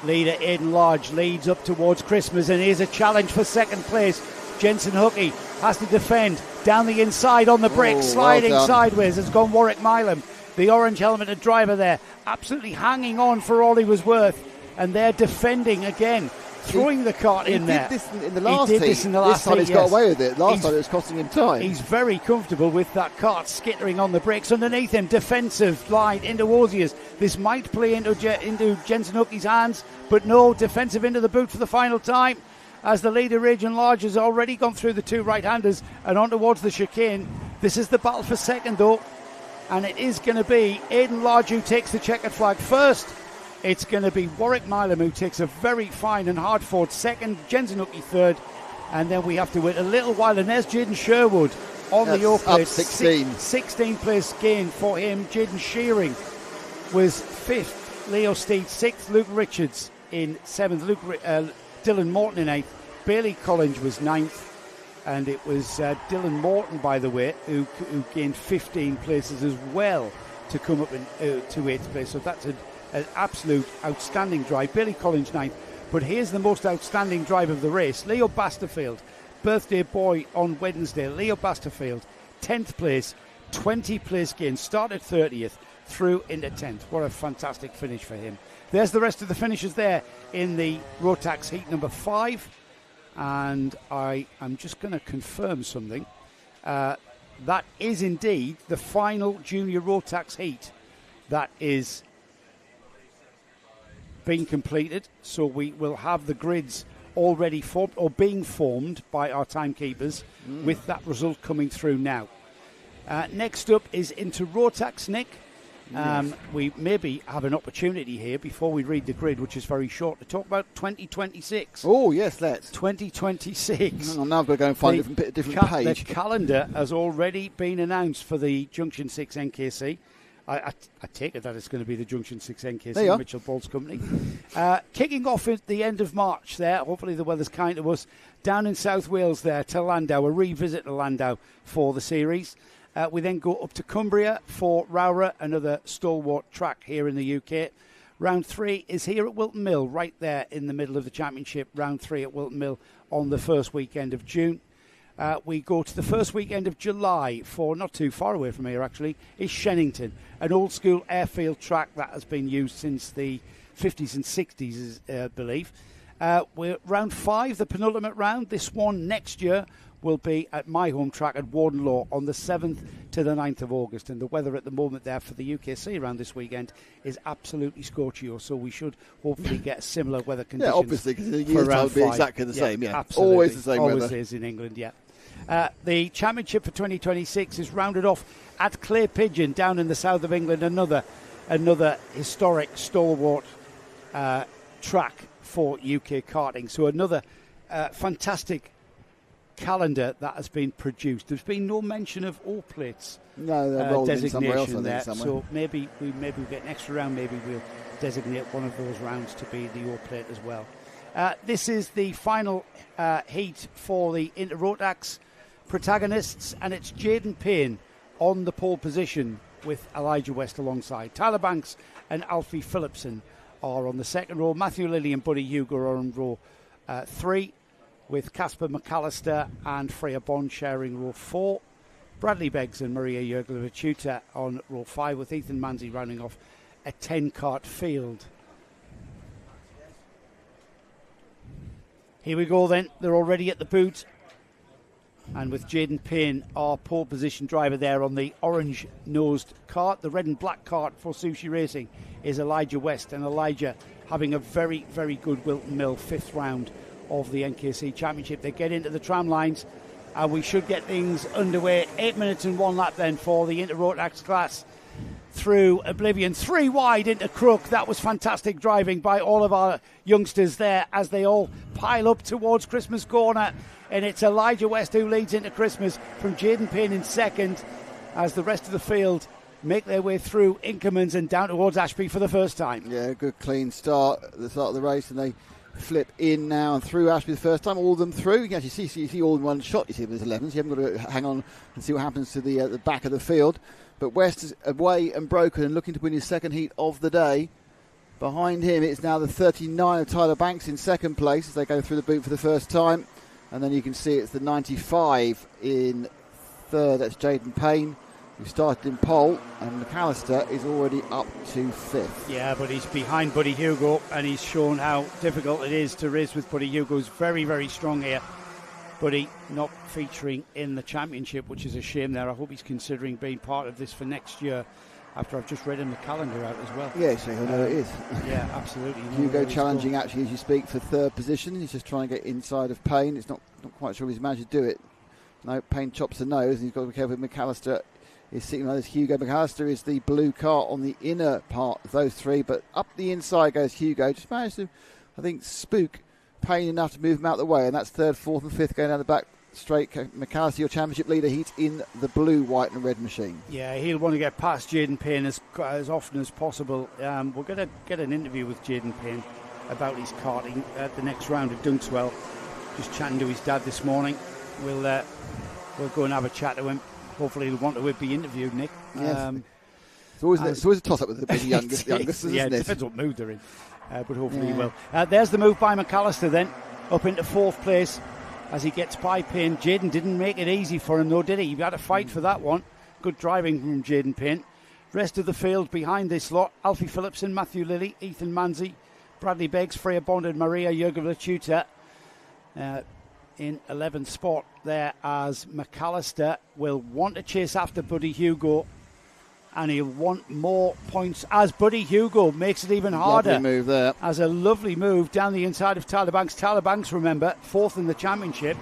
leader Aidan Lodge leads up towards Christmas, and here's a challenge for second place. Jensen Hookey has to defend down the inside on the brake, sliding sideways has gone Warwick Milam, the orange helmeted driver there, absolutely hanging on for all he was worth. And they're defending again, throwing the cart in there. He did this in the last heat. This time he's got away with it. Last time it was costing him time. He's very comfortable with that cart skittering on the brakes. Underneath him, defensive line into Osiers. This might play into Jensen Hookey's hands, but no, defensive into the boot for the final time. As the leader, Aidan Lodge, has already gone through the two right-handers and on towards the chicane. This is the battle for second, though. And it is going to be Aidan Lodge who takes the checkered flag first. It's going to be Warwick Milam who takes a very fine and hard fought second, Jensen Hookey third, and then we have to wait a little while. And there's Jaden Sherwood on the York place. 16th place gain for him. Jaden Shearing was 5th, Leo Steed 6th, Luke Richards in 7th, Dylan Morton in 8th, Bailey Collins was 9th, And it was Dylan Morton, by the way, who gained 15 places as well to come up to 8th place. So that's an absolute outstanding drive. Billy Collins 9th. But here's the most outstanding drive of the race. Leo Basterfield, birthday boy on Wednesday. Leo Basterfield, 10th place, 20 place gain. Started 30th, through into 10th. What a fantastic finish for him. There's the rest of the finishers there in the Rotax heat number 5. And I am just going to confirm something. That is indeed the final junior Rotax heat that is being completed. So we will have the grids already formed or being formed by our timekeepers with that result coming through now. Next up is into Rotax, Nick. Yes. We maybe have an opportunity here before we read the grid, which is very short, to talk about 2026. Oh, yes, let's. 2026. Hang on, now I've got to go and find a different page. The calendar has already been announced for the Junction 6 NKC. I take it that it's going to be the Junction 6 NKC, Mitchell Bolt's company. Kicking off at the end of March there, hopefully the weather's kind to us, down in South Wales there to Landau, a revisit to Landau for the series. We then go up to Cumbria for Rowra, another stalwart track here in the UK. Round 3 is here at Whilton Mill, right there in the middle of the championship. Round 3 at Whilton Mill on the first weekend of June. We go to the first weekend of July for, not too far away from here actually, is Shennington, an old school airfield track that has been used since the 50s and 60s, I believe. We're round 5, the penultimate round. This one next year will be at my home track at Warden Law on the 7th to the 9th of August. And the weather at the moment there for the UKC around this weekend is absolutely scorchio, so we should hopefully get similar weather conditions. Yeah, obviously, because the year's time will be exactly the same. Yeah, absolutely. Always the same Always weather. Is in England, yeah. The championship for 2026 is rounded off at Clay Pigeon down in the south of England, another historic stalwart track for UK karting. So another fantastic calendar that has been produced. There's been no mention of all plates designation there, so maybe we get an extra round. Maybe we'll designate one of those rounds to be the all plate as well. This is the final heat for the Inter-Rotax protagonists, and it's Jaden Payne on the pole position with Elijah West alongside. Tyler Banks and Alfie Phillipson are on the second row. Matthew Lilly and Buddy Hugo are on row 3, with Casper McAllister and Freya Bond sharing row 4. Bradley Beggs and Maria Jurglovic on row 5, with Ethan Manzi rounding off a 10-kart field. Here we go then. They're already at the boot. And with Jaden Payne, our pole position driver there on the orange-nosed kart. The red and black kart for Sushi Racing is Elijah West. And Elijah having a very, very good Whilton Mill 5th round of the NKC Championship. They get into the tram lines and we should get things underway. 8 minutes and 1 lap then for the Inter-Rotax class through Oblivion. 3 wide into Crook. That was fantastic driving by all of our youngsters there as they all pile up towards Christmas Corner. And it's Elijah West who leads into Christmas from Jaden Payne in second as the rest of the field make their way through Inkermans and down towards Ashby for the first time. Yeah, good clean start at the start of the race, and they flip in now and through Ashby the first time, all of them through. You can actually see all in one shot. You see there's 11s. You haven't got to hang on and see what happens to the back of the field. But West is away and broken and looking to win his second heat of the day. Behind him, it's now the 39 of Tyler Banks in second place as they go through the boot for the first time. And then you can see it's the 95 in third. That's Jaden Payne, who started in pole, and McAllister is already up to 5th. Yeah, but he's behind Buddy Hugo, and he's shown how difficult it is to race with Buddy Hugo. He's very, very strong here. Buddy not featuring in the championship, which is a shame there. I hope he's considering being part of this for next year, after I've just read him the calendar out as well. Yeah, so he'll know it is. Yeah, absolutely. Hugo challenging actually as you speak for third position. He's just trying to get inside of Payne. It's not quite sure he's managed to do it. No, Payne chops the nose, and he's got to be careful with McAllister. Is sitting like this. Hugo McAllister is the blue car on the inner part of those three, but up the inside goes Hugo. Just managed to, I think, spook Payne enough to move him out of the way, and that's third, fourth and fifth going down the back straight. McAllister, your championship leader, he's in the blue, white and red machine. Yeah, he'll want to get past Jaden Payne as often as possible. We're going to get an interview with Jaden Payne about his karting at the next round at Dunkswell. Just chatting to his dad this morning. we'll go and have a chat to him. Hopefully he'll want to be interviewed, Nick. Yes. It's always a toss-up with the youngest, isn't it? it? Depends what mood they're in. But hopefully he will. There's the move by McAllister then, up into 4th place as he gets by Payne. Jaden didn't make it easy for him though, did he? He had to fight for that one. Good driving from Jaden Payne. Rest of the field behind this lot: Alfie Phillipson, Matthew Lilly, Ethan Manzi, Bradley Beggs, Freya Bond and Maria Jurgova-Chuta in 11th spot there, as McAllister will want to chase after Buddy Hugo, and he'll want more points as Buddy Hugo makes it even harder. Lovely move there. As a lovely move down the inside of Tyler Banks. Tyler Banks, remember, 4th in the championship.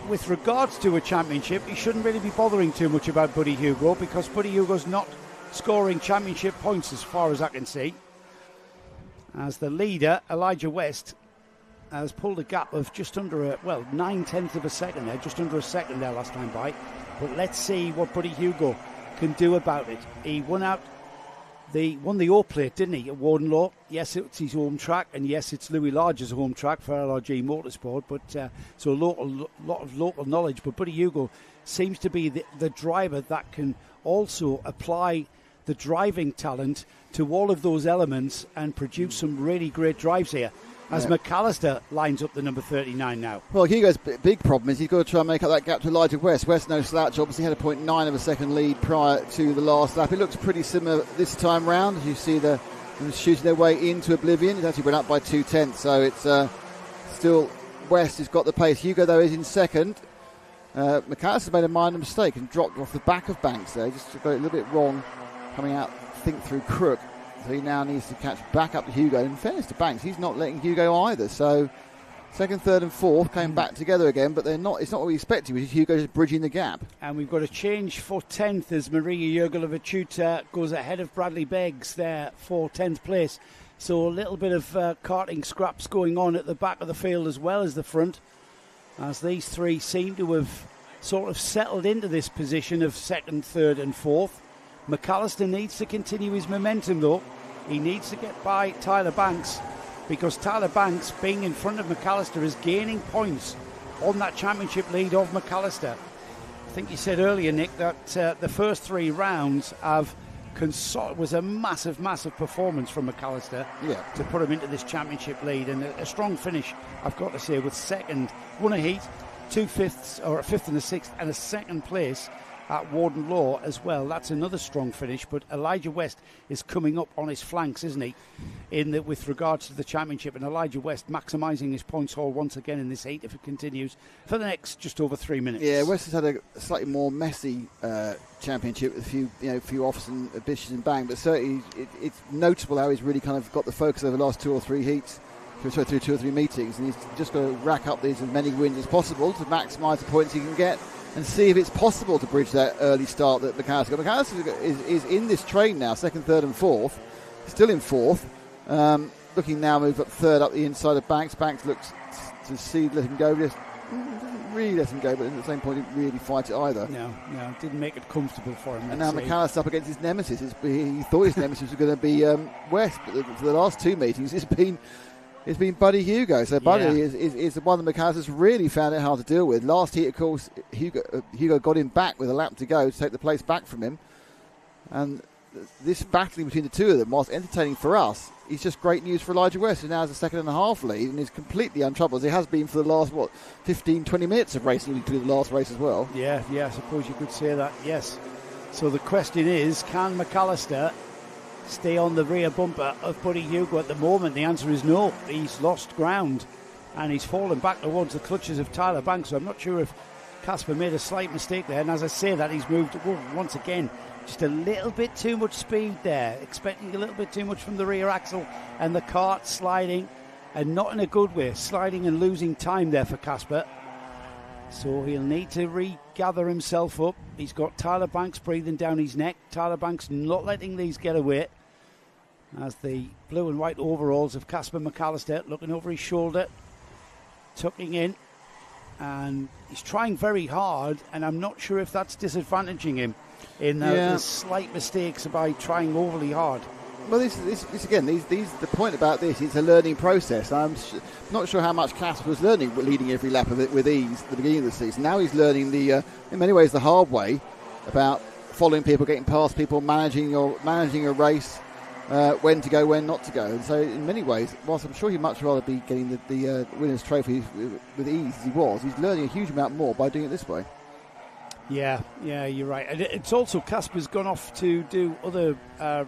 With regards to a championship, he shouldn't really be bothering too much about Buddy Hugo, because Buddy Hugo's not scoring championship points as far as I can see. As the leader, Elijah West, has pulled a gap of just under 9/10 of a second there, just under a second there last time by. But let's see what Buddy Hugo can do about it. He won the O Plate, didn't he, at Wardenlaw? Yes, it's his home track, and yes, it's Louis Large's home track for LRG Motorsport, but so a lot of local knowledge. But Buddy Hugo seems to be the driver that can also apply the driving talent to all of those elements and produce some really great drives here. As McAllister lines up the number 39 now. Well, Hugo's big problem is he's got to try and make up that gap to Elijah West. West, no slouch, obviously had a 0.9 of a second lead prior to the last lap. It looks pretty similar this time round. As you see, them shooting their way into oblivion. It actually went up by 2/10, so it's still West has got the pace. Hugo, though, is in second. McAllister's made a minor mistake and dropped off the back of Banks there. Just got it a little bit wrong coming out, think through Crook. So he now needs to catch back up to Hugo. In fairness to Banks, he's not letting Hugo either. So second, third and fourth came back together again, but it's not what we expected, which is Hugo just bridging the gap. And we've got a change for 10th as Maria Jurgova-Chuta goes ahead of Bradley Beggs there for 10th place. So a little bit of karting scraps going on at the back of the field as well as the front, as these three seem to have sort of settled into this position of second, third and fourth. McAllister needs to continue his momentum though. He needs to get by Tyler Banks, because Tyler Banks, being in front of McAllister, is gaining points on that championship lead of McAllister. I think you said earlier, Nick, that the first 3 rounds was a massive performance from McAllister to put him into this championship lead, and a strong finish, I've got to say, with second, won a heat, 2 fifths, or a fifth and a sixth, and a second place at Wardenlaw as well. That's another strong finish, but Elijah West is coming up on his flanks, isn't he, with regards to the championship, and Elijah West maximising his points haul once again in this heat if it continues for the next just over 3 minutes. Yeah, West has had a slightly more messy championship with a few offs and bitches and bang, but certainly it's notable how he's really kind of got the focus over the last 2 or 3 heats, through 2 or 3 meetings, and he's just got to rack up these as many wins as possible to maximise the points he can get and see if it's possible to bridge that early start that McAllister got. McAllister is in this train now, second, third and fourth, still in fourth, looking now move up third up the inside of Banks. Banks looks to see let him go, doesn't really let him go, but at the same point didn't really fight it either. No, didn't make it comfortable for him. And now McAllister up against his nemesis. He thought his nemesis was going to be West, but for the last 2 meetings it's been Buddy Hugo. So Buddy is the one that McAllister's really found it hard to deal with. Last heat, of course, Hugo got him back with a lap to go to take the place back from him. And this battling between the two of them, whilst entertaining for us, is just great news for Elijah West, who now has a 2.5 lead and is completely untroubled, as he has been for the last, 15, 20 minutes of racing, including the last race as well. Yeah, I suppose you could say that, yes. So the question is, can McAllister stay on the rear bumper of Buddy Hugo at the moment? The answer is no. He's lost ground and he's fallen back towards the clutches of Tyler Banks. So I'm not sure if Casper made a slight mistake there, and as I say that, he's moved once again just a little bit too much speed there, expecting a little bit too much from the rear axle, and the kart sliding, and not in a good way, sliding and losing time there for Casper. So he'll need to regather himself up. He's got Tyler Banks breathing down his neck. Tyler Banks not letting these get away, as the blue and white overalls of Casper McAllister looking over his shoulder, tucking in, and he's trying very hard, and I'm not sure if that's disadvantaging him in the slight mistakes by trying overly hard. Well, this again. The point about this is a learning process. I'm not sure how much Casper was learning, leading every lap of it with ease at the beginning of the season. Now he's learning in many ways, the hard way about following people, getting past people, managing a race, when to go, when not to go. And so, in many ways, whilst I'm sure he'd much rather be getting the winner's trophy with ease as he was, he's learning a huge amount more by doing it this way. Yeah, you're right. And it's also Casper's gone off to do other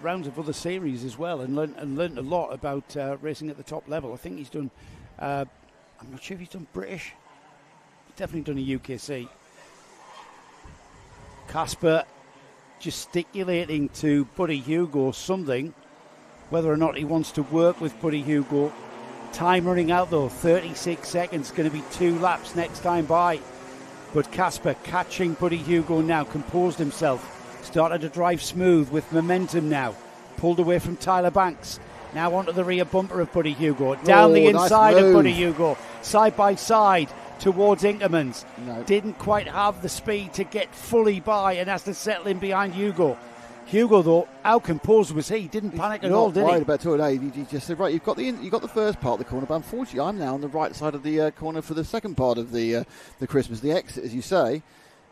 rounds of other series as well, and learned a lot about racing at the top level. I think he's done. I'm not sure if he's done British. He's definitely done a UKC. Casper gesticulating to Buddy Hugo something, whether or not he wants to work with Buddy Hugo. Time running out though, 36 seconds. Going to be 2 laps next time by. But Casper catching Buddy Hugo now, composed himself, started to drive smooth with momentum now, pulled away from Tyler Banks, now onto the rear bumper of Buddy Hugo, down the inside of Buddy Hugo, side by side towards Inkermans. No. Didn't quite have the speed to get fully by and has to settle in behind Hugo. Hugo, though, how composed was he? Didn't panic at all, did he? Not worried about it. No, he just said, right, you've got the first part of the corner, but unfortunately I'm now on the right side of the corner for the second part of the Christmas, the exit, as you say.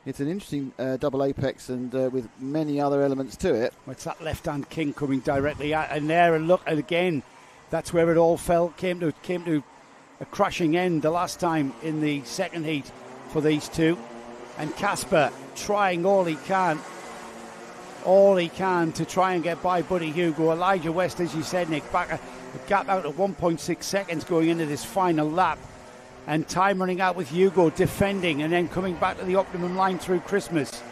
It's an interesting double apex and with many other elements to it. Well, it's that left-hand king coming directly at, and there, and look, and again, that's where it all came to a crashing end the last time in the second heat for these two. And Casper trying all he can to try and get by Buddy Hugo. Elijah West, as you said, Nick, back a gap out at 1.6 seconds going into this final lap. And time running out with Hugo defending and then coming back to the optimum line through Christmas.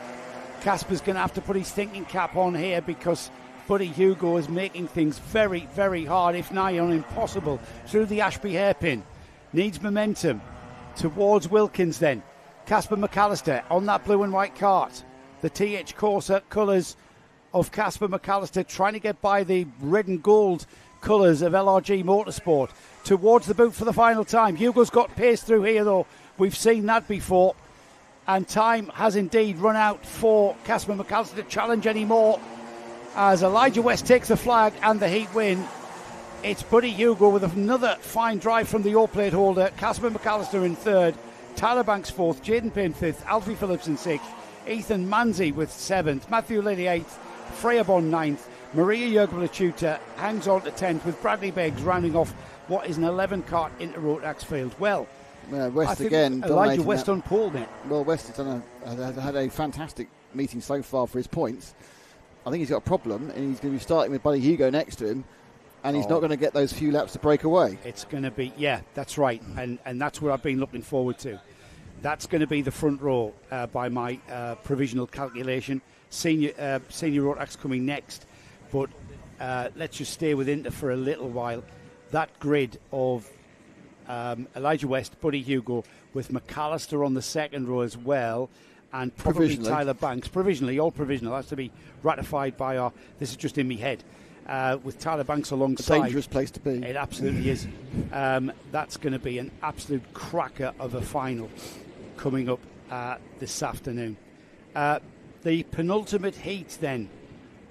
Casper's going to have to put his thinking cap on here because Buddy Hugo is making things very, very hard, if nigh on impossible, through the Ashby hairpin. Needs momentum towards Wilkins then. Casper McAllister on that blue and white cart. The TH Corsa colours of Casper McAllister trying to get by the red and gold colours of LRG Motorsport towards the boot for the final time. Hugo's got pace through here though. We've seen that before. And time has indeed run out for Casper McAllister to challenge anymore. As Elijah West takes the flag and the heat win, it's Buddy Hugo with another fine drive from the all-plate holder. Casper McAllister in third. Tyler Banks fourth. Jaden Payne fifth. Alfie Phillips in sixth. Ethan Manzi with seventh. Matthew Liddy eighth. Freya Bond ninth. Maria Jurgla-Chuta hangs on to 10th with Bradley Beggs rounding off what is an 11-cart into Rotax field. Well, West again. Elijah West on pole net. Well, West has had a fantastic meeting so far for his points. I think he's got a problem, and he's going to be starting with Buddy Hugo next to him, and he's not going to get those few laps to break away. It's going to be, yeah, that's right, and that's what I've been looking forward to. That's going to be the front row by my provisional calculation. Senior Rotax coming next. But let's just stay with Inter for a little while. That grid of Elijah West, Buddy Hugo, with McAllister on the second row as well, and probably Tyler Banks. All provisional. That's to be ratified by our... This is just in my head. With Tyler Banks alongside. A dangerous place to be. It absolutely is. That's going to be an absolute cracker of a final coming up this afternoon. The penultimate heat then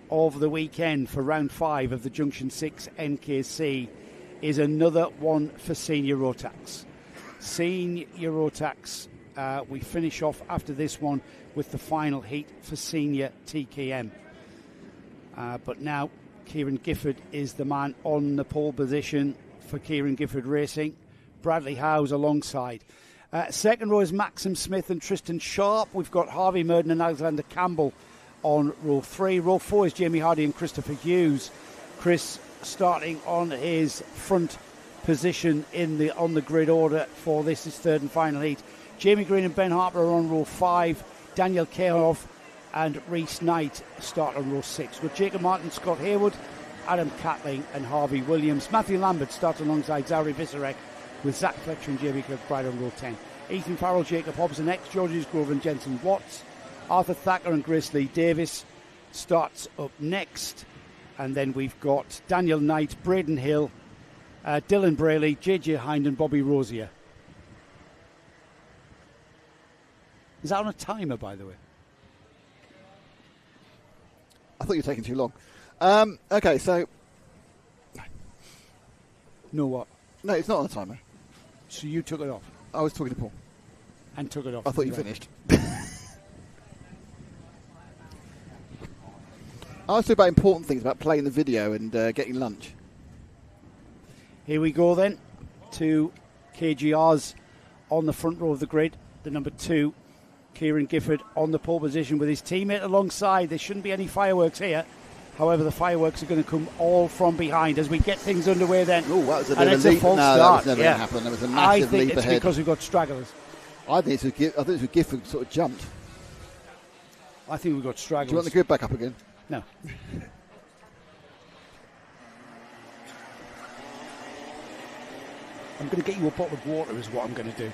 of the weekend for round 5 of the Junction 6 NKC is another one for Senior Rotax. Senior Rotax, we finish off after this one with the final heat for Senior TKM. But now Kieran Gifford is the man on the pole position for Kieran Gifford Racing. Bradley Howes alongside. Second row is Maxim Smith and Tristan Sharp. We've got Harvey Murden and Alexander Campbell on row 3. Row 4 is Jamie Hardy and Christopher Hughes. Chris starting on his front position on the grid order for this is third and final heat. Jamie Green and Ben Harper are on row 5. Daniel Kehoff and Reese Knight start on row 6. With Jacob Martin, Scott Hayward, Adam Catling and Harvey Williams. Matthew Lambert starts alongside Zari Visarek with Zach Fletcher and J.B. Kirkbride on row 10. Ethan Farrell, Jacob Hobson, Georges Grove and Jensen Watts. Arthur Thacker and Grace Lee Davis starts up next. And then we've got Daniel Knight, Braden Hill, Dylan Brayley, JJ Hind and Bobby Rosier. Is that on a timer, by the way? I thought you were taking too long. Okay, so No what? No, it's not on the timer. So you took it off? I was talking to Paul. And took it off. I thought you finished. I was talking about important things, about playing the video and getting lunch. Here we go then to KGR's on the front row of the grid. The number 2, Kieran Gifford, on the pole position with his teammate alongside. There shouldn't be any fireworks here. However, the fireworks are going to come all from behind as we get things underway then. Oh, that was a and bit it's of a leap. a false No, start. that was never going to happen. There was a massive I leap think it's ahead. because we've got stragglers. I think it's with Gifford sort of jumped. I think we've got stragglers. Do you want the grid back up again? No. I'm going to get you a bottle of water is what I'm going to do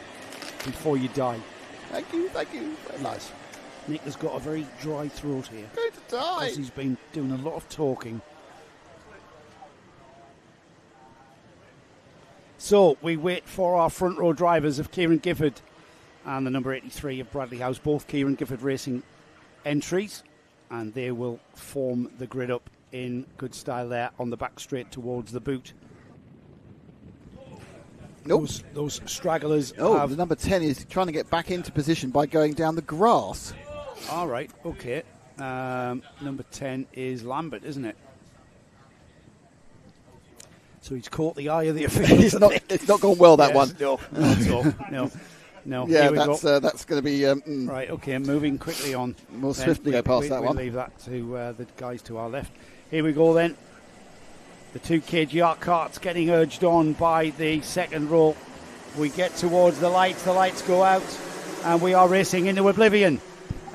before you die. Thank you. Nice. Nick has got a very dry throat here. I'm going to die. Because he's been doing a lot of talking. So we wait for our front row drivers of Kieran Gifford and the number 83 of Bradley House, both Kieran Gifford Racing entries, and they will form the grid up in good style there on the back straight towards the boot. Nope. Those stragglers. Oh, the number 10 is trying to get back into position by going down the grass. All right, okay. Number 10 is Lambert, isn't it? So he's caught the eye of the officials. It's not gone well, that one. No, not at all. No. Yeah, Here that's going to be... Right, okay, moving quickly on. More swiftly go past that one. We'll leave that to the guys to our left. Here we go then. The 2 KGR carts getting urged on by the second row. We get towards the lights go out, and we are racing into oblivion.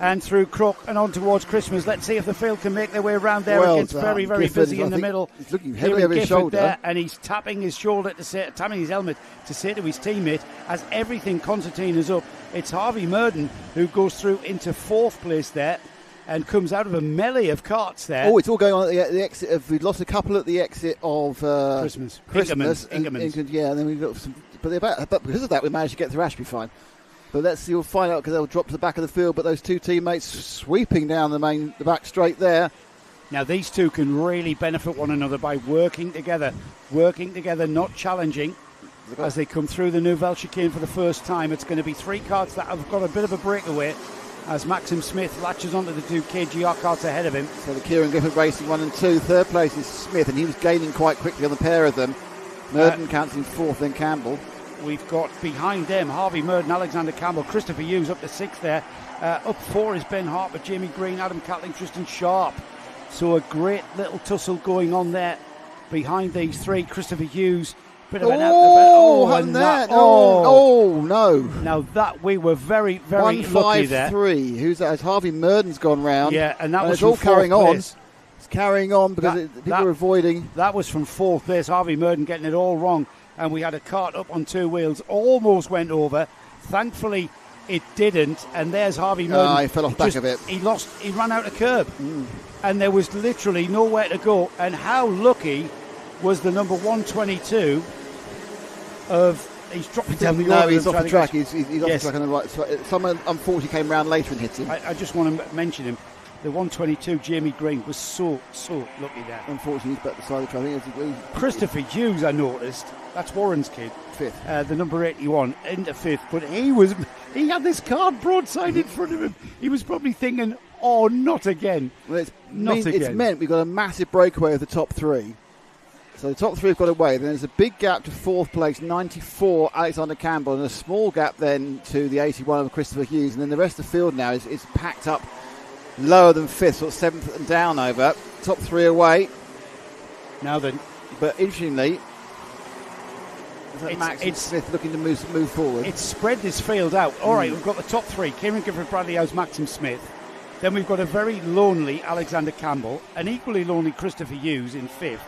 And through Crook and on towards Christmas. Let's see if the field can make their way around there. It gets very, very Gifford, busy in the middle. He's looking heavily over his shoulder. There, and he's tapping his shoulder tapping his helmet to say to his teammate, as everything concertina is up, it's Harvey Murden who goes through into 4th place there and comes out of a melee of carts there. Oh, it's all going on at the exit of... We've lost a couple at the exit of Christmas. Inkerman's. Yeah, and then we've got some... But because of that, we managed to get through Ashby fine. But let's see, we'll find out because they'll drop to the back of the field. But those 2 teammates sweeping down the back straight there. Now these 2 can really benefit one another by working together, not challenging. As they come through the Nouvelle chicane for the first time, it's going to be 3 carts that have got a bit of a breakaway as Maxim Smith latches onto the 2 KGR carts ahead of him. So the Kieran Gifford Racing 1 and 2. 3rd place is Smith, and he was gaining quite quickly on the pair of them. Murden counts in 4th, then Campbell. We've got behind them Harvey Murden, Alexander Campbell, Christopher Hughes up to 6th there. Up 4 is Ben Harper, Jamie Green, Adam Catling, Tristan Sharp. So a great little tussle going on there behind these 3. Christopher Hughes, bit of an no. Now that we were very, very lucky there. 1-5-3. Who's that? Harvey Murden's gone round. Yeah, and that was it's all carrying place. on. It's carrying on because people are avoiding. That was from 4th place. Harvey Murden getting it all wrong. And we had a cart up on 2 wheels, almost went over. Thankfully, it didn't. And there's Harvey Murden. He fell off the back of it. He ran out of curb. And there was literally nowhere to go. And how lucky was the number 122 he's dropping down the order. No, he's off the track. He's off the track on the right. So someone, unfortunately, came round later and hit him. I just want to mention him. The 122, Jamie Green, was so lucky there. Unfortunately, he's back the side of the track. Christopher Hughes, I noticed. That's Warren's kid. 5th. The number 81 into 5th. But he had this card broadside in front of him. He was probably thinking, oh, not again. Well, it's again. meant we've got a massive breakaway of the top 3. So the top 3 have got away. Then there's a big gap to 4th place, 94, Alexander Campbell, and a small gap then to the 81 of Christopher Hughes. And then the rest of the field now is packed up lower than 5th, sort of 7th and down over. Top 3 away. Now then. But interestingly, Max Smith looking to move forward. It's spread this field out. All right, we've got the top 3. Kieran Gifford, Bradley House, Maxim Smith. Then we've got a very lonely Alexander Campbell, an equally lonely Christopher Hughes in 5th.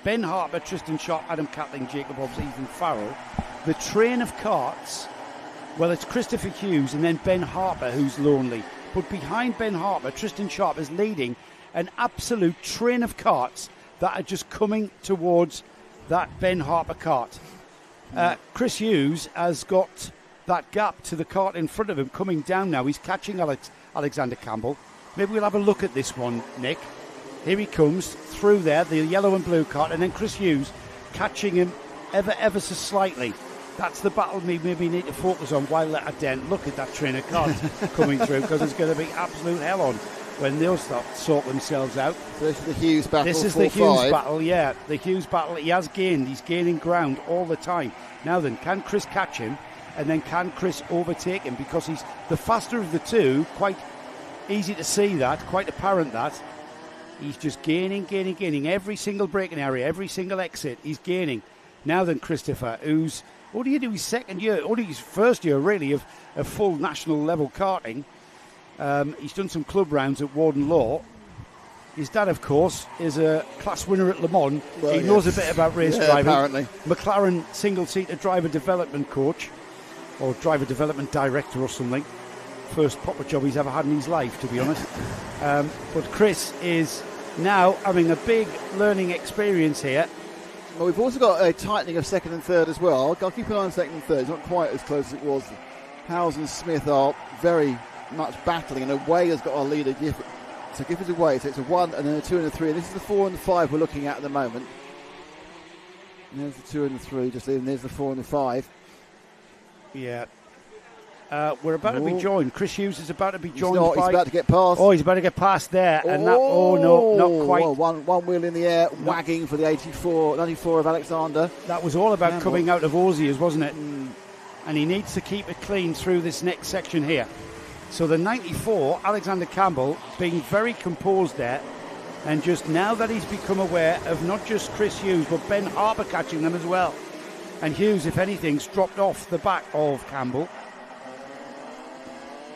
Ben Harper, Tristan Sharp, Adam Catling, Jacob Hobbs, Ethan Farrell. The train of carts, well, it's Christopher Hughes and then Ben Harper who's lonely. But behind Ben Harper, Tristan Sharp is leading an absolute train of carts that are just coming towards that Ben Harper cart. Chris Hughes has got that gap to the cart in front of him coming down now. He's catching Alexander Campbell. Maybe we'll have a look at this one, Nick. Here he comes through there, the yellow and blue cart, and then Chris Hughes catching him ever so slightly. That's the battle we maybe need to focus on while at a dent. Look at that train of cars coming through, because it's going to be absolute hell on when they'll start sort themselves out. So this is the Hughes battle. This is the Hughes battle, yeah. The Hughes battle. He has gained. He's gaining ground all the time. Now then, can Chris catch him? And then can Chris overtake him? Because he's the faster of the two. Quite easy to see that. Quite apparent that. He's just gaining. Every single braking area, every single exit, he's gaining. Now then, Christopher, who's... What do you do his second year, only his first year really of full national level karting. He's done some club rounds at Warden Law. His dad, of course, is a class winner at Le Mans. Well, he knows a bit about race driving. Apparently. McLaren single-seater driver development coach or driver development director or something. First proper job he's ever had in his life, to be honest. But Chris is now having a big learning experience here. Well, we've also got a tightening of second and third as well. I'll keep an eye on second and third. It's not quite as close as it was. Howes and Smith are very much battling, and Away has got our leader, Gifford. So Gifford's away. So it's a 1 and then a 2 and a 3. And this is the 4 and the 5 we're looking at the moment. And there's the 2 and the 3, just leaving. There's the 4 and the 5. Yeah. We're about to be joined. Chris Hughes is about to be joined He's about to get past. Oh, he's about to get past there. And no, not quite. Well, one wheel in the air, wagging for the 94 of Alexander. That was all about coming out of Aussies, wasn't it? And he needs to keep it clean through this next section here. So the 94, Alexander Campbell, being very composed there. And just now that he's become aware of not just Chris Hughes, but Ben Harper catching them as well. And Hughes, if anything's dropped off the back of Campbell.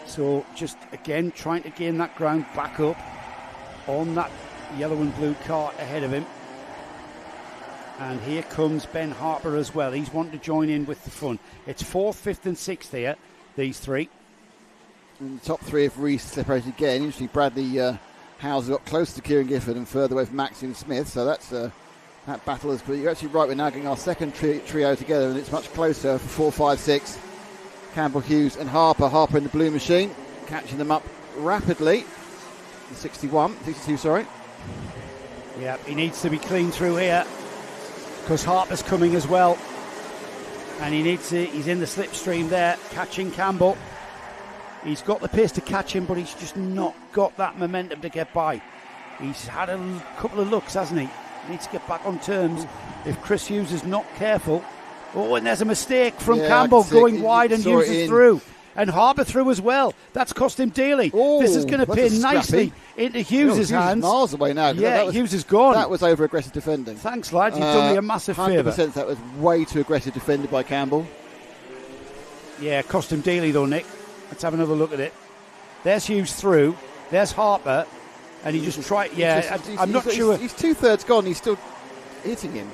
So just again trying to gain that ground back up on that yellow and blue car ahead of him. And here comes Ben Harper as well. He's wanting to join in with the fun. It's 4th, 5th and 6th here, these three. And the top three have re-separated again. Usually Bradley Howes got close to Kieran Gifford and further away from Maxine Smith. So that's that battle is good. You're actually right, we're now getting our second trio together, and it's much closer for 4, 5, 6. Campbell, Hughes and Harper. Harper in the blue machine, catching them up rapidly. 62, sorry. Yeah, he needs to be clean through here because Harper's coming as well. And he's in the slipstream there, catching Campbell. He's got the pace to catch him, but he's just not got that momentum to get by. He's had a couple of looks, hasn't he? He needs to get back on terms. If Chris Hughes is not careful. Oh, and there's a mistake from Campbell going wide and Hughes is through. And Harper through as well. That's cost him dearly. Oh, this is going to pin nicely into Hughes' hands. Miles away now. Yeah, Hughes is gone. That was over-aggressive defending. Thanks, lads. You've done me a massive favour. 100% that was way too aggressive defended by Campbell. Yeah, cost him dearly though, Nick. Let's have another look at it. There's Hughes through. There's Harper. And he just tried... Yeah, I'm not sure... He's 2/3 gone. He's still hitting him.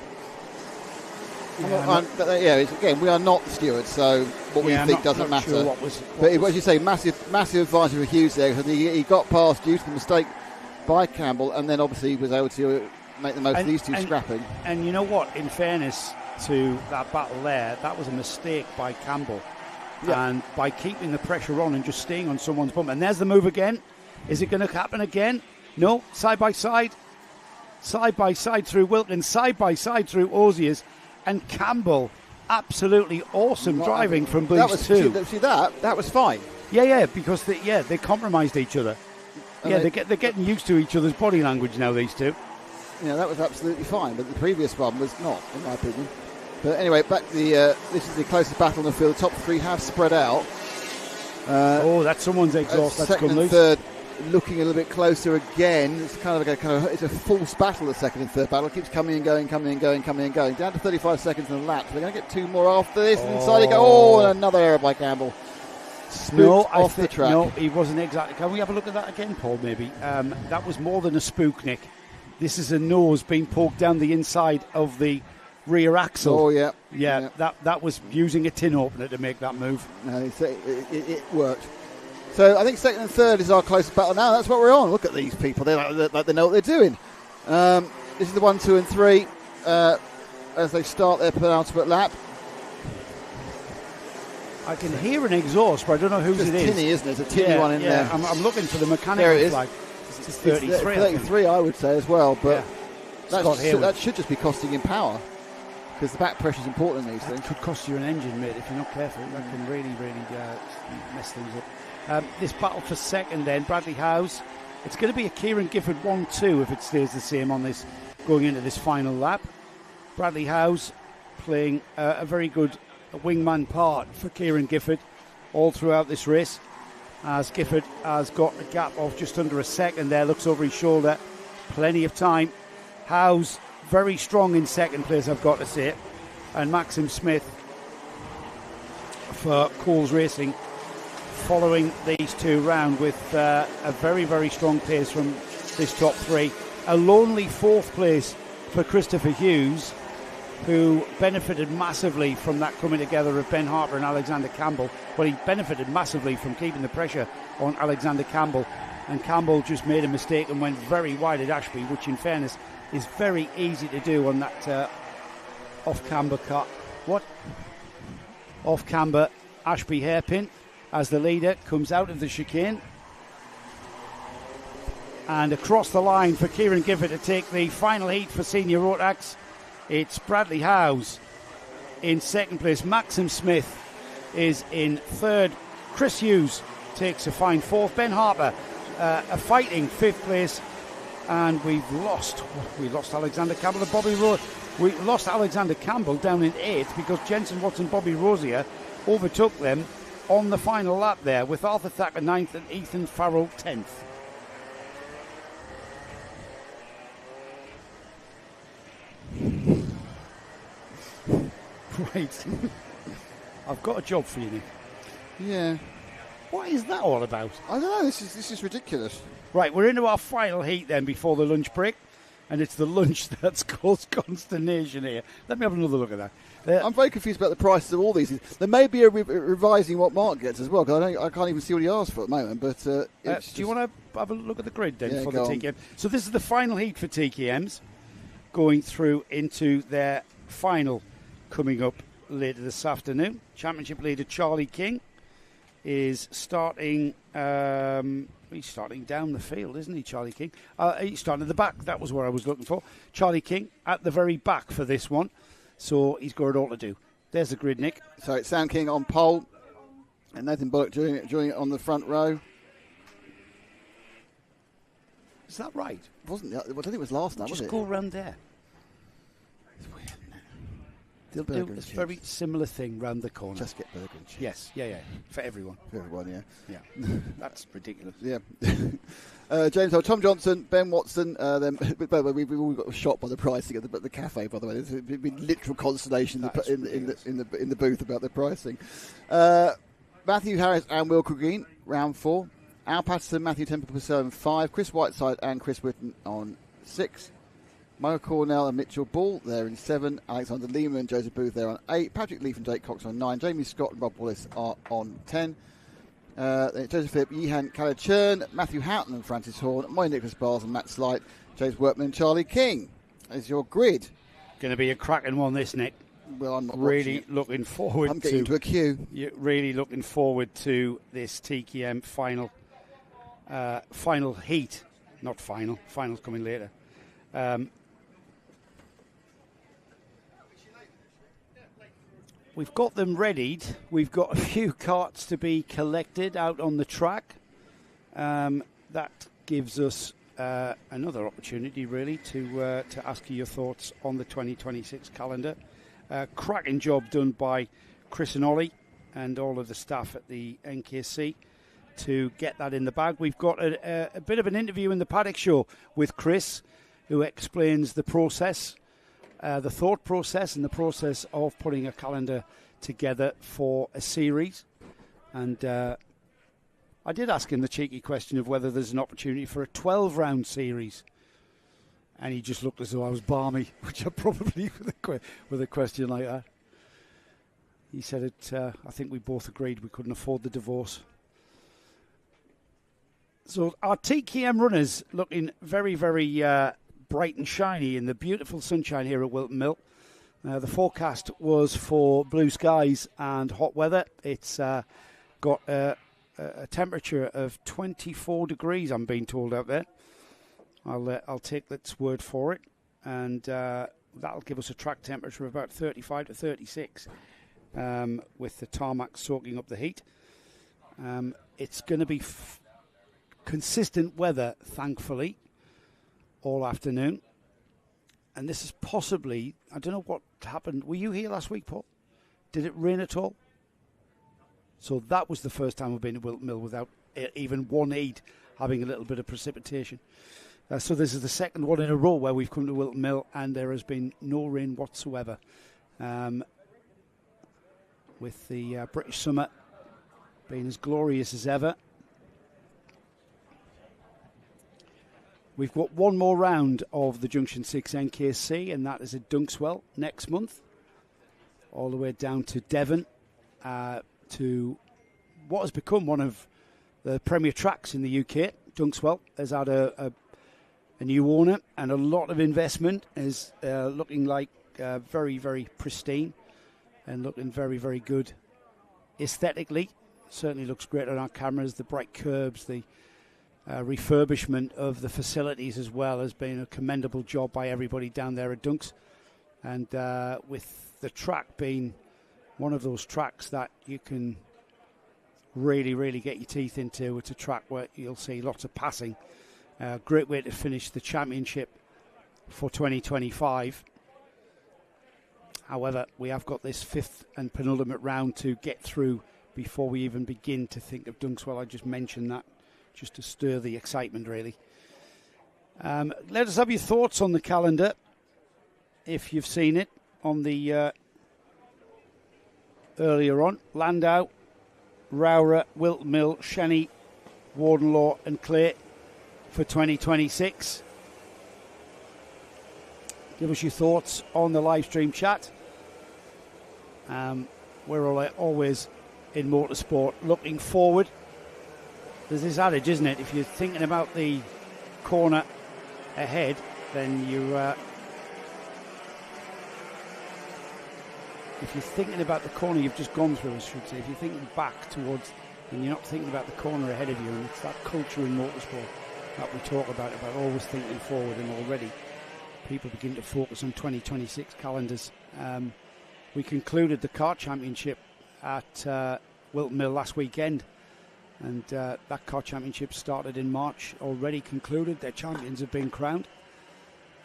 Again, we are not the stewards, so what we think doesn't matter. Sure but as you say, massive advantage for Hughes there, because he got past due to the mistake by Campbell, and then obviously was able to make the most of these two scrapping. And you know what? In fairness to that battle there, that was a mistake by Campbell. Yeah. And by keeping the pressure on and just staying on someone's bum. And there's the move again. Is it going to happen again? No. Side by side. Side by side through Wilton. Side by side through Aussies. And Campbell, absolutely awesome driving from boost two. See that was fine. Yeah, because they compromised each other. They're getting used to each other's body language now, these two. Yeah, that was absolutely fine, but the previous one was not, in my opinion. But anyway, back this is the closest battle on the field. The top three have spread out. That's someone's exhaust. That's second come and loose. Third looking a little bit closer again. It's it's a false battle. The second and third battle it keeps coming and going. Down to 35 seconds in the lap. So they're going to get two more after this. And inside they go. And another error by Campbell. Off the track. No, he wasn't exactly. Can we have a look at that again, Paul? Maybe that was more than a spook, Nick. This is a nose being poked down the inside of the rear axle. Oh yeah. That was using a tin opener to make that move. No, it worked. So I think second and third is our closest battle now. That's what we're on. Look at these people. They like they know what they're doing. This is the 1, 2 and 3 as they start their penultimate lap. I can hear an exhaust, but I don't know whose it is. It's tinny, isn't it? It's a tinny one in there. I'm looking for the mechanical flag. It's 33. 33, I would say as well. But That should just be costing him power. because the back pressure is important in these things. It could cost you an engine, mate, if you're not careful. That can really mess things up. This battle for second then, Bradley Howes. It's going to be a Kieran Gifford 1-2 if it stays the same on this going into this final lap. Bradley Howes playing a very good wingman part for Kieran Gifford all throughout this race, as Gifford has got a gap of just under a second there, looks over his shoulder, plenty of time. Howes very strong in second place, I've got to say, and Maxim Smith for Coles Racing following these two round with a very, very strong pace from this top three. A lonely fourth place for Christopher Hughes, who benefited massively from that coming together of Ben Harper and Alexander Campbell. Well, he benefited massively from keeping the pressure on Alexander Campbell, and Campbell just made a mistake and went very wide at Ashby, which in fairness is very easy to do on that off-camber cut. Off-camber Ashby hairpin as the leader comes out of the chicane. And across the line for Kieran Gifford to take the final heat for Senior Rotax. It's Bradley Howes in second place. Maxim Smith is in third. Chris Hughes takes a fine fourth. Ben Harper a fighting fifth place. And we lost Alexander Campbell and Bobby Rose. We lost Alexander Campbell down in eighth because Jensen Watson, Bobby Rosier overtook them on the final lap there, with Arthur Thacker ninth and Ethan Farrell 10th. Right. I've got a job for you, Nick. Yeah. What is that all about? I don't know. This is ridiculous. Right, we're into our final heat then before the lunch break, and it's the lunch that's caused consternation here. Let me have another look at that. I'm very confused about the prices of all these. There may be a revising what Mark gets as well, because I can't even see what he asked for at the moment. But do you want to have a look at the grid then for the TKM? On. So this is the final heat for TKMs, going through into their final coming up later this afternoon. Championship leader Charlie King is starting. He's starting down the field, isn't he, Charlie King? He's starting at the back. That was what I was looking for. Charlie King at the very back for this one. So he's got it all to do. There's the grid, Nick. So it's Sam King on pole and Nathan Bullock doing it on the front row. Is that right? Wasn't it? I don't think it was last night, was it? Just go round there. It's weird, isn't it? They'll do a very similar thing round the corner. Just get burger and chips. Yes, yeah. For everyone. For everyone, yeah. Yeah. That's ridiculous. Yeah. James Hill, Tom Johnson, Ben Watson. Then, by the way, we've all got shot by the pricing at the cafe. By the way, there's been literal consternation in the booth about the pricing. Matthew Harris and Wilco Green, round 4. Al Patterson, Matthew Temple Purcell in 5. Chris Whiteside and Chris Whitten on 6. Michael Cornell and Mitchell Ball there in 7. Alexander Lehman and Joseph Booth there on 8. Patrick Leaf and Jake Cox on 9. Jamie Scott and Rob Wallace are on 10. Joseph Philip, Yehan Khaled Churn, Matthew Houghton and Francis Horn, Moy Nicholas Bars and Matt Slight, James Workman and Charlie King is your grid. Going to be a cracking one, this, Nick. Well, I'm not really looking forward to. I'm getting into a queue. You're really looking forward to this TKM final heat. Not final. Final's coming later. We've got them readied. We've got a few carts to be collected out on the track. That gives us another opportunity, really, to ask you your thoughts on the 2026 calendar. Cracking job done by Chris and Ollie and all of the staff at the NKC to get that in the bag. We've got a bit of an interview in the Paddock show with Chris, who explains the process, the thought process and the process of putting a calendar together for a series. And I did ask him the cheeky question of whether there's an opportunity for a 12-round series. And he just looked as though I was balmy, which I probably with a question like that. He said it. I think we both agreed we couldn't afford the divorce. So our TKM runners looking very, very bright and shiny in the beautiful sunshine here at Whilton Mill. The forecast was for blue skies and hot weather. It's got a temperature of 24 degrees, I'm being told, out there. I'll take that word for it. And that'll give us a track temperature of about 35 to 36 with the tarmac soaking up the heat. It's going to be consistent weather, thankfully, all afternoon. And this is possibly, I don't know what happened. Were you here last week, Paul? Did it rain at all? So that was the first time we've been to Whilton Mill without even one heat having a little bit of precipitation. So this is the second one in a row where we've come to Whilton Mill and there has been no rain whatsoever. With the British summer being as glorious as ever. We've got one more round of the Junction 6 NKC, and that is at Dunkswell next month, all the way down to Devon, to what has become one of the premier tracks in the UK. Dunkswell has had a new owner, and a lot of investment is looking like very, very pristine and looking very, very good aesthetically. Certainly looks great on our cameras. The bright curbs, the refurbishment of the facilities as well has been a commendable job by everybody down there at Dunks. And with the track being one of those tracks that you can really, really get your teeth into, it's a track where you'll see lots of passing. Great way to finish the championship for 2025. However, we have got this fifth and penultimate round to get through before we even begin to think of Dunkswell. I just mentioned that just to stir the excitement, really. Let us have your thoughts on the calendar, if you've seen it, on the earlier on. Landau, Rowra, Whilton Mill, Shenny, Wardenlaw and Clay for 2026. Give us your thoughts on the live stream chat. We're always in motorsport looking forward. There's this adage, isn't it? If you're thinking about the corner ahead, then if you're thinking about the corner you've just gone through, I should say, if you're thinking back towards, and you're not thinking about the corner ahead of you, and it's that culture in motorsport that we talk about always thinking forward, and already people begin to focus on 2026 calendars. We concluded the kart championship at Whilton Mill last weekend, and that kart championship started in March, already concluded. Their champions have been crowned.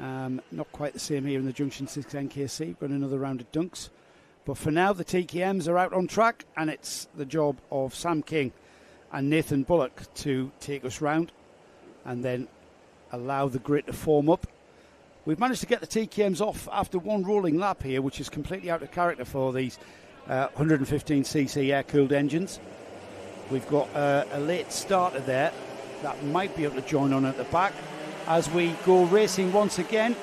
Not quite the same here in the Junction 6 NKC. We've got another round of Dunks. But for now, the TKMs are out on track, and it's the job of Sam King and Nathan Bullock to take us round and then allow the grid to form up. We've managed to get the TKMs off after one rolling lap here, which is completely out of character for these 115cc air-cooled engines. We've got a late starter there that might be able to join on at the back. As we go racing once again,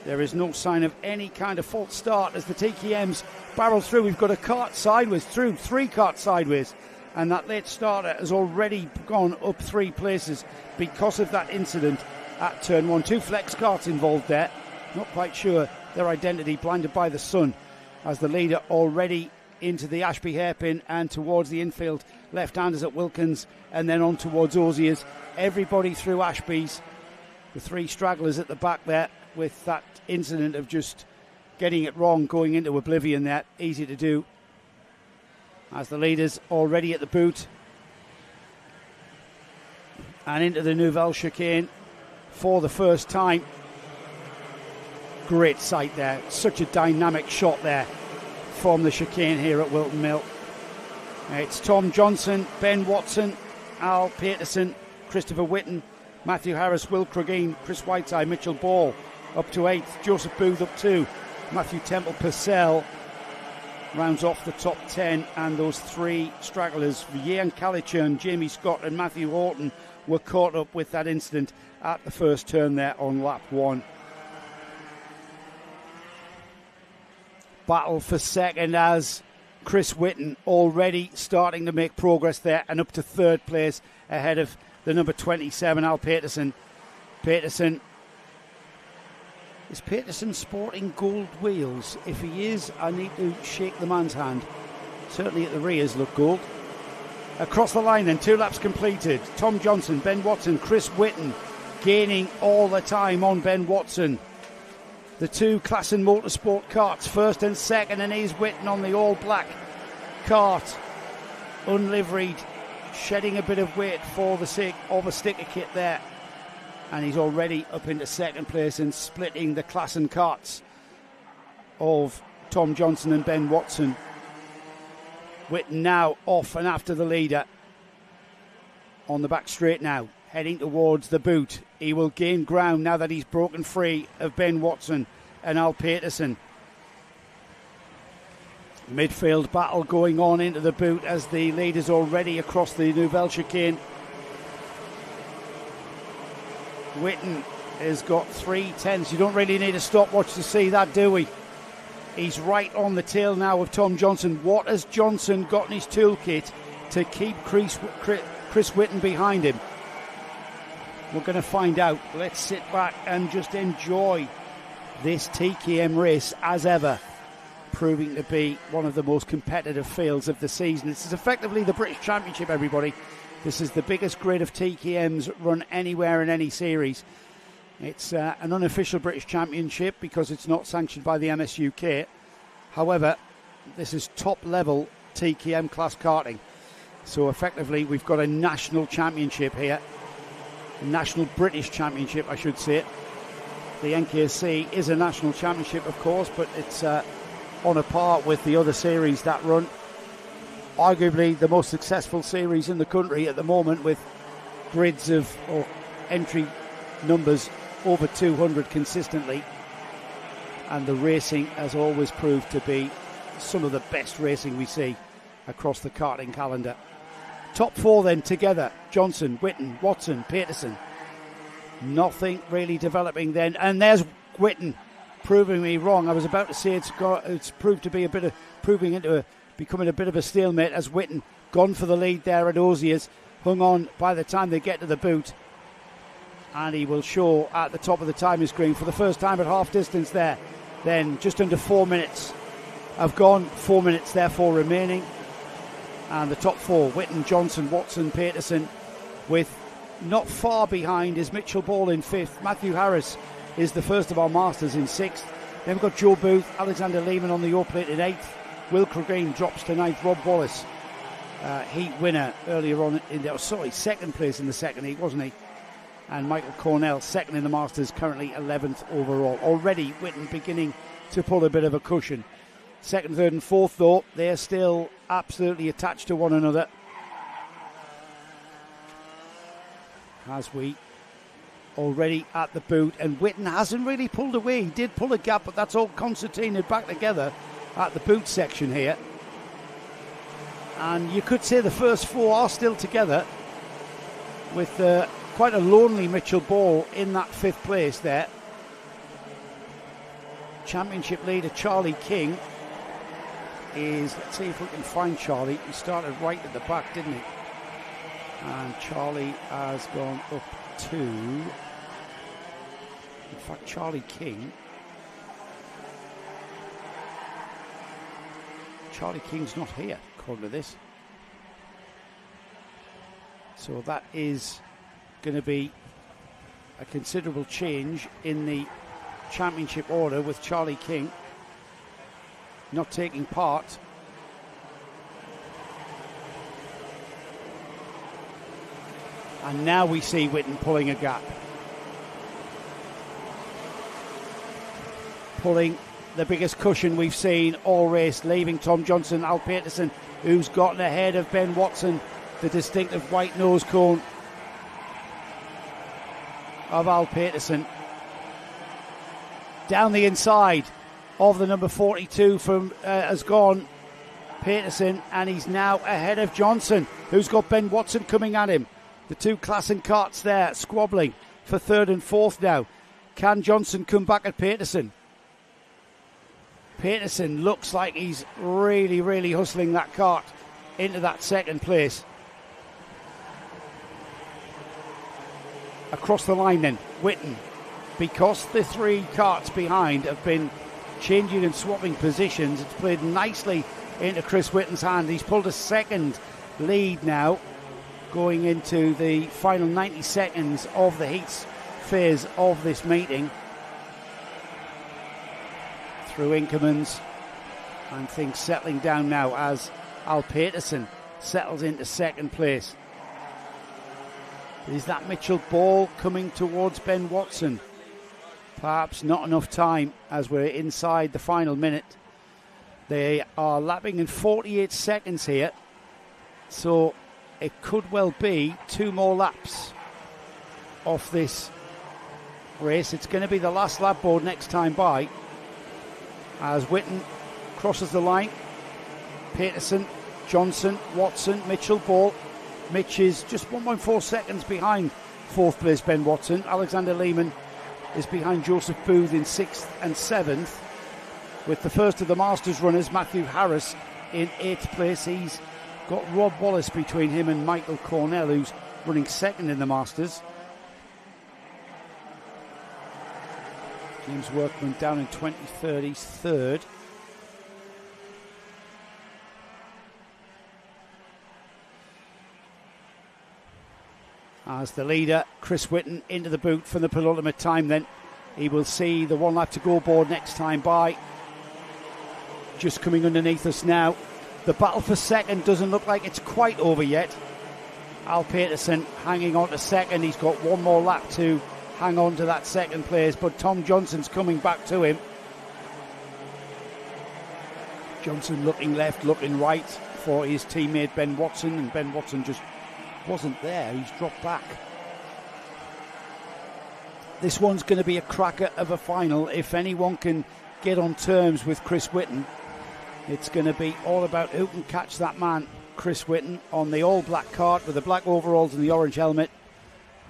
there is no sign of any kind of false start as the TKMs barrel through. We've got a kart sideways through, 3 karts sideways, and that late starter has already gone up 3 places because of that incident at turn 1. 2 flex karts involved there, not quite sure their identity, blinded by the sun, as the leader already into the Ashby hairpin and towards the infield left-handers at Wilkins, and then on towards Osiers. Everybody through Ashby's, the 3 stragglers at the back there, with that incident of just getting it wrong, going into oblivion there. Easy to do, as the leaders already at the boot and into the Nouvelle chicane for the first time. Great sight there, such a dynamic shot there from the chicane here at Whilton Mill. It's Tom Johnson, Ben Watson, Al Peterson, Christopher Whitten, Matthew Harris, Will Cregeen, Chris Whiteside, Mitchell Ball up to 8th, Joseph Booth up 2, Matthew Temple Purcell rounds off the top 10, and those 3 stragglers, Ian Calichurn, Jamie Scott and Matthew Horton, were caught up with that incident at the first turn there on lap 1. Battle for second as Chris Whitten already starting to make progress there and up to 3rd place ahead of the number 27, Al Peterson. Is Peterson sporting gold wheels? If he is, I need to shake the man's hand. Certainly at the rears look gold. Across the line then, 2 laps completed. Tom Johnson, Ben Watson, Chris Whitten gaining all the time on Ben Watson. the two Klassen Motorsport karts, first and second, and he's Whitton on the all-black kart, unliveried, shedding a bit of weight for the sake of a sticker kit there. And he's already up into second place and splitting the Klassen karts of Tom Johnson and Ben Watson. Whitton now off and after the leader on the back straight now, heading towards the boot. He will gain ground now that he's broken free of Ben Watson and Al Peterson. Midfield battle going on into the boot as the leader's already across the Nouvelle chicane. Whitton has got 3/10. You don't really need a stopwatch to see that, do we? He's right on the tail now of Tom Johnson. What has Johnson got in his toolkit to keep Chris Whitton behind him? We're going to find out. Let's sit back and just enjoy this TKM race as ever, proving to be one of the most competitive fields of the season. This is effectively the British Championship, everybody. This is the biggest grid of TKMs run anywhere in any series. It's an unofficial British Championship because it's not sanctioned by the MSUK. However, this is top-level TKM class karting. So effectively, we've got a national championship here. A national British Championship, I should say. The NKC is a national championship, of course, but it's on a par with the other series that run. Arguably the most successful series in the country at the moment, with grids of or entry numbers over 200 consistently, and the racing has always proved to be some of the best racing we see across the karting calendar. Top four then together: Johnson, Whitton, Watson, Peterson. Nothing really developing then, and there's Whitton proving me wrong. I was about to say it's proved to be becoming a bit of a stalemate, as Whitton gone for the lead there at Ozier's, hung on by the time they get to the boot, and he will show at the top of the timing screen for the first time at half distance there. Then just under 4 minutes have gone, 4 minutes therefore remaining, and the top four: Whitton, Johnson, Watson, Peterson, with not far behind is Mitchell Ball in fifth. Matthew Harris is the first of our masters in sixth. Then we've got Joe Booth, Alexander Lehman on the yacht plate in eighth. Will Cregeen drops to ninth. Rob Wallace, heat winner earlier on second place in the second heat, wasn't he? And Michael Cornell, second in the Masters, currently 11th overall. Already Whitton beginning to pull a bit of a cushion. Second, third and fourth, though, they're still absolutely attached to one another. As we already at the boot, and Whitton hasn't really pulled away. He did pull a gap, but that's all concertinaed back together at the boot section here. And you could say the first four are still together, with quite a lonely Mitchell Ball in that fifth place there. Championship leader Charlie King is, let's see if we can find Charlie. He started right at the back, didn't he? And Charlie has gone up to, in fact, Charlie King's not here, according to this. So that is going to be a considerable change in the championship order, with Charlie King not taking part. And now we see Whitton pulling a gap. Pulling the biggest cushion we've seen all race, leaving Tom Johnson, Al Peterson, who's gotten ahead of Ben Watson, the distinctive white nose cone of Al Peterson. Down the inside of the number 42 has gone Peterson, and he's now ahead of Johnson, who's got Ben Watson coming at him. The two Klassen karts there squabbling for third and fourth now. Can Johnson come back at Peterson? Peterson looks like he's really, really hustling that kart into that second place. Across the line then, Whitton, because the three karts behind have been changing and swapping positions, it's played nicely into Chris Whitton's hand. He's pulled a second lead now, going into the final 90 seconds of the heats phase of this meeting. through Inkermans, and things settling down now as Al Peterson settles into second place. Is that Mitchell Ball coming towards Ben Watson? Perhaps not enough time as we're inside the final minute. They are lapping in 48 seconds here, so it could well be 2 more laps off this race. It's going to be the last lap board next time by as Whitton crosses the line. Peterson, Johnson, Watson, Mitchell, Ball. Mitch is just 1.4 seconds behind 4th place Ben Watson. Alexander Lehman is behind Joseph Booth in 6th and 7th, with the first of the Masters runners, Matthew Harris, in 8th place. He's got Rob Wallace between him and Michael Cornell, who's running 2nd in the Masters. James Workman down in 2030's 3rd. As the leader, Chris Whitton, into the boot for the penultimate time then. He will see the 1 lap to go board next time by. Just coming underneath us now. The battle for second doesn't look like it's quite over yet. Al Peterson hanging on to second. He's got 1 more lap to hang on to that second place, but Tom Johnson's coming back to him. Johnson looking left, looking right for his teammate Ben Watson, and Ben Watson just wasn't there. He's dropped back. This one's going to be a cracker of a final. If anyone can get on terms with Chris Whitton, it's going to be all about who can catch that man, Chris Whitton, on the all-black cart with the black overalls and the orange helmet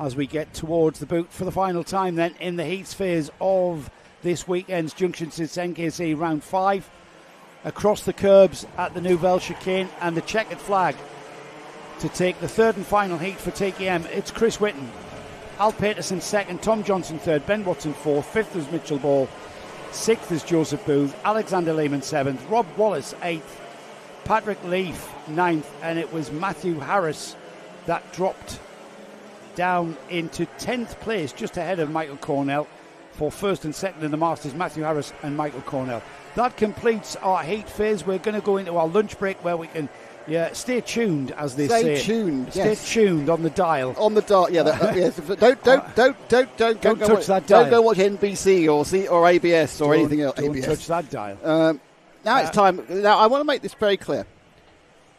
as we get towards the boot for the final time then in the heats phase of this weekend's Junction 6 NKC round 5. Across the curbs at the Nouvelle Chicane and the checkered flag to take the 3rd and final heat for TKM. It's Chris Whitton, Al Peterson 2nd, Tom Johnson 3rd, Ben Watson 4th, 5th is Mitchell Ball, 6th is Joseph Booth, Alexander Lehman 7th, Rob Wallace 8th, Patrick Leaf 9th, and it was Matthew Harris that dropped down into 10th place, just ahead of Michael Cornell for 1st and 2nd in the Masters, Matthew Harris and Michael Cornell. That completes our heat phase. We're going to go into our lunch break where we can stay tuned, as they say. Stay tuned. Stay tuned on the dial. On the dial. Yeah. Yes. Don't touch that dial. Don't go watch NBC or ABS or anything else. Don't ABS. touch that dial. Now it's time. Now I want to make this very clear.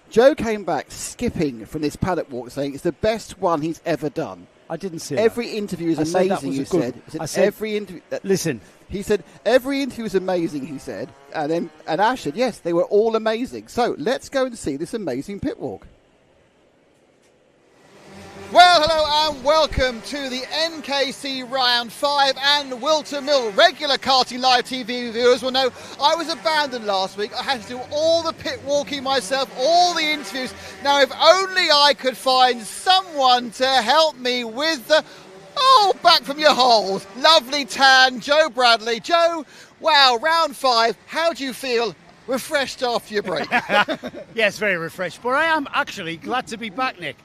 Joe came back skipping from this paddock walk, saying it's the best one he's ever done. I didn't say every that. interview is I amazing. You said. I said every interview. Listen. He said every interview is amazing. He said, and Ash said yes, they were all amazing. So let's go and see this amazing pit walk. Well, hello and welcome to the NKC Round 5 and Whilton Mill. Regular Karting Live TV viewers will know I was abandoned last week. I had to do all the pit walking myself, all the interviews. Now, if only I could find someone to help me with the... Oh, back from your holes. Lovely tan, Joe Bradley. Joe, wow, round 5. How do you feel? Refreshed after your break? Yes, very refreshed. But I am actually glad to be back, Nick.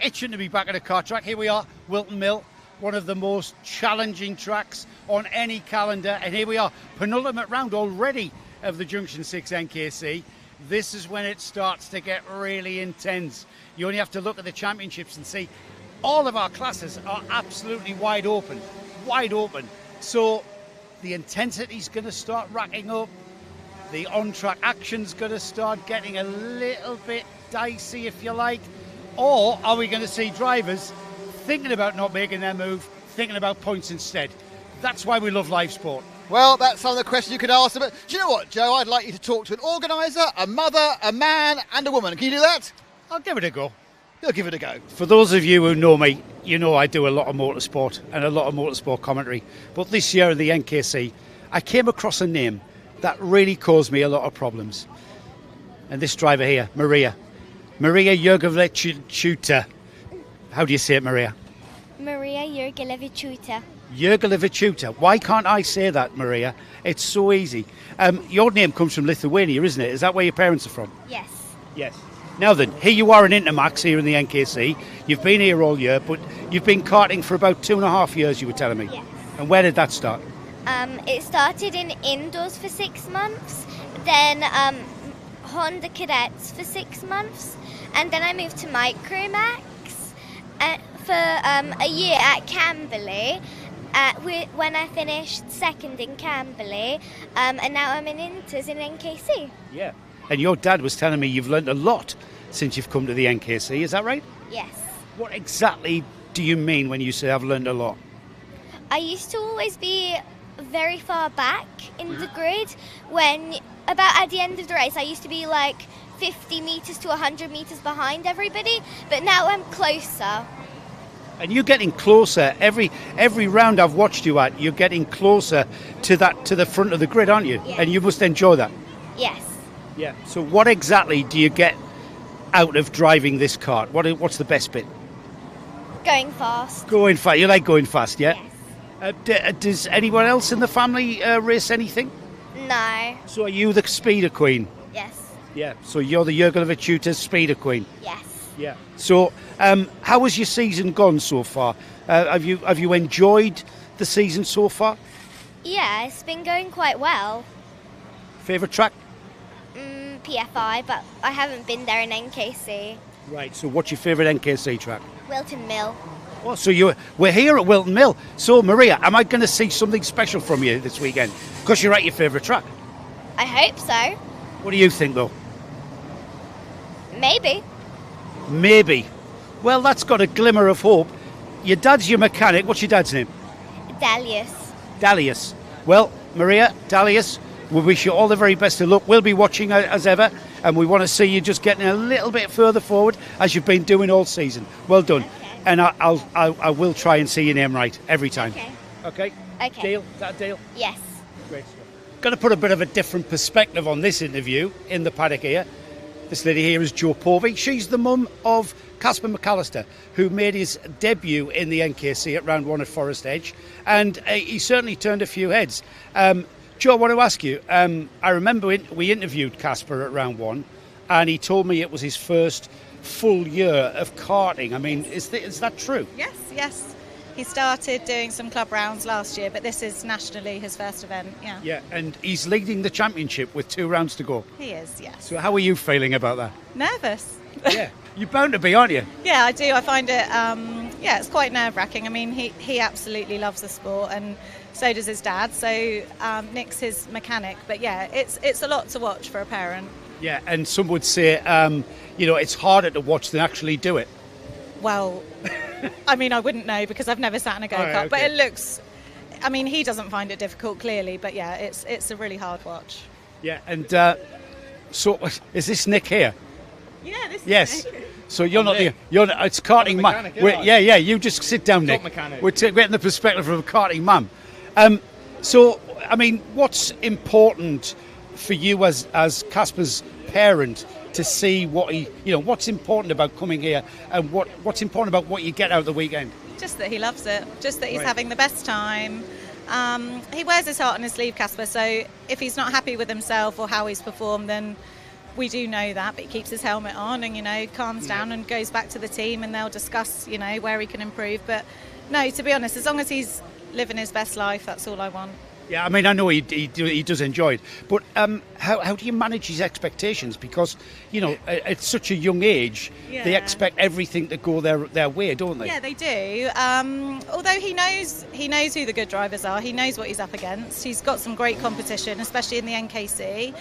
Itching to be back at a kart track. Here we are, Whilton Mill, one of the most challenging tracks on any calendar. And here we are, penultimate round already of the Junction 6 NKC. This is when it starts to get really intense. You only have to look at the championships and see all of our classes are absolutely wide open. So the intensity's going to start racking up. The on-track action's going to start getting a little bit dicey, if you like. Or are we going to see drivers thinking about not making their move, thinking about points instead? That's why we love live sport. Well, that's some of the questions you can ask them. But do you know what, Joe? I'd like you to talk to an organiser, a mother, a man and a woman. Can you do that? I'll give it a go. You'll give it a go. For those of you who know me, you know I do a lot of motorsport and a lot of motorsport commentary. But this year in the NKC, I came across a name that really caused me a lot of problems. And this driver here, Maria Jurgelevichuta. How do you say it, Maria? Maria Jurgelevichuta. Jurgelevichuta. Why can't I say that, Maria? It's so easy. Your name comes from Lithuania, isn't it? Is that where your parents are from? Yes. Yes. Now then, here you are in Intermax here in the NKC. You've been here all year, but you've been karting for about 2.5 years, you were telling me. Yes. And where did that start? It started in indoors for 6 months, then Honda Cadets for 6 months, and then I moved to Micromax for a year at Camberley. When I finished second in Camberley, and now I'm in Inters in NKC. Yeah. And your dad was telling me you've learnt a lot since you've come to the NKC, is that right? Yes. What exactly do you mean when you say I've learned a lot? I used to always be very far back in the grid when, about at the end of the race, I used to be like 50 metres to 100 metres behind everybody, but now I'm closer. And you're getting closer every round I've watched you at. You're getting closer to the front of the grid, aren't you? Yes. And you must enjoy that. Yes. Yeah. So what exactly do you get out of driving this kart? What's the best bit? Going fast. Going fast. You like going fast, yeah? Yes. Does anyone else in the family race anything? No. So are you the speeder queen? Yes. Yeah. So you're the Jürgen Levichuta speeder queen. Yes. Yeah. So, how has your season gone so far? Have you enjoyed the season so far? Yeah, it's been going quite well. Favourite track? PFI, but I haven't been there in NKC. Right. So, what's your favourite NKC track? Whilton Mill. Oh, so we're here at Whilton Mill. So, Maria, am I going to see something special from you this weekend? Because you're at your favourite track. I hope so. What do you think, though? Maybe. Maybe. Well, that's got a glimmer of hope. Your dad's your mechanic. What's your dad's name? Dalius. Dalius. Well, Maria, Dalius, we wish you all the very best of luck. We'll be watching as ever, and we want to see you just getting a little bit further forward as you've been doing all season. Well done. Okay. And I will try and see your name right every time. Okay. Okay? Okay. Deal? Is that a deal? Yes. Great stuff. Going to put a bit of a different perspective on this interview in the paddock here. This lady here is Jo Povey. She's the mum of Casper McAllister, who made his debut in the NKC at round 1 at Forest Edge, and he certainly turned a few heads. Jo, I want to ask you, I remember we interviewed Casper at round 1, and he told me it was his first full year of karting. I mean, is that true? Yes. He started doing some club rounds last year, but this is nationally his first event, yeah. Yeah, and he's leading the championship with 2 rounds to go. He is, yes. So how are you feeling about that? Nervous. Yeah, you're bound to be, aren't you? Yeah, I do. I find it, it's quite nerve-wracking. I mean, he absolutely loves the sport, and so does his dad. So Nick's his mechanic, but yeah, it's a lot to watch for a parent. Yeah, and some would say, it's harder to watch than actually do it. Well, I mean, I wouldn't know because I've never sat in a go-kart, okay. but it looks, I mean, he doesn't find it difficult, clearly, but yeah, it's a really hard watch. Yeah, and so is this Nick here? Yeah, this is Yes. Nick. So you're not it's karting man. Yeah, you just sit down, Nick. Mechanic. We're getting the perspective of a karting man. So, I mean, what's important for you as Casper's parent to see what's important about coming here, and what's important about what you get out of the weekend? Just that he loves it, just that he's Right. having the best time. He wears his heart on his sleeve, Casper, so if he's not happy with himself or how he's performed, then we do know that, but he keeps his helmet on and, calms down and goes back to the team, and they'll discuss, where he can improve. But no, to be honest, as long as he's living his best life, that's all I want. Yeah, I mean, I know he does enjoy it, but how do you manage his expectations? Because, at such a young age, they Yeah. expect everything to go their way, don't they? Yeah, they do. Although he knows who the good drivers are. He knows what he's up against. He's got some great competition, especially in the NKC.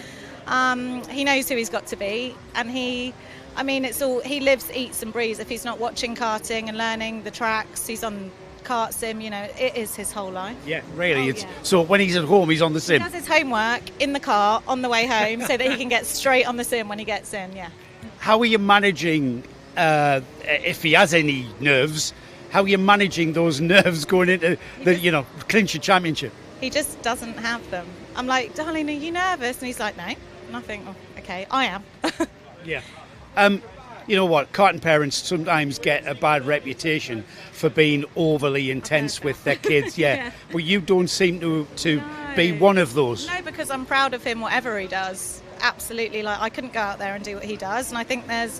He knows who he's got to beat, and he lives, eats and breathes. If he's not watching karting and learning the tracks, he's on kart sim, it is his whole life. Yeah, really. Oh, yeah. So when he's at home, he's on the He sim. does his homework in the car on the way home so that he can get straight on the sim when he gets in, yeah. How are you managing, if he has any nerves, how are you managing those nerves going into the, clinch a championship? He just doesn't have them. I'm like, darling, are you nervous? And he's like, no. And I think, oh, okay, I am. Yeah. You know what? Karting parents sometimes get a bad reputation for being overly intense with their kids. Yeah. Yeah. But you don't seem to be one of those. No, because I'm proud of him, whatever he does. Absolutely. Like, I couldn't go out there and do what he does. And I think there's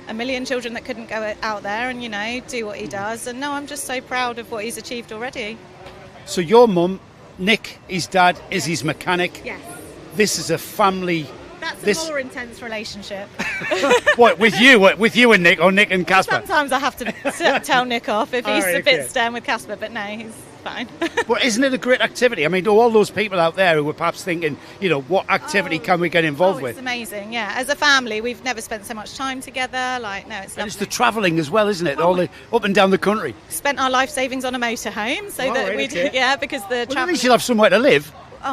a million children that couldn't go out there and, do what he does. And no, I'm just so proud of what he's achieved already. So your mum Nick, his dad, is his mechanic. Yes. This is a family. That's a more intense relationship. What, with you and Nick, or Nick and Casper? Sometimes I have to tell Nick off if he's a bit stern with Casper, but no, he's fine. But isn't it a great activity? I mean, to all those people out there who were perhaps thinking, what activity can we get involved with? It's amazing, yeah. As a family, we've never spent so much time together. It's lovely. And it's the travelling as well, isn't it? All the up and down the country. Spent our life savings on a motorhome, so because the at least you'll have somewhere to live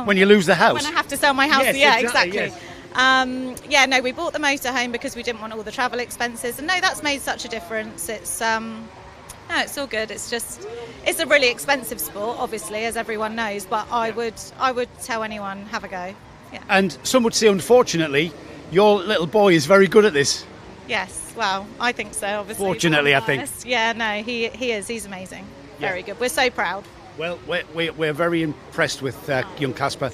when you lose the house. When I have to sell my house, yes, exactly. Yes. We bought the motorhome because we didn't want all the travel expenses, and that's made such a difference. It's it's all good. It's a really expensive sport, obviously, as everyone knows, but I would tell anyone, have a go. Yeah. And some would say, unfortunately, your little boy is very good at this. Yes, well, I think so, obviously. Fortunately, I think. Yeah, no, he is. He's amazing. Very good. We're so proud. Well, we're very impressed with young Casper.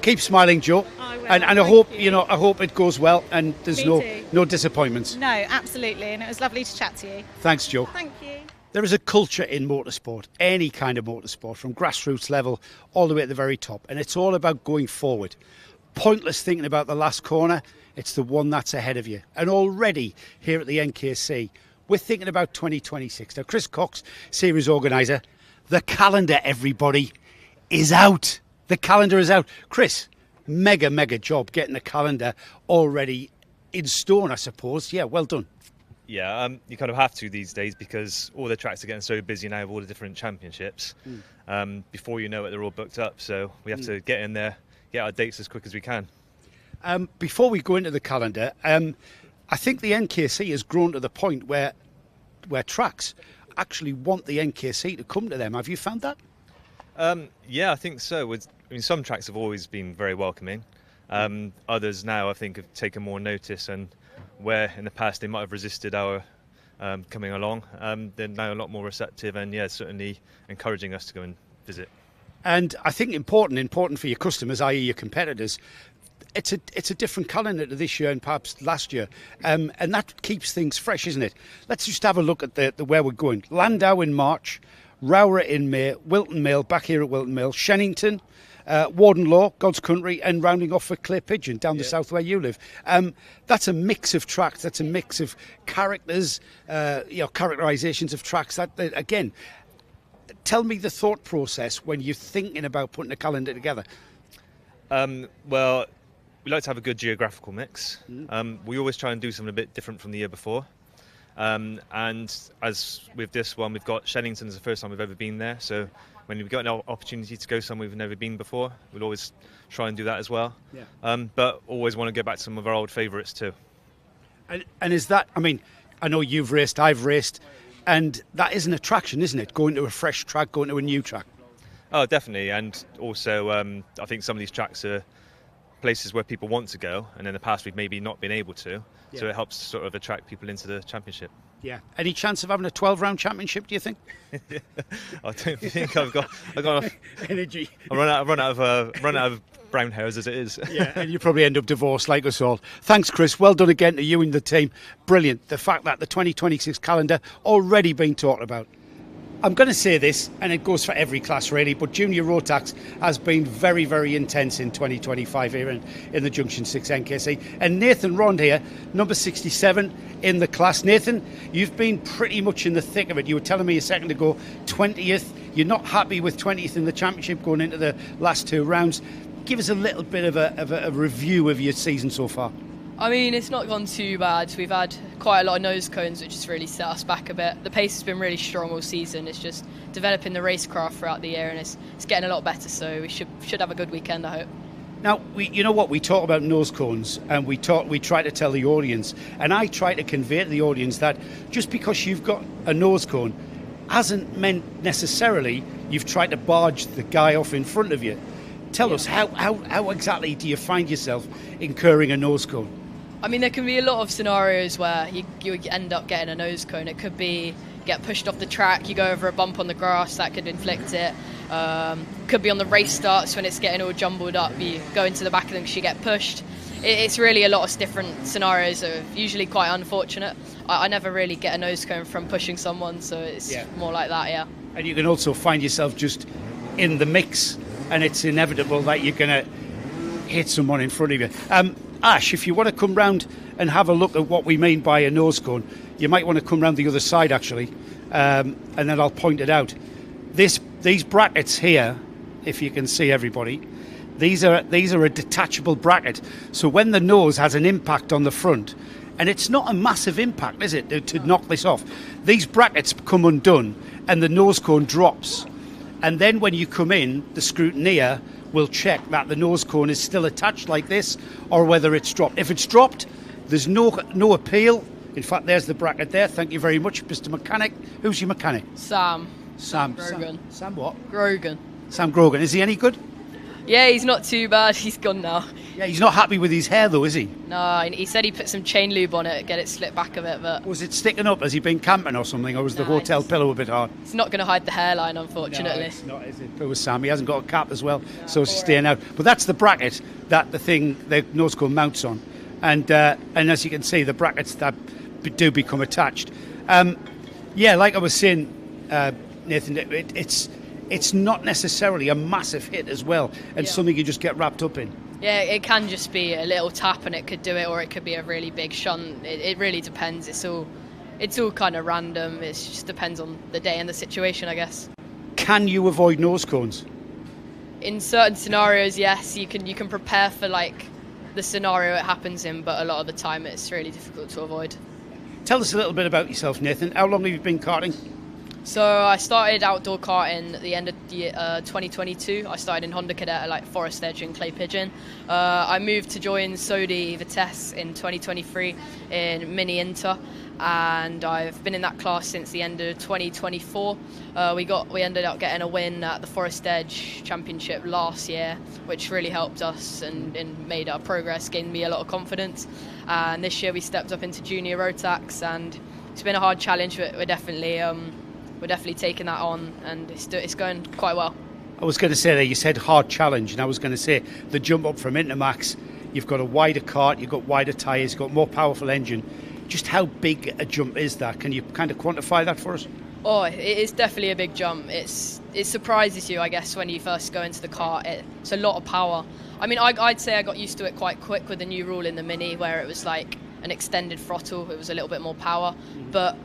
Keep smiling, Joe. I will. And I hope I hope it goes well and there's no disappointments. No, absolutely, and it was lovely to chat to you. Thanks, Joe. Thank you. There is a culture in motorsport, any kind of motorsport, from grassroots level all the way at the very top, and it's all about going forward. Pointless thinking about the last corner. It's the one that's ahead of you. And already here at the NKC, we're thinking about 2026. Now, Chris Cox, series organiser. The calendar, everybody, is out. The calendar is out. Chris, mega job getting the calendar already in stone, I suppose. Yeah, well done. Yeah, you kind of have to these days because all the tracks are getting so busy now with all the different championships. Before you know it, they're all booked up. So we have to get in there, get our dates as quick as we can. Before we go into the calendar, I think the NKC has grown to the point where tracks actually want the NKC to come to them. Have you found that? Yeah, I think so. Some tracks have always been very welcoming. Others now, I think, have taken more notice, and where in the past they might have resisted our coming along, they're now a lot more receptive and, certainly encouraging us to go and visit. And I think important for your customers, i.e. your competitors, it's a different calendar to this year and perhaps last year, and that keeps things fresh, isn't it? Let's just have a look at the where we're going. Landau in March, Rowrah in May, Whilton Mill, back here at Whilton Mill, Shennington, Wardenlaw, God's Country, and rounding off for Clay Pigeon down the south where you live. That's a mix of tracks. That's a mix of characters, characterisations of tracks. That again, tell me the thought process when you're thinking about putting a calendar together. Well, we like to have a good geographical mix. We always try and do something a bit different from the year before. And as with this one, we've got Shennington is the first time we've ever been there. So when we've got an opportunity to go somewhere we've never been before, we'll always try and do that as well. Yeah. But always want to go back to some of our old favourites too. And is that, I know you've raced, I've raced, and that is an attraction, isn't it? Going to a fresh track, going to a new track. Oh, definitely. And also, I think some of these tracks are places where people want to go, and in the past we've maybe not been able to. Yeah. So it helps sort of attract people into the championship. Yeah. Any chance of having a 12-round championship, do you think? I don't think I've got enough energy. I run out of brown hairs as it is. Yeah, and you probably end up divorced like us all. Thanks, Chris. Well done again to you and the team. Brilliant. The fact that the 2026 calendar already being talked about. I'm going to say this, and it goes for every class really, but Junior Rotax has been very, very intense in 2025 here in the Junction 6 NKC. And Nathan Rond here, number 67 in the class. Nathan, you've been pretty much in the thick of it. You were telling me a second ago, 20th. You're not happy with 20th in the championship going into the last two rounds. Give us a little bit of a review of your season so far. It's not gone too bad. We've had quite a lot of nose cones, which has really set us back a bit. The pace has been really strong all season. It's just developing the racecraft throughout the year, and it's getting a lot better. So we should have a good weekend, I hope. Now, we talk about nose cones, and we try to tell the audience, and I try to convey to the audience that just because you've got a nose cone hasn't meant necessarily you've tried to barge the guy off in front of you. Tell us, how exactly do you find yourself incurring a nose cone? There can be a lot of scenarios where you end up getting a nose cone. It could be get pushed off the track, you go over a bump on the grass, that could inflict it. Could be on the race starts when it's getting all jumbled up, you go into the back of them because you get pushed. It's really a lot of different scenarios that are usually quite unfortunate. I never really get a nose cone from pushing someone, so it's more like that, yeah. And you can also find yourself just in the mix and it's inevitable that you're going to hit someone in front of you. Ash, if you want to come round and have a look at what we mean by a nose cone, you might want to come round the other side actually, and then I'll point it out. These brackets here, if you can see everybody, these are a detachable bracket. So when the nose has an impact on the front, and it's not a massive impact, is it, to knock this off? These brackets come undone and the nose cone drops. And then when you come in, the scrutineer will check that the nose cone is still attached like this or whether it's dropped. If it's dropped, there's no appeal. In fact, there's the bracket there. Thank you very much, Mr. Mechanic. Who's your mechanic? Sam Grogan. Sam what? Grogan. Sam Grogan. Is he any good? Yeah, he's not too bad. He's gone now. Yeah, he's not happy with his hair though, is he? No, he said he put some chain lube on it, get it slipped back a bit, but... Was it sticking up? Has he been camping or something, or was the hotel pillow a bit hard? It's not going to hide the hairline, unfortunately. No, it's not, is it? Poor Sam, he hasn't got a cap as well, so it's staying out. But that's the bracket that the nose cone mounts on. And as you can see, the brackets that do become attached. Yeah, like I was saying, Nathan, it's not necessarily a massive hit as well, and something you just get wrapped up in. Yeah, it can just be a little tap and it could do it, or it could be a really big shunt. It really depends. It's all kind of random. It just depends on the day and the situation, I guess. Can you avoid nose cones? In certain scenarios, yes, you can prepare for like the scenario it happens in, but a lot of the time it's really difficult to avoid. Tell us a little bit about yourself, Nathan. How long have you been karting? So I started outdoor karting at the end of 2022. I started in Honda Cadet at like Forest Edge and Clay Pigeon. I moved to join Sodi Vitesse in 2023 in Mini Inter, and I've been in that class since the end of 2024. We ended up getting a win at the Forest Edge Championship last year, which really helped us and made our progress, gained me a lot of confidence. And this year we stepped up into Junior Rotax, and it's been a hard challenge, but we're definitely taking that on, and it's going quite well. I was going to say that you said hard challenge, and I was going to say the jump up from Intermax, you've got a wider kart, you've got wider tyres, you've got more powerful engine. Just how big a jump is that? Can you kind of quantify that for us? Oh, it is definitely a big jump. It surprises you, I guess, when you first go into the kart. It's a lot of power. I mean, I'd say I got used to it quite quick with the new rule in the Mini, where it was like an extended throttle. It was a little bit more power, but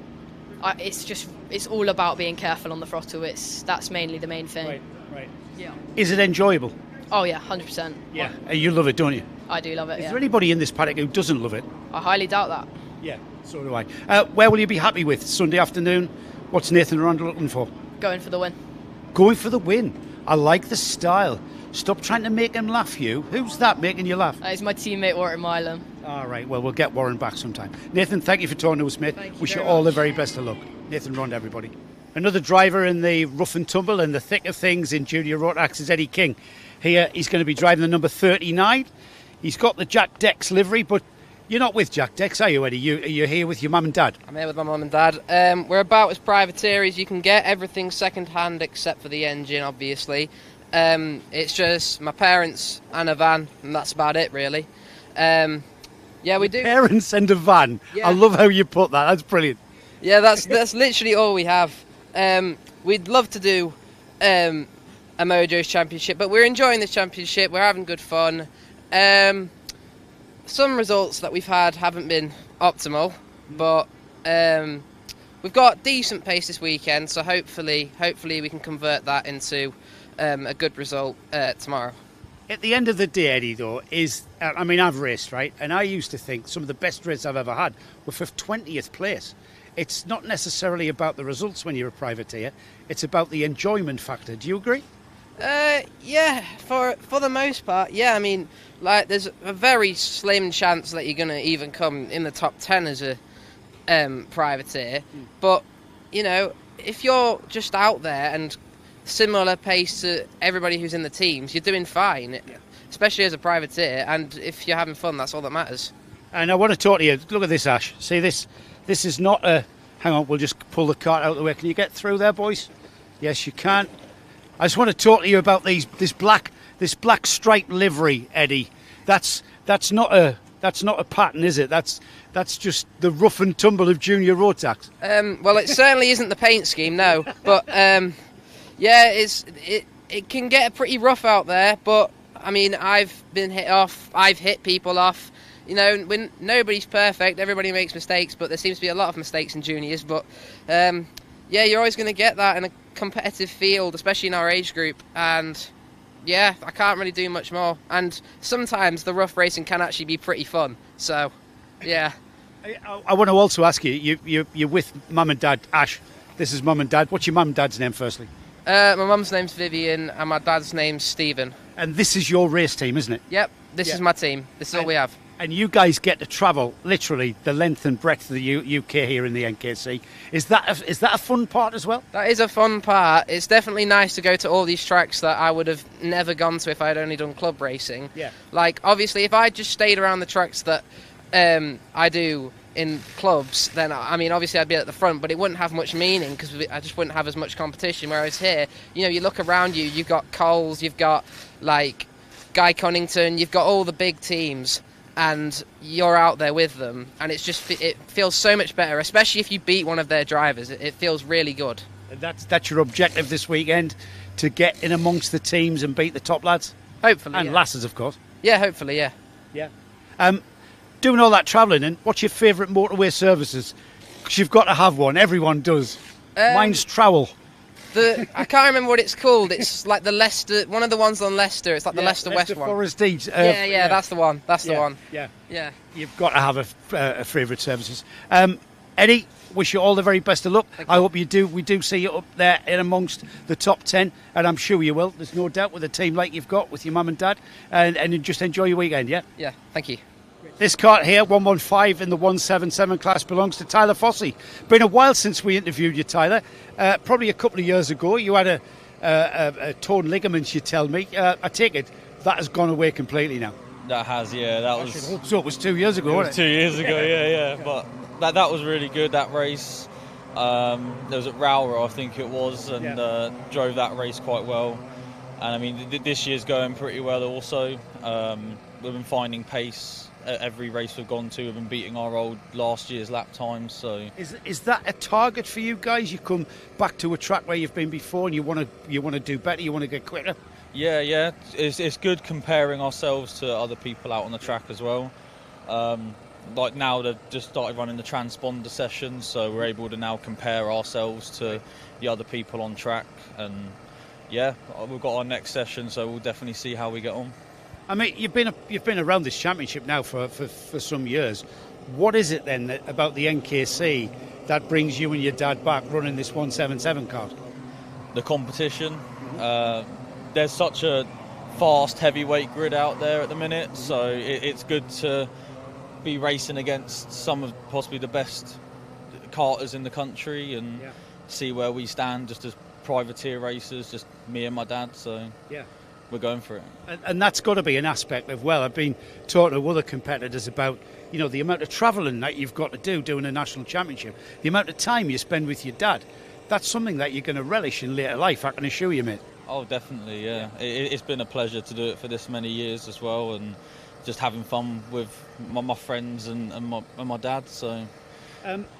it's all about being careful on the throttle. That's mainly the main thing. Right. Yeah. Is it enjoyable? Oh yeah, 100%. Yeah. You love it, don't you? I do love it. Is there anybody in this paddock who doesn't love it? I highly doubt that. Yeah, so do I. Where will you be happy with Sunday afternoon? What's Nathan Randall looking for? Going for the win. Going for the win. I like the style. Stop trying to make him laugh, you. Who's that making you laugh? It's my teammate Warren Milam. All right, well, we'll get Warren back sometime. Nathan, thank you for talking to us, mate. Wish you all the very best of luck. Nathan Rond, everybody. Another driver in the rough and tumble and the thick of things in Junior Rotax is Eddie King. Here, he's going to be driving the number 39. He's got the Jack Dex livery, but you're not with Jack Dex, are you, Eddie? You're here with your mum and dad? I'm here with my mum and dad. We're about as privateer as you can get. Everything second-hand except for the engine, obviously. It's just my parents and a van, and that's about it, really. Yeah, we do. Parents and a van. Yeah. I love how you put that. That's brilliant. Yeah, that's literally all we have. We'd love to do a Mojo's Championship, but we're enjoying this championship. We're having good fun. Some results that we've had haven't been optimal, but we've got decent pace this weekend, so hopefully we can convert that into a good result tomorrow. At the end of the day, Eddie, though, I've raced, right? And I used to think some of the best races I've ever had were for 20th place. It's not necessarily about the results when you're a privateer. It's about the enjoyment factor. Do you agree? Yeah, for the most part, yeah. I mean, like, there's a very slim chance that you're going to even come in the top 10 as a privateer. But, you know, if you're just out there and similar pace to everybody who's in the teams, you're doing fine, especially as a privateer, and if you're having fun, that's all that matters. And I want to talk to you. Look at this, Ash. See this? This is not a... Hang on, we'll just pull the cart out of the way. Can you get through there, boys? Yes, you can. I just want to talk to you about this black striped livery, Eddie. That's not a pattern, is it? That's just the rough and tumble of Junior Rotax. Well, it certainly isn't the paint scheme, no. But yeah, it can get pretty rough out there, but I mean, I've been hit off, I've hit people off. You know, when nobody's perfect, everybody makes mistakes, but there seems to be a lot of mistakes in juniors. But yeah, you're always going to get that in a competitive field, especially in our age group. And yeah, I can't really do much more. And sometimes the rough racing can actually be pretty fun. So, yeah. I want to also ask you, you're with Mum and Dad, Ash. This is Mum and Dad. What's your Mum and Dad's name, firstly? My mum's name's Vivian and my dad's name's Stephen. And this is your race team, isn't it? Yep, this is my team. This is all we have. And you guys get to travel literally the length and breadth of the UK here in the NKC. Is that a fun part as well? That is a fun part. It's definitely nice to go to all these tracks that I would have never gone to if I had only done club racing. Yeah. Like, obviously, if I just stayed around the tracks that I do in clubs, then, I mean, obviously I'd be at the front, but it wouldn't have much meaning because I just wouldn't have as much competition. Whereas here, you know, you look around you, you've got Coles, you've got, like, Guy Cunnington, you've got all the big teams, and you're out there with them, and it feels so much better, especially if you beat one of their drivers. It feels really good. That's your objective this weekend, to get in amongst the teams and beat the top lads? Hopefully, and lasses, of course. Yeah, hopefully, yeah. Yeah. Doing all that travelling, and what's your favourite motorway services? Because you've got to have one. Everyone does. Mine's Trowel. I can't remember what it's called. It's like the Leicester, one of the ones on Leicester. It's like the Leicester West one. Forest Deeds. Yeah, that's the one. That's the one. Yeah. You've got to have a favourite services. Eddie, wish you all the very best of luck. I hope you do. We do see you up there in amongst the top 10, and I'm sure you will. There's no doubt with a team like you've got with your mum and dad, and just enjoy your weekend. Yeah. Yeah. Thank you. This kart here, 115 in the 177 class, belongs to Tyler Fossey. Been a while since we interviewed you, Tyler. Probably a couple of years ago. You had a torn ligament, you tell me. I take it that has gone away completely now. That has, yeah. That was. So it was 2 years ago, wasn't it? 2 years ago, yeah. But that was really good. That race. There was at Rowra, I think it was, and drove that race quite well. And I mean, this year's going pretty well also. We've been finding pace. Every race we've gone to, we've been beating our old last year's lap times. So, is that a target for you guys? You come back to a track where you've been before, and you want to do better. You want to get quicker. Yeah. It's good comparing ourselves to other people out on the track as well. Like now they've just started running the transponder sessions, so we're able to now compare ourselves to the other people on track. And yeah, we've got our next session, so we'll definitely see how we get on. I mean, you've been around this championship now for some years. What is it then about the NKC that brings you and your dad back running this 177 kart? The competition. There's such a fast heavyweight grid out there at the minute, so it's good to be racing against some of possibly the best karters in the country and see where we stand just as privateer racers, just me and my dad. So yeah. We're going for it. And that's got to be an aspect of, well, I've been talking to other competitors about, you know, the amount of travelling that you've got to do doing a national championship, the amount of time you spend with your dad. That's something that you're going to relish in later life, I can assure you, mate. Oh, definitely, yeah. It's been a pleasure to do it for this many years as well, and just having fun with my friends and my dad, so...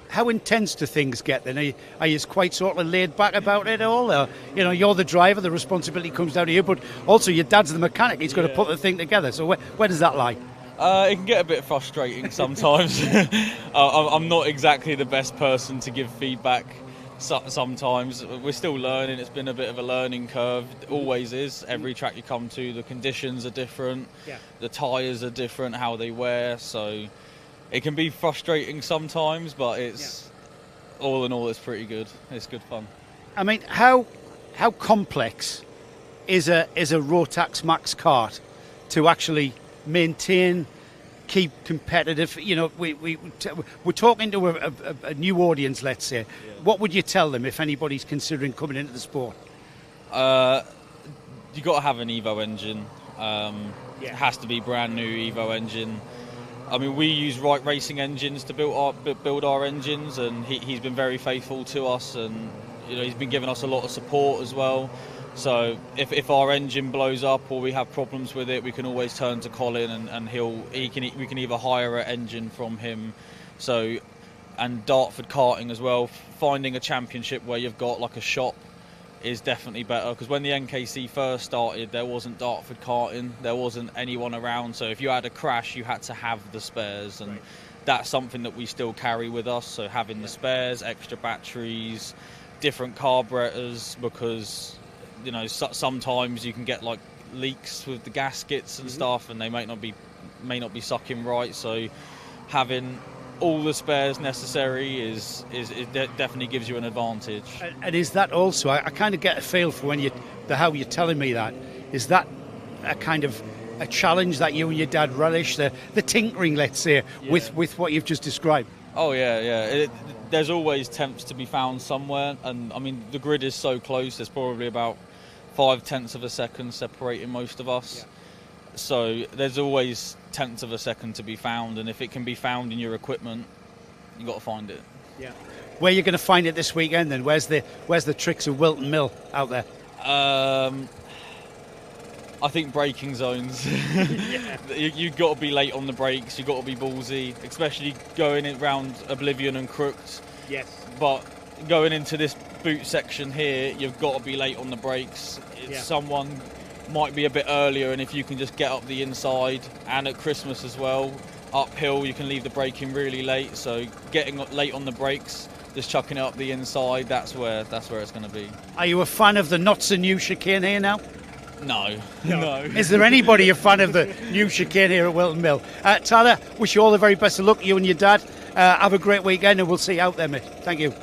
How intense do things get then? Are you quite sort of laid back about it all? Or, you know, you're the driver, the responsibility comes down to you, but also your dad's the mechanic. He's got to put the thing together. So where does that lie? It can get a bit frustrating sometimes. I'm not exactly the best person to give feedback sometimes. We're still learning. It's been a bit of a learning curve. It always is. Every track you come to, the conditions are different. Yeah. The tyres are different, how they wear. So... it can be frustrating sometimes, but it's all in all, it's pretty good. It's good fun. I mean, how complex is a Rotax Max kart to actually maintain, keep competitive? You know, we're talking to a new audience, let's say. Yeah. What would you tell them if anybody's considering coming into the sport? You got to have an Evo engine. It has to be brand new Evo engine. I mean, we use Wright Racing engines to build our engines, and he's been very faithful to us, and you know he's been giving us a lot of support as well. So if our engine blows up or we have problems with it, we can always turn to Colin, and we can either hire an engine from him. So, and Dartford karting as well, finding a championship where you've got like a shop is definitely better, because when the NKC first started, there wasn't Dartford karting, there wasn't anyone around, so if you had a crash you had to have the spares, and that's something that we still carry with us. So having the spares, extra batteries, different carburetors, because you know sometimes you can get like leaks with the gaskets and stuff, and they may not be sucking right, so having all the spares necessary is definitely gives you an advantage. And is that also, I kind of get a feel for how you're telling me that, is that a kind of a challenge that you and your dad relish, the tinkering, let's say, with what you've just described? Oh yeah. There's always temps to be found somewhere, and I mean the grid is so close, there's probably about 0.5 of a second separating most of us. So there's always tenths of a second to be found, and if it can be found in your equipment, you got to find it. Yeah. Where are you going to find it this weekend then? Where's the tricks of Whilton Mill out there? I think braking zones. You've got to be late on the brakes, you've got to be ballsy, especially going around Oblivion and Crooked. Yes. But going into this boot section here, you've got to be late on the brakes. Someone might be a bit earlier, and if you can just get up the inside, and at Christmas as well, uphill you can leave the braking really late, so getting late on the brakes, just chucking it up the inside, that's where it's going to be. Are you a fan of the not so new chicane here now? No. Is there anybody a fan of the new chicane here at Whilton Mill? Tyler, wish you all the very best of luck, you and your dad. Have a great weekend, and we'll see you out there, mate. Thank you.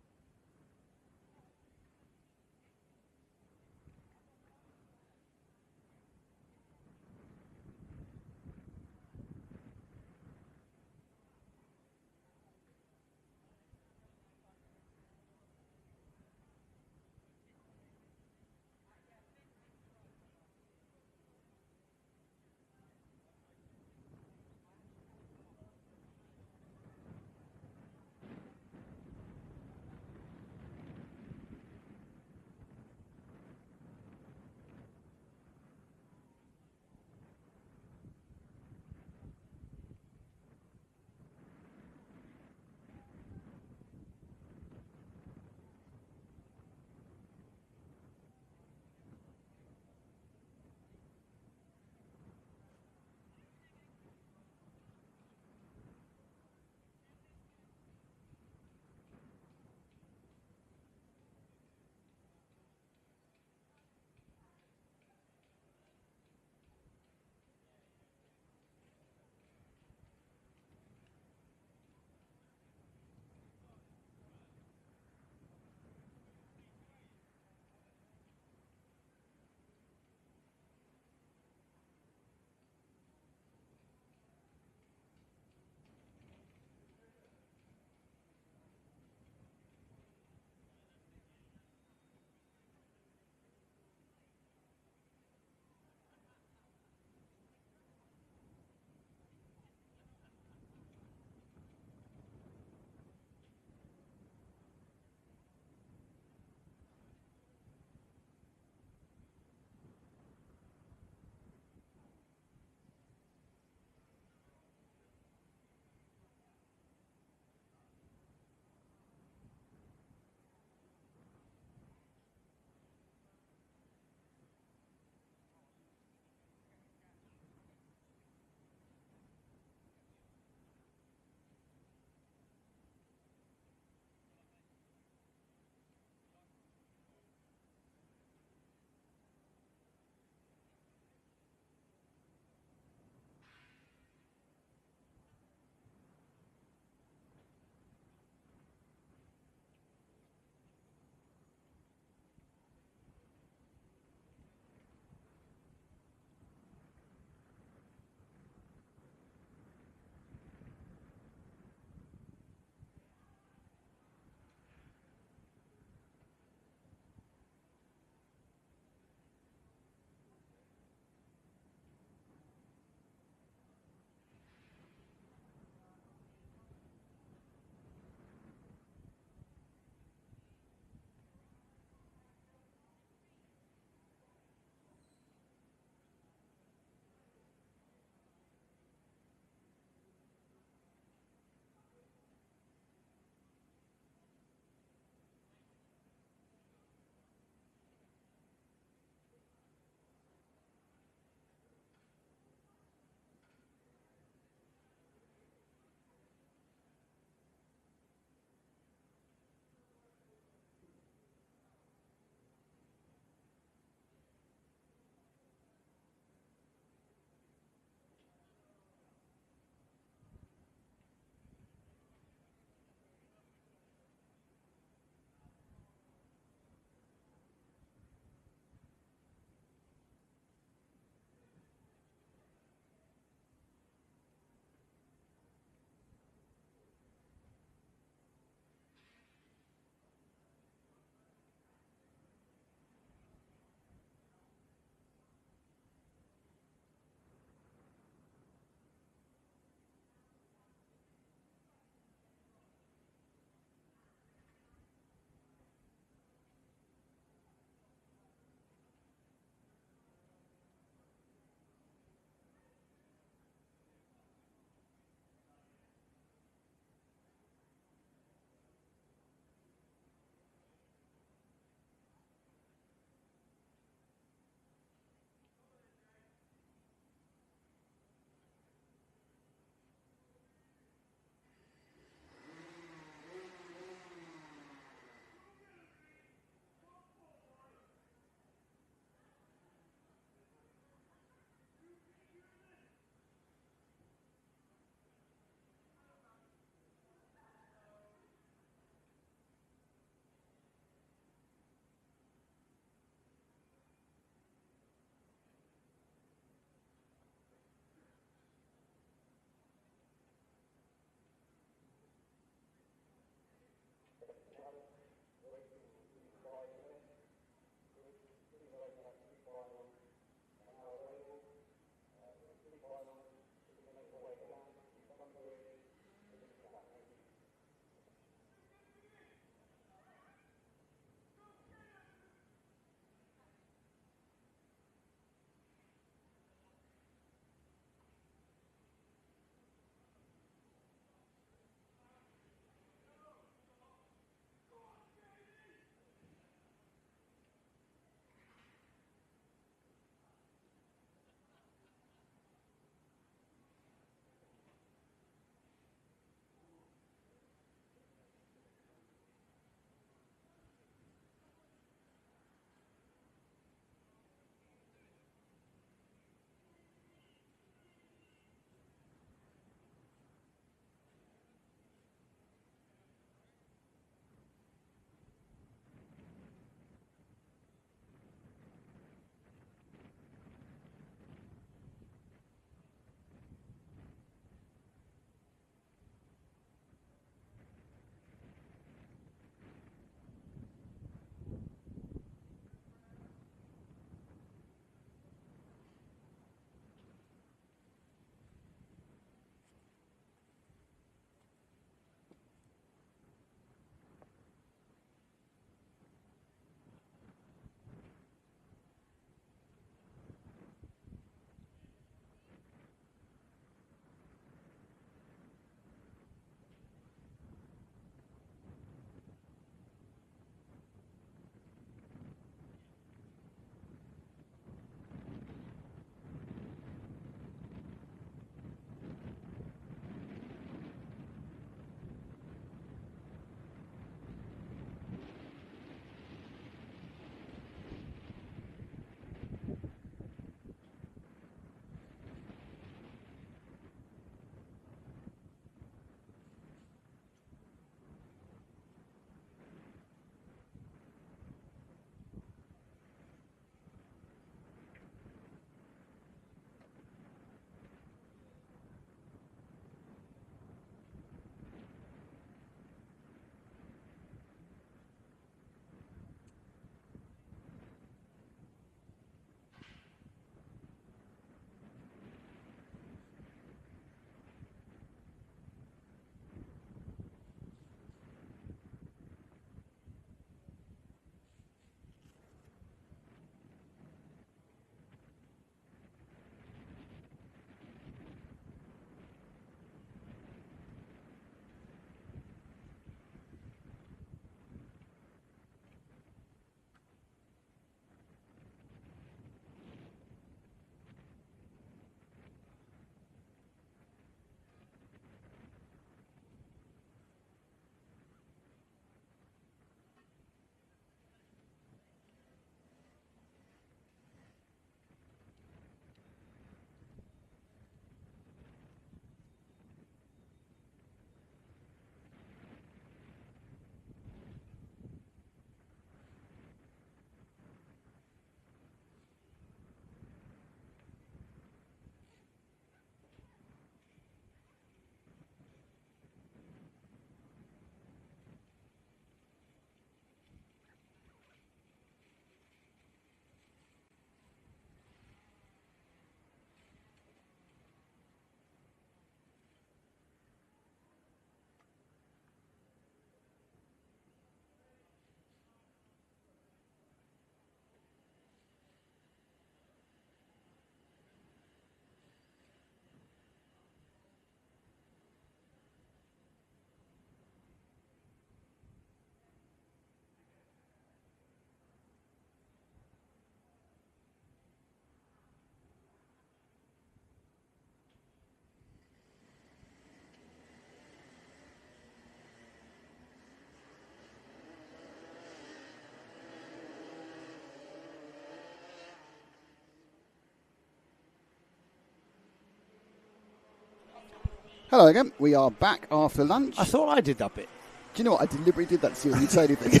Hello again. We are back after lunch. I thought I did that bit. Do you know what? I deliberately did that to see if you'd say anything.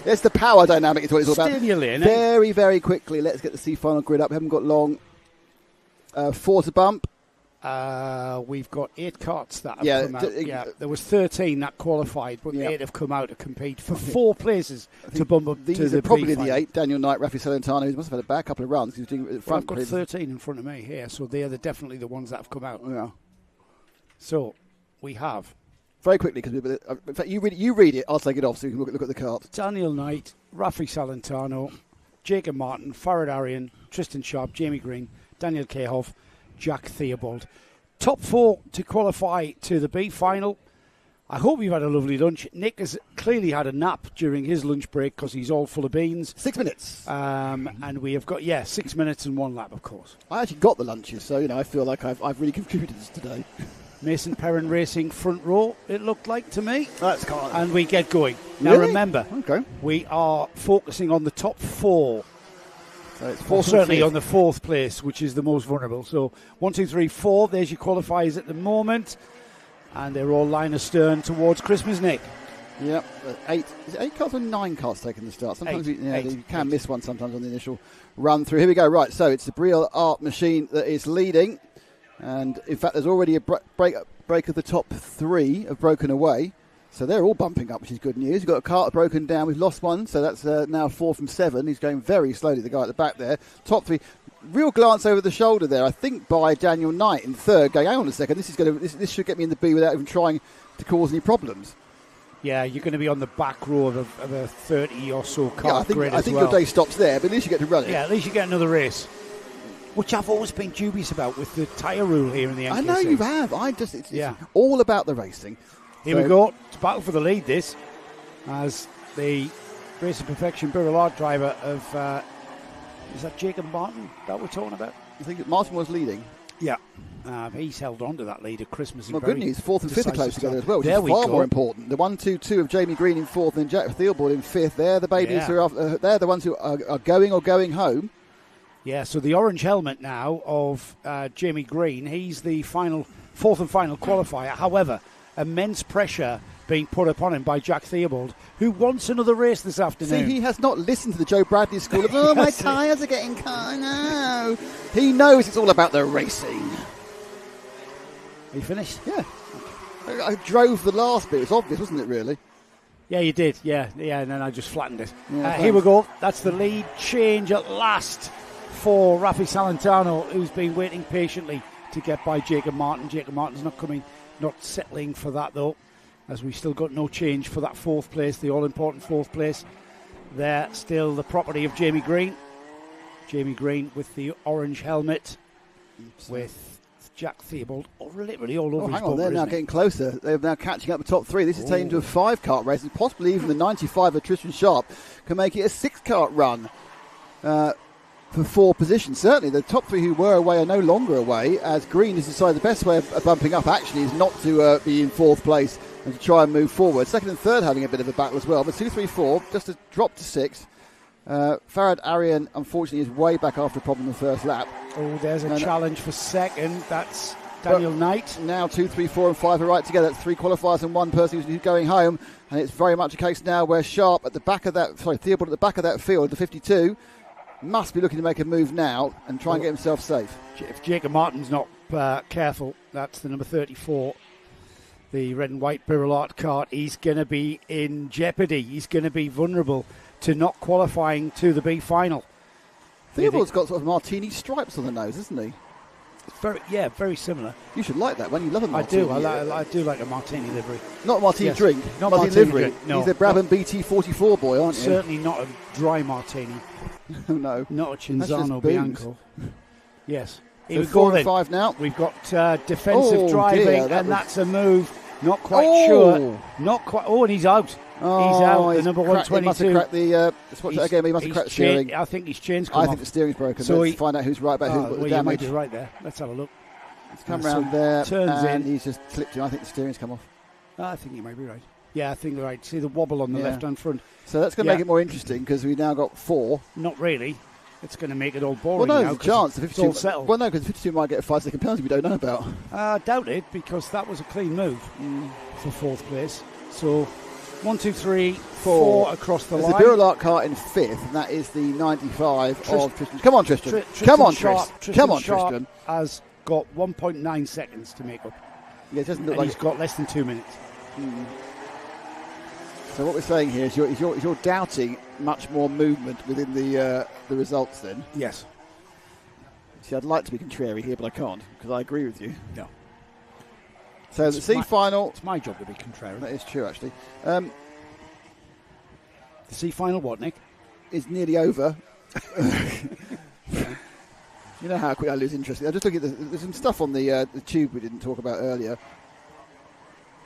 It's the power dynamic is what it's all about. Stimulating, Very, very quickly, let's get the C final grid up. We haven't got long. 4 to bump. We've got 8 carts that have come out. There was 13 that qualified, but 8 have come out to compete for 4 places to bump up to the probably B-final. the 8. Daniel Knight, Rafi Salentano, who must have had a bad couple of runs. He was doing it at front. I've got 13 in front of me here, so they're definitely the ones that have come out. Yeah. So we have. Very quickly, because in fact, you read it, I'll take it off so you can look at the cards. Daniel Knight, Rafi Salentano, Jacob Martin, Farad Arian, Tristan Sharp, Jamie Green, Daniel Cahoff, Jack Theobald. Top 4 to qualify to the B final. I hope you've had a lovely lunch. Nick has clearly had a nap during his lunch break because he's all full of beans. 6 minutes. And we have got, 6 minutes and 1 lap, of course. I actually got the lunches, so I feel like I've really contributed today. Mason Perrin Racing front row, it looked like to me. That's kind of... And we get going. Now Really? remember, we are focusing on the top 4. So it's Certainly on the 4th place, which is the most vulnerable. So 1, 2, 3, 4. There's your qualifiers at the moment. And they're all line astern towards Christmas, Nick. Yep. 8. Is it 8 carts or 9 carts taking the start? Sometimes you can miss one sometimes on the initial run through. Here we go. Right, so it's the Brielle Art machine that is leading. And, in fact, there's already a break of the top 3 have broken away. So they're all bumping up, which is good news. We've got a cart broken down. We've lost one, so that's now 4 from 7. He's going very slowly, the guy at the back there. Top 3. Real glance over the shoulder there, I think, by Daniel Knight in 3rd. Going, hang on a second, this should get me in the B without even trying to cause any problems. Yeah, you're going to be on the back row of a 30 or so car grid I think your day stops there, but at least you get to run it. Yeah, at least you get another race. Which I've always been dubious about with the tyre rule here in the NKC. I know you have. It's all about the racing. Here we go. It's battle for the lead, this. As the Racing Perfection Burrell Art driver of... is that Jacob Martin that we're talking about? I think Martin was leading. Yeah. He's held on to that lead at Christmas. Well, good news. 4th and 5th are close together as well, which is far more important. The 1-2-2 of Jamie Green in 4th and Jack Theobald in 5th. They're the babies who are... they're the ones who are going or going home. Yeah, so the orange helmet now of Jamie Green, he's the 4th and final qualifier. However, immense pressure being put upon him by Jack Theobald, who wants another race this afternoon. See, he has not listened to the Joe Bradley school of, my tyres are getting cut. No. He knows it's all about the racing. Are you finished? Yeah. I drove the last bit. It's obvious, wasn't it, really? Yeah, you did. Yeah, and then I just flattened it. Here we go. That's the lead change at last for Rafi Salentano, who's been waiting patiently to get by Jacob Martin. Jacob Martin's not settling for that, though, as we've still got no change for that 4th place, the all-important 4th place. They're still the property of Jamie Green. Jamie Green with the orange helmet, with Jack Theobald literally all over his hang on, bumper, they're now getting closer. They're now catching up the top 3. This is taken to a 5-cart race, and possibly even the 95 of Tristan Sharp can make it a 6-cart run. For 4 positions. Certainly the top 3 who were away are no longer away, as Green has decided the best way of bumping up actually is not to be in 4th place and to try and move forward. 2nd and 3rd having a bit of a battle as well, but 2, 3, 4 just a drop to 6. Farad Arian unfortunately is way back after a problem in the first lap. Oh, there's a challenge for 2nd. That's Daniel Knight. Now 2, 3, 4 and 5 are right together. That's 3 qualifiers and 1 person who's going home, and it's very much a case now where Sharp at the back of that, Theobald at the back of that field, the 52, must be looking to make a move now and try and get himself safe. If Jacob Martin's not careful, that's the number 34, the red and white Burrell Art cart. He's going to be in jeopardy. He's going to be vulnerable to not qualifying to the B final. Theobald's got sort of martini stripes on the nose, isn't he? Very similar. You should like that one. You love a martini. I do like a martini livery. Not a martini drink. Not martini livery. Drink, no. He's a Brabham BT44 boy, aren't you? Certainly not a dry martini. No. Not a Cinzano Bianco. Yes. Here we go 4 and 5 now. We've got defensive driving, that's a move. Not quite sure. Not quite. Oh, and he's out. He's out. The number 122. He must have cracked the. Let's watch that again. He must have cracked the steering. I think his chain's come off. I think the steering's broken. So let's find out who's right about who's damaged. You might be right there. Let's have a look. He's come round there. Turns in. He's just slipped in. I think the steering's come off. I think you might be right. Yeah, I think you're right. See the wobble on the left-hand front. So that's going to make it more interesting because we've now got 4. Not really. it's going to make it all boring. Well, no, now, there's a chance. The it's all 52, settled. well, no, because 52 might get a 5-second penalty we don't know about. I doubt it, because that was a clean move for fourth place. So 1, 2, 3, 4 across the line. There's a Burlock car in fifth, and that is the 95 of Tristan. Come on, Tristan. Come on, Tristan. Come on, Tristan. Has got 1.9 seconds to make up. Yeah, it doesn't look And like he's got less than 2 minutes. So what we're saying here is you're doubting much more movement within the results then. Yes. See, I'd like to be contrary here, but I can't, because I agree with you. No. So the C final... It's my job to be contrary. That is true, actually. The C final what, Nick? Is nearly over. You know how quick I lose interest. I'm just looking at there's some stuff on the tube we didn't talk about earlier.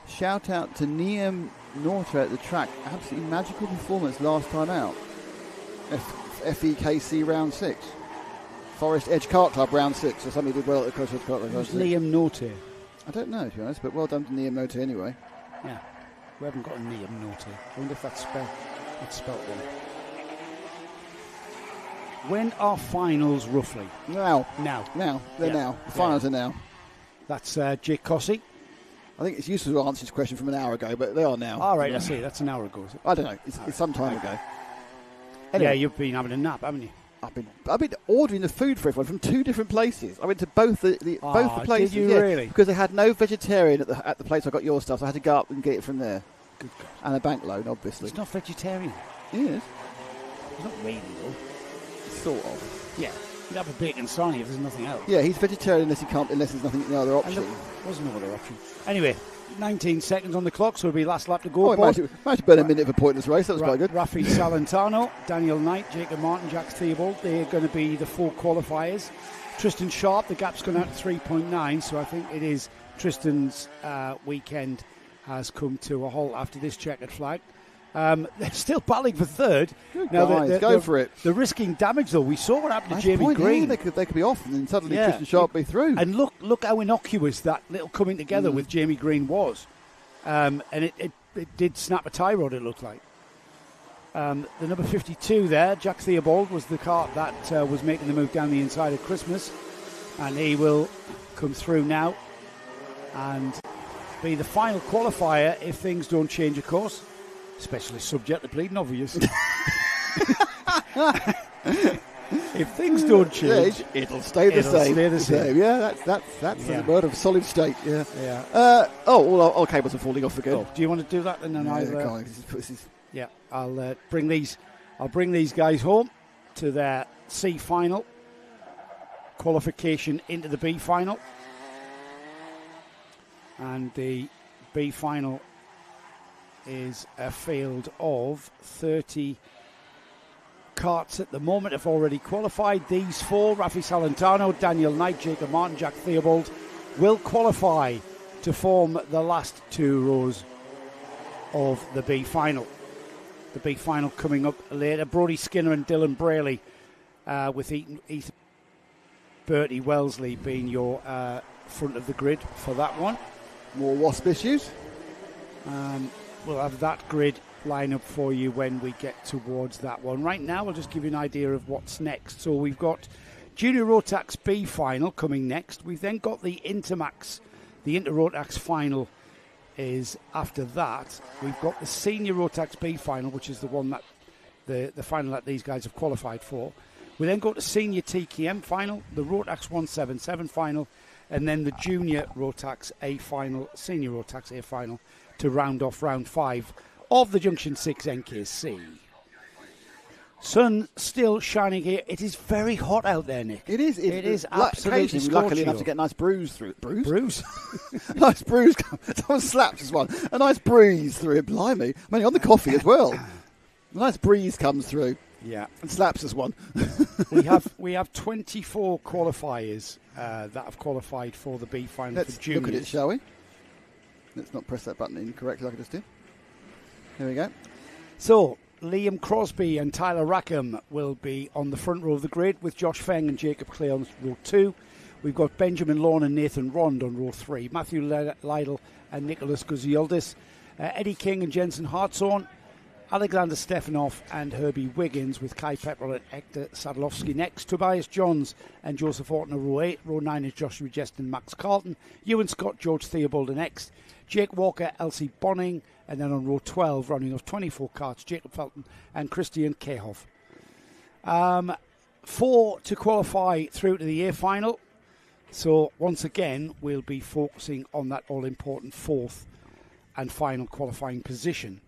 Shout out to Liam Northamptonshire at the track. Absolutely magical performance last time out. FEKC round 6. Forest Edge Kart Club round 6. So somebody did well at the Crossroads Kart Club. Who's Liam Norte? I don't know, to be honest, but well done to Liam Norte anyway. Yeah. We haven't got a Liam Norte. I wonder if that's spelled wrong. When are finals roughly? Now. They're Yeah. now. The finals are now. That's Jake Cossey. I think it's useful to answer this question from an hour ago, but they are now. All right, I see. That's an hour ago. Is it? I don't know. It's some time ago. Anyway. Yeah, you've been having a nap, haven't you? I've been ordering the food for everyone from 2 different places. I went to both the places. Did you really? Because they had no vegetarian at the place I got your stuff, so I had to go up and get it from there. Good God. And a bank loan, obviously. It's not vegetarian. Yes. It's not really, though. Sort of. Yeah. You'd have a bacon sarnie if there's nothing else. Yeah, he's vegetarian unless there's nothing no other option. There was no other option. Anyway, 19 seconds on the clock, so it'll be last lap to go. Managed to burn a minute of a pointless race. That was quite good. Rafi Salentano, Daniel Knight, Jacob Martin, Jack Theobald. They're going to be the 4 qualifiers. Tristan Sharp, the gap's gone out to 3.9, so I think it is Tristan's weekend has come to a halt after this checkered flag. They're still battling for third. Go for it. They're risking damage, though. We saw what happened to Jamie Green. Yeah, they could be off, and then suddenly Tristan Sharp be through. And look how innocuous that little coming together with Jamie Green was. And it did snap a tie rod, it looked like. The number 52 there, Jack Theobald, was the car that was making the move down the inside of Christmas. And he will come through now and be the final qualifier if things don't change, of course. Especially subject to bleeding obvious. If things don't change, it'll stay the same. Yeah, that's the word of solid state. Yeah. All cables are falling off again. Oh, do you want to do that then? I'll bring these guys home to their C final qualification into the B final, and the B final is a field of 30 karts at the moment have already qualified. These 4, Rafi Salentano, Daniel Knight, Jacob Martin, Jack Theobald, will qualify to form the last 2 rows of the B final. The B final coming up later. Brodie Skinner and Dylan Brayley with Ethan Bertie Wellesley being your front of the grid for that one. More Wasp issues? We'll have that grid line up for you when we get towards that one. Right now, we'll just give you an idea of what's next. So we've got Junior Rotax B final coming next. We've then got the Intermax, the Inter Rotax final is after that. We've got the Senior Rotax B final, which is the one that the final that these guys have qualified for. We then go to Senior TKM final, the Rotax 177 final, and then the Junior Rotax A final, Senior Rotax A final, to round off round 5 of the Junction 6 NKC. Sun still shining here. It is very hot out there, Nick. It is. It is absolutely scorching. Luckily enough to get a nice bruise through it. Bruise? Nice bruise. Someone slaps us one. A nice breeze through it. Blimey. I'm only on the coffee as well. A nice breeze comes through. Yeah. And slaps us one. we have 24 qualifiers that have qualified for the B final. Let's for juniors. look at it, shall we? Let's not press that button incorrectly like I just did. Here we go. So, Liam Crosby and Tyler Rackham will be on the front row of the grid with Josh Feng and Jacob Clay on row 2. We've got Benjamin Lawn and Nathan Rond on row 3. Matthew Lytle and Nicholas Guzioldis. Eddie King and Jensen Hartshorn. Alexander Stefanov and Herbie Wiggins, with Kai Pepperell and Hector Sadlowski next. Tobias Johns and Joseph Orton are row 8. Row 9 is Joshua Jest and Max Carlton. Ewan Scott, George Theobald are next. Jake Walker, Elsie Bonning. And then on row 12, running off 24 carts, Jacob Felton and Christian Kehoff. 4 to qualify through to the A final. So once again, we'll be focusing on that all-important 4th and final qualifying position.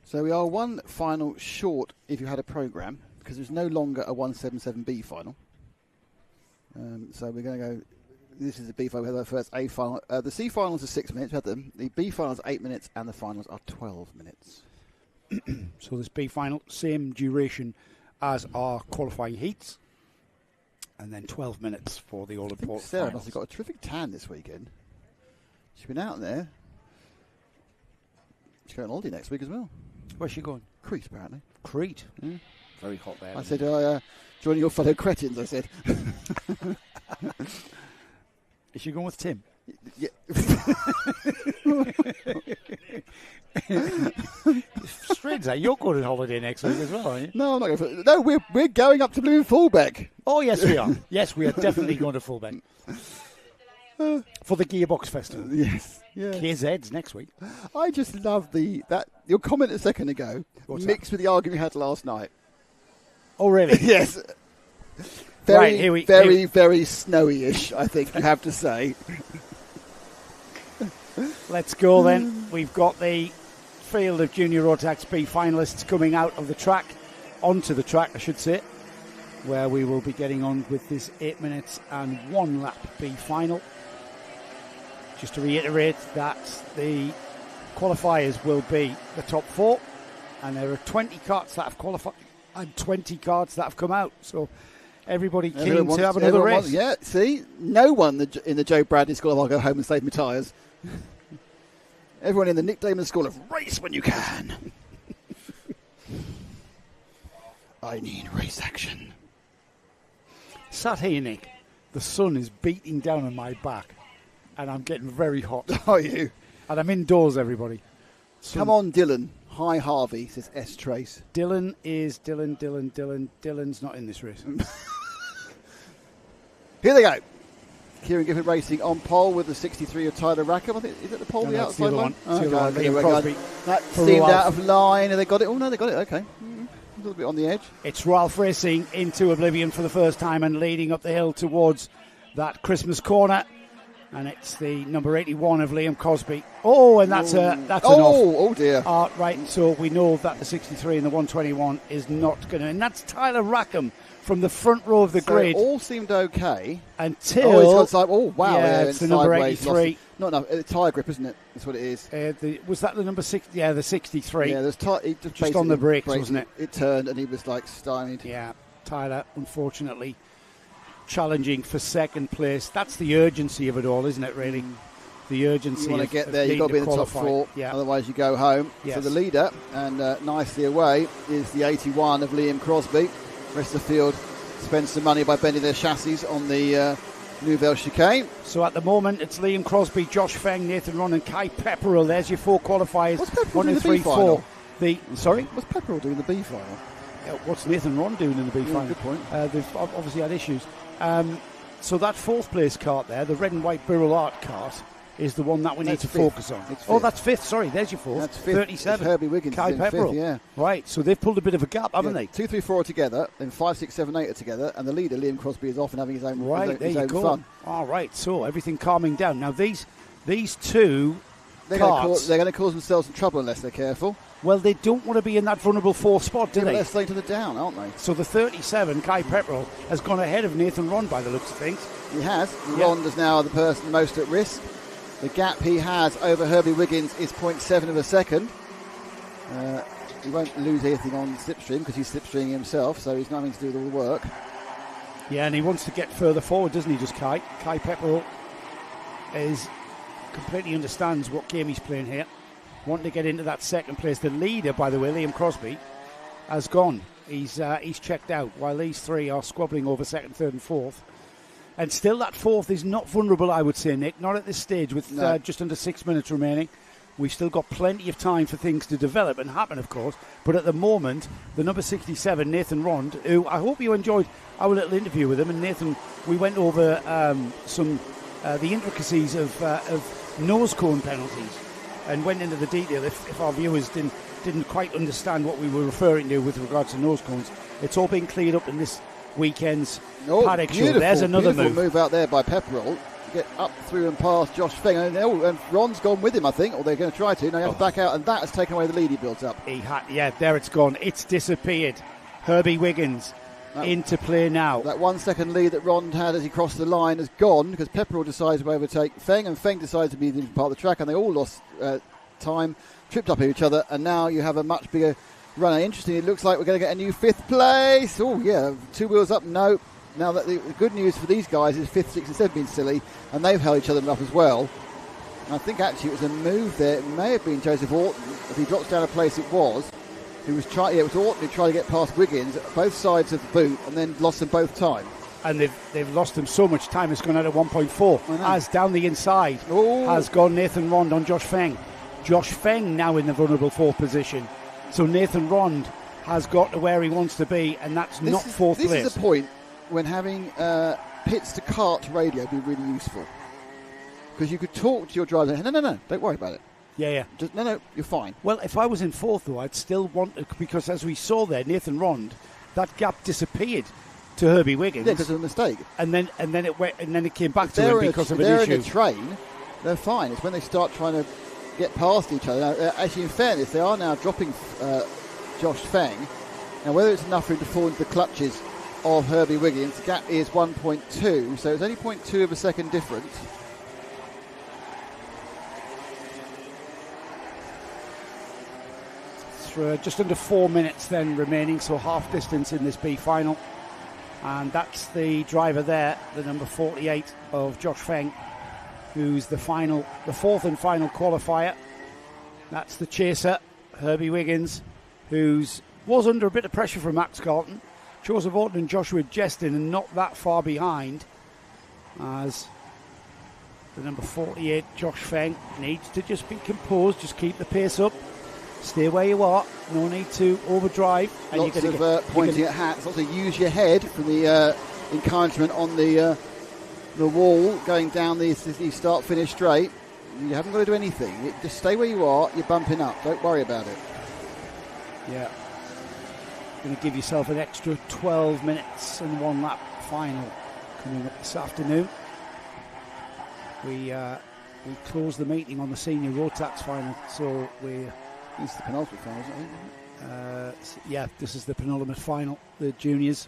So we are one final short if you had a programme, because there's no longer a 177B final. So we're going to go, this is the B final, we have our first A final. The C finals are 6 minutes, we had them. The B finals are 8 minutes, and the finals are 12 minutes. So this B final, same duration as our qualifying heats. And then 12 minutes for the all-important Sarah finals. must have got a terrific tan this weekend. She's been out there. She's going on holiday next week as well. Where's she going? Crete, apparently. Crete? Yeah. Very hot there. I said, join your fellow cretins, I said. Is she going with Tim? Yeah. Strange that you're going on holiday next week as well, aren't you? No, I'm not going. No, we're going up to Blue Fullback. Oh yes, we are. Yes, we are definitely going to Fullback for the Gearbox Festival. Yes, yeah. KZ's next week. I just love that your comment a second ago mixed with the argument we had last night. Oh really? Yes. Very, very snowy-ish, I think you have to say. Let's go then. We've got the field of junior Rotax B finalists coming out of the track, onto the track, I should say, where we will be getting on with this 8 minutes and 1 lap B final. Just to reiterate that the qualifiers will be the top 4, and there are 20 carts that have qualified and 20 carts that have come out. So everybody keen to have another race. Yeah, see, no one in the Joe Bradley School of I'll go home and save my tyres. Everyone in the Nick Damon School of race when you can. I need race action. Sat here, Nick, the sun is beating down on my back, and I'm getting very hot. Are you? And I'm indoors, everybody. Come on, Dylan. Hi, Harvey, says S. Trace. Dylan. Dylan's not in this race. Here they go. Kieran Gifford Racing on pole with the 63 of Tyler Rackham. I think, is it the pole, the outside line? That seemed out of line. Have they got it? Oh, no, they got it. Okay. A little bit on the edge. It's Ralph Racing into oblivion for the first time and leading up the hill towards that Christmas corner. And it's the number 81 of Liam Cosby. Oh, and that's an off. Oh, dear. Right, so we know that the 63 and the 121 is not going to. And that's Tyler Rackham from the front row of the grid. It all seemed okay. Until. Oh, he's got side. Oh, wow. Yeah, it's the number 83. Not enough. Tyre grip, isn't it? That's what it is. Was that the number 6? Yeah, the 63. Yeah, there's just on the brakes, wasn't it? It turned and he was like stymied. Yeah, Tyler, unfortunately, challenging for second place. That's the urgency of it all, isn't it, really? The urgency. You want to get there, you've got to be in the top 4, otherwise you go home. Yes. For the leader, and nicely away, is the 81 of Liam Crosby. The rest of the field spends some money by bending their chassis on the Nouvelle Chicane. So at the moment, it's Liam Crosby, Josh Feng, Nathan Ron and Kai Pepperell. There's your 4 qualifiers. What's Pepperell 1, doing 2, 3, the B final? 4. Sorry? What's Pepperell doing in the B final? What's Nathan Ron doing in the B final? Good point. They've obviously had issues. So that 4th place cart there, the red and white Burrell Art cart, is the one that we need to focus on. Oh, that's 5th. Sorry, there's your 4th. That's 5th. 37. It's Herbie Wiggins Kai in Pepperell. 5th, yeah. Right, so they've pulled a bit of a gap, haven't they? 2, 3, 4 are together, then 5, 6, 7, 8 are together, and the leader, Liam Crosby, is off and having his own, his own fun. All right, so everything calming down. Now, these 2 carts... They're going to cause themselves some trouble unless they're careful. Well, they don't want to be in that vulnerable 4th spot, do they? They're slowing to the down, aren't they? So the 37, Kai Pepperell, has gone ahead of Nathan Ron by the looks of things. He has. Ron is now the person most at risk. The gap he has over Herbie Wiggins is 0.7 of a second. He won't lose anything on slipstream because he's slipstreaming himself, so he's not having to do all the work. Yeah, and he wants to get further forward, doesn't he, just Kai? Kai Pepperell completely understands what game he's playing here. Wanting to get into that second place. The leader, by the way, Liam Crosby, has gone. He's checked out, while these 3 are squabbling over 2nd, 3rd and 4th. And still that fourth is not vulnerable, I would say, Nick. Not at this stage with just under 6 minutes remaining. We've still got plenty of time for things to develop and happen, of course. But at the moment, the number 67, Nathan Rond, who I hope you enjoyed our little interview with him. And Nathan, we went over the intricacies of nose cone penalties and went into the detail. If our viewers didn't quite understand what we were referring to with regards to nose cones, it's all been cleared up in this weekend's Paddock show. There's another move out there by Pepperell. Get up through and past Josh Feng, and Ron's gone with him, I think, or they're going to try to. Now you have to back out, and that has taken away the lead he built up. There it's gone. It's disappeared. Herbie Wiggins into play now. That 1 second lead that Ron had as he crossed the line has gone because Pepperell decides to overtake Feng, and Feng decides to be the part of the track, and they all lost time, tripped up each other, and now you have a much bigger runner. Interesting, it looks like we're going to get a new 5th place. Oh, yeah, 2 wheels up, no. Now that the good news for these guys is 5th, 6th and 7th been silly, and they've held each other up as well. And I think actually it was a move there. It may have been Joseph Orton. If he drops down a place, it was. It was Orton who tried to get past Wiggins at both sides of the boot and then lost them both time. And they've lost them so much time, it's gone out at 1.4. As down the inside has gone Nathan Rond on Josh Feng. Josh Feng now in the vulnerable 4th position. So Nathan Rond has got to where he wants to be, and that's not 4th place. This is the point when having pits to kart radio be really useful, because you could talk to your driver and say, no, don't worry about it. Yeah. Just, no, you're fine. Well, if I was in 4th, though, I'd still want to, because as we saw there, Nathan Rond, that gap disappeared to Herbie Wiggins. Yeah, because of a mistake. And then it came back to him because of an issue. If they're in a train, they're fine. It's when they start trying to get past each other. Now, actually, in fairness, they are now dropping Josh Feng. Now, whether it's enough for him to fall into the clutches of Herbie Wiggins, the gap is 1.2, so it's only 0.2 of a second difference. Just under 4 minutes then remaining, so half distance in this B final. And that's the driver there, the number 48 of Josh Feng, who's the 4th and final qualifier. That's the chaser, Herbie Wiggins, who's was under a bit of pressure from Max Carlton. Joseph Orton and Joshua Jestin, and not that far behind, as the number 48, Josh Feng, needs to just be composed, just keep the pace up, stay where you are, no need to overdrive. And lots of pointing at hats, also use your head from the encouragement on the wall going down the start-finish straight. You haven't got to do anything, just stay where you are, you're bumping up, don't worry about it. Yeah. Going to give yourself an extra 12 minutes and 1 lap final coming up this afternoon. We close the meeting on the senior Rotax final, so it's the penultimate final, isn't it? Yeah, this is the penultimate final, the juniors.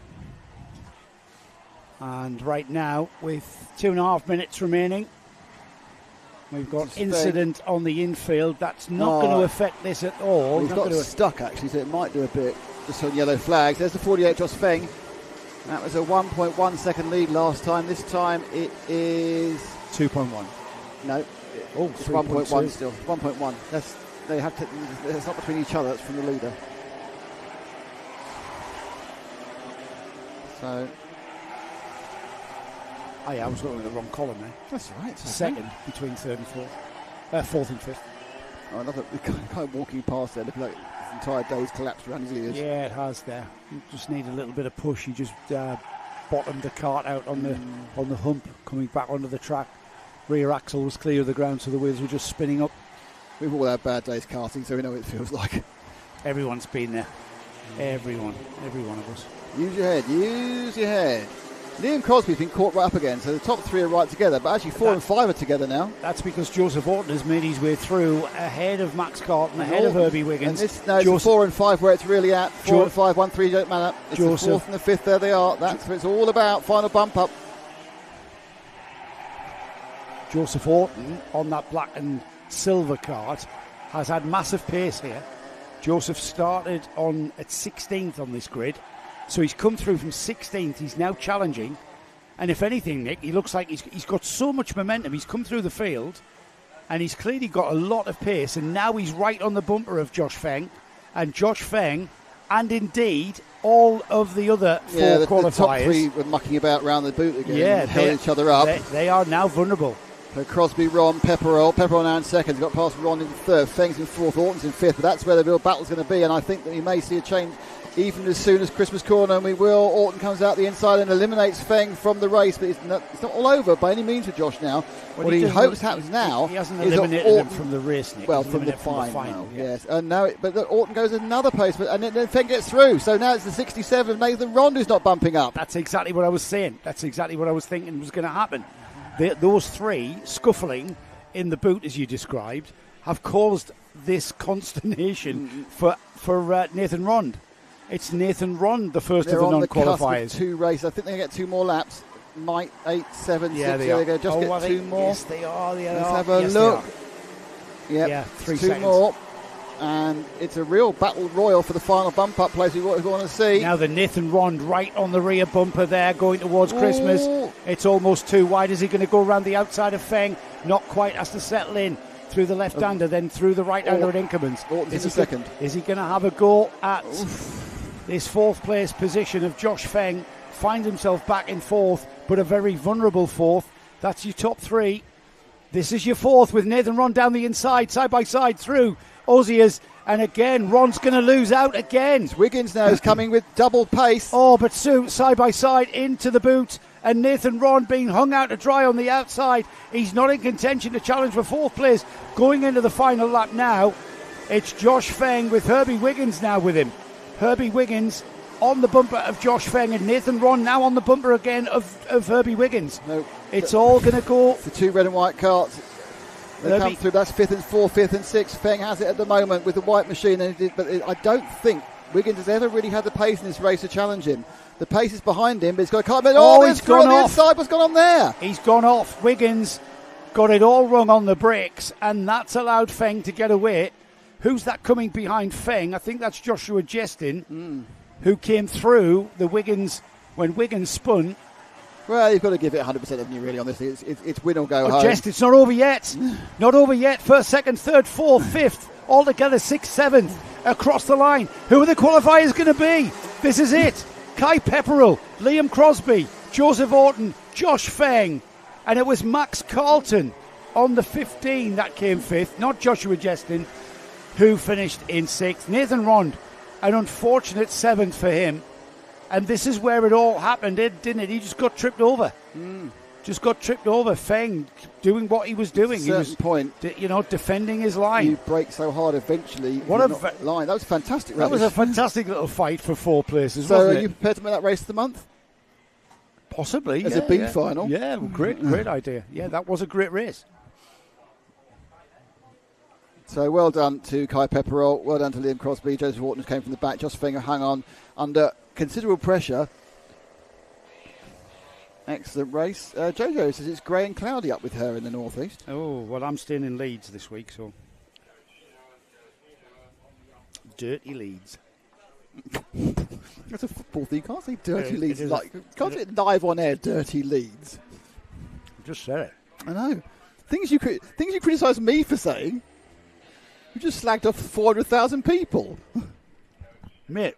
And right now, with 2.5 minutes remaining, we've got incident on the infield. That's not going to affect this at all. He's got stuck actually, so it might do a bit. Just on yellow flags. There's the 48 Josh Feng. That was a 1.1 second lead last time. This time it is 2.1. No, it's 1.1 still. 1.1. That's not between each other. That's from the leader. So. Oh yeah, I was looking at the wrong column there. That's right. Second between 3rd and 4th. 4th and 5th. Oh, another guy walking past there, looking like his entire day's collapsed around his ears. Yeah, it has there. You just need a little bit of push. You just bottomed the cart out on the hump, coming back onto the track. Rear axle was clear of the ground, so the wheels were just spinning up. We've all had bad days karting, so we know what it feels like. Everyone's been there. Every one of us. Use your head. Liam Crosby's been caught right up again, so the top 3 are right together, but actually 4 and 5 are together now. That's because Joseph Orton has made his way through ahead of Max Carlton, ahead of Herbie Wiggins. And it's 4 and 5 where it's really at. 4 and 5, 1, 3 don't matter. It's the 4th and the 5th, there they are. That's what it's all about. Final bump up. Joseph Orton on that black and silver cart has had massive pace here. Joseph started at 16th on this grid. So he's come through from 16th. He's now challenging. And if anything, Nick, he looks like he's got so much momentum. He's come through the field and he's clearly got a lot of pace. And now he's right on the bumper of Josh Feng. And Josh Feng and indeed all of the other four the qualifiers. top three were mucking about around the boot again. Yeah, and held each other up. They are now vulnerable. So Crosby, Ron, Pepperell now in second. Got past Ron in third. Feng's in fourth. Orton's in fifth. But that's where the real battle's going to be. And I think that we may see a change even as soon as Christmas corner. And we will. Orton comes out the inside and eliminates Feng from the race. But it's not all over by any means with Josh now. What he hopes happens now he hasn't is eliminated Orton, him from the race, Nick. well, from the final. Yes. And now, but Orton goes another pace. And then Feng gets through. So now it's the 67 of Nathan Ron who's not bumping up. That's exactly what I was saying. That's exactly what I was thinking was going to happen. Those three scuffling in the boot, as you described, have caused this consternation for Nathan Rond. It's Nathan Rond, the first They're of the on non-qualifiers. The cusp of two races. I think they get 2 more laps. Might 8, 7, 6. They There they go. Just get 2 more. Yes, they are. Let's have a look. Yep, 3 2 seconds. more. And it's a real battle royal for the final bump-up place we want to see. Now the Nathan Rond right on the rear bumper there, going towards Christmas. It's almost too wide. Is he going to go around the outside of Feng? Not quite. Has to settle in through the left-hander, then through the right-hander at Inkermans. Orton's in second. Is he going to have a go at this fourth-place position of Josh Feng? Finds himself back in fourth, but a very vulnerable fourth. That's your top three. This is your fourth with Nathan Rond down the inside, side by side through Oziers, and again Ron's going to lose out again. Wiggins now is coming with double pace. Oh, but Sue side by side into the boot, and Nathan Ron being hung out to dry on the outside. He's not in contention to challenge for fourth place. Going into the final lap now, it's Josh Feng with Herbie Wiggins now with him. Herbie Wiggins on the bumper of Josh Feng, and Nathan Ron now on the bumper again of Herbie Wiggins. No, it's all going to go. The 2 red and white carts. They come through. That's 5th and 4th, 5th and 6th. Feng has it at the moment with the white machine, but I don't think Wiggins has ever really had the pace in this race to challenge him. The pace is behind him, but he's got a car. He's gone off. Inside. What's gone on there? He's gone off. Wiggins got it all wrong on the brakes, and that's allowed Feng to get away. Who's that coming behind Feng? I think that's Joshua Jestin, who came through the Wiggins when Wiggins spun. Well, you've got to give it 100% of you really on this. It's win or go home. Jest, it's not over yet. Not over yet. First, second, third, fourth, fifth. All together, 6th, 7th. Across the line. Who are the qualifiers going to be? This is it. Kai Pepperell, Liam Crosby, Joseph Orton, Josh Feng. And it was Max Carlton on the 15 that came 5th. Not Joshua Jestin, who finished in 6th. Nathan Rond, an unfortunate 7th for him. And this is where it all happened, didn't it? He just got tripped over. Just got tripped over. Feng doing what he was doing. At a certain point, defending his line. You break so hard eventually. What a line. That was fantastic. That was a fantastic little fight for 4 places, so wasn't it? Are you prepared to make that race of the month? Possibly. As a B final? Yeah, great idea. Yeah, that was a great race. So well done to Kai Pepperell, well done to Liam Crosby. Joseph Orton came from the back. Josh Feng hung on under considerable pressure. Excellent race. Jojo says it's grey and cloudy up with her in the northeast. Oh, well, I'm staying in Leeds this week, so. Dirty Leeds. That's a football thing. You can't say dirty Leeds. Can't say it live on air, dirty Leeds. Just said it. I know. Things you criticise me for saying. You just slagged off 400,000 people. Mate,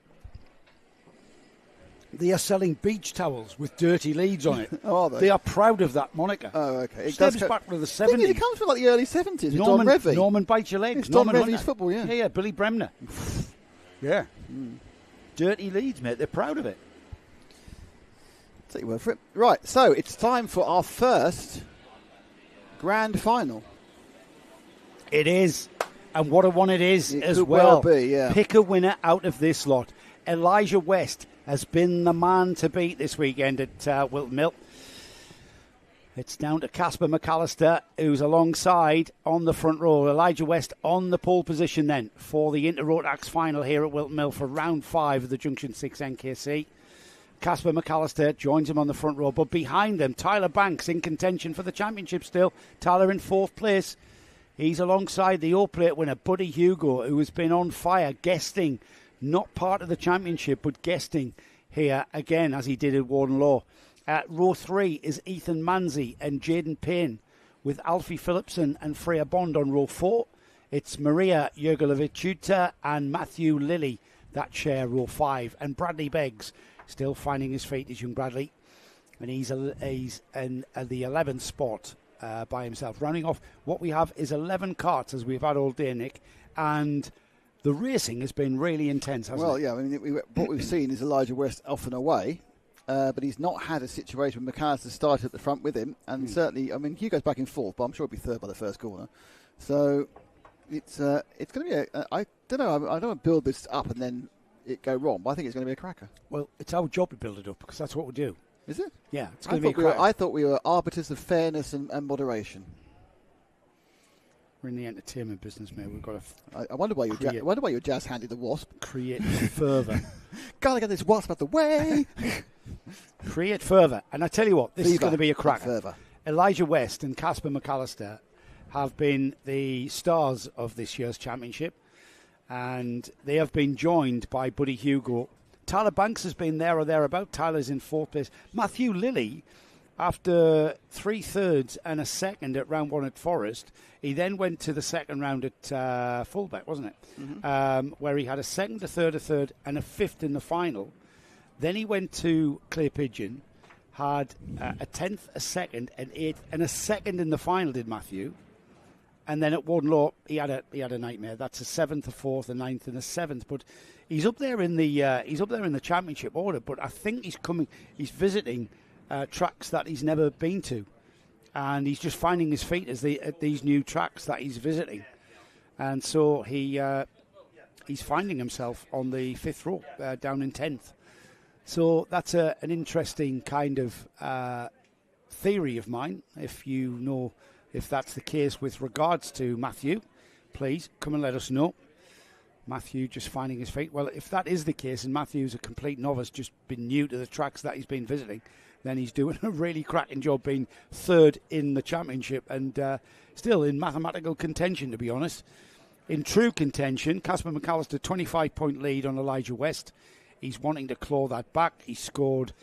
they are selling beach towels with dirty Leeds on it. Oh, are they? They are proud of that moniker. Oh, okay. It stems back to the 70s. It comes from like the early 70s. Norman, Don Revie. Norman Bite Your Legs. It's Don Revie's football, yeah. Yeah, Billy Bremner. Yeah. Dirty Leeds, mate. They're proud of it. Take your word for it. Right, so it's time for our first grand final. It is. And what a one it is as could well. Be, yeah. Pick a winner out of this lot. Elijah West has been the man to beat this weekend at Whilton Mill. It's down to Casper McAllister, who's alongside on the front row. Elijah West on the pole position then for the Inter-Rotax final here at Whilton Mill for round 5 of the Junction 6 NKC. Casper McAllister joins him on the front row, but behind them, Tyler Banks in contention for the championship still. Tyler in 4th place. He's alongside the O-Plate winner, Buddy Hugo, who has been on fire, guesting, not part of the championship, but guesting here again, as he did at Warden Law. At row 3 is Ethan Manzi and Jaden Payne, with Alfie Phillipson and Freya Bond on row 4. It's Maria Jurgolovic and Matthew Lilly that share, row 5. And Bradley Beggs still finding his feet, is young Bradley. And he's in the 11th spot by himself. Rounding off, what we have is 11 carts, as we've had all day, Nick. And the racing has been really intense, hasn't it? Well, yeah, I mean, what we've seen is Elijah West off and away. But he's not had a situation where McAllister started at the front with him. And certainly, I mean, Hugo's back in 4th, but I'm sure he'll be 3rd by the first corner. So it's going to be I don't know, I don't want to build this up and then it go wrong, but I think it's going to be a cracker. Well, it's our job to build it up, because that's what we do. Is it? Yeah, it's going to be a cracker. I thought we were arbiters of fairness and moderation. We're in the entertainment business, mate. We've got to. I wonder why you're jazz-handed the Wasp. Create further. Gotta get this Wasp out the way. Create further. And I tell you what, this is going to be a cracker. Further. Elijah West and Casper McAllister have been the stars of this year's championship, and they have been joined by Buddy Hugo. Tyler Banks has been there or thereabout. Tyler's in 4th place. Matthew Lilly, after 3/3 and a second at round 1 at Forest, he then went to the second round at Fullback, wasn't it? Mm-hmm. Where he had a second, a third, and a 5th in the final. Then he went to Clay Pigeon, had a 10th, a second, an 8th, and a second in the final, did Matthew. And then at Wardenlaw, he had a nightmare. That's a 7th, a 4th, a 9th, and a 7th. But he's up there in the championship order. But I think he's visiting tracks that he's never been to, and he's just finding his feet at these new tracks that he's visiting. And so he's finding himself on the 5th row, down in 10th. So that's an interesting kind of theory of mine. If you know if that's the case with regards to Matthew, please come and let us know. Matthew just finding his feet. Well, if that is the case, and Matthew's a complete novice, just been new to the tracks that he's been visiting, then he's doing a really cracking job being 3rd in the championship and still in mathematical contention, to be honest. In true contention, Casper McAllister, 25-point lead on Elijah West. He's wanting to claw that back. He scored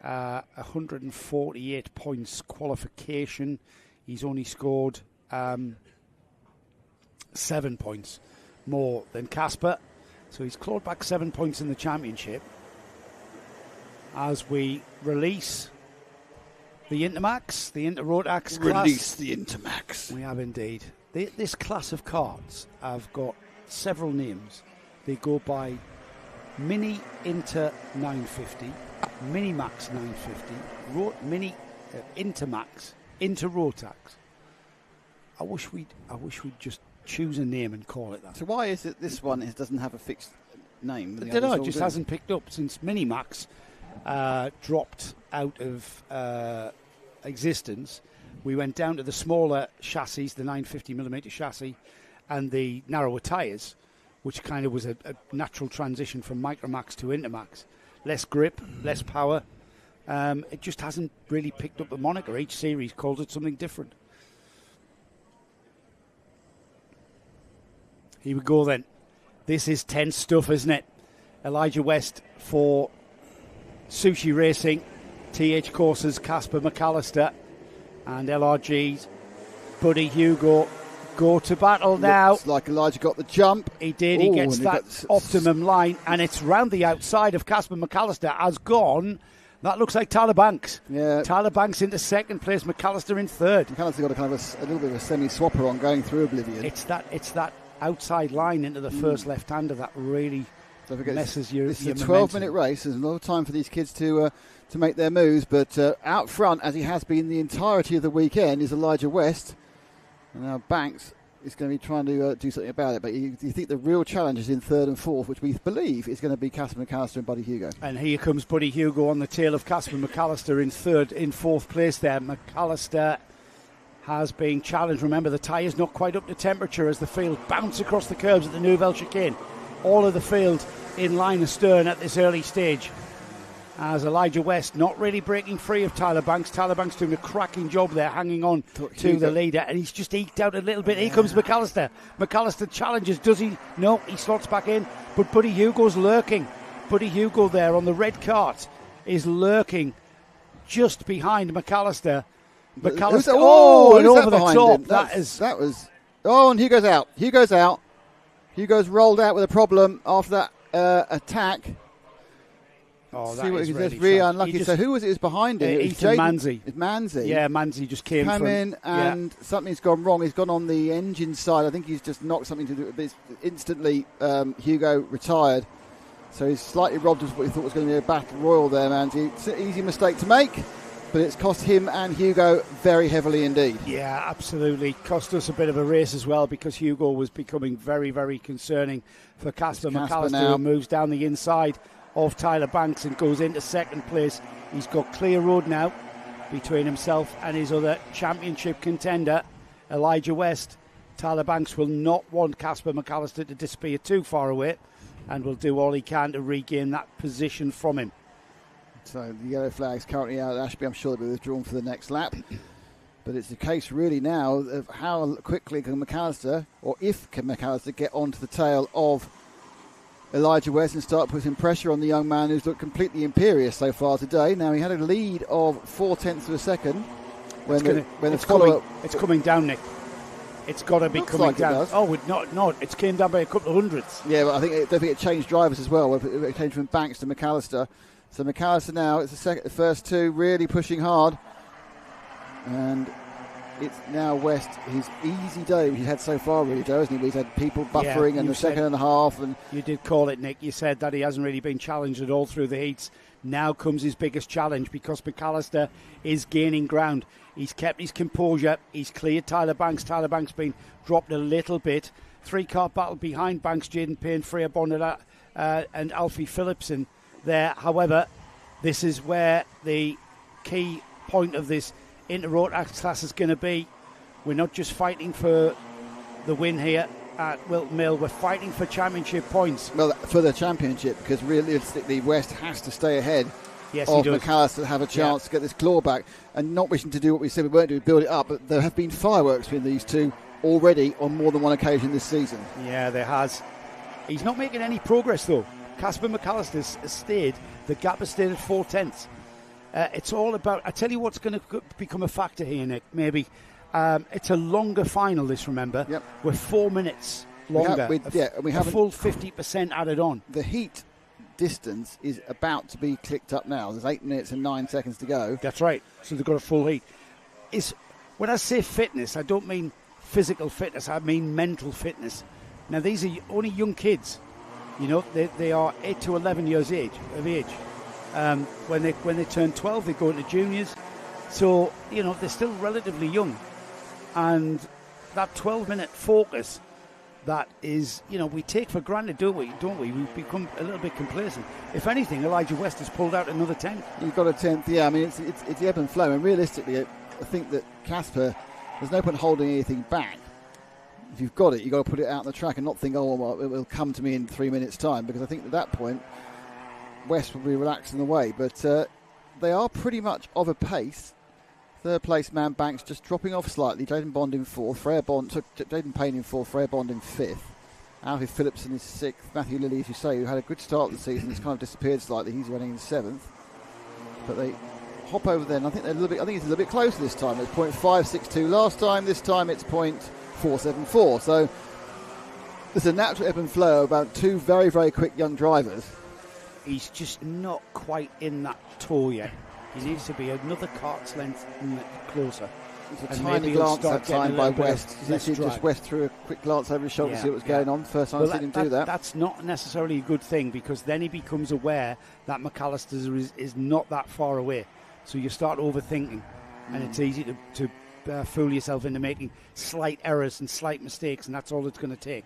148 points qualification. He's only scored 7 points more than Casper. So he's clawed back 7 points in the championship. As we release the Intermax, the Rotax class. Release the Intermax. We have indeed. This class of carts have got several names. They go by Mini Inter 950, Mini Max 950, Mini Intermax, Inter Rotax. I wish we'd just choose a name and call it that. So why is it this one doesn't have a fixed name? I don't know. It just hasn't picked up since Mini Max dropped out of existence. We went down to the smaller chassis, the 950mm chassis, and the narrower tyres, which kind of was a natural transition from Micromax to Intermax. Less grip, less power. It just hasn't really picked up the moniker. Each series calls it something different. Here we go then. This is tense stuff, isn't it? Elijah West for Sushi Racing, TH Courses, Casper McAllister, and LRG's Buddy Hugo go to battle now. Looks like Elijah got the jump. He did. He gets that optimum line, and it's round the outside of Casper McAllister. Has gone. That looks like Tyler Banks. Yeah. Tyler Banks into 2nd place, McAllister in 3rd. McAllister got a kind of a little bit of a semi-swapper on going through Oblivion. It's that outside line into the first left-hander that really messes your This is a 12-minute race. There's a lot of time for these kids to make their moves, but out front, as he has been the entirety of the weekend, is Elijah West. And now Banks is going to be trying to do something about it, but you think the real challenge is in 3rd and 4th, which we believe is going to be Casper McAllister and Buddy Hugo. And here comes Buddy Hugo on the tail of Casper McAllister in 4th place there. McAllister has been challenged. Remember, the tyre's not quite up to temperature as the field bounce across the curbs at the Nouvelle Chicane. All of the field in line astern at this early stage. As Elijah West not really breaking free of Tyler Banks. Tyler Banks doing a cracking job there, hanging on to the leader, and he's just eked out a little bit. Here comes McAllister. McAllister challenges. Does he? No, he slots back in, but Buddy Hugo's lurking. Buddy Hugo there on the red cart is lurking just behind McAllister. McAllister, and over the top. That was. Oh, and Hugo's out. Hugo's rolled out with a problem after that attack. Oh, See that what is he says. really Really sad. unlucky. So who was it? Was behind him? It was Ethan Manzi. It's Manzi. Yeah, Manzi just came in and something's gone wrong. He's gone on the engine side. I think he's just knocked something to do with this. Instantly, Hugo retired. So he's slightly robbed of what he thought was going to be a battle royal there, Manzi. It's an easy mistake to make, but it's cost him and Hugo very heavily indeed. Yeah, absolutely. Cost us a bit of a race as well because Hugo was becoming very, very concerning for Casper McAllister, who moves down the inside of Tyler Banks and goes into second place. He's got clear road now between himself and his other championship contender, Elijah West. Tyler Banks will not want Casper McAllister to disappear too far away and will do all he can to regain that position from him. So the yellow flag's currently out at Ashby. I'm sure they'll be withdrawn for the next lap. But it's the case really now of how quickly can McAllister, or if can McAllister, get onto the tail of Elijah West and start putting pressure on the young man who's looked completely imperious so far today. Now, he had a lead of 0.4 of a second when it's coming down, Nick. It's got to be coming down. Oh, not. It's came down by a couple of hundredths. Yeah, but I don't think it changed drivers as well. It changed from Banks to McAllister. So McAllister now, it's the first two really pushing hard. And it's now West, his easy day he's had so far, really, Joe, hasn't he? He's had people buffering and the second and a half. And you did call it, Nick. You said that he hasn't really been challenged at all through the heats. Now comes his biggest challenge because McAllister is gaining ground. He's kept his composure. He's cleared Tyler Banks. Tyler Banks been dropped a little bit. 3-car battle behind Banks, Jaden Payne, Freya Bonnet and Alfie Phillipson there. However, this is where the key point of this Inter-Rotax class is going to be. We're not just fighting for the win here at Whilton Mill, we're fighting for championship points. Well, for the championship, because realistically West has to stay ahead of McAllister to have a chance to get this claw back, and not wishing to do what we said we weren't doing, build it up, but there have been fireworks between these two already on more than one occasion this season. Yeah, there has. He's not making any progress though. Casper McAllister has stayed, the gap has stayed at 0.4. It's all about, I tell you what's going to become a factor here, Nick, maybe. It's a longer final, this, remember. Yep. We're 4 minutes longer. We have a full 50% added on. The heat distance is about to be clicked up now. There's 8 minutes and 9 seconds to go. That's right. So they've got a full heat. When I say fitness, I don't mean physical fitness. I mean mental fitness. Now, these are only young kids. You know, they are 8 to 11 years of age. When they turn 12, they go into juniors. So, you know, they're still relatively young. And that 12-minute focus, that is, you know, we take for granted, don't we? We become a little bit complacent. If anything, Elijah West has pulled out another 10th. He's got a 10th, yeah. I mean, it's the ebb and flow. And realistically, I think that Casper, there's no point holding anything back. If you've got it, you've got to put it out on the track and not think, oh, well, it will come to me in 3 minutes' time. Because I think at that point, West will be relaxing away. But they are pretty much of a pace. Third place man Banks just dropping off slightly. Jaden Bond in fourth. Jaden Payne in fourth. Freya Bond in fifth. Alfie Phillipson is sixth. Matthew Lilly, as you say, who had a good start of the season, has kind of disappeared slightly. He's running in seventh. But they hop over there, and I think it's a little bit closer this time. It's 0.562 last time. This time it's 0.474. So there's a natural ebb and flow about two very, very quick young drivers. He's just not quite in that tour yet. He needs to be another cart's length closer. It's a tiny glance that time by West. Just West threw a quick glance over his shoulder to see what was going on. First time I've seen him do that. That's not necessarily a good thing, because then he becomes aware that McAllister is not that far away. So you start overthinking, and it's easy to fool yourself into making slight errors and slight mistakes, and that's all it's going to take.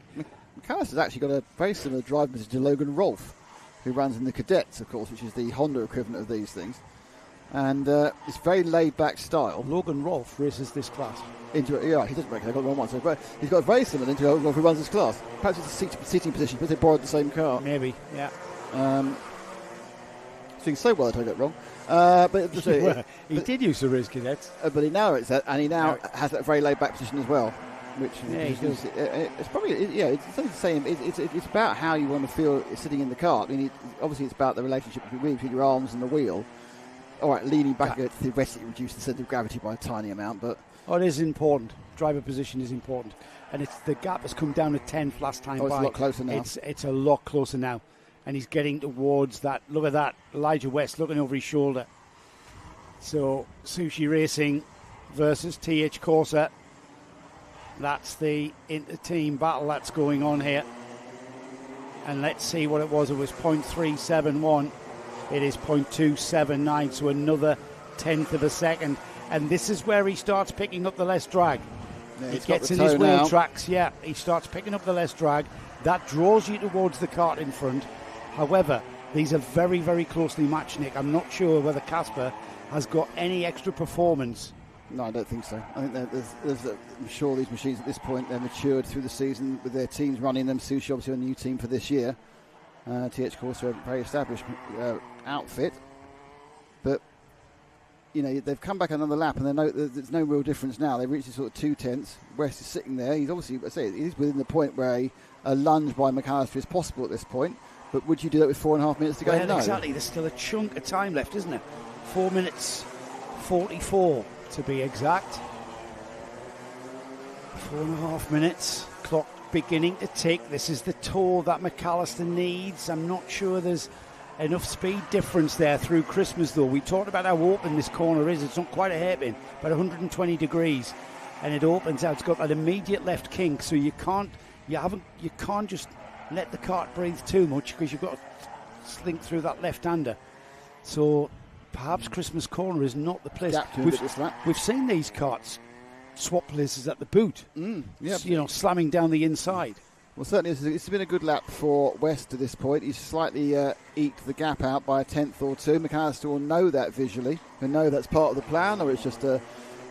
McAllister's actually got a very similar drive message to Logan Rolfe, who runs in the Cadets, of course, which is the Honda equivalent of these things. And it's very laid-back style. Logan Rolfe races this class. He doesn't reckon I got the wrong one. So, but he's got a very similar into Logan Rolfe, who runs this class. Perhaps it's a seating position, but they borrowed the same car. Maybe, yeah. Doing so well that I got it wrong. He did use the race Cadets. But he now and he now has that very laid-back position as well. Which it's probably it's something the same. It's about how you want to feel sitting in the car. I mean, obviously it's about the relationship between your arms and the wheel. All right, leaning back theoretically reduce the centre of gravity by a tiny amount, but it is important. Driver position is important, and the gap has come down to 10th last time. It's a lot closer now. It's a lot closer now, and he's getting towards that. Look at that, Elijah West looking over his shoulder. So Sushi Racing versus TH Corsa. That's the inter-team battle that's going on here. And let's see what it was. It was 0.371. It is 0.279, so another tenth of a second. And this is where he starts picking up the less drag. Yeah, he gets in his wheel tracks, he starts picking up the less drag. That draws you towards the kart in front. However, these are very, very closely matched, Nick. I'm not sure whether Casper has got any extra performance. No, I don't think so. I think I'm sure these machines at this point, they're matured through the season with their teams running them. Sushi, obviously, a new team for this year. TH Corsa, a very established outfit. But, you know, they've come back another lap and there's no real difference now. They've reached this sort of 2/10. West is sitting there. He's obviously, he's within the point where a lunge by McAllister is possible at this point. But would you do that with 4.5 minutes to go? Well, no. Exactly. There's still a chunk of time left, isn't there? 4 minutes 44 to be exact. 4.5 minutes. Clock beginning to tick. This is the tour that McAllister needs. I'm not sure there's enough speed difference there through Christmas, though. We talked about how open this corner is. It's not quite a hairpin, but 120 degrees, and it opens out. It's got that immediate left kink, so you can't just let the kart breathe too much, because you've got to slink through that left-hander. So perhaps Christmas corner is not the place. We've seen these karts swap places at the boot, slamming down the inside. Well, certainly it's been a good lap for West to this point. He's slightly eked the gap out by a tenth or two. McAllister will know that visually and know that's part of the plan, or it's just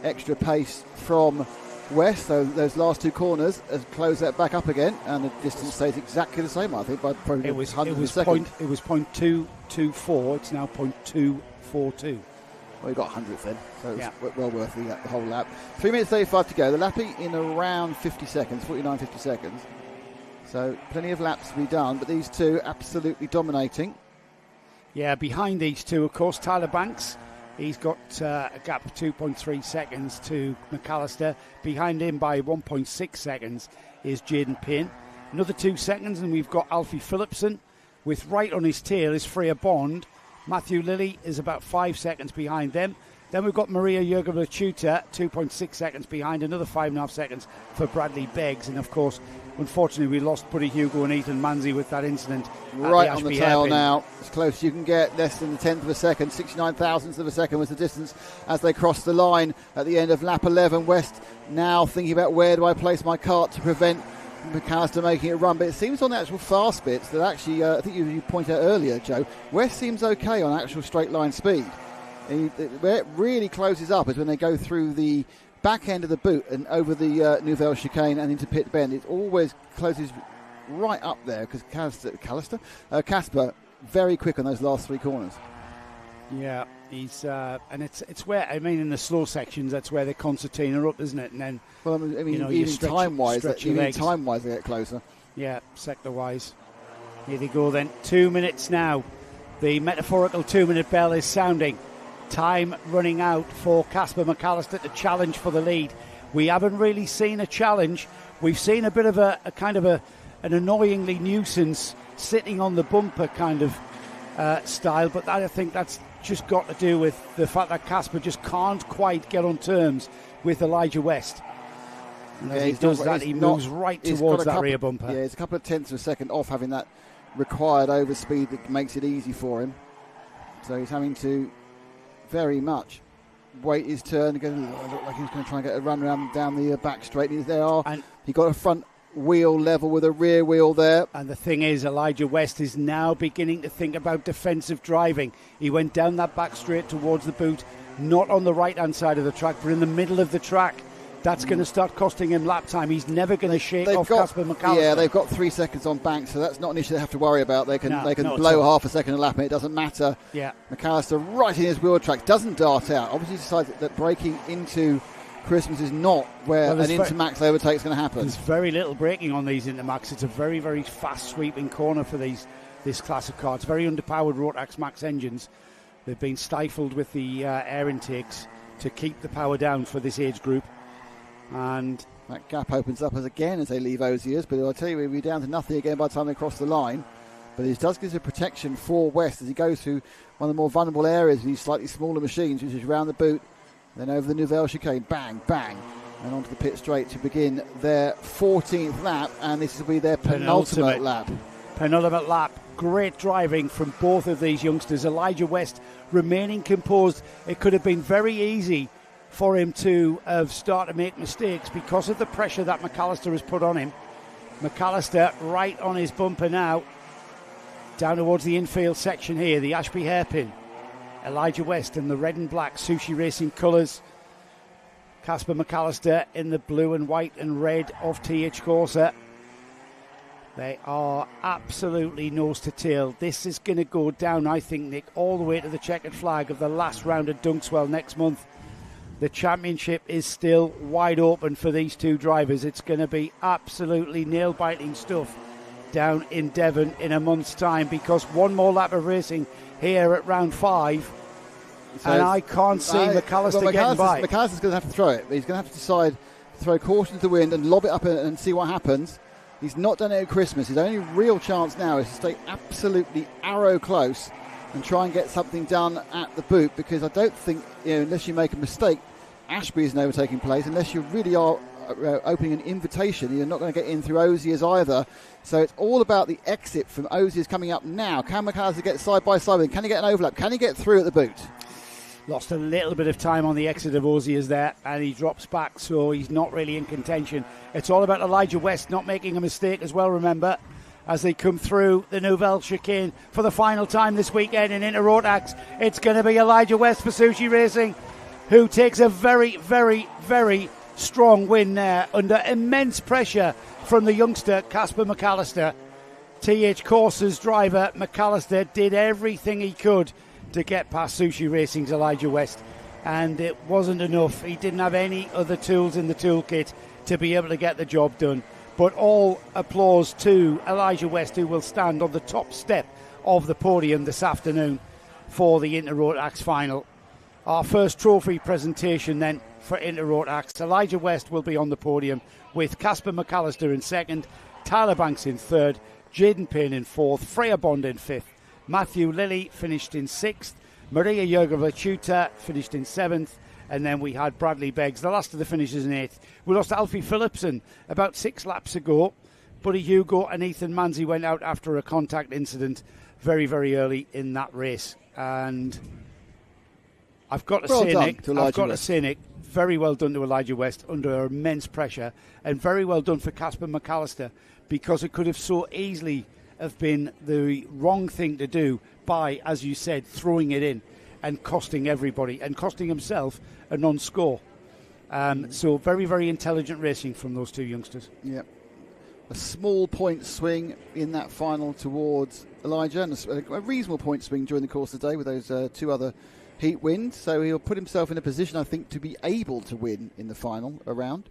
extra pace from West. So those last two corners close that back up again, and the distance stays exactly the same, I think, by probably it was 0.224. It's now 0.242. Well, you got 100th then, so it's well worth the whole lap. 3 minutes 35 to go. The lapping in around 50 seconds, 49, 50 seconds. So plenty of laps to be done, but these two absolutely dominating. Yeah, behind these two, of course, Tyler Banks. He's got a gap of 2.3 seconds to McAllister. Behind him by 1.6 seconds is Jaden Payne. Another 2 seconds, and we've got Alfie Phillipson. With right on his tail is Freya Bond. Matthew Lilly is about 5 seconds behind them. Then we've got Maria Jurgova-Chuta, 2.6 seconds behind, another 5.5 seconds for Bradley Beggs. And of course, unfortunately, we lost Buddy Hugo and Ethan Manzi with that incident. Right on the tail now, as close as you can get, less than the 10th of a second. 69 thousandths of a second was the distance as they crossed the line at the end of lap 11. West now thinking about where do I place my kart to prevent McAllister making it run, but it seems on the actual fast bits that actually, I think you pointed out earlier, Joe, West seems okay on actual straight line speed. Where it really closes up is when they go through the back end of the boot and over the Nouvelle chicane and into Pit Bend. It always closes right up there because Casper very quick on those last three corners. Yeah, he's and it's where, I mean, in the slow sections, that's where the concertina up, isn't it? And then, well, I mean, even time-wise, they get closer. Yeah, sector-wise. Here they go then. 2 minutes now. The metaphorical 2-minute bell is sounding. Time running out for Casper McAllister to challenge for the lead. We haven't really seen a challenge. We've seen a bit of a kind of an annoyingly nuisance sitting on the bumper kind of style, but I think that's just got to do with the fact that Casper just can't quite get on terms with Elijah West. And as he does that, he moves right towards that rear bumper. Yeah, it's a couple of tenths of a second off having that required overspeed that makes it easy for him. So he's having to very much wait his turn. Look like he's going to try and get a run around down the back straight. He got a front wheel level with a rear wheel there. And the thing is, Elijah West is now beginning to think about defensive driving. He went down that back straight towards the boot, not on the right-hand side of the track, but in the middle of the track. That's going to start costing him lap time. He's never going to shake off Casper McAllister. Yeah, they've got 3 seconds on Banks, so that's not an issue they have to worry about. They can blow half a second a lap and it doesn't matter. Yeah. McAllister right in his wheel tracks, doesn't dart out. Obviously decides that braking into Christmas is not where an Intermax overtake is going to happen. There's very little braking on these Intermax. It's a very, very fast sweeping corner for this class of cars. Very underpowered Rotax Max engines. They've been stifled with the air intakes to keep the power down for this age group. And that gap opens up as they leave Oziers, but I'll tell you, we'll be down to nothing again by the time they cross the line. But it does give us a protection for West as he goes through one of the more vulnerable areas of these slightly smaller machines, which is round the boot, then over the Nouvelle chicane, bang, bang, and onto the pit straight to begin their 14th lap, and this will be their penultimate lap. Penultimate lap. Great driving from both of these youngsters. Elijah West remaining composed. It could have been very easy for him to have started to make mistakes because of the pressure that McAllister has put on him. McAllister right on his bumper now, down towards the infield section here, the Ashby hairpin. Elijah West in the red and black Sushi Racing colours. Casper McAllister in the blue and white and red of TH Corsa. They are absolutely nose to tail. This is going to go down, I think, Nick, all the way to the checkered flag of the last round at Dunkswell next month. The championship is still wide open for these two drivers. It's going to be absolutely nail-biting stuff down in Devon in a month's time, because one more lap of racing here at round 5, and I can't see McAllister getting by. McAllister's going to have to throw it. He's going to have to decide to throw caution to the wind and lob it up and see what happens. He's not done it at Christmas. His only real chance now is to stay absolutely arrow close and try and get something done at the boot, because I don't think, unless you make a mistake, Ashby isn't overtaking place. Unless you really are opening an invitation, you're not going to get in through Osiers either. So it's all about the exit from Osiers coming up now. Can McAllister get side by side with him? Can he get an overlap? Can he get through at the boot? Lost a little bit of time on the exit of Osiers there, and he drops back, so he's not really in contention. It's all about Elijah West not making a mistake as well, remember, as they come through the Nouvelle chicane for the final time this weekend in Inter Rotax. It's going to be Elijah West for Sushi Racing, who takes a very, very, very strong win there under immense pressure from the youngster Casper McAllister. TH Corsa's driver McAllister did everything he could to get past Sushi Racing's Elijah West, and it wasn't enough. He didn't have any other tools in the toolkit to be able to get the job done. But all applause to Elijah West, who will stand on the top step of the podium this afternoon for the Inter Rotax final. Our first trophy presentation then for Inter Rotax. Elijah West will be on the podium with Casper McAllister in second, Tyler Banks in third, Jaden Payne in fourth, Freya Bond in fifth, Matthew Lilly finished in sixth, Maria Jurgova-Chuta finished in seventh, and then we had Bradley Beggs, the last of the finishers, in eighth. We lost Alfie Phillipson about 6 laps ago. Buddy Hugo and Ethan Manzi went out after a contact incident very, very early in that race. And I've got to say, Nick, very well done to Elijah West under immense pressure, and very well done for Casper McAllister, because it could have so easily have been the wrong thing to do by, as you said, throwing it in and costing everybody and costing himself a non-score. So very, very intelligent racing from those two youngsters. Yep. A small point swing in that final towards Elijah, and a reasonable point swing during the course of the day with those two other heat wins. So he'll put himself in a position, I think, to be able to win in the final round.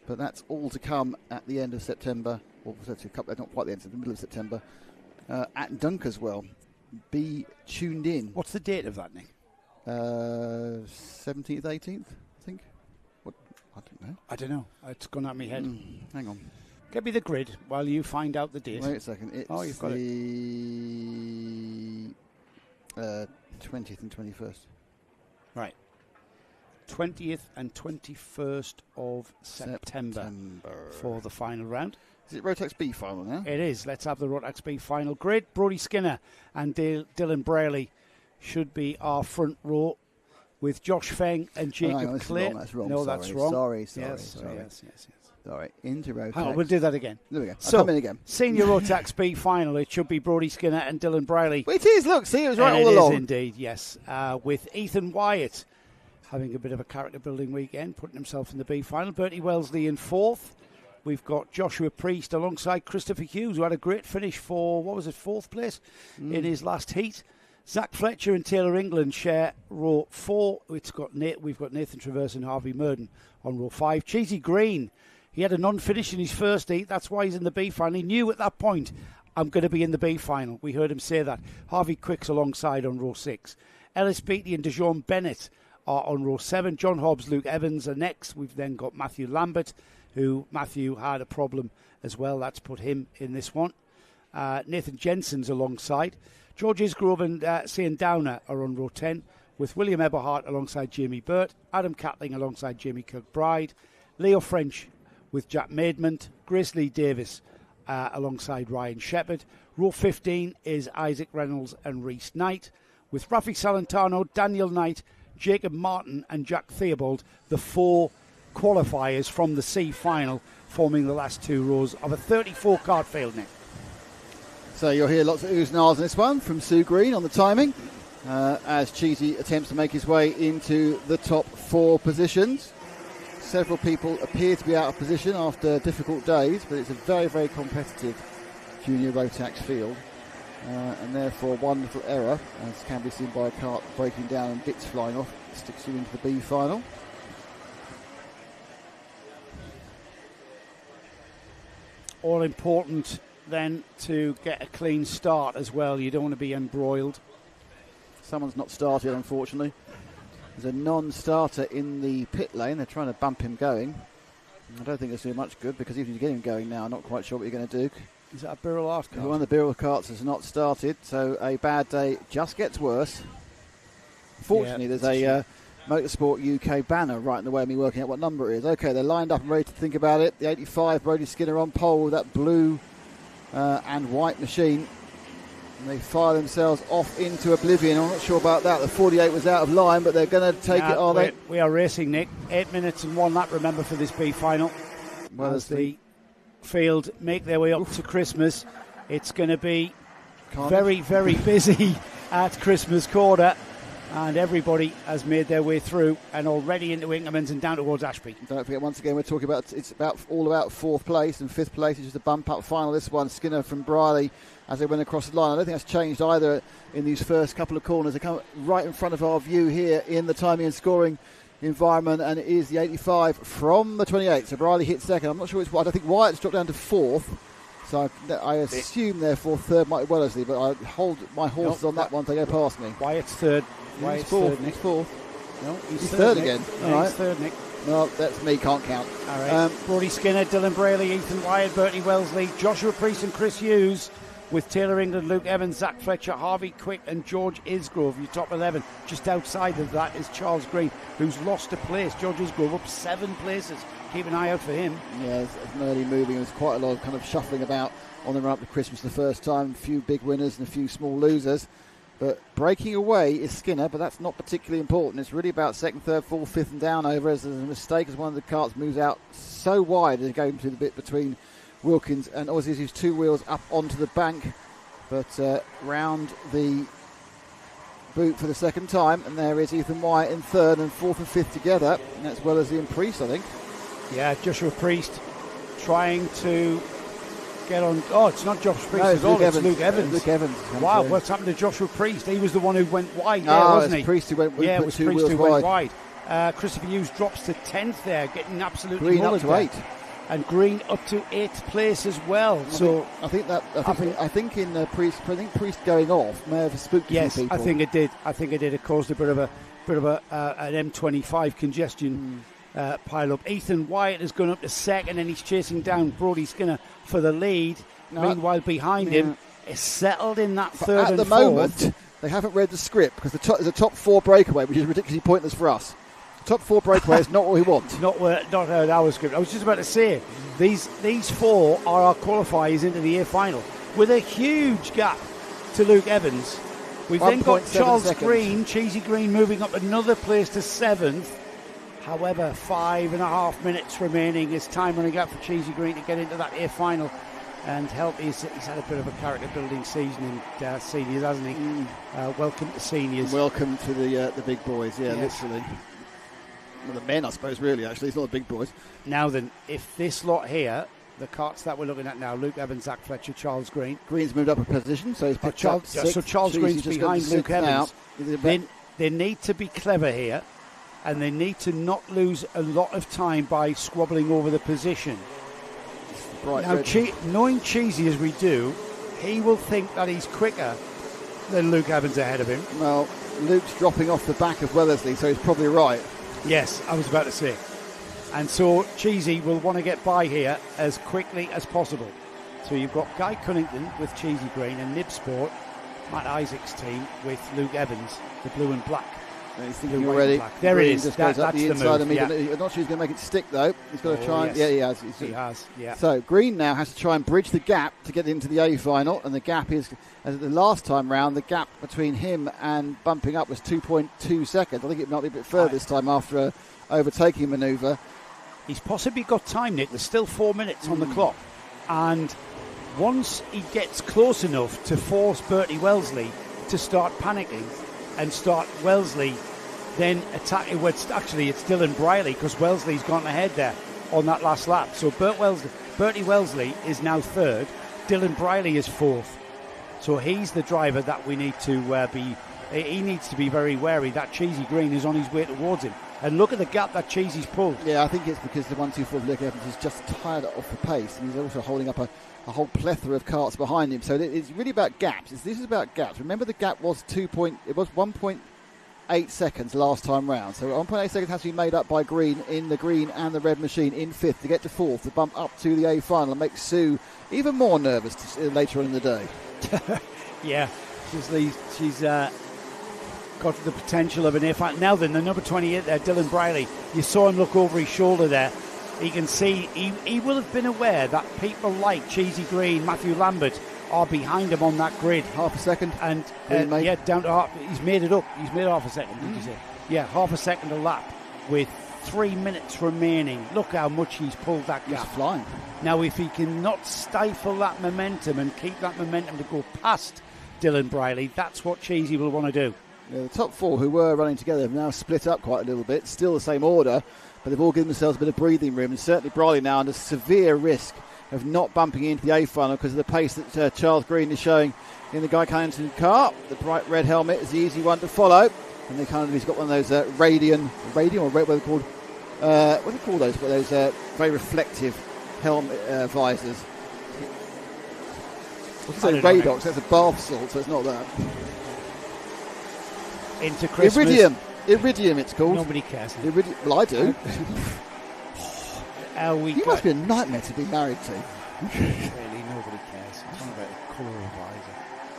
But that's all to come at the end of September, or not quite the end, the middle of September, at Dunkerswell. Be tuned in. What's the date of that, Nick? 17th, 18th, I think. What? I don't know. It's gone out of my head. Hang on. Give me the grid while you find out the date. Wait a second. It's you've got the 20th and 21st. Right. 20th and 21st of September for the final round. Is it Rotax B final now? It is. Let's have the Rotax B final grid. Brodie Skinner and Dylan Brayley should be our front row, with Josh Feng and Jacob Clay. That's wrong. No, that's wrong. Sorry. Yes. Sorry, into Rotax. Hang on, we'll do that again. There we go. So, I'll come in again. Senior Rotax B final, it should be Brodie Skinner and Dylan Brayley. It is, look, see, it was right all along. It is indeed, yes. With Ethan Wyatt having a bit of a character-building weekend, putting himself in the B final. Bertie Wellesley in fourth. We've got Joshua Priest alongside Christopher Hughes, who had a great finish for, fourth place in his last heat. Zach Fletcher and Taylor England share row 4. We've got Nathan Traverse and Harvey Murden on row 5. Cheesy Green, he had a non-finish in his first heat. That's why he's in the B final. He knew at that point, I'm going to be in the B final. We heard him say that. Harvey Quicks alongside on row 6. Ellis Beattie and DeJean Bennett are on row 7. John Hobbs, Luke Evans are next. We've then got Matthew Lambert, who Matthew had a problem as well. That's put him in this one. Nathan Jensen's alongside. George Isgrove and Cian Downer are on row 10, with William Eberhardt alongside Jamie Burt, Adam Catling alongside Jamie Kirkbride, Leo French with Jack Maidment, Grace Lee Davis alongside Ryan Shepherd. Row 15 is Isaac Reynolds and Reece Knight, with Rafi Salentano, Daniel Knight, Jacob Martin and Jack Theobald, the 4 qualifiers from the C final, forming the last 2 rows of a 34-card field, Nick. So you'll hear lots of oohs and ahs in this one from Sue Green on the timing, as Cheesy attempts to make his way into the top 4 positions. Several people appear to be out of position after difficult days, but it's a very, very competitive junior Rotax field. And therefore one little error, as can be seen by a cart breaking down and bits flying off, sticks you into the B final. All important then to get a clean start as well. You don't want to be embroiled. Someone's not started, unfortunately. There's a non-starter in the pit lane. They're trying to bump him going. I don't think it's doing much good, because even if you get him going now, I'm not quite sure what you're going to do. Is that a Birrell Art cart? One of the Birrell carts has not started, so a bad day just gets worse. Fortunately, there's a Motorsport UK banner right in the way of me working out what number it is. Okay, they're lined up and ready to think about it. The 85, Brodie Skinner on pole with that blue and white machine. And they fire themselves off into oblivion. I'm not sure about that. The 48 was out of line, but they're going to take it, are they? We are racing, Nick. 8 minutes and 1 lap, remember, for this B final. Well, as the field make their way up to Christmas, it's going to be very, very busy at Christmas Quarter, and everybody has made their way through and already into Winkelmans and down towards Ashby. Don't forget, once again, we're talking about, it's all about 4th place, and 5th place is just a bump up final. This one, Skinner from Briley, as they went across the line. I don't think that's changed either in these first couple of corners. They come right in front of our view here in the timing and scoring environment, and it is the 85 from the 28. So Briley hits second. I'm not sure which. I think Wyatt's dropped down to 4th. So I assume therefore 3rd might be Wellesley, but I hold my horses on that one to go past me. Wyatt's 3rd. Wyatt's 4th. Nick. 4th. No, he's 3rd Nick. again. Yeah, all right. He's 3rd, Nick. No, that's me. Can't count. All right. Brodie Skinner, Dylan Brayley, Ethan Wyatt, Bertie Wellesley, Joshua Priest and Chris Hughes, with Taylor England, Luke Evans, Zach Fletcher, Harvey Quick and George Isgrove. Your top 11. Just outside of that is Charles Green, who's lost a place. George Isgrove up 7 places. Keep an eye out for him. Yeah, it's an early moving. There's quite a lot of kind of shuffling about on the run up to Christmas the first time. A few big winners and a few small losers. But breaking away is Skinner, but that's not particularly important. It's really about 2nd, 3rd, 4th, 5th and down over, as there's a mistake as one of the carts moves out so wide as going to the bit between Wilkins and Aussies, who's 2 wheels up onto the bank. But round the boot for the second time, and there is Ethan Wyatt in 3rd and 4th and 5th together, and that's Wellesley and Priest, I think. Yeah, Joshua Priest trying to get on. Oh, it's not Joshua Priest at all, it's Luke Evans. Luke Evans. Wow, what's happened to Joshua Priest? He was the one who went wide there, wasn't he? Priest who went, yeah, it was 2 Priest wheels who wide. went wide. Christopher Hughes drops to 10th there, getting absolutely Green up mullered to there. 8. And Green up to 8th place as well. So I think Priest going off may have spooked a few people. Yes, I think it did. It caused a bit of an M25 congestion pile up. Ethan Wyatt has gone up to 2nd, and he's chasing down Brodie Skinner for the lead. Meanwhile, behind him is settled in that 3rd and 4th. At the moment, they haven't read the script, because there's a top 4 breakaway, which is ridiculously pointless for us. Top 4 breakaway is not what we want. Not our script. I was just about to say, these 4 are our qualifiers into the A final, with a huge gap to Luke Evans. We've then got Charles Green, Cheesy Green, moving up another place to 7th. However, 5.5 minutes remaining. Is time running out for Cheesy Green to get into that A final and help. He's had a bit of a character building season in seniors, hasn't he? Welcome to seniors. Welcome to the big boys. Yeah, yes. Literally. Well, the men, I suppose, really, actually. It's not the big boys. Now then, if this lot here, the carts that we're looking at now, Luke Evans, Zach Fletcher, Charles Green. Green's moved up a position, so he's picked up 6th. So Charles Green's behind Luke Evans. They need to be clever here, and they need to not lose a lot of time by squabbling over the position. Now, knowing Cheesy as we do, he will think that he's quicker than Luke Evans ahead of him. Well, Luke's dropping off the back of Wellesley, so he's probably right. Yes, I was about to say. And so Cheesy will want to get by here as quickly as possible. So you've got Guy Cunnington with Cheesy Green and Nib Sport, Matt Isaac's team with Luke Evans, the blue and black. And he's thinking already. There Green it is. Just That's goes up the the inside. move. I'm not sure he's going to make it stick though. He's got to try. Yes. Yeah, he has. He has. Yeah. So Green now has to try and bridge the gap to get into the A final, and the gap is, as the last time round, the gap between him and bumping up was 2.2 seconds. I think it might be a bit further this time after a overtaking manoeuvre. He's possibly got time, Nick. There's still 4 minutes on the clock, and once he gets close enough to force Bertie Wellesley to start panicking and start Wellesley then attacking. Well, it's Dylan Briley, because Wellesley's gone ahead there on that last lap. So Bertie Wellesley is now third. Dylan Briley is fourth. So he's the driver that we need to be. He needs to be very wary. That Cheesy Green is on his way towards him. And look at the gap that Cheesy's pulled. Yeah, I think it's because the 1-2-4 Luke Evans is just tired off the pace, and he's also holding up a whole plethora of karts behind him. So it's really about gaps. This is about gaps. Remember, the gap was 1.8 seconds last time round. So 1.8 seconds has to be made up by Green in the green and the red machine in fifth to get to fourth, to bump up to the A final and make Sue even more nervous later on in the day. Yeah, she's got the potential of an A final. Now then, the number 28 there, Dylan Briley, you saw him look over his shoulder there. He can see, he will have been aware that people like Cheesy Green, Matthew Lambert, are behind him on that grid. Half a second. And down to half. He's made it up. He's made half a second, did you say? Yeah, half a second a lap with 3 minutes remaining. Look how much he's pulled that gap. He's flying. Now, if he cannot stifle that momentum and keep that momentum to go past Dylan Briley, that's what Cheesy will want to do. Yeah, the top four who were running together have now split up quite a little bit. Still the same order, but they've all given themselves a bit of breathing room. And certainly Briley now under severe risk of not bumping into the A final because of the pace that Charles Green is showing in the Guy Cunnington car. The bright red helmet is the easy one to follow. And he's got one of those radium or red, what are they called? What do they call those? Those very reflective helmet visors. What's that? Radox. That's a bath salt, so it's not that. Into Christmas. Iridium, it's called. Nobody cares. Well, I do. You must be a nightmare to be married to. Really, nobody cares. It's not about the colour of visor.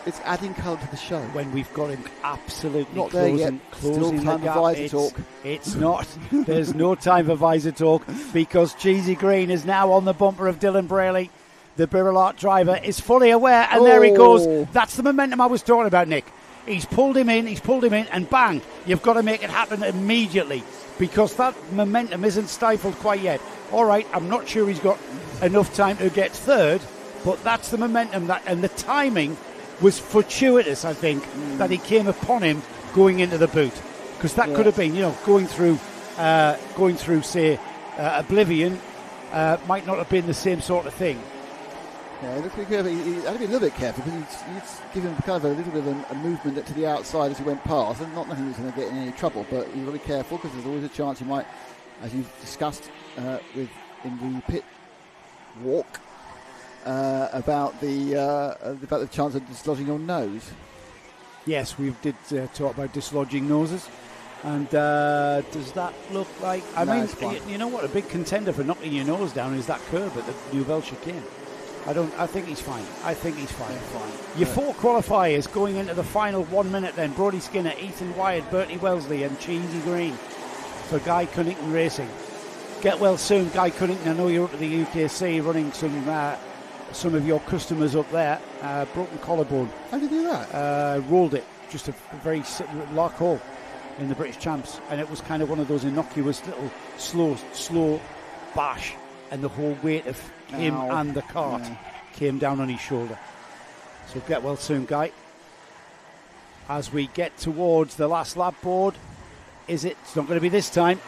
It's adding colour to the show. When we've got him absolutely not there yet. Closing Still time the gap. for visor talk. It's not. There's no time for visor talk because Cheesy Green is now on the bumper of Dylan Briley. The Birrellart driver is fully aware, and there he goes. That's the momentum I was talking about, Nick. He's pulled him in, and bang, you've got to make it happen immediately because that momentum isn't stifled quite yet. All right, I'm not sure he's got enough time to get third, but that's the momentum, and the timing was fortuitous, I think, that he came upon him going into the boot, because that could have been, going through, say, Oblivion, might not have been the same sort of thing. Yeah, he had to be a little bit careful because he's given him kind of a little bit of a movement to the outside as he went past, and nothing was going to get in any trouble, but you've got to be careful because there's always a chance you might, as you've discussed in the pit walk, about the chance of dislodging your nose. Yes, we did talk about dislodging noses. And does that look like... I mean, you know what? A big contender for knocking your nose down is that curb at the Nouvelle Chicane. I think he's fine. Your four qualifiers going into the final 1 minute then. Brodie Skinner, Ethan Wyatt, Bertie Wellesley and Cheesy Green for Guy Cunnington Racing. Get well soon, Guy Cunnington. I know you're up at the UKC running some of your customers up there. Broken collarbone. How did you do that? Rolled it. Just a very lark hole in the British Champs. And it was kind of one of those innocuous little slow bash. And the whole weight of him and the cart came down on his shoulder. So get well soon, Guy. As we get towards the last lap board, it's not going to be this time.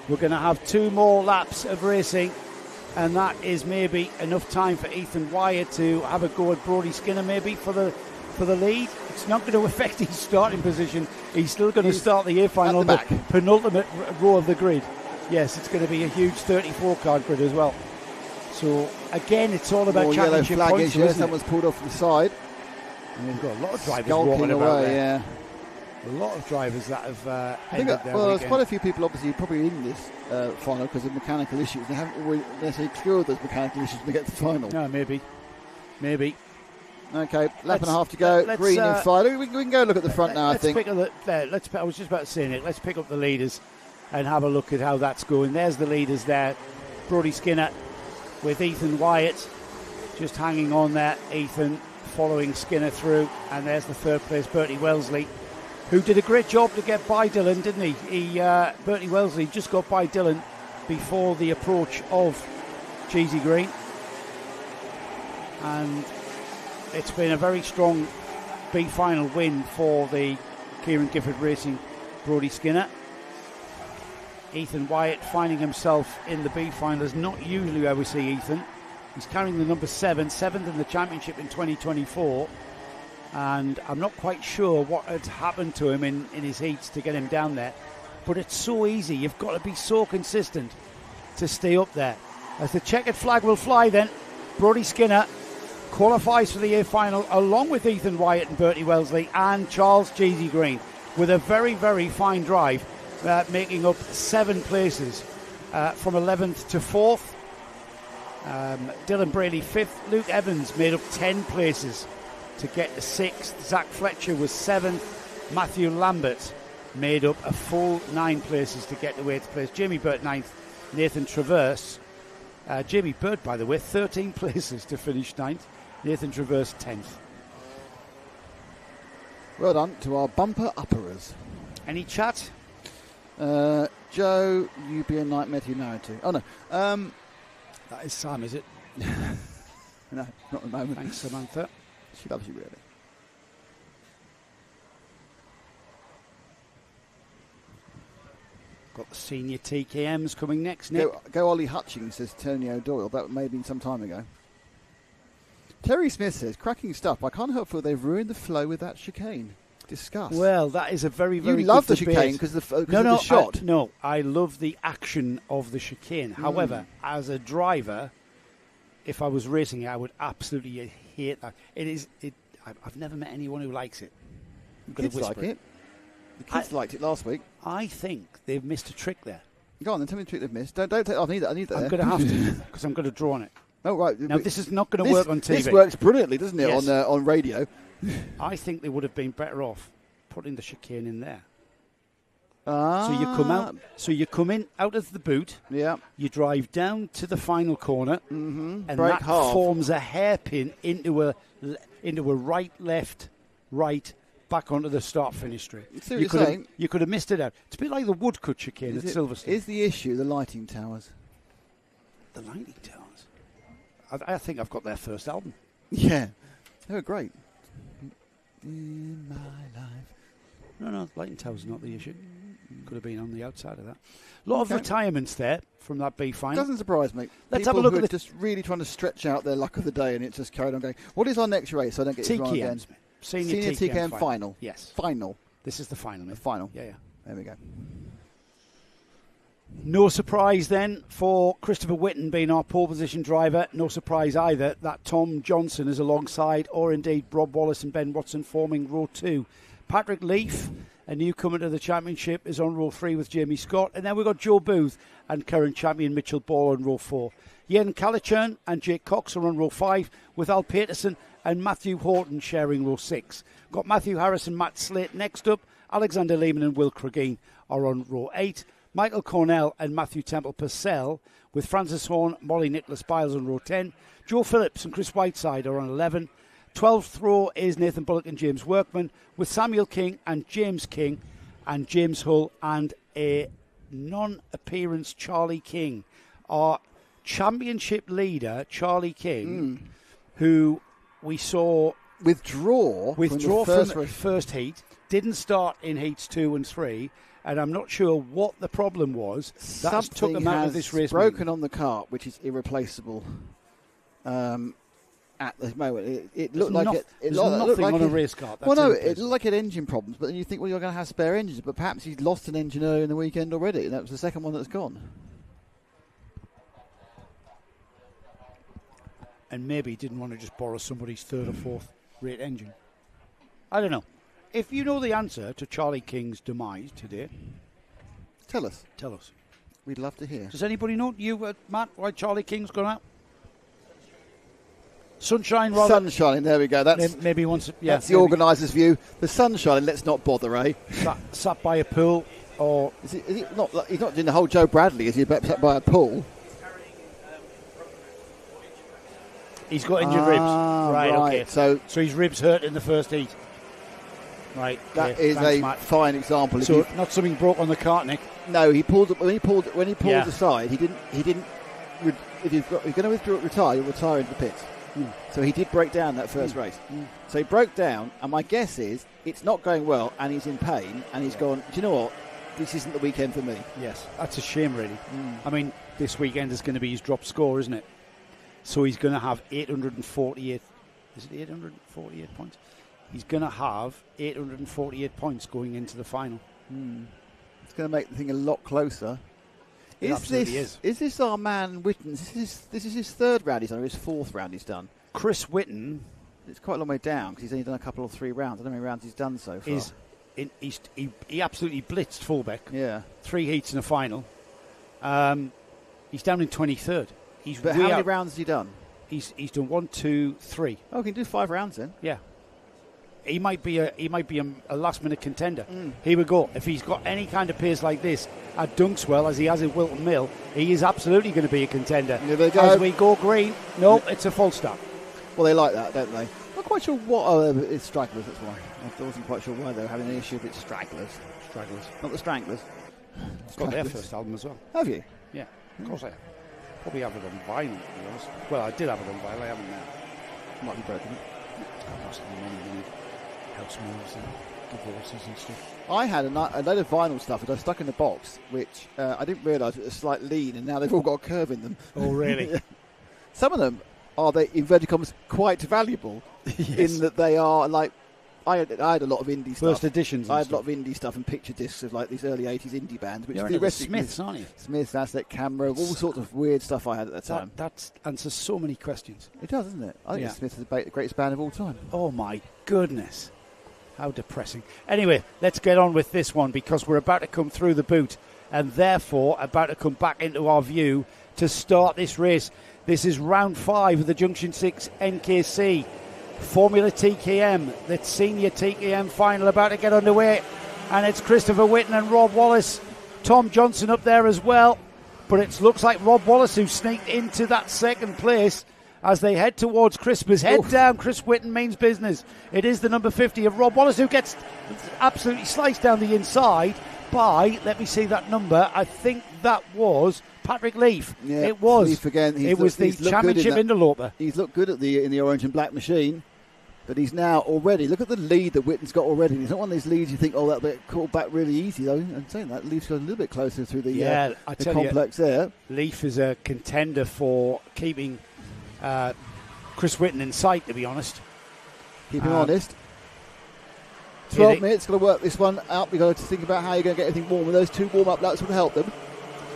We're going to have 2 more laps of racing, and that is maybe enough time for Ethan Wyatt to have a go at Brodie Skinner maybe for the lead. It's not going to affect his starting position. He's still going to start the A final on the penultimate row of the grid. Yes, it's going to be a huge 34-card grid as well. So, again, it's all about championship points. Someone's pulled off to the side. And we've got a lot of drivers walking away there. A lot of drivers that have ended their there's weekend. quite a few people, obviously, probably in this final because of mechanical issues. They haven't always necessarily cured those mechanical issues when they get to the final. No, maybe. Maybe. Okay, lap and a half to go. Green in flight. We can go look at the front now, I think. I was just about to say, Nick, let's pick up the leaders and have a look at how that's going. There's the leaders there. Brodie Skinner with Ethan Wyatt just hanging on there. Ethan following Skinner through. And there's the third place, Bertie Wellesley, who did a great job to get by Dylan, didn't he? Bertie Wellesley just got by Dylan before the approach of Cheesy Green. And it's been a very strong B final win for the Kieran Gifford Racing Brodie Skinner. Ethan Wyatt finding himself in the B final is not usually where we see Ethan. He's carrying the number 7th in the championship in 2024. And I'm not quite sure what had happened to him in his heats to get him down there. But it's so easy. You've got to be so consistent to stay up there. As the checkered flag will fly then, Brodie Skinner qualifies for the A final along with Ethan Wyatt and Bertie Wellesley and Charles Cheesy Green with a very, very fine drive, making up 7 places from 11th to 4th. Dylan Braley 5th. Luke Evans made up 10 places to get to 6th. Zach Fletcher was 7th. Matthew Lambert made up a full 9 places to get to 8th place. Jamie Burt 9th. Nathan Traverse. Jamie Burt, by the way, 13 places to finish 9th. Nathan Traverse 10th. Well done to our bumper upperers. Any chat? Joe, you be a nightmare to married to. Oh no. That is Sam, is it? No, not at the moment. Thanks, Samantha. She loves you, really. Got the senior TKMs coming next, Nick. Go Ollie Hutchings, says Tony O'Doyle. That may have been some time ago. Terry Smith says, cracking stuff. I can't help feel they've ruined the flow with that chicane. Discuss. Well, that is a very, very You love good the debate. chicane because of the shot. I love the action of the chicane. However, as a driver, if I was racing it, I would absolutely hate that. I've never met anyone who likes it. The kids like it. The kids liked it last week. I think they've missed a trick there. Go on, then tell me the trick they've missed. Don't take. I need that. I'm going to have to because I'm going to draw on it. Oh right. Now this is not going to work on TV. This works brilliantly, doesn't it? Yes. On radio. I think they would have been better off putting the chicane in there. So you come in out of the boot. Yeah. You drive down to the final corner, and that forms a hairpin into a right, left, right, back onto the start-finish straight. You could have missed it out. It's a bit like the woodcut chicane at Silverstone. Is the issue the lighting towers? The lighting towers? I think I've got their first album. Yeah, they were great. In my life. No, lighting towers are not the issue. Could have been on the outside of that. A lot of retirements there from that B final. Doesn't surprise me. Let's People have a look who at are just really trying to stretch out their luck of the day, and it's just carried on going. What is our next race? So I don't get it wrong again. Senior TKM final. Yes. Final. This is the final. The final. Yeah. There we go. No surprise then for Christopher Whitten being our pole position driver. No surprise either that Tom Johnson is alongside, or indeed Rob Wallace and Ben Watson forming row 2. Patrick Leaf, a newcomer to the championship, is on row 3 with Jamie Scott. And then we've got Joe Booth and current champion Mitchell Ball on row 4. Jen Calichurn and Jake Cox are on row 5 with Al Peterson and Matthew Horton sharing row 6. Got Matthew Harris and Matt Slate next up. Alexander Lehman and Will Cregeen are on row 8. Michael Cornell and Matthew Temple Purcell with Francis Horn, Molly Nicholas Biles on row 10. Joe Phillips and Chris Whiteside are on 11. 12th row is Nathan Bullock and James Workman with Samuel King and James King and James Hull and a non-appearance Charlie King. Our championship leader, Charlie King, who we saw withdraw from the first heat, didn't start in heats 2 and 3. And I'm not sure what the problem was. That took him out of this race. Broken on the kart, which is irreplaceable. At the moment, it looked like it looked like on a race car. Well, no, it looked like it had engine problems. But then you think, well, you're going to have spare engines. But perhaps he's lost an engine earlier in the weekend already, and that was the second one that's gone. And maybe he didn't want to just borrow somebody's third or fourth rate engine. I don't know. If you know the answer to Charlie King's demise today, tell us. We'd love to hear. Does anybody know, you, Matt, why Charlie King's gone out? Sunshine, rather. Sun shining, there we go. That's maybe once. Yeah, that's the organiser's view. The sun shining, let's not bother, eh? Sat by a pool, or is he not? He's not doing the whole Joe Bradley, is he? Sat by a pool. He's got injured ribs. Right, okay. So his ribs hurt in the first heat. Right. That is Matt. Fine example. So not something broke on the cart, Nick. No, he pulled when he pulled aside. He didn't. If you're going to retire, you'll retire into the pits. So he did break down that first race. So he broke down, and my guess is it's not going well, and he's in pain, and he's gone, do you know what? This isn't the weekend for me. Yes, that's a shame, really. I mean, this weekend is going to be his drop score, isn't it? So he's going to have 848. Is it 848 points? He's going to have 848 points going into the final. It's going to make the thing a lot closer. Is this our man Whitton? This is his third round he's done, or his fourth round he's done? Chris Whitton. It's quite a long way down because he's only done a couple of 3 rounds. I don't know how many rounds he's done so far. He absolutely blitzed fullback. Yeah. 3 heats in a final. He's down in 23rd. But how many rounds has he done? He's done 1, 2, 3. Oh, he can do 5 rounds then. Yeah. He might be a last minute contender. Here we go. If he's got any kind of pace like this at Dunkswell as he has at Whilton Mill, he is absolutely going to be a contender. As we go green, it's a false start. Well, they like that, don't they? Not quite sure what. It's stragglers. That's why I wasn't quite sure why they were having an issue with it. Stragglers, not the Stranglers. It's got their first album as well. Have you? Yeah, of course I have. Probably have it on vinyl, to be honest. Well, I did have it on vinyl. I haven't now. Might be broken. It's got lost in many house moves and divorces and stuff. I had a load of vinyl stuff that I stuck in the box, which I didn't realise it was a slight lean, and now they've all got a curve in them. Oh, really? Some of them are, they inverted commas, quite valuable in that they are like. I had a lot of indie stuff. First editions. I had a lot of indie stuff and picture discs of like these early 80s indie bands. Which You're into the Smiths, aren't you? Smiths, Aztec Camera, all sorts of weird stuff I had at that time. That answers so many questions. It does, doesn't it? I think Smiths is the greatest band of all time. Oh, my goodness. How depressing. Anyway, let's get on with this one because we're about to come through the boot and therefore about to come back into our view to start this race. This is round 5 of the Junction 6 NKC Formula TKM, the senior TKM final about to get underway, and it's Christopher Whitton and Rob Wallace. Tom Johnson up there as well, but it looks like Rob Wallace who sneaked into that second place as they head towards Christmas. Head down, Chris Whitton means business. It is the number 50 of Rob Wallace who gets absolutely sliced down the inside by, let me see that number, I think that was Patrick Leaf. Yeah, it was. Leaf again. It was the championship interloper. He's looked good in the orange and black machine, but he's now already, look at the lead that Whitton's got already. He's not one of these leads you think, that'll get caught back really easy, though. I'm saying that Leaf's got a little bit closer through the complex there. Leaf is a contender for keeping Chris Whitton in sight, to be honest. Keep him honest. 12 minutes, got to work this one out. We've got to think about how you're going to get everything warm. And those 2 warm-up laps would help them.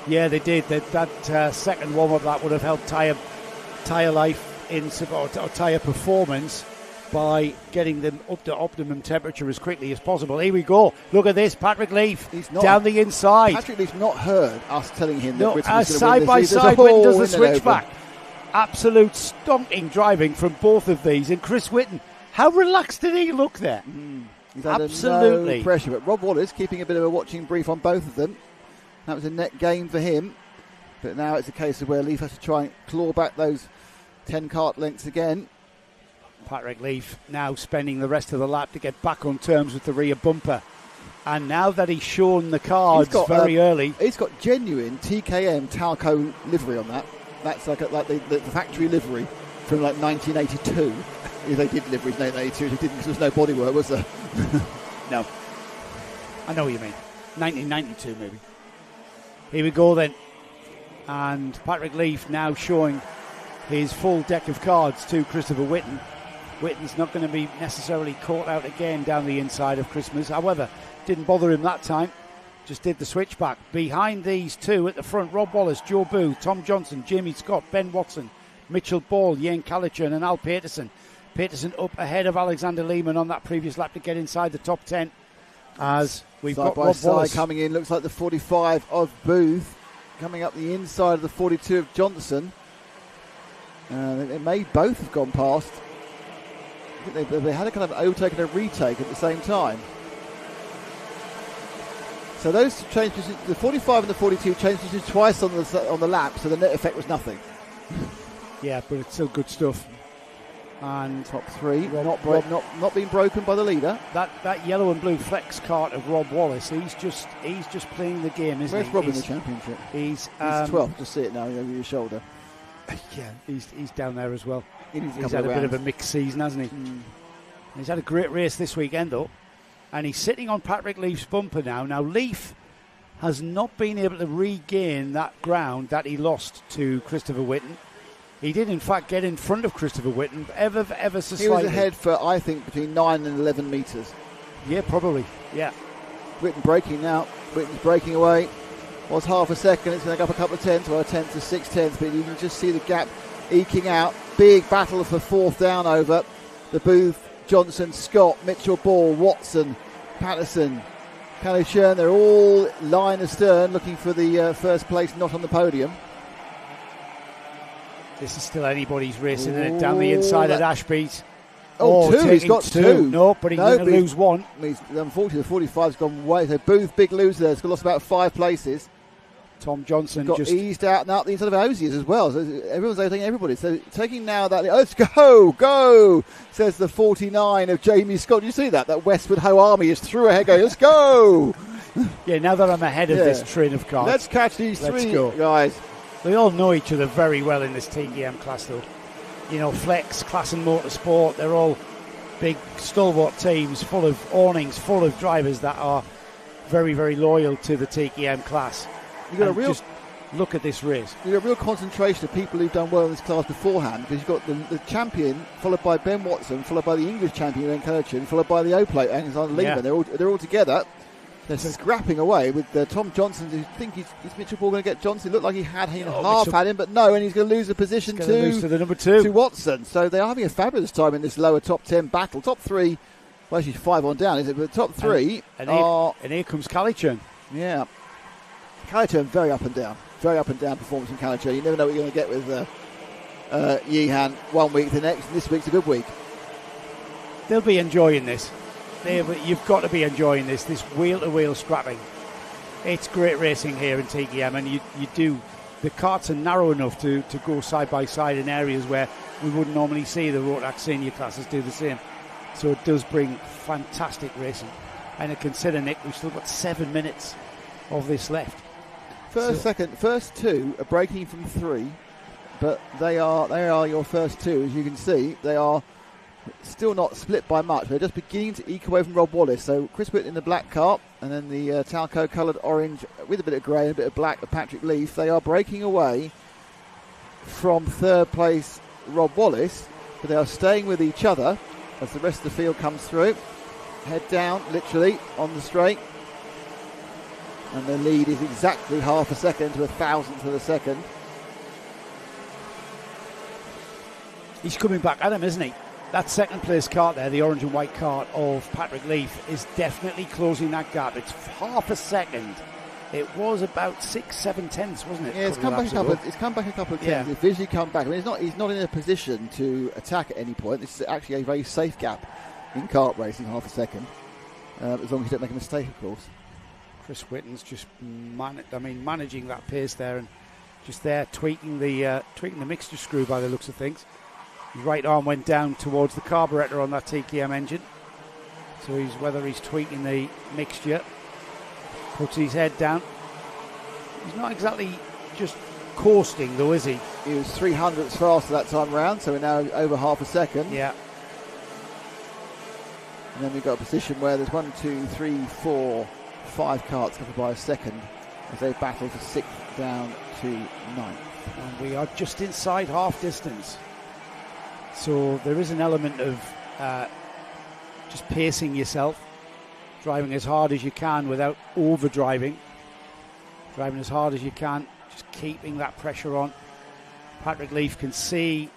Yeah, they did. That second warm-up lap would have helped tyre life or tyre performance by getting them up to optimum temperature as quickly as possible. Here we go. Look at this. Patrick Leaf down the inside. Patrick Leaf's not heard us telling him that Whitton was side by side, Whitton does the switchback. Absolute stonking driving from both of these. And Chris Whitton, how relaxed did he look there? He's absolutely no pressure. But Rob Wallace keeping a bit of a watching brief on both of them. That was a net gain for him. But now it's a case of where Leaf has to try and claw back those 10 kart lengths again. Patrick Leaf now spending the rest of the lap to get back on terms with the rear bumper. And now that he's shown the cards very early. He's got genuine TKM Talco livery on that. That's like the factory livery from like 1982. They did liveries in 1982. They didn't because there was no bodywork, was there? No. I know what you mean. 1992 maybe. Here we go then. And Patrick Leaf now showing his full deck of cards to Christopher Whitton. Whitton's not going to be necessarily caught out again down the inside of Christmas. However, didn't bother him that time. Just did the switchback. Behind these two at the front, Rob Wallace, Joe Booth, Tom Johnson, Jamie Scott, Ben Watson, Mitchell Ball, Ian Callaghan and Al Peterson. Peterson up ahead of Alexander Lehman on that previous lap to get inside the top 10. As we've got Rob Wallace coming in. Looks like the 45 of Booth coming up the inside of the 42 of Johnson. It may both have gone past. I think they had a kind of overtake and a retake at the same time. So those changes, the 45 and the 42 changed twice on the lap, so the net effect was nothing. Yeah, but it's still good stuff. And top three, not being broken by the leader. That yellow and blue flex cart of Rob Wallace, he's just playing the game, isn't Where's he? Rob in the championship? He's 12th. Just see it now over your shoulder. Yeah, he's down there as well. He's had a bit of a mixed season, hasn't he? He's had a great race this weekend, though. And he's sitting on Patrick Leaf's bumper now. Now, Leaf has not been able to regain that ground that he lost to Christopher Whitten. He did, in fact, get in front of Christopher Whitten, ever so slightly. He was ahead for, I think, between 9 and 11 metres. Yeah, probably, yeah. Whitten braking now. Whitten's breaking away. Was half a second. It's going to go up a couple of tenths, or a tenth to 6 tenths, but you can just see the gap eking out. Big battle for fourth down over the Booth, Johnson, Scott, Mitchell, Ball, Watson, Patterson, Calishern. They're all line astern looking for the first place, not on the podium. This is still anybody's race, isn't it? Down the inside at Ashby's. Two. He's got two. No, but he's going to lose one. Unfortunately, the 45's gone way. So Booth, big loser there. He's lost about 5 places. Tom Johnson got just eased out and out the inside of Osiers as well. So everyone's overtaking everybody. So taking now that. Let's go, says the 49 of Jamie Scott. You see that Westwood Ho Army is through ahead going, let's go. Yeah, now that I'm ahead of this train of cars. Let's catch these three guys. They all know each other very well in this TKM class, though. You know, Flex, Class and Motorsport, they're all big stalwart teams full of awnings, full of drivers that are very, very loyal to the TKM class. You've got just look at this race. You've got a real concentration of people who've done well in this class beforehand, because you've got the champion, followed by Ben Watson, followed by the English champion, Ben Kirchin, followed by the O-Plate, Alexander Lehman. They're all together. They're scrapping away with Tom Johnson. Do you think is Mitchell Ball going to get Johnson? It looked like he had had him, but no, and he's going to lose the position to the number 2 to Watson. So they are having a fabulous time in this lower top 10 battle. Top 3, well, she's 5 on down, is it? But the top 3 and here comes Callichurn. Yeah, Callichurn very up and down performance from Callichurn. You never know what you're going to get with Yeehan 1 week, the next, and this week's a good week. They'll be enjoying this. You've got to be enjoying this wheel-to-wheel scrapping. It's great racing here in TKM, and you do. The carts are narrow enough to go side by side in areas where we wouldn't normally see the Rotax senior classes do the same. So it does bring fantastic racing. And consider, Nick, we've still got 7 minutes of this left. First 2 are breaking from 3, but they are your first 2, as you can see. They are still not split by much. They're just beginning to eke away from Rob Wallace. So Chris Whitten in the black cart, and then the talco coloured orange with a bit of grey and a bit of black of Patrick Leaf. They are breaking away from third place Rob Wallace, but they are staying with each other as the rest of the field comes through. Head down, literally, on the straight. And the lead is exactly half a second to 1,000th of a second. He's coming back at him, isn't he? That second place cart there, the orange and white cart of Patrick Leaf, is definitely closing that gap. It's half a second. It was about 6-7 tenths, wasn't it? Yeah, it's come back a couple of tenths. It's visually come back. I mean, he's not in a position to attack at any point. This is actually a very safe gap in kart racing, half a second, as long as you don't make a mistake, of course. Chris Whitten's just managing that pace there, and just there tweaking the mixture screw by the looks of things. His right arm went down towards the carburettor on that TKM engine. So whether he's tweaking the mixture, puts his head down. He's not exactly just coasting though, is he? He was 300ths faster that time round, so we're now over half a second. Yeah. And then we've got a position where there's 1, 2, 3, 4, 5 carts covered by a second as they battle for 6th down to 9th. And we are just inside half distance. So there is an element of just pacing yourself, driving as hard as you can without over-driving, driving as hard as you can, just keeping that pressure on. Patrick Leaf can see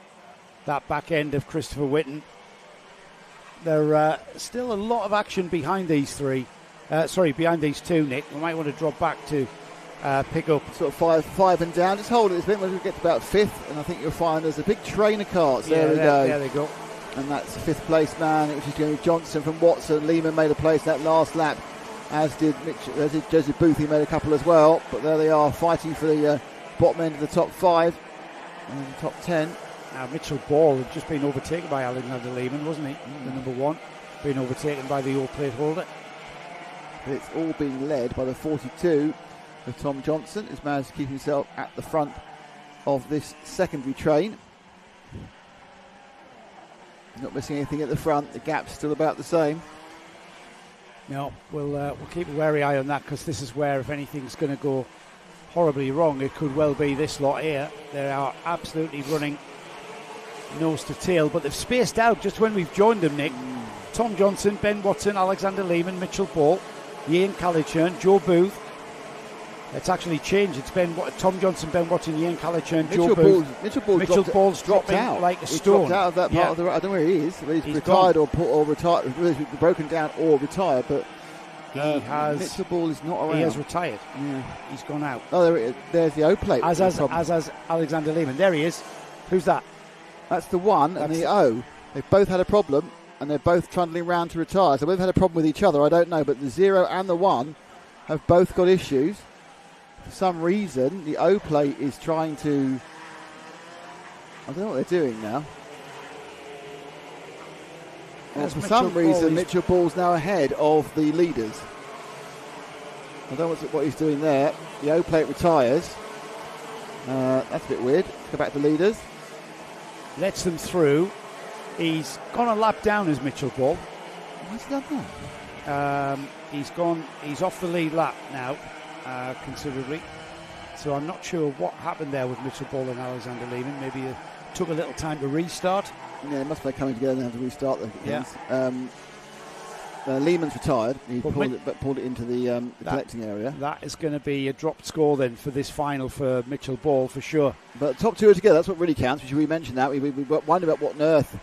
that back end of Christopher Whitten. There's still a lot of action behind these behind these two, Nick. We might want to drop back to pick up. Sort of five and down. Just hold it a bit when we get to about 5th, and I think you'll find there's a big train of carts. There we go. There they go. And that's the 5th place man, which is going to be Johnson from Watson. Lehman made a place that last lap, as did Joseph Booth. He made a couple as well. But there they are, fighting for the bottom end of the top 5 and the top 10. Now Mitchell Ball had just been overtaken by Alexander Lehman, wasn't he? The number 1, being overtaken by the old plate holder. But it's all being led by the 42 of Tom Johnson, who's managed to keep himself at the front of this secondary train. Not missing anything at the front. The gap's still about the same. No, we'll keep a wary eye on that, because this is where, if anything's going to go horribly wrong, it could well be this lot here. They are absolutely running nose to tail, but they've spaced out just when we've joined them, Nick. Tom Johnson, Ben Watson, Alexander Lehman, Mitchell Ball, Ian Calichurn, Joe Booth. It's actually changed. It's been Tom Johnson, Ben Watson, Ian Calichurn, Joe Booth. Mitchell Ball's dropping out like a he's stone. Dropped out of that part of the road. I don't know where he is. He's retired or retired. He's broken down or retired, but Mitchell Ball is not around. He has retired. Yeah. He's gone out. Oh, there it is. There's the O plate. As has Alexander Lehman. There he is. Who's that? That's the 1 and the O. They've both had a problem, and they're both trundling round to retire. So they've had a problem with each other. I don't know, but the 0 and the 1 have both got issues. For some reason, the O plate is trying to... I don't know what they're doing now. Well, for some reason, Mitchell Ball's now ahead of the leaders. I don't know what he's doing there. The O plate retires. That's a bit weird. Go back to leaders. Lets them through. He's gone a lap down as Mitchell Ball. Why's he done that? He's off the lead lap now. Considerably, so I'm not sure what happened there with Mitchell Ball and Alexander Lehman. Maybe it took a little time to restart. Yeah, it must have been coming together and have to restart them. Yeah. Lehman's retired. He pulled it into the collecting area. That is going to be a dropped score then for this final for Mitchell Ball for sure. But the top 2 are together. That's what really counts. We mentioned that. We wondered about what on earth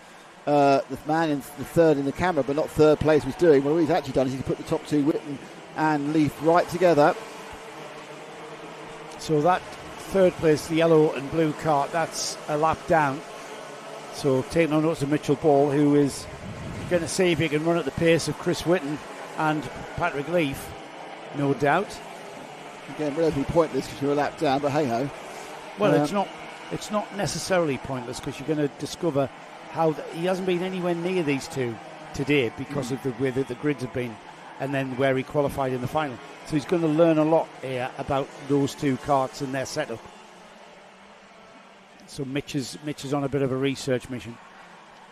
the man in the 3rd in the camera, but not 3rd place, was doing. Well, what he's actually done is he's put the top 2, Whitten and Leaf, right together. So that 3rd place, the yellow and blue cart, that's a lap down. So taking on notice of Mitchell Ball, who is going to see if he can run at the pace of Chris Whitten and Patrick Leaf, no doubt. Again, relatively pointless because you're a lap down, but hey-ho. Well, it's not necessarily pointless, because you're going to discover how he hasn't been anywhere near these two today because of the way that the grids have been, and then where he qualified in the final. So he's going to learn a lot here about those 2 karts and their setup. So Mitch is on a bit of a research mission.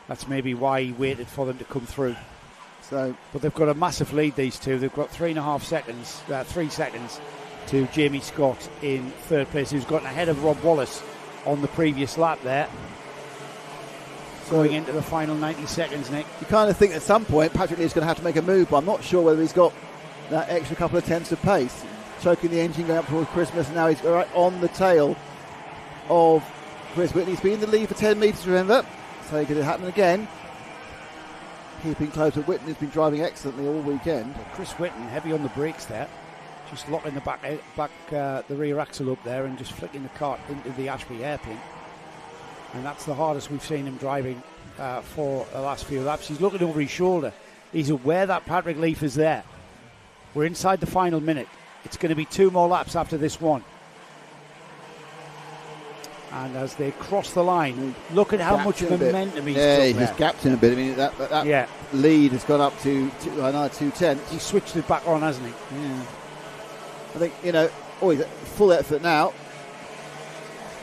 That's maybe why he waited for them to come through. But they've got a massive lead, these two. They've got 3 seconds to Jamie Scott in 3rd place, who's gotten ahead of Rob Wallace on the previous lap there. Going into the final 90 seconds, Nick. You kind of think at some point Patrick Lee's going to have to make a move, but I'm not sure whether he's got that extra couple of tenths of pace. Choking the engine going up towards Christmas, and now he's right on the tail of Chris Whitten. He's been in the lead for 10 metres, remember? So it could happen again. Keeping close to Whitten, who's been driving excellently all weekend. Chris Whitten, heavy on the brakes there. Just locking the rear axle up there and just flicking the cart into the Ashby hairpin. And that's the hardest we've seen him driving for the last few laps. He's looking over his shoulder. He's aware that Patrick Leaf is there. We're inside the final minute. It's going to be 2 more laps after this one. And as they cross the line, look at how much momentum he's got. He's gapped him a bit. I mean, that lead has gone up to another 2 tenths. He's switched it back on, hasn't he? Yeah. I think, he's at full effort now.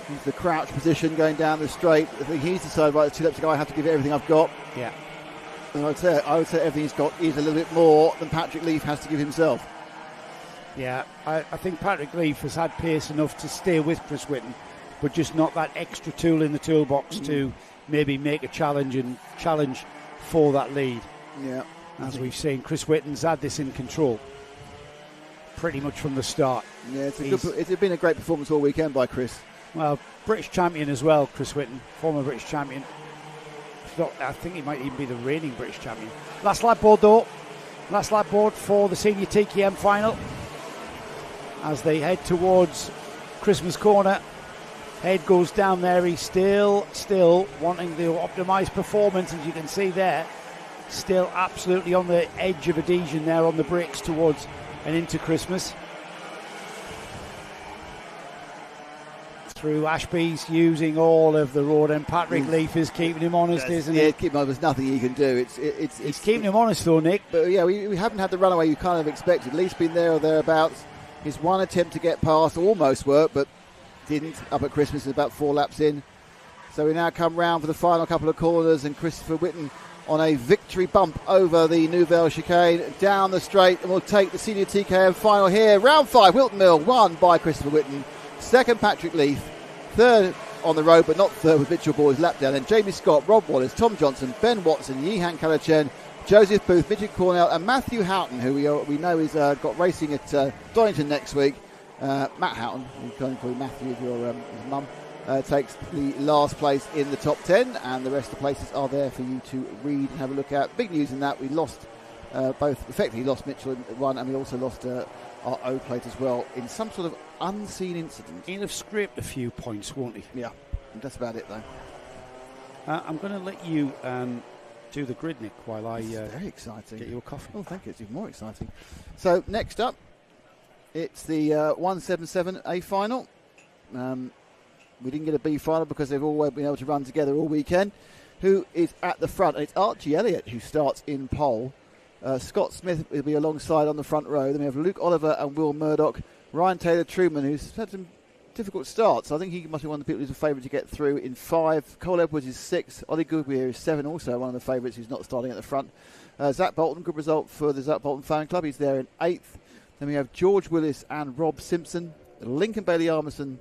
He's the crouch position going down the straight. I think he's decided, right, 2 laps to go, I have to give it everything I've got. Yeah. And I would say everything he's got is a little bit more than Patrick Leaf has to give himself. Yeah, I think Patrick Leaf has had pace enough to stay with Chris Whitten, but just not that extra tool in the toolbox to maybe make a challenge for that lead. Yeah. As we've seen, Chris Whitten's had this in control pretty much from the start. Yeah, it's been a great performance all weekend by Chris. Well, British champion as well, Chris Whitten, former British champion. I think he might even be the reigning British champion. Last lap board though. Last lap board for the senior TKM final. as they head towards Christmas Corner. Head goes down there. He's still wanting the optimised performance, as you can see there. Still absolutely on the edge of adhesion there on the bricks towards and into Christmas. Through Ashby's using all of the road, and Patrick Leaf is keeping him honest, isn't he? Yeah, keep him honest. There's nothing he can do. He's keeping him honest though, Nick. But yeah, we haven't had the runaway you kind of expected. Leaf's been there or thereabouts. His one attempt to get past almost worked, but didn't. Up at Christmas, is about 4 laps in. So we now come round for the final couple of corners, and Christopher Whitten on a victory bump over the Nouvelle chicane down the straight, and we'll take the senior TKM final here. Round 5, Whilton Mill, won by Christopher Whitten. Second, Patrick Leaf. Third on the road, but not third, with Mitchell Boy's lap down. And Jamie Scott, Rob Wallace, Tom Johnson, Ben Watson, Yihan Kalachen, Joseph Booth, Mitchell Cornell, and Matthew Houghton, who we know is got racing at Donington next week. Matt Houghton, you can call him Matthew if you're his mum, takes the last place in the top 10, and the rest of the places are there for you to read and have a look at. Big news in that we lost effectively lost Mitchell in one, and we also lost our O plate as well in some sort of unseen incident. He'll have scraped a few points, won't he? Yeah, that's about it though. I'm going to let you do the grid, Nick, while I very exciting. Get you a coffee. Oh, thank you. It's even more exciting. So next up, it's the 177 A Final. We didn't get a B Final because they've all been able to run together all weekend. Who is at the front? And it's Archie Elliott who starts in pole. Scott Smith will be alongside on the front row. Then we have Luke Oliver and Will Murdoch. Ryan Taylor-Truman, who's had some difficult starts. I think he must be one of the people who's a favourite to get through in 5. Cole Edwards is 6. Ollie Goodweir is 7, also one of the favourites who's not starting at the front. Zach Bolton, good result for the Zach Bolton fan club. He's there in 8th. Then we have George Willis and Rob Simpson. Lincoln Bailey Armisen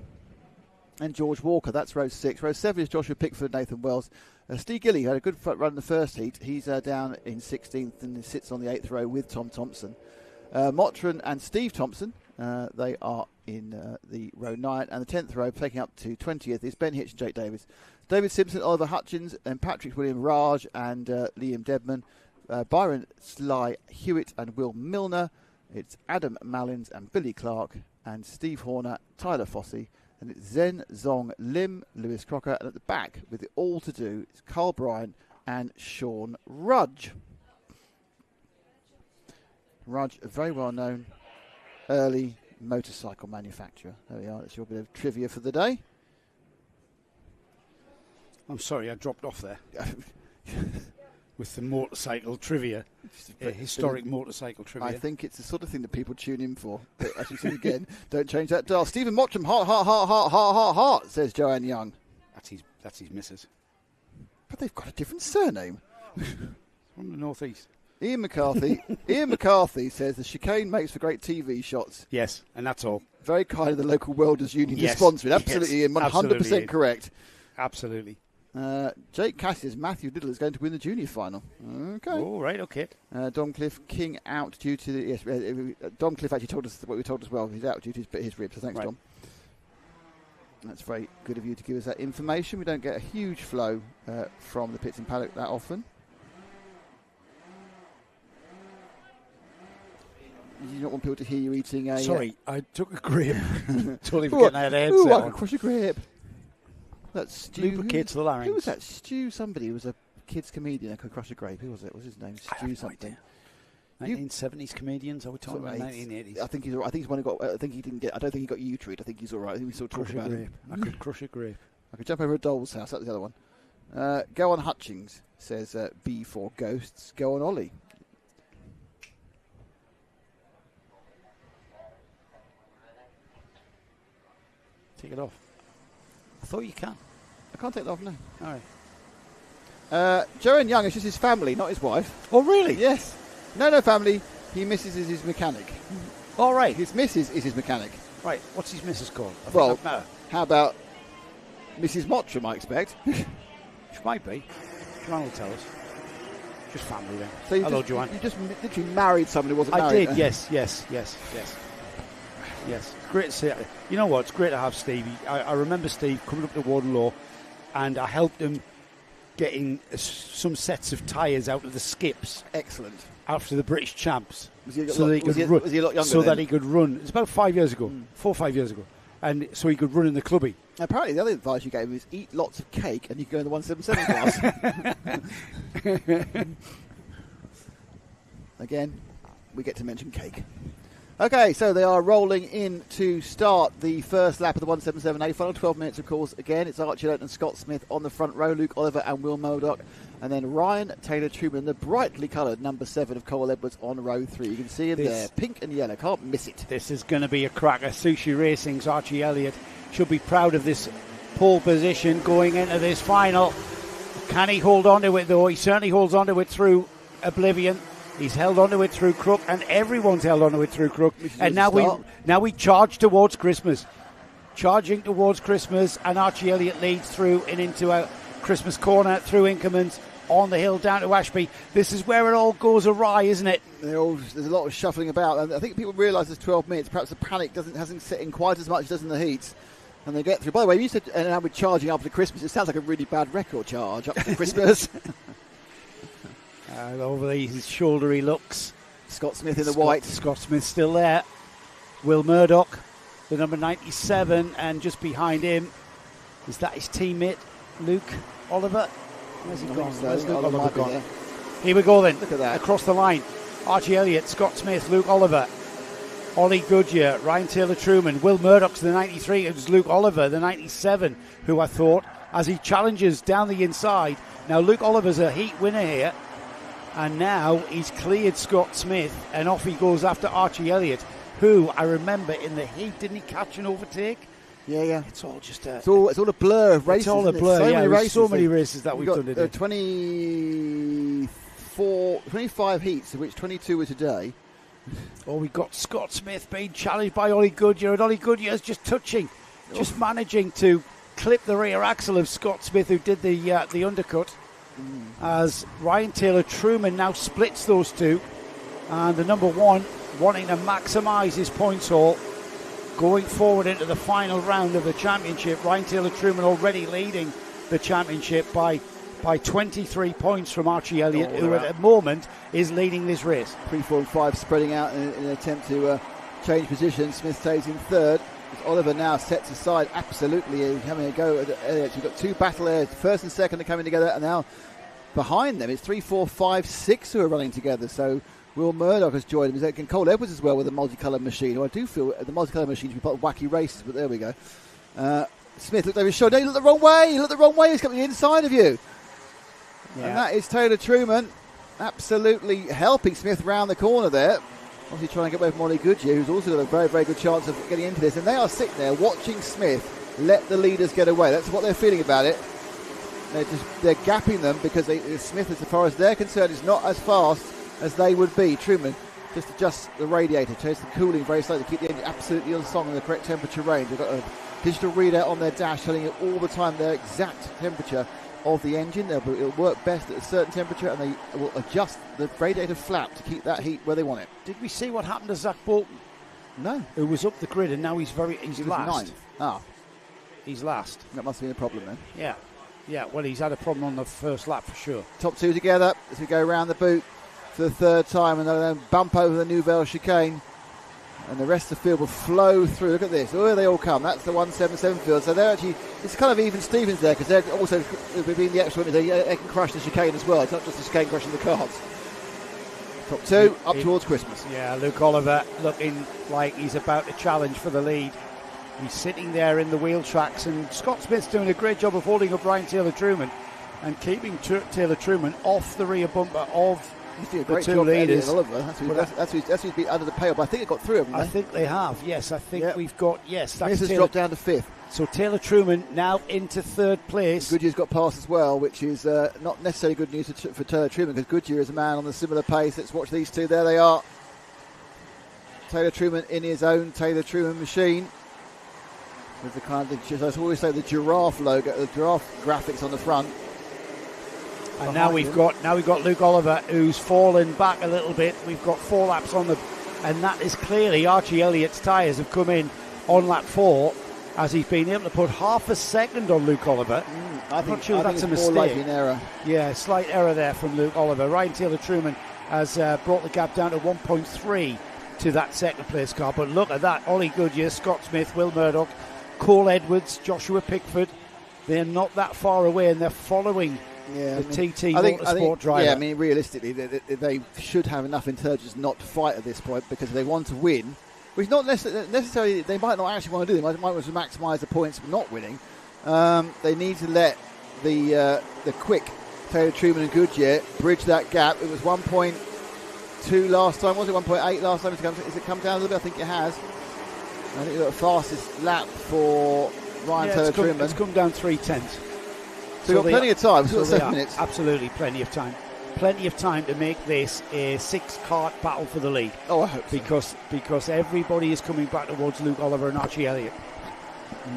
and George Walker. That's row 6. Row 7 is Joshua Pickford, Nathan Wells. Steve Gilly had a good front run in the first heat. He's down in 16th and sits on the 8th row with Tom Thompson. Mottran and Steve Thompson, they are in the row 9. And the 10th row, taking up to 20th, is Ben Hitch and Jake Davis. David Simpson, Oliver Hutchins, and Patrick William Raj and Liam Debman. Byron Sly Hewitt and Will Milner. It's Adam Mallins and Billy Clark, and Steve Horner, Tyler Fossey. And it's Zen Zong Lim, Lewis Crocker, and at the back with it all to do, it's Carl Bryan and Sean Rudge. Rudge, a very well-known early motorcycle manufacturer. There we are. That's your bit of trivia for the day. I'm sorry, I dropped off there. With the motorcycle trivia, historic motorcycle trivia. I think it's the sort of thing that people tune in for. But as you see again, don't change that dial. Stephen Mottram, heart, says Joanne Young. That's his missus. But they've got a different surname. From the northeast. Ian McCarthy says the chicane makes for great TV shots. Yes, and that's all. Very kind of the local Welders Union to sponsor it. Absolutely, Ian, 100% correct. Absolutely. Jake Cassius, Matthew Little is going to win the junior final. Okay. All right, okay. Domcliffe King out due to the... Yes, Domcliffe actually told us what we told as well. He's out due to his ribs, so thanks, Dom. That's very good of you to give us that information. We don't get a huge flow from the pits and paddock that often. You don't want people to hear you eating a... Sorry, I took a grape. Totally forgetting I had a headset I on. can crush a grape. That's Stu. Lubricates the larynx. Who was that? Stu somebody who was a kids comedian that could crush a grape. Who was it? What was his name? Stu something. 1970s comedians? Are we talking about 1980s? I think he's all right. I think he's one who got... I think he didn't get... I don't think he got U-treat. I think he's all right. I think we still talk about him. I could crush a grape. I could jump over a doll's house. That was the other one. Go on Hutchings, says B for Ghosts. Go on Ollie. Take it off. I thought you can. I can't take it off, no. All right. Joanne Young is just his family, not his wife. Oh, really? Yes. No family. He missus is his mechanic. All right. His missus is his mechanic. Right. What's his missus called? Well, how about Mrs. Mottram, I expect? She might be. Joanne will tell us. Just family then. So hello, Joanne. You just literally married somebody who wasn't married. I did, yes. Yes, great to see. You know what? It's great to have Stevie. I remember Steve coming up to Warden Law, and I helped him getting some sets of tyres out of the skips. Excellent. After the British champs. Was he a lot younger that he could run. It's about 5 years ago, 4 or 5 years ago. And so he could run in the clubby. Apparently, the other advice you gave him is eat lots of cake and you could go in the 177 class. Again, we get to mention cake. Okay, so they are rolling in to start the first lap of the 177 A Final. 12 minutes, of course. Again, it's Archie Elliott and Scott Smith on the front row, Luke Oliver and Will Murdoch. And then Ryan Taylor-Truman, the brightly coloured number 7 of Cole Edwards on row 3. You can see him there, pink and yellow. Can't miss it. This is going to be a cracker. Sushi Racing's Archie Elliott should be proud of this pole position going into this final. Can he hold on to it, though? He certainly holds on to it through Oblivion. He's held on to it through Crook, and everyone's held on to it through Crook. And now we charge towards Christmas. Charging towards Christmas, and Archie Elliott leads through and into a Christmas corner through Inkermans on the hill down to Ashby. This is where it all goes awry, isn't it? There's a lot of shuffling about, and I think people realise there's 12 minutes. Perhaps the panic hasn't set in quite as much as it does in the heats, and they get through. By the way, you said and now we're charging after Christmas. It sounds like a really bad record charge up to Christmas. Over his shoulder he looks. Scott Smith in the white. Scott Smith still there. Will Murdoch, the number 97, and just behind him, is that his teammate, Luke Oliver? Where's he gone? Where's Luke Oliver gone? Here we go then. Look at that. Across the line. Archie Elliott, Scott Smith, Luke Oliver, Ollie Goodyear, Ryan Taylor-Truman, Will Murdoch's the 93. It was Luke Oliver, the 97, who I thought, as he challenges down the inside. Now Luke Oliver's a heat winner here. And now he's cleared Scott Smith, and off he goes after Archie Elliott, who I remember in the heat, didn't he catch and overtake? Yeah. It's all just it's all a blur of races. It's all a blur. So many races that we've done today. 25 heats, of which 22 were today. Oh, we've got Scott Smith being challenged by Ollie Goodyear, and Ollie Goodyear's just managing to clip the rear axle of Scott Smith, who did the undercut. As Ryan Taylor-Truman now splits those two, and the number 1 wanting to maximise his points haul going forward into the final round of the championship. Ryan Taylor-Truman already leading the championship by 23 points from Archie Elliott, who at the moment is leading this race. 3, 4 and 5 spreading out in an attempt to change position. Smith stays in third. Oliver now sets aside absolutely having a go at Elliott. You've got 2 battle airs, first and second are coming together, and now behind them it's 3, 4, 5, 6 who are running together. So Will Murdoch has joined him, and Cole Edwards as well with the multicoloured machine. I do feel the multicoloured machine to be part of wacky races, but there we go. Smith looked over his shoulder. He looked the wrong way. He's coming inside of you. Yeah. And that is Taylor-Truman absolutely helping Smith round the corner there. Obviously trying to get away from Ollie Goodyear, who's also got a very, very good chance of getting into this. And they are sitting there watching Smith let the leaders get away. That's what they're feeling about it. They're gapping them because Smith, as far as they're concerned, is not as fast as they would be. Truman just adjusts the radiator, changes the cooling very slowly to keep the engine absolutely on song in the correct temperature range. They've got a digital readout on their dash telling you all the time their exact temperature of the engine. It'll work best at a certain temperature, and they will adjust the radiator flap to keep that heat where they want it. Did we see what happened to Zach Bolton? No. Who was up the grid, and now he's last. He's last. That must have been a problem then. Yeah, well, he's had a problem on the first lap for sure. Top 2 together as we go around the boot for the third time, and they'll then bump over the Nouvelle chicane, and the rest of the field will flow through. Look at this. Oh, they all come. That's the 177 field. So they're actually, it's kind of even Stevens there, because they're also being the extra one. They can crush the chicane as well. It's not just the chicane crushing the carts. Top 2 up towards Christmas. Yeah, Luke Oliver looking like he's about to challenge for the lead. He's sitting there in the wheel tracks, and Scott Smith's doing a great job of holding up Ryan Taylor-Truman and keeping Taylor-Truman off the rear bumper of the 2 leaders. That's who's been under the pail, but I think it got through, haven't they? I think they have, yes. I think we've got, yes. Smith has dropped down to 5th. So Taylor-Truman now into 3rd place. Goodyear's got past as well, which is not necessarily good news for Taylor-Truman, because Goodyear is a man on a similar pace. Let's watch these two. There they are. Taylor-Truman in his own Taylor-Truman machine. With the kind of, as I always say, the giraffe logo, the giraffe graphics on the front. And now we've got Luke Oliver, who's fallen back a little bit. We've got 4 laps on the, and that is clearly Archie Elliott's tyres have come in on lap 4, as he's been able to put half a second on Luke Oliver. I'm not sure that's a more mistake. likely an error. Yeah, slight error there from Luke Oliver. Ryan Taylor-Truman has brought the gap down to 1.3 to that second place car. But look at that. Ollie Goodyear, Scott Smith, Will Murdoch, Cole Edwards, Joshua Pickford. They're not that far away, and they're following the TT Motorsport driver. Yeah, I mean, realistically, they should have enough intelligence not to fight at this point, because if they want to win, which not necessarily, they might not actually want to do. They might want to maximise the points of not winning. They need to let the quick Taylor-Truman and Goodyear bridge that gap. It was 1.2 last time. Was it 1.8 last time? Has it come down a little bit? I think it has. I think the fastest lap for Ryan Taylor-Truman. It's come down 3/10. So we've got plenty of time. We've got 7 minutes. Absolutely plenty of time. Plenty of time to make this a 6-kart battle for the lead. Oh, I hope so. Because everybody is coming back towards Luke Oliver and Archie Elliott.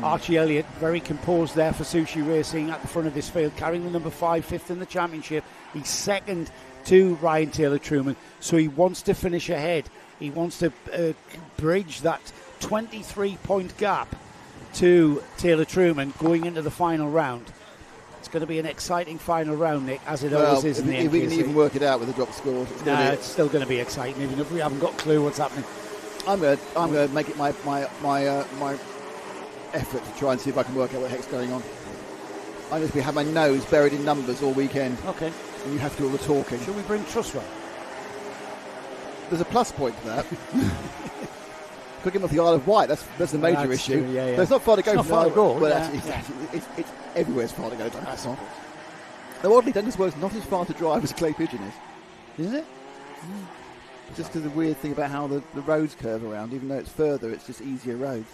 Archie Elliott, very composed there for Sushi Racing at the front of this field, carrying the number 5, 5th in the championship. He's second to Ryan Taylor-Truman, so he wants to finish ahead. He wants to bridge that 23-point gap to Taylor-Truman going into the final round. It's going to be an exciting final round, Nick, as it always is in the NKC. If we can even work it out with the drop scores, it's still going to be exciting, even if we haven't got a clue what's happening. I'm going to make it my effort to try and see if I can work out what the heck's going on. I just have my nose buried in numbers all weekend. Okay. And you have to do all the talking. Should we bring Truss round? There's a plus point to that. Could get him off the Isle of Wight. That's the major issue. True, yeah. But it's not far to go from the Isle of Wight. Well, yeah. it's everywhere's far to go. That's not. Though oddly, Douglasworth's not as far to drive as Clay Pigeon is. Is it? Just because the weird thing about how the roads curve around, even though it's further, it's just easier roads.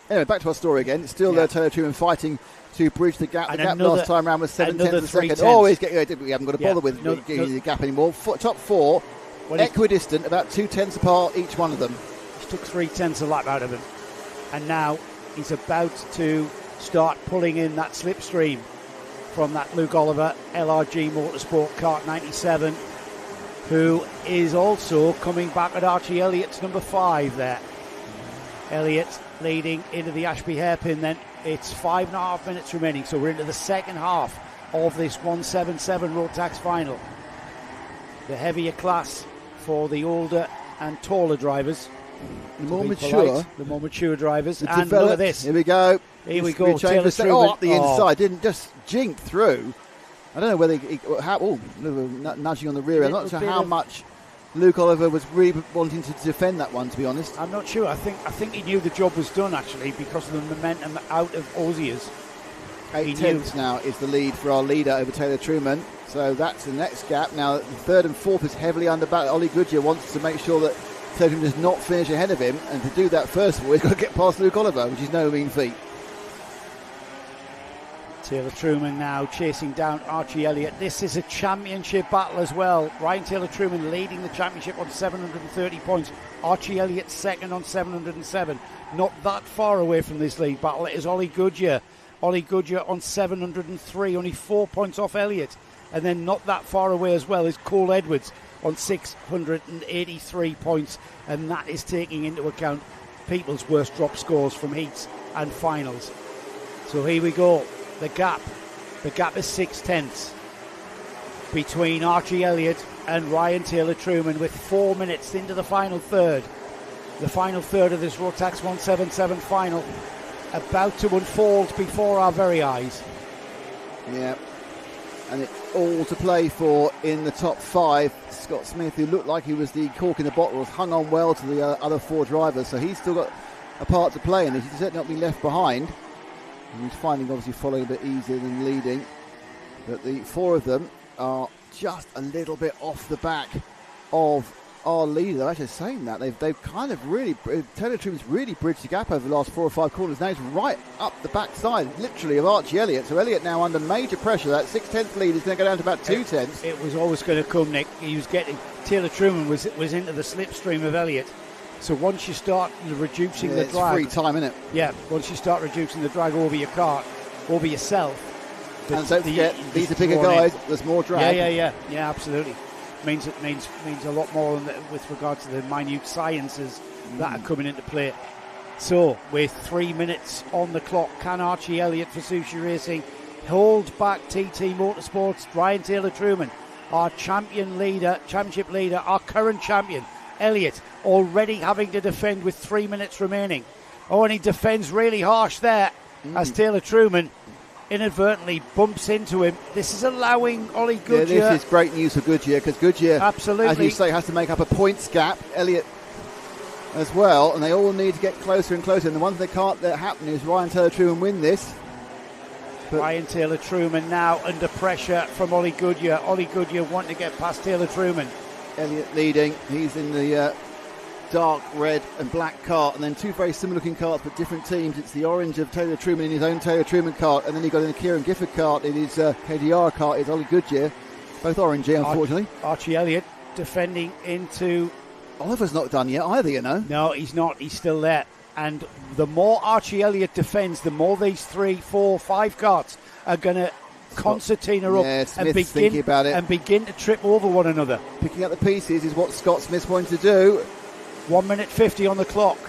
Anyway, back to our story again. It's still Taylor-Truman fighting to bridge the gap. The gap last time round was 7 tenths a second. Oh, we haven't got to bother with giving the gap anymore. Top 4, equidistant, about 2 tenths apart, each one of them. He took 3 tenths a lap out of him. And now he's about to start pulling in that slipstream from that Luke Oliver LRG Motorsport Kart 97, who is also coming back at Archie Elliott's number 5 there. Elliott leading into the Ashby hairpin then. It's 5.5 minutes remaining, so we're into the second half of this 177 Rotax final. The heavier class for the older and taller drivers. The more mature drivers. And look at this. Here we go. Here we go. Up the inside. Didn't just jink through. I don't know whether nudging on the rear. I'm not sure how much Luke Oliver was really wanting to defend that one, to be honest. I'm not sure. I think he knew the job was done, actually, because of the momentum out of Aussiers. 8 tenths now is the lead for our leader over Taylor-Truman. So that's the next gap. Now, the third and fourth is heavily under battle. Ollie Goodyear wants to make sure that Taylor-Truman does not finish ahead of him. And to do that, first of all, he's got to get past Luke Oliver, which is no mean feat. Taylor-Truman now chasing down Archie Elliott. This is a championship battle as well. Ryan Taylor-Truman leading the championship on 730 points. Archie Elliott second on 707. Not that far away from this lead battle. It is Ollie Goodyear. Ollie Goodyear on 703, only 4 points off Elliott. And then not that far away as well is Cole Edwards on 683 points. And that is taking into account people's worst drop scores from heats and finals. So here we go. The gap is 6 tenths between Archie Elliott and Ryan Taylor-Truman, with 4 minutes into the final third. The final third of this Rotax 177 final about to unfold before our very eyes. Yeah, and it's all to play for in the top 5. Scott Smith, who looked like he was the cork in the bottle, has hung on well to the other 4 drivers, so he's still got a part to play in this. He's certainly not been left behind. And he's finding, obviously, following a bit easier than leading. But the 4 of them are just a little bit off the back of our leader. They're actually saying that. They've kind of really, Taylor-Truman's really bridged the gap over the last 4 or 5 corners. Now he's right up the backside, literally, of Archie Elliott. So Elliott now under major pressure. That 6 tenth lead is going to go down to about 2 tenths. It was always going to come, Nick. Taylor-Truman was into the slipstream of Elliott. So once you start reducing the drag... it's free time, isn't it? Yeah, once you start reducing the drag over your car, over yourself... And don't forget, these are bigger guys, there's more drag. Yeah, absolutely. Means a lot more with regard to the minute sciences that are coming into play. So, with 3 minutes on the clock, can Archie Elliott for Sushi Racing hold back TT Motorsports? Ryan Taylor-Truman, our championship leader, our current champion, Elliott, already having to defend with 3 minutes remaining. Oh, and he defends really harsh there as Taylor-Truman inadvertently bumps into him. This is allowing Ollie Goodyear. Yeah, this is great news for Goodyear, because Goodyear, absolutely, as you say, has to make up a points gap. Elliott as well, and they all need to get closer and closer. And the one thing they can't let happen is Ryan Taylor-Truman win this. But Ryan Taylor-Truman now under pressure from Ollie Goodyear. Ollie Goodyear wanting to get past Taylor-Truman. Elliott leading. He's in the dark red and black cart, and then two very similar looking carts but different teams. It's the orange of Taylor-Truman in his own Taylor-Truman cart, and then you've got in the Kieran Gifford cart in his KDR cart is Ollie Goodyear, both orangey unfortunately. Archie Elliott defending into... Oliver's not done yet either, you know. No, he's not. He's still there. And the more Archie Elliott defends, the more these 3, 4, 5 carts are going to concertina up and begin to trip over one another. Picking up the pieces is what Scott Smith's wanting to do. 1 minute 50 on the clock.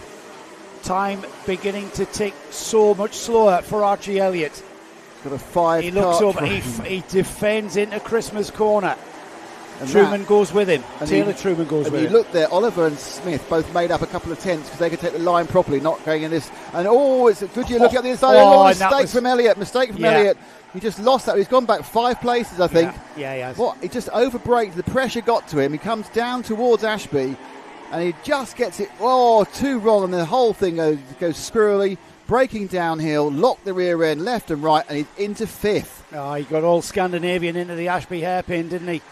Time beginning to tick so much slower for Archie Elliott. He's got a 5 He looks over, he defends into Christmas corner. And Truman goes with him. Taylor-Truman goes with him. You look there, Oliver and Smith both made up a couple of tenths because they could take the line properly, not going in this. And it's Goodyear looking at the inside. Mistake from Elliott. Elliott. He just lost that. He's gone back 5 places, I think. Yeah. He just overbraked. The pressure got to him. He comes down towards Ashby, and he just gets it too wrong, and the whole thing goes squirrely, braking downhill, locked the rear end left and right, and he's into 5th. Oh, he got all Scandinavian into the Ashby hairpin, didn't he?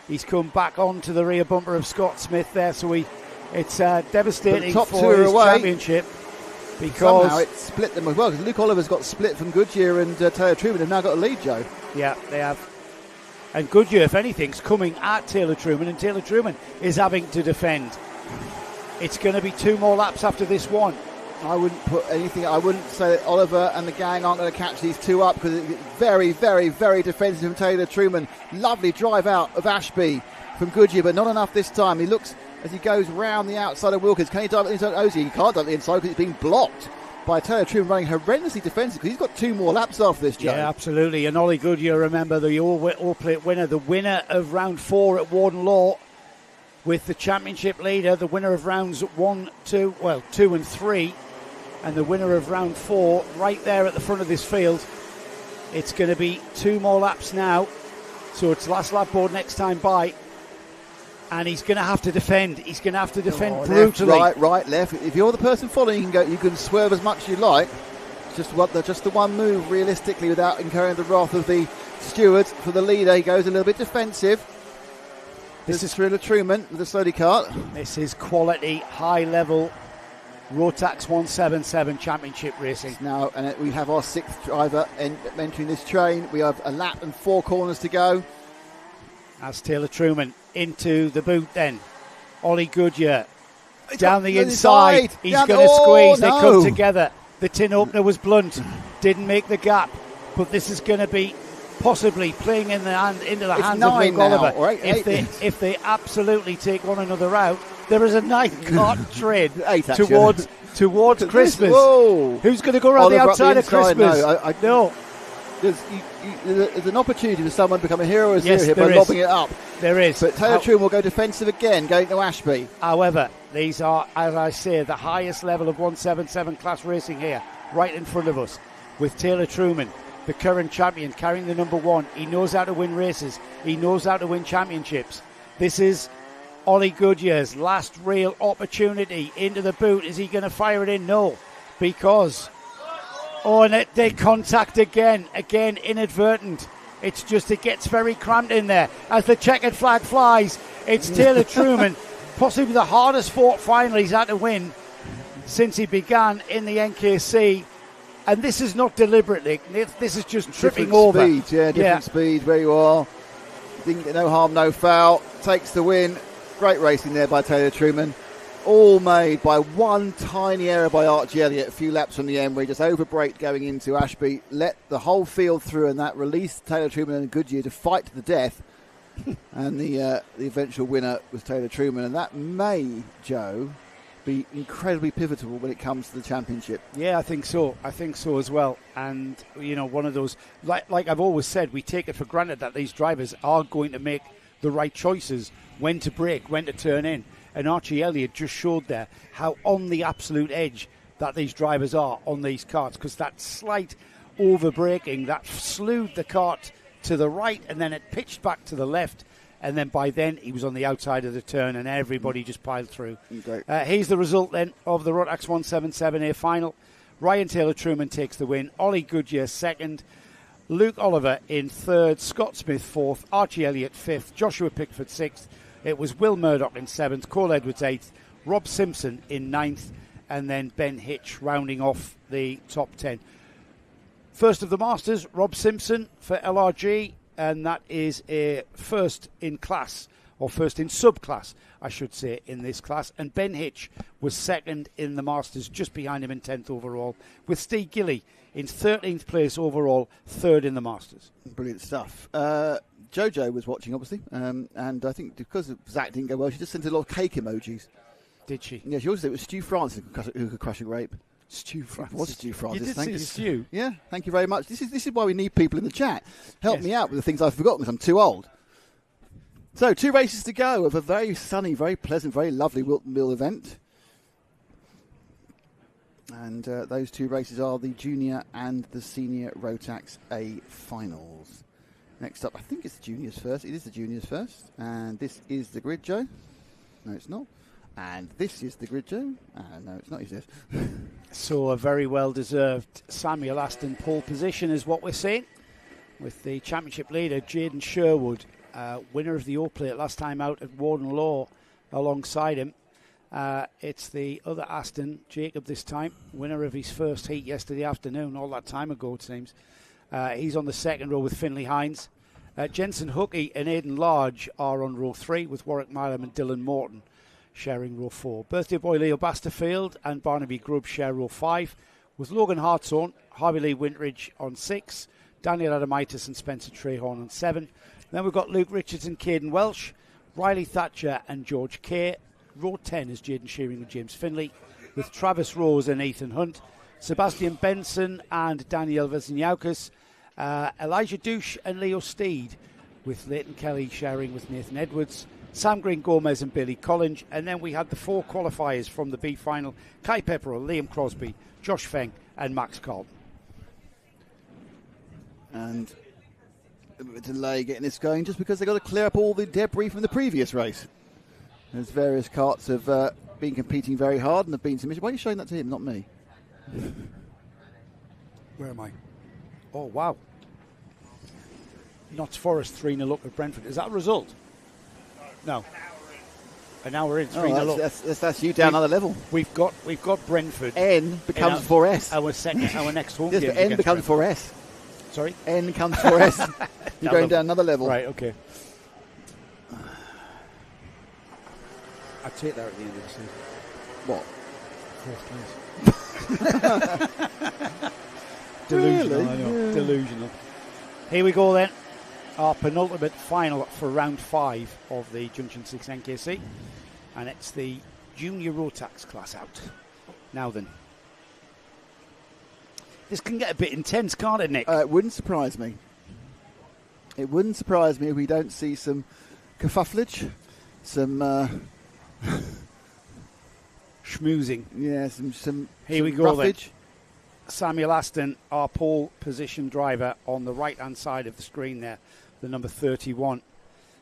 He's come back onto the rear bumper of Scott Smith there, so it's devastating for his championship. Because somehow it split them as well, because Luke Oliver's got split from Goodyear, and Taylor-Truman have now got a lead, Joe. Yeah, they have. And Goodyear, if anything's coming at Taylor-Truman, and Taylor-Truman is having to defend. It's going to be 2 more laps after this one. I wouldn't say that Oliver and the gang aren't going to catch these 2 up, because it's very, very, very defensive from Taylor-Truman. Lovely drive out of Ashby from Goodyear, but not enough this time. He looks as he goes round the outside of Wilkins. Can he dive inside Ozzy? He can't dive inside because it's being blocked by Taylor-Truman, running horrendously defensive, because he's got 2 more laps after this, Joe. Yeah, absolutely. And Ollie Goodyear, remember, the all-plate winner, the winner of round 4 at Warden Law, with the championship leader, the winner of rounds 2 and 3, and the winner of round 4 right there at the front of this field. It's going to be 2 more laps now, so it's last lap board next time by, and he's going to have to defend. He's going to have to defend brutally. Left, right, left. If you're the person following, you can swerve as much as you like. It's just the one move realistically without incurring the wrath of the stewards. For the leader, he goes a little bit defensive. This is Taylor-Truman with the slowly cart. This is quality, high level Rotax 177 championship racing. Now, and we have our 6th driver entering this train. We have a lap and 4 corners to go. As Taylor-Truman into the boot then. Ollie Goodyear down the inside. He's going to squeeze. They come together. The tin opener was blunt. Didn't make the gap. But this is going to be possibly playing into the hands of Luke Oliver. Right? If they absolutely take one another out, there is a 9-cart train towards Christmas. Who's going to go around the outside of Christmas? No. There's an opportunity for someone to become a hero or zero here by lobbing it up. There is. But Taylor-Truman will go defensive again, going to Ashby. However, these are, as I say, the highest level of 177 class racing here, right in front of us, with Taylor-Truman, the current champion, carrying the number 1. He knows how to win races. He knows how to win championships. This is Ollie Goodyear's last real opportunity into the boot. Is he going to fire it in? No, because and they contact again inadvertent. It's just, it gets very cramped in there as the checkered flag flies. It's Taylor-Truman, possibly the hardest fought final he's had to win since he began in the NKC. And this is not deliberately. This is just tripping over. Different speed where you are. Didn't get no harm, no foul. Takes the win. Great racing there by Taylor-Truman. All made by one tiny error by Archie Elliott a few laps from the end, where he just overbraked going into Ashby, let the whole field through, and that released Taylor-Truman and Goodyear to fight to the death. And the eventual winner was Taylor-Truman, and that may, Joe, be incredibly pivotal when it comes to the championship. Yeah, I think so. I think so as well. And, you know, one of those, like I've always said, we take it for granted that these drivers are going to make the right choices, when to brake, when to turn in. And Archie Elliott just showed there how on the absolute edge that these drivers are on these karts, because that slight over-braking, that slewed the kart to the right and then it pitched back to the left. And then by then, he was on the outside of the turn and everybody just piled through. Here's the result then of the Rotax 177 A Final. Ryan Taylor-Truman takes the win. Ollie Goodyear second. Luke Oliver in third. Scott Smith fourth. Archie Elliott fifth. Joshua Pickford sixth. It was Will Murdoch in seventh. Cole Edwards eighth. Rob Simpson in ninth. And then Ben Hitch rounding off the top 10. First of the Masters, Rob Simpson for LRG. And that is a first in class, or first in subclass, I should say, in this class. And Ben Hitch was second in the Masters, just behind him in 10th overall, with Steve Gilly in 13th place overall, third in the Masters. Brilliant stuff. Jojo was watching, obviously, and I think because Zach didn't go well, she just sent a lot of cake emojis. Did she? Yeah, she also said it was Stu Francis who could crush a grape. Stu Francis. It was Stu Francis. You did thank say you. Stu. Yeah, thank you very much. This is why we need people in the chat. Help me out with the things I've forgotten because I'm too old. So 2 races to go of a very sunny, very pleasant, very lovely Whilton Mill event. And those 2 races are the junior and the senior Rotax A Finals. Next up, I think it's the juniors first. It is the juniors first. And this is the grid, Joe. No, it's not. And this is the grid, Joe. No, it's not. He says. So a very well-deserved Samuel Aston pole position is what we're seeing, with the championship leader, Jaden Sherwood, winner of the O-Plate last time out at Warden Law, alongside him. It's the other Aston, Jacob this time, winner of his first heat yesterday afternoon, all that time ago it seems. He's on the second row with Finley Hines. Jensen Hookey and Aidan Large are on row 3 with Warwick Milam and Dylan Morton sharing row 4. Birthday boy Leo Basterfield and Barnaby Grubb share row 5, with Logan Hartshorn, Harvey Lee Wintridge on 6, Daniel Adamitis and Spencer Trehorn on 7. Then we've got Luke Richardson, Caden Welsh, Riley Thatcher and George Kay. Row 10 is Jaden Shearing and James Finley, with Travis Rose and Ethan Hunt, Sebastian Benson and Daniel Vezniaukis, Elijah Douche and Leo Steed, with Leighton Kelly sharing with Nathan Edwards, Sam Green Gomez and Billy Collins. And then we had the 4 qualifiers from the B final: Kai Pepperell, Liam Crosby, Josh Feng and Max Carlton. And a bit of a delay getting this going just because they've got to clear up all the debris from the previous race. As various karts have been competing very hard and have been submitted. Why are you showing that to him, not me? Where am I? Oh, wow. Notts Forest 3-0 up at Brentford. Is that a result? No. An hour in, 3-0 up. That's you down another level. We've got Brentford. N becomes 4S. Our next home yes, game. N becomes 4S. Sorry? N becomes 4S. You're going down another level. Right, okay. I'd take that at the end of the season. What? 4th place. Delusional, really? I know. Delusional. Here we go then. Our penultimate final for round 5 of the Junction 6 NKC. And it's the junior Rotax class out. Now then. This can get a bit intense, can't it, Nick? It wouldn't surprise me. It wouldn't surprise me if we don't see some kerfufflage, some schmoozing. Yeah, some Here we go roughage. then. Samuel Aston, our pole position driver, on the right-hand side of the screen there, the number 31.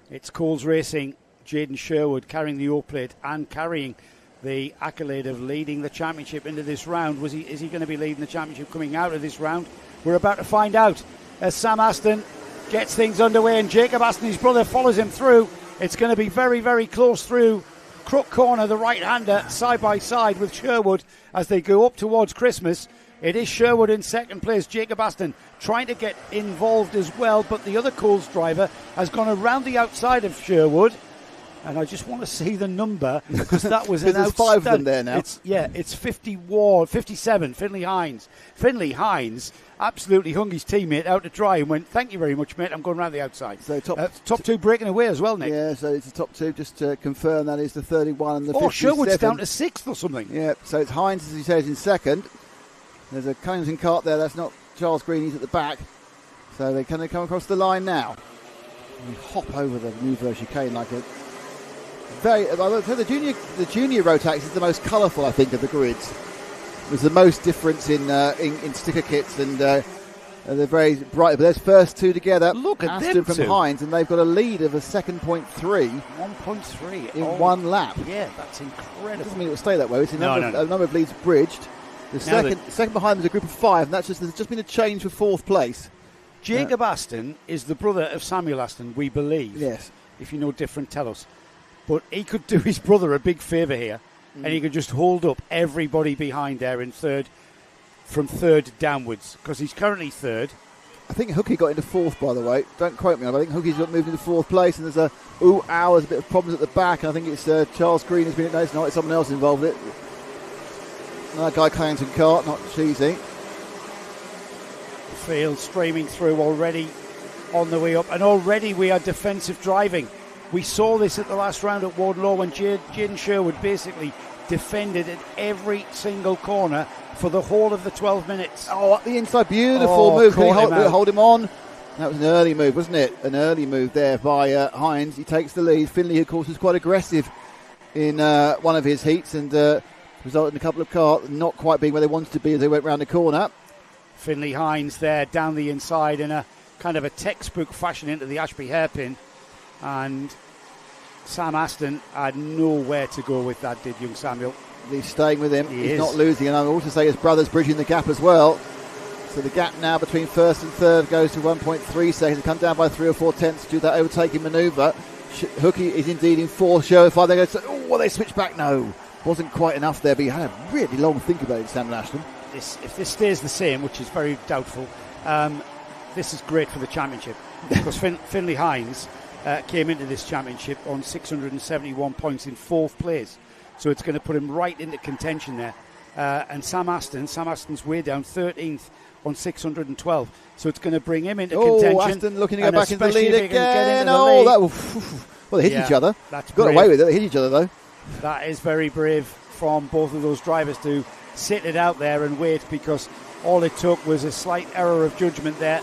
It's Coles Racing, Jaden Sherwood carrying the O-Plate and carrying the accolade of leading the championship into this round. Is he going to be leading the championship coming out of this round? We're about to find out as Sam Aston gets things underway and Jacob Aston, his brother, follows him through. It's going to be very, very close through Crook Corner, the right-hander, side by side with Sherwood as they go up towards Christmas. It is Sherwood in second place. Jacob Aston trying to get involved as well, but the other Coles driver has gone around the outside of Sherwood And I just want to see the number because that was an there's 5 of them there now. It's 57, Finley Hines. Finley Hines absolutely hung his teammate out to dry and went, thank you very much, mate, I'm going round the outside. So top 2 breaking away as well, Nick. Yeah, so it's the top 2, just to confirm that is the 31 and the 57. Sherwood's down to 6th or something. Yeah, so it's Hines, as he says, in second. There's a Cunnington cart there, that's not Charles Green, he's at the back. So they come across the line now. And hop over the reverse chicane like a... the junior Rotax is the most colourful, I think, of the grids. There's the most difference in sticker kits, and they're very bright. But there's first 2 together. Look at Aston them from two. Hines, and they've got a lead of a second 1.3 in one lap. Yeah, that's incredible. Doesn't mean it will stay that way. It's a number of leads bridged. The second behind them is a group of 5, and there's just been a change for 4th place. Jacob Aston is the brother of Samuel Aston, we believe. Yes. If you know different, tell us. But he could do his brother a big favour here, and he could just hold up everybody behind there in third, from third downwards, because he's currently third. I think Hookie got into 4th, by the way. Don't quote me on it. I think Hookie's got moved into 4th place, and there's a bit of problems at the back, and I think it's Charles Green has been... No, it's not. It's someone else involved with it. Another guy, Cunnington cart, not cheesy. Field streaming through already on the way up, and already we are defensive driving. We saw this at the last round at Wardlaw when Jaden Sherwood basically defended at every single corner for the whole of the 12 minutes. Oh, at the inside, beautiful move. Can he hold him on? That was an early move, wasn't it? An early move there by Hines. He takes the lead. Finley, of course, was quite aggressive in one of his heats and resulted in a couple of cars not quite being where they wanted to be as they went round the corner. Finley Hines there down the inside in a kind of a textbook fashion into the Ashby hairpin, and Sam Aston had nowhere to go with that, did young Samuel. He's staying with him. He's not losing, and I will also say his brother's bridging the gap as well. So the gap now between first and third goes to 1.3 seconds. They come down by 3 or 4 tenths to do that overtaking manoeuvre. Hookie is indeed in 4th. Show if they go, they switch back. No, wasn't quite enough there, but he had a really long think about it, Sam Ashton. If this stays the same, which is very doubtful, this is great for the championship because Finley Hines came into this championship on 671 points in 4th place, so it's going to put him right into contention there. And Sam Aston's way down 13th on 612, so it's going to bring him into contention. Aston looking to go back into the lead again. Well, they hit each other. That's got away with it. They hit each other though. That is very brave from both of those drivers to sit it out there and wait, because all it took was a slight error of judgment there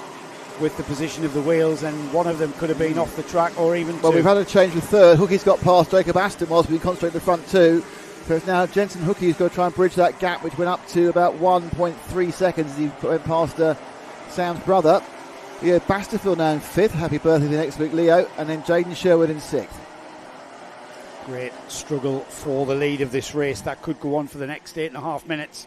with the position of the wheels, and one of them could have been off the track or even two. Well, we've had a change with third. Hookie's got past Jacob Aston whilst we concentrate the front 2. So it's now Jensen Hookie who's got to try and bridge that gap, which went up to about 1.3 seconds as he went past Sam's brother. Yeah, Basterfield now in 5th. Happy birthday the next week, Leo. And then Jaden Sherwood in 6th. Great struggle for the lead of this race. That could go on for the next 8.5 minutes.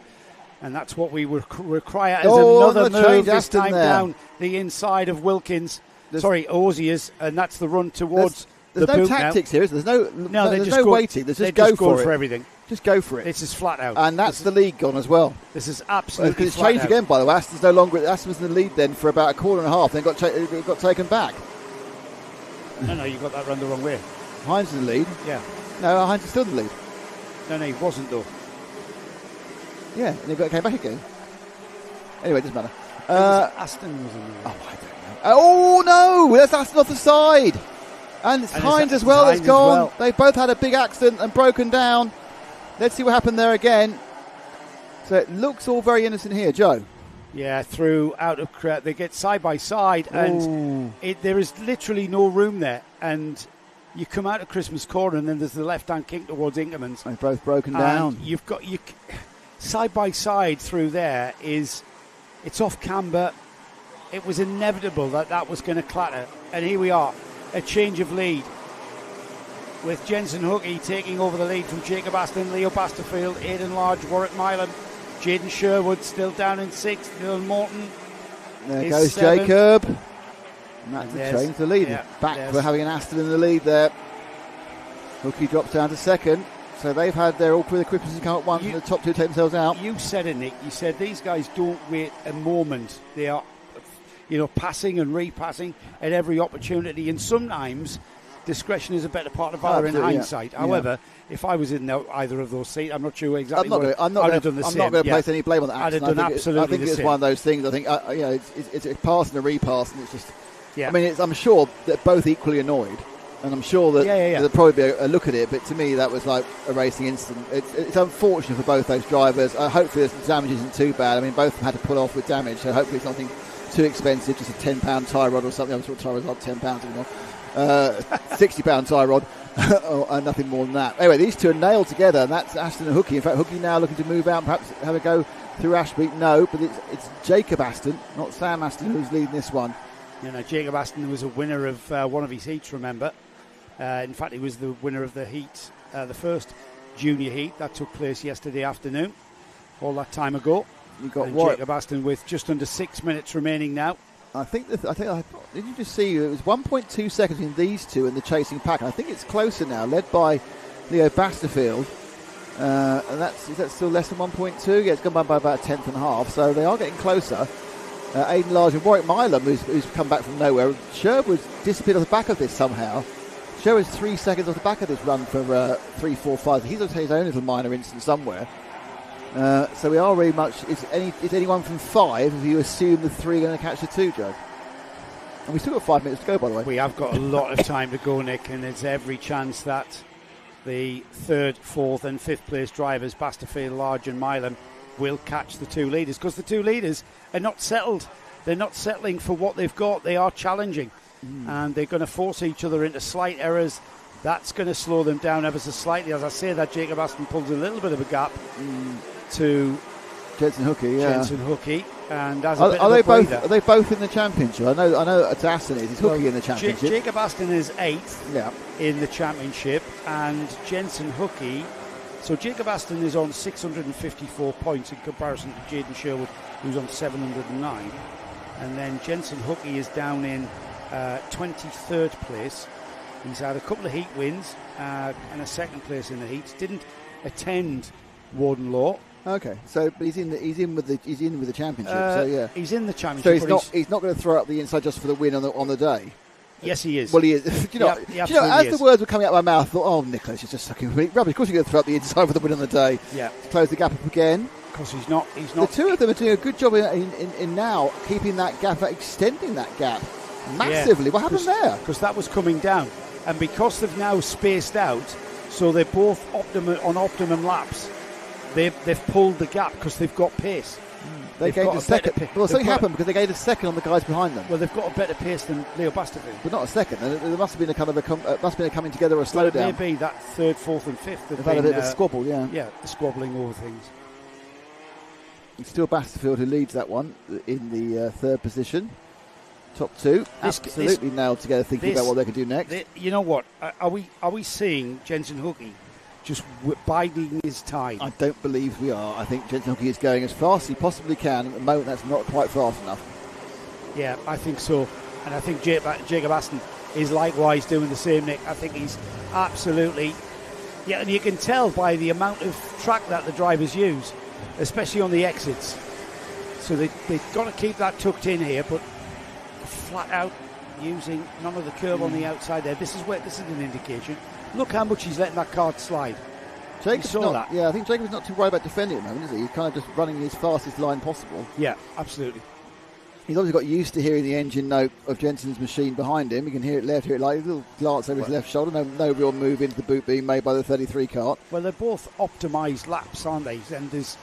And that's what we require as another move this time down the inside of Ozier's, and that's the run towards there's the no boot tactics now. here. There's no waiting. There's just go for it. Everything. Just go for it. This is flat out. And that's the lead gone as well. This is absolutely it's flat changed out. again, by the way. Aston was in the lead then for about a quarter and a half, then got taken back. No, you got that run the wrong way. Hines is in the lead. Yeah. No, Hines is still in the lead. No, he wasn't though. Yeah, and he came back again. Anyway, it doesn't matter. Aston was in the lead. Oh, I don't know. Oh, no! That's Aston off the side. And it's Hines as well that's gone. They've both had a big accident and broken down. Let's see what happened there again. So it looks all very innocent here, Joe. Yeah, they get side by side, and there is literally no room there. And you come out of Christmas Corner, and then there's the left-hand kick towards Inkerman's. They've both broken down. You've got side by side through there it's off camber. It was inevitable that was going to clatter, and here we are, a change of lead with Jensen Hookie taking over the lead from Jacob Aston, Leo Basterfield, Aidan Large, Warwick Milam, Jaden Sherwood still down in 6th, Dylan Morton. There goes 7th. Jacob. And that's a change the lead. Back for having an Aston in the lead there. Hookie drops down to 2nd. So they've had all three of the quickest come at once, and the top 2 take themselves out. You said it, Nick. You said these guys don't wait a moment. They are, passing and repassing at every opportunity. And sometimes discretion is a better part of valor in hindsight. Yeah. However, if I was in either of those seats, I'm not sure exactly. I'm not going to place any blame on that. I'd have done absolutely I think the it's same. one of those things. I think it's a pass and a repass, and it's just. Yeah. I mean, I'm sure they're both equally annoyed, and I'm sure that there'll probably be a look at it. But to me, that was like a racing incident. It's unfortunate for both those drivers. Hopefully, the damage isn't too bad. I mean, both of them had to pull off with damage, so hopefully it's nothing too expensive, just a £10 tie rod or something. I'm sure tie rod's not £10 anymore. £60 tie rod, or nothing more than that. Anyway, these two are nailed together, and that's Aston and Hookie. In fact, Hookie now looking to move out and perhaps have a go through Ashby. No, but it's Jacob Aston, not Sam Aston, who's leading this one. You know, Jacob Aston was a winner of one of his heats, remember. In fact, he was the winner of the heat, the first junior heat that took place yesterday afternoon, all that time ago. You got Jacob Aston with just under 6 minutes remaining now. I think did you just see it was 1.2 seconds in these two in the chasing pack? And I think it's closer now, led by Leo Basterfield. And is that still less than 1.2? Yeah, it's gone by about a tenth and a half. So they are getting closer. Aidan Large and Warwick Milam, who's come back from nowhere. Sherwood's disappeared off the back of this somehow. Sherwood's 3 seconds off the back of this run for 3, 4, 5. He's on his own little minor incident somewhere. So we are really much. Is anyone from 5? If you assume the 3 are going to catch the 2, Joe? And we've still got 5 minutes to go, by the way. We have got a lot of time to go, Nick, and there's every chance that the 3rd, 4th, and 5th place drivers, Basterfield, Large, and Milam, will catch the 2 leaders, because the 2 leaders are not settled. They're not settling for what they've got. They are challenging, and they're going to force each other into slight errors. That's going to slow them down ever so slightly. As I say that, Jacob Aston pulls a little bit of a gap to Jensen Hookie, and as are they both in the championship? I know it's Aston is Hookie in the championship. Jacob Aston is 8th in the championship, and Jensen Hookie. So Jacob Aston is on 654 points in comparison to Jaden Sherwood, who's on 709, and then Jensen Hookie is down in 23rd place. He's had a couple of heat wins and a 2nd place in the heats. Didn't attend Warden Law. Okay, so but he's in with the championship. So yeah, he's in the championship. So he's not going to throw up the inside just for the win on the day. Yes, he is. Well, he is. do you know, as the words were coming out of my mouth, I thought, oh, Nicholas, you're just sucking rubbish. Of course, you're going to throw up the inside for the win on the day. Yeah, close the gap up again. Because he's not. The 2 of them are doing a good job in now keeping that gap, extending that gap massively. What happened there? Because that was coming down, and because they've now spaced out, so they're both optimum laps. They've pulled the gap because they've got pace. They gained a second. Well, something happened because they gained a second on the guys behind them. Well, they've got a better pace than Leo Basterfield. But not a second. There must have been a coming together, a slowdown. Well, maybe that 3rd, 4th, and 5th. They've had a bit of a squabble, yeah. Yeah, squabbling over things. It's still Basterfield who leads that one in the 3rd position. Top 2, absolutely nailed together, thinking about what they can do next. You know what? Are we seeing Jensen Hookie just biding his time? I don't believe we are. I think Jensen Hookie is going as fast as he possibly can. At the moment, that's not quite fast enough. Yeah, I think so. And I think Jacob Aston is likewise doing the same, Nick. I think he's absolutely... Yeah, and you can tell by the amount of track that the drivers use, especially on the exits. So they've got to keep that tucked in here, but flat out using none of the curve on the outside there. This is an indication. Look how much he's letting that card slide. Jacob's not, yeah, I think Jacob's not too worried about defending at the moment, is he? He's kind of just running his fastest line possible. Yeah, absolutely. He's obviously got used to hearing the engine note of Jensen's machine behind him. He can hear it left, hear it right. A little glance over his left shoulder. No real move into the boot being made by the 33 kart. Well, they're both optimised laps, aren't they? And there's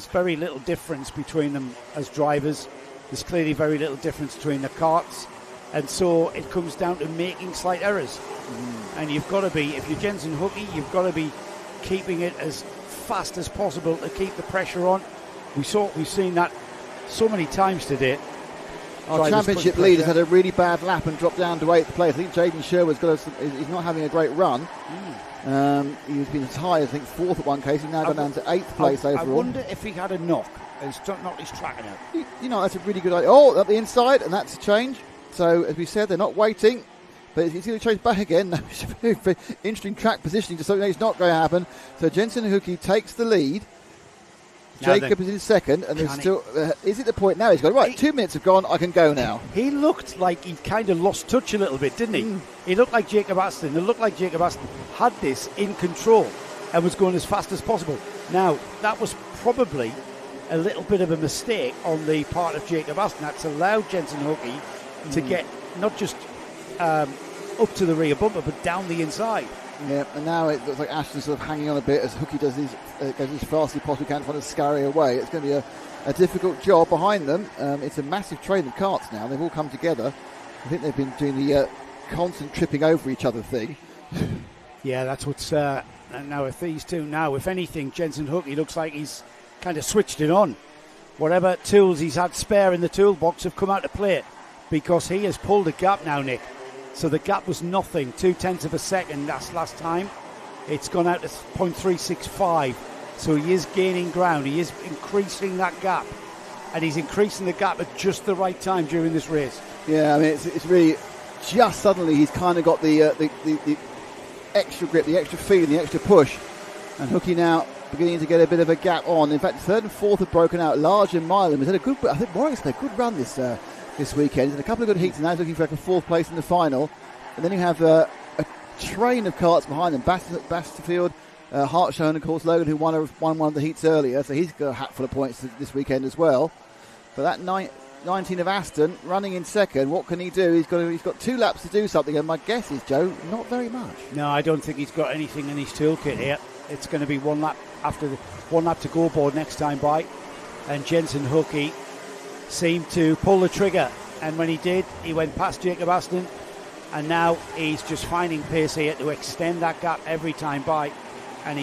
very little difference between them as drivers. There's clearly very little difference between the karts. And so it comes down to making slight errors. And you've got to be, if you're Jensen Hookie, you've got to be keeping it as fast as possible to keep the pressure on. We've seen that so many times today. Our championship lead has had a really bad lap and dropped down to 8th place. I think Jaden Sherwood's he's not having a great run. He's been as high as, I think, 4th at one case. He's now gone down to 8th place overall. I wonder if he had a knock and knocked his tracking out. You know, that's a really good idea. Oh, at the inside, and that's a change. So, as we said, they're not waiting. But he's going to change back again. It's a very interesting track positioning to something that's not going to happen. So Jensen Hookie takes the lead. Jacob is in second, and there's still. Is it the point now? He's gone, right, 2 minutes have gone, I can go now. He looked like he kind of lost touch a little bit, didn't he? He looked like Jacob Aston. It looked like Jacob Aston had this in control and was going as fast as possible. Now, that was probably a little bit of a mistake on the part of Jacob Aston. That's allowed Jensen Hookie to get not just up to the rear bumper, but down the inside. Yeah, and now it looks like Ashton's sort of hanging on a bit as Hookie does goes as fast as he possibly can trying to scurry away. It's going to be a difficult job behind them. It's a massive train of carts now. They've all come together. I think they've been doing the constant tripping over each other thing. Yeah, that's what's... and now if these two now, if anything, Jensen Hookie looks like he's kind of switched it on. Whatever tools he's had spare in the toolbox have come out to play it, because he has pulled a gap now, Nick. So the gap was nothing, 0.2 of a second last time. It's gone out to 0.365. So he is gaining ground. He is increasing that gap. And he's increasing the gap at just the right time during this race. Yeah, I mean, it's really just suddenly he's kind of got the extra grip, the extra feeling, the extra push. And Hookie now beginning to get a bit of a gap on. In fact, third and fourth have broken out. Large and Milam has had a good, I think Warwick's had a good run this weekend. And a couple of good heats, and now he's looking for like a fourth place in the final. And then you have a train of carts behind them. Basterfield, Hartshorn, of course, Logan, who won one of the heats earlier, so he's got a hatful of points this weekend as well. But that 19 of Aston running in second, what can he do? He's got 2 laps to do something, and my guess is, Joe, not very much. No, I don't think he's got anything in his toolkit here. It's going to be one lap to go board next time by, and Jensen Hookie seemed to pull the trigger, and when he did, he went past Jacob Aston, and now he's just finding pace here to extend that gap every time by, and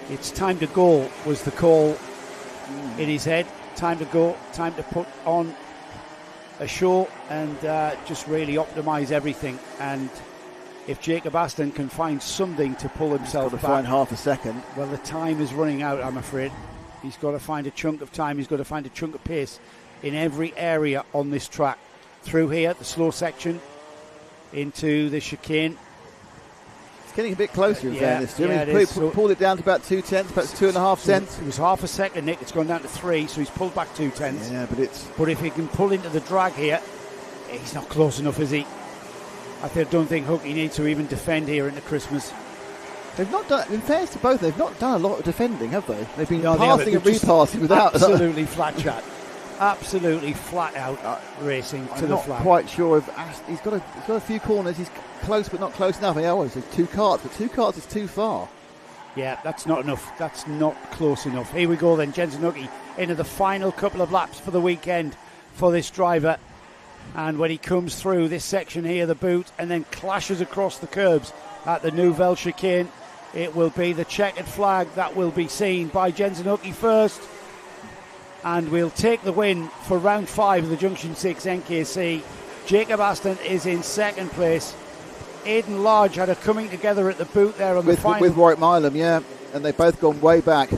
it's time to go was the call in his head. Time to go, time to put on a show and just really optimise everything. And if Jacob Aston can find something to pull himself back, find half a second. Well, the time is running out, I'm afraid. He's got to find a chunk of time. He's got to find a chunk of pace in every area on this track. Through here, the slow section, into the chicane. It's getting a bit closer in fairness. He's pulled it down to about 0.2, perhaps 2.5 cents. It was half a second, Nick. It's gone down to 3, so he's pulled back 0.2. Yeah, But if he can pull into the drag here, he's not close enough, is he? I don't think Hookie needs to even defend here into Christmas. They've not done, in fairness to both, they've not done a lot of defending, have they? They've been passing and repassing without... Absolutely flat chat. Absolutely flat out racing to the flat. I'm not quite sure if he's got a few corners. He's close but not close enough. He always says 2 carts, but 2 carts is too far. Yeah, that's not enough. That's not close enough. Here we go then, Jensen Hookie into the final couple of laps for the weekend for this driver. And when he comes through this section here, the boot, and then clashes across the curbs at the Nouvelle chicane, it will be the checkered flag that will be seen by Jensen Hookie first. And we'll take the win for round 5 of the Junction 6 NKC. Jacob Aston is in second place. Aidan Large had a coming together at the boot there on the final. With Warwick Milam, yeah. And they've both gone way back.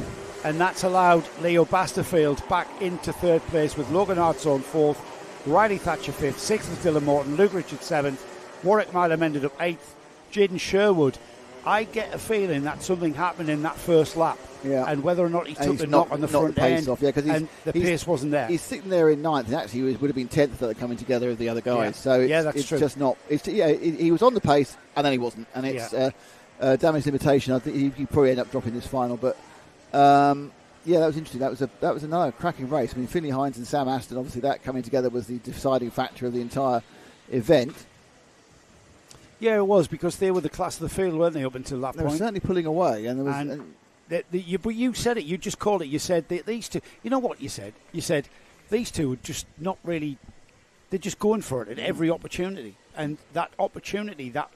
And that's allowed Leo Basterfield back into third place with Logan Hartshorn fourth, Riley Thatcher fifth, sixth was Dylan Morton, Luke Richards seventh, Warwick Milam ended up eighth, Jaden Sherwood. I get a feeling that something happened in that first lap. Yeah. And whether or not he took the knock on the front end, and the pace wasn't there. He's sitting there in ninth, and actually he would have been 10th if they're coming together with the other guys. Yeah. So it's true. Just not. He was on the pace, and then he wasn't, and it's damage limitation. I think he probably ended up dropping this final, but that was interesting. That was another cracking race. I mean, Finley Hines and Sam Aston, obviously that coming together was the deciding factor of the entire event. Yeah, it was, because they were the class of the field, weren't they, up until that point? They were certainly pulling away, and there was. But you said it. You just called it. You said these two. You know what you said? You said these two are just not really. They're just going for it at every opportunity, and that opportunity that,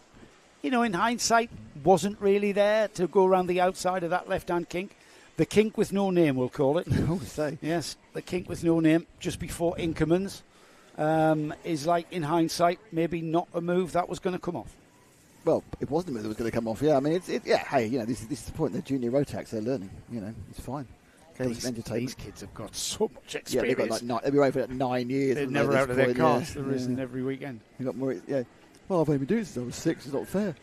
in hindsight, wasn't really there to go around the outside of that left-hand kink. The kink with no name, we'll call it. I would say. Yes, the kink with no name, just before Inkermans, is like, in hindsight, maybe not a move that was going to come off. Well, it wasn't a move that was going to come off. Yeah, I mean, hey, this is the point. They're junior Rotax. They're learning. It's fine. These kids have got so much experience. Yeah, they've got they've been away for 9 years. They're never out of their cars. They're racing every weekend. They've got more. Yeah. Well, I've only been doing this since I was 6. It's not fair.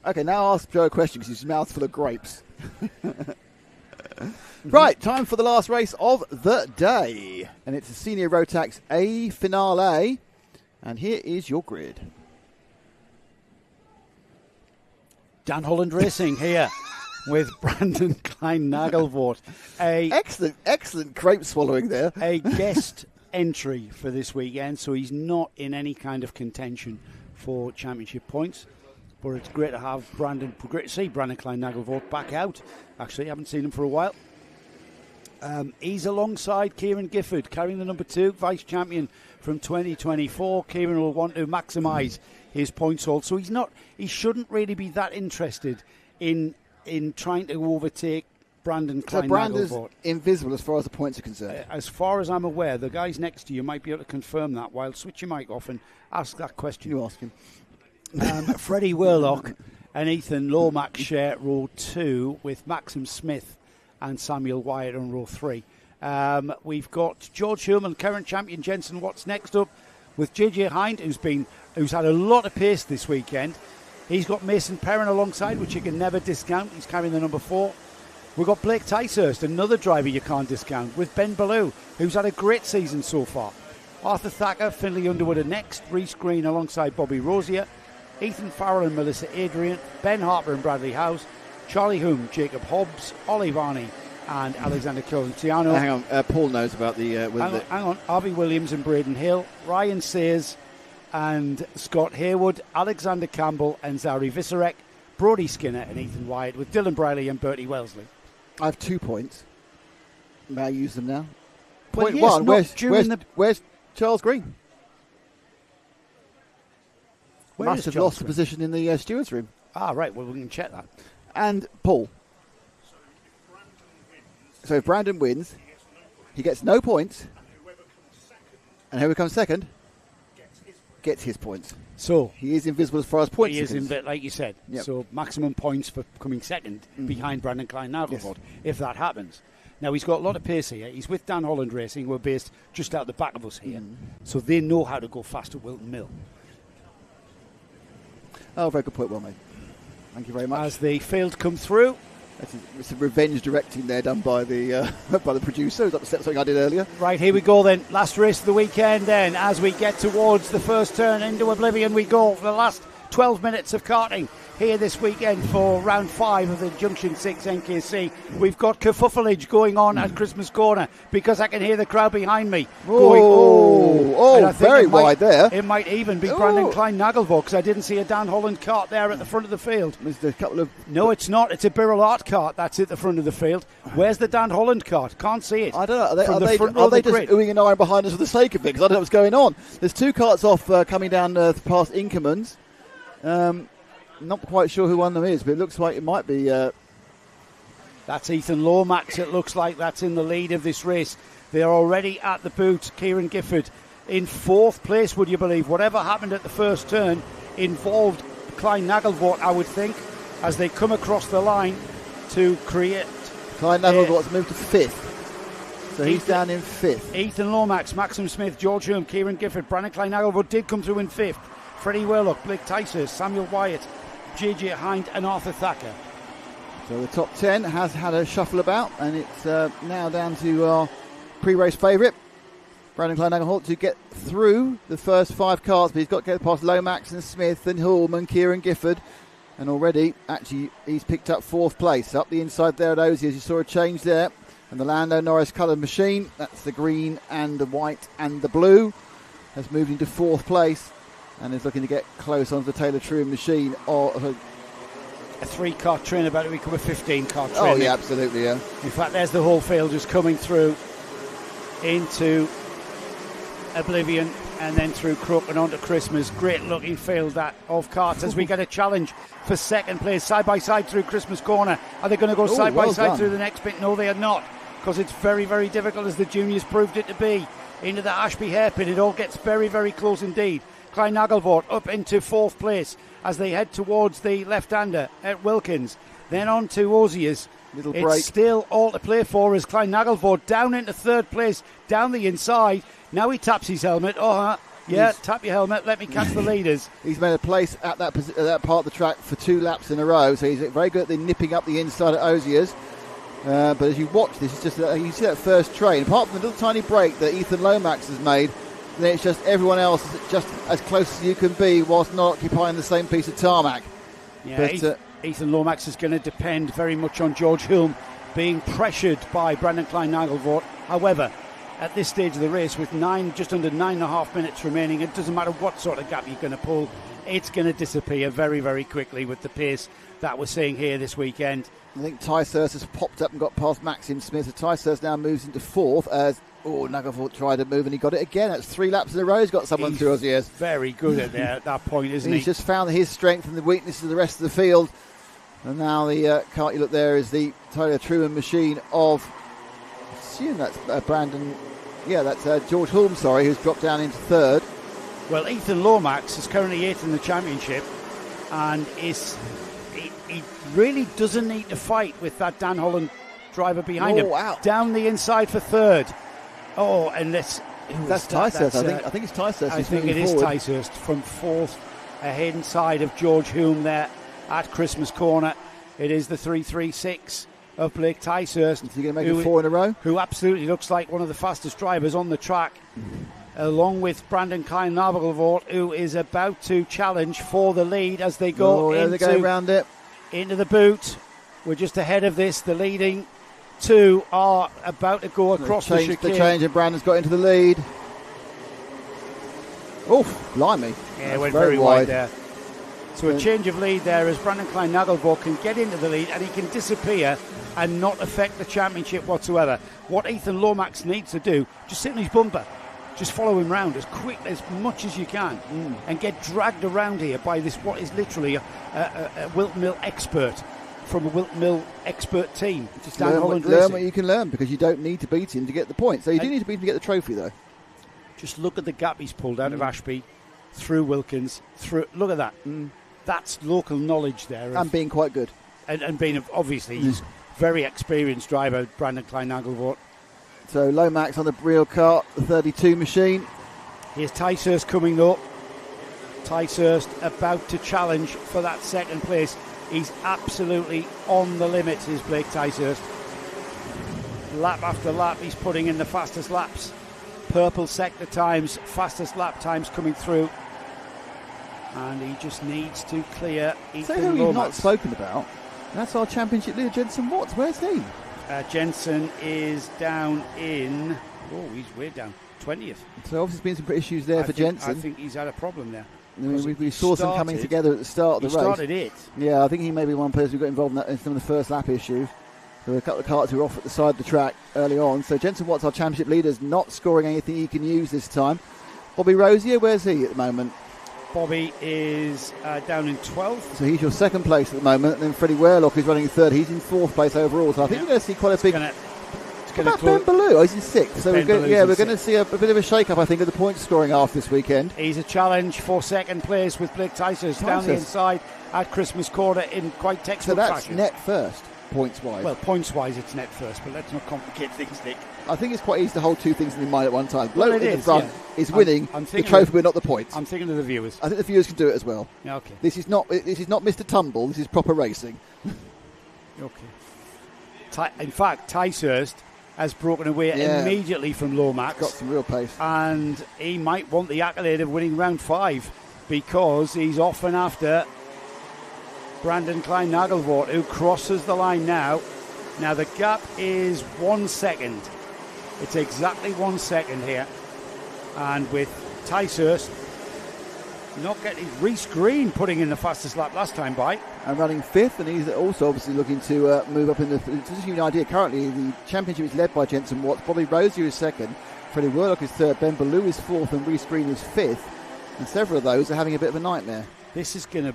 Okay, now I'll ask Joe a question because his mouth's full of grapes. Right, time for the last race of the day. And it's the Senior Rotax A Finale. And here is your grid. Dan Holland Racing here with Brandon Klein-Nagelvoort. Excellent grape swallowing there. A guest entry for this weekend, so he's not in any kind of contention for championship points. But it's great to have great to see Brandon Klein-Nagelvoort back out. Actually, I haven't seen him for a while. He's alongside Kieran Gifford, carrying the number 2 vice champion from 2024. Kieran will want to maximise his points haul, so he shouldn't really be that interested in trying to overtake Brandon Klein-Nagelvoort. So Brandon's invisible as far as the points are concerned. As far as I'm aware, the guys next to you might be able to confirm that. While switch your mic off and ask that question. You ask him. Freddie Worlock and Ethan Lomax share row 2 with Maxim Smith and Samuel Wyatt on row 3. We've got George Hillman, current champion Jensen Watts next up with JJ Hind, who's had a lot of pace this weekend. He's got Mason Perrin alongside, which you can never discount. He's carrying the number 4. We've got Blake Ticehurst, another driver you can't discount, with Ben Ballou, who's had a great season so far. Arthur Thacker, Finlay Underwood are next. Reece Green alongside Bobby Rosier. Ethan Farrell and Melissa Adrian. Ben Harper and Bradley House. Charlie Hume, Jacob Hobbs, Ollie Varney and Alexander Clorentiano. Hang on, Paul knows about the... hang on, Harvey Williams and Braden Hill. Ryan Sayers and Scott Haywood. Alexander Campbell and Zari Visarek. Brodie Skinner and Ethan Wyatt with Dylan Briley and Bertie Wellesley. I have 2 points. May I use them now? Well, Point yes, 1, where's Charles Green? Must have lost the position in the stewards' room. Ah, right, well, we can check that. And Paul. So if Brandon wins, he gets no points. And whoever comes second gets his points. So he is invisible as far as points. He is invisible, like you said. Yep. So maximum points for coming second behind Brandon Klein-Nagelvoort, if that happens. Now, he's got a lot of pace here. He's with Dan Holland Racing, who are based just out the back of us here. So they know how to go fast at Whilton Mill. Oh, very good point, well made. Thank you very much. As the field come through. It's a revenge directing there done by the by the producer, who's upset something I did earlier. Right, here we go then. Last race of the weekend then. As we get towards the first turn into oblivion, we go for the last 12 minutes of karting here this weekend for round 5 of the Junction 6 NKC. We've got kerfuffleage going on at Christmas Corner because I can hear the crowd behind me going, very wide there. It might even be Brandon Klein-Nagelvoort because I didn't see a Dan Holland cart there at the front of the field. There's a couple of... No, it's not. It's a Birrell Art cart that's at the front of the field. Where's the Dan Holland cart? Can't see it. I don't know. Are they just oohing and ahhing behind us for the sake of it? Because I don't know what's going on. There's 2 carts off coming down past Inkermans. Not quite sure who one of them is, but it looks like it might be... That's Ethan Lomax. It looks like that's in the lead of this race. They're already at the boot. Kieran Gifford in 4th place, would you believe? Whatever happened at the first turn involved Klein-Nagelvoort, I would think, as they come across the line to create... Klein-Nagelvoort's moved to 5th. So he's down in 5th. Ethan Lomax, Maxim Smith, George Hume, Kieran Gifford. Brandon Klein-Nagelvoort did come through in 5th. Freddie Worlock, Blake Ticehurst, Samuel Wyatt, JJ Hind and Arthur Thacker. So the top 10 has had a shuffle about, and it's now down to our pre-race favourite, Brandon Klein-Nagelvoort, to get through the first 5 cars, but he's got to get past Lomax and Smith and Hulme and Kieran Gifford, and already, actually, he's picked up 4th place. Up the inside there at Osiers, you saw a change there, and the Lando Norris coloured machine, that's the green and the white and the blue, has moved into 4th place, and is looking to get close onto the Taylor Truman machine. A 3-car train about to become a 15-car train. Oh, yeah, absolutely, yeah. In fact, there's the whole field just coming through into oblivion and then through Crook and on to Christmas. Great looking field that of carts as we get a challenge for second place. Side by side through Christmas Corner. Are they going to go side by side through the next bit? No, they are not, because it's very, very difficult, as the juniors proved it to be. Into the Ashby hairpin, it all gets very, very close indeed. Klein-Nagelvoort up into 4th place as they head towards the left-hander at Wilkins. Then on to Osiers. Little it's break. Still all to play for as Klein-Nagelvoort down into 3rd place, down the inside. Now he taps his helmet. Tap your helmet, let me catch the leaders. He's made a place at that part of the track for 2 laps in a row, so he's very good at nipping up the inside at Osiers. But as you watch this, it's just you see that first train. Apart from the little tiny break that Ethan Lomax has made, then it's just everyone else is just as close as you can be whilst not occupying the same piece of tarmac. Yeah, But Ethan Lomax is going to depend very much on George Hulme being pressured by Brandon Klein-Nagelvoort. However, at this stage of the race, with just under 9.5 minutes remaining, it doesn't matter what sort of gap you're going to pull, it's going to disappear very, very quickly with the pace that we're seeing here this weekend. I think Ticehurst has popped up and got past Maxim Smith. So Ticehurst now moves into fourth as Nagelvoort tried to move and he got it again. That's 3 laps in a row. He's got someone through us, yes. Very good at that point, isn't he? He's just found his strength and the weaknesses of the rest of the field. And now the cart you look there is the Tyler Truman machine of, I assume that's Brandon, that's George Hulme, who's dropped down into third. Well, Ethan Lomax is currently 8th in the championship, and he really doesn't need to fight with that Dan Holland driver behind him. Wow. Down the inside for third. And that's Ticehurst. I think it's Ticehurst. I think it is Ticehurst from fourth, ahead inside of George Hulme there at Christmas Corner. It is the 336 of Blake Ticehurst. Is he going to make it 4 in a row? Who absolutely looks like one of the fastest drivers on the track, along with Brandon Klein-Nagelvoort, who is about to challenge for the lead as they go around it into the boot. We're just ahead of this. The leading two are about to go across the chicane. The change, and Brandon's got into the lead. Oh, blimey. Yeah, it went very wide there. So a change of lead there as Brandon Klein-Nagelvoort can get into the lead and he can disappear and not affect the championship whatsoever. What Ethan Lomax needs to do, just sit in his bumper, just follow him round as much as you can and get dragged around here by this, what is literally a Whilton Mill expert from a Whilton Mill expert team. Just learn what you can learn, because you don't need to beat him to get the point. So you do need to beat him to get the trophy, though. Just look at the gap he's pulled out of Ashby, through Wilkins, look at that. That's local knowledge there. And being quite good. And being, obviously, he's very experienced driver, Brandon Klein-Nagelvoort. So Lomax on the real kart, the 32 machine. Here's Ticehurst coming up. Ticehurst about to challenge for that second place. He's absolutely on the limit, is Blake Ticehurst. Lap after lap, he's putting in the fastest laps. Purple sector times, fastest lap times coming through. And he just needs to clear Ethan Lomax. So who we've not spoken about, that's our championship leader, Jensen Watts. Where's he? Jensen is down in... he's way down. 20th. So obviously there's been some issues there for Jensen. I think he's had a problem there. We saw some coming together at the start of the race. He started it. Yeah, I think he may be one person who got involved in some of the first lap issues. There were a couple of karts who were off at the side of the track early on. So Jensen Watts, our championship leader, is not scoring anything he can use this time. Bobby Rosier, where's he at the moment? Bobby is down in 12th. So he's your second place at the moment. And then Freddie Werlock is running in third. He's in fourth place overall. So I think we're going to see quite a big... What about Ben Ballou? He's in sixth. So we're going to see a bit of a shake-up, I think, of the points scoring half this weekend. He's a challenge for second place with Blake Ticehurst down the inside at Christmas Quarter in quite textbook fashion. So that's net first, points-wise. Well, points-wise it's net first, but let's not complicate things, Nick. I think it's quite easy to hold two things in mind at one time. Well, Bloke in the front is winning the trophy, but not the points. I'm thinking of the viewers. I think the viewers can do it as well. Yeah, okay. This is not Mr. Tumble. This is proper racing. Okay. In fact, Ticehurst has broken away immediately from Lomax. Got some real pace. And he might want the accolade of winning round 5 because he's off and after Brandon Klein-Nagelvoort, who crosses the line now. Now the gap is 1 second. It's exactly 1 second here. And with Ticehurst not getting Reece Green putting in the fastest lap last time by. And running 5th, and he's also obviously looking to move up in the... To give you an idea, currently the championship is led by Jensen Watts. Bobby Rosier is 2nd, Freddie Werlock is 3rd, Ben Ballou is 4th, and Reece Green is 5th. And several of those are having a bit of a nightmare. This is going to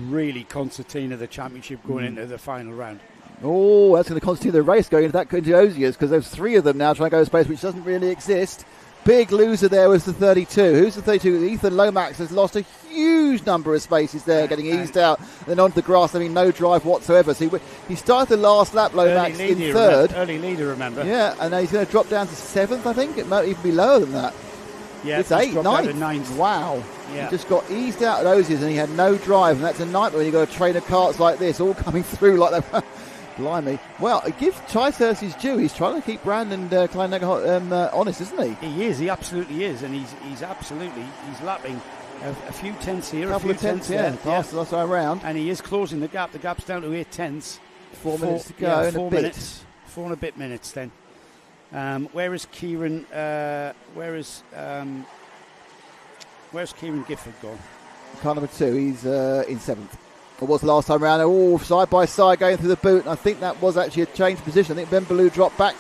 really concertina the championship going into the final round. Oh, that's going to concertina the race going into Osiers, because there's 3 of them now trying to go to space, which doesn't really exist. Big loser there was the 32. Who's the 32? Ethan Lomax has lost a huge number of spaces there, getting eased out. Then onto the grass, having no drive whatsoever. So he started the last lap, Lomax, in 3rd. Early leader, remember. Yeah, and now he's going to drop down to 7th, I think. It might even be lower than that. Yeah, it's 8th, 9th. Wow. Yeah. He just got eased out at Osiers and he had no drive. And that's a nightmare when you've got a train of carts like this all coming through like that. Blimey. Well, give Ticehurst his due. He's trying to keep Brandon Klein honest, isn't he? He is. He absolutely is. And he's lapping a few tenths here. A couple of tenths, yeah. Past the last way around. And he is closing the gap. The gap's down to 8 tenths. 4 minutes to go. Yeah, 4 minutes. 4 and a bit minutes then. Where is Kieran? Where's Kieran Gifford gone? Car number 2. He's in 7th. It was last time round. All side by side going through the boot. And I think that was actually a change of position. I think Ben Ballou dropped back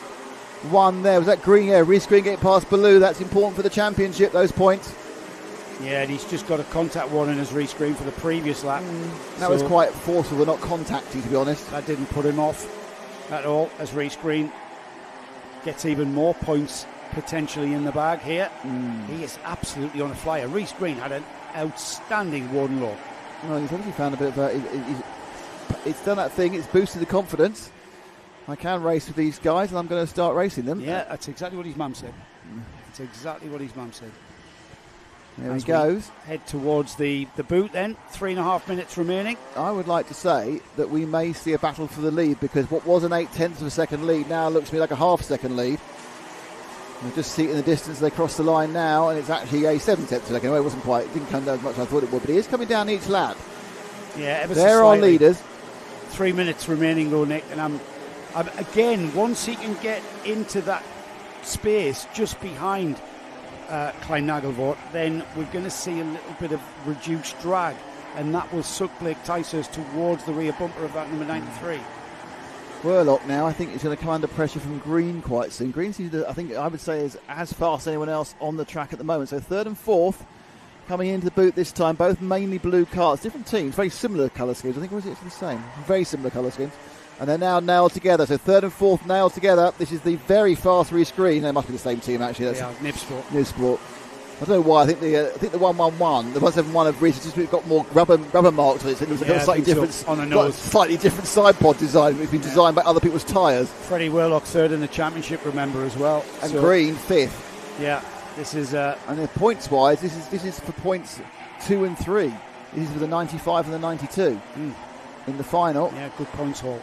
one there. Was that Green? Yeah, Reece Green getting past Ballou. That's important for the championship, those points. Yeah, and he's just got a contact warning as Reece Green for the previous lap. That was quite forceful. They're not contacting, to be honest. That didn't put him off at all, as Reece Green gets even more points potentially in the bag here. He is absolutely on a flyer. Reece Green had an outstanding one look. Well, he's obviously found a bit of it's done that thing. It's boosted the confidence. I can race with these guys, and I'm going to start racing them. Yeah, that's exactly what his mum said. That's exactly what his mum said. There he goes. Head towards the boot then. 3.5 minutes remaining. I would like to say that we may see a battle for the lead, because what was an 8/10 of a second lead now looks to me like a half-second lead. You just see it in the distance. They cross the line now, and it's actually a 7/10 of a second. Well, it wasn't quite. It didn't come down as much as I thought it would, but it is coming down each lap. Yeah, ever there so are leaders. 3 minutes remaining though, Nick, and I'm again, once he can get into that space just behind Klein Nagelvoort, then we're going to see a little bit of reduced drag, and that will suck Blake Ticehurst towards the rear bumper of that number 93. Whirlock now, I think, is going to come under pressure from Green quite soon. Green seems to, I think, I would say, is as fast as anyone else on the track at the moment. So 3rd and 4th coming into the boot this time, both mainly blue cars, different teams, very similar colour schemes. I think, was it the same? Very similar colour schemes. And they're now nailed together. So 3rd and 4th nailed together. This is the very fast Reece Green. They must be the same team, actually. That's Nibsport. I don't know why. I think the 111, the 171 of Reece, has just got more rubber marks on it. So it looks like a slightly different on the nose. Slightly different side pod design. It's been designed by other people's tyres. Freddie Whirlock 3rd in the championship, remember, as well. And Green 5th. Yeah, this is and then points wise, this is for points 2 and 3. This is for the 95 and the 92 in the final. Yeah, good points haul.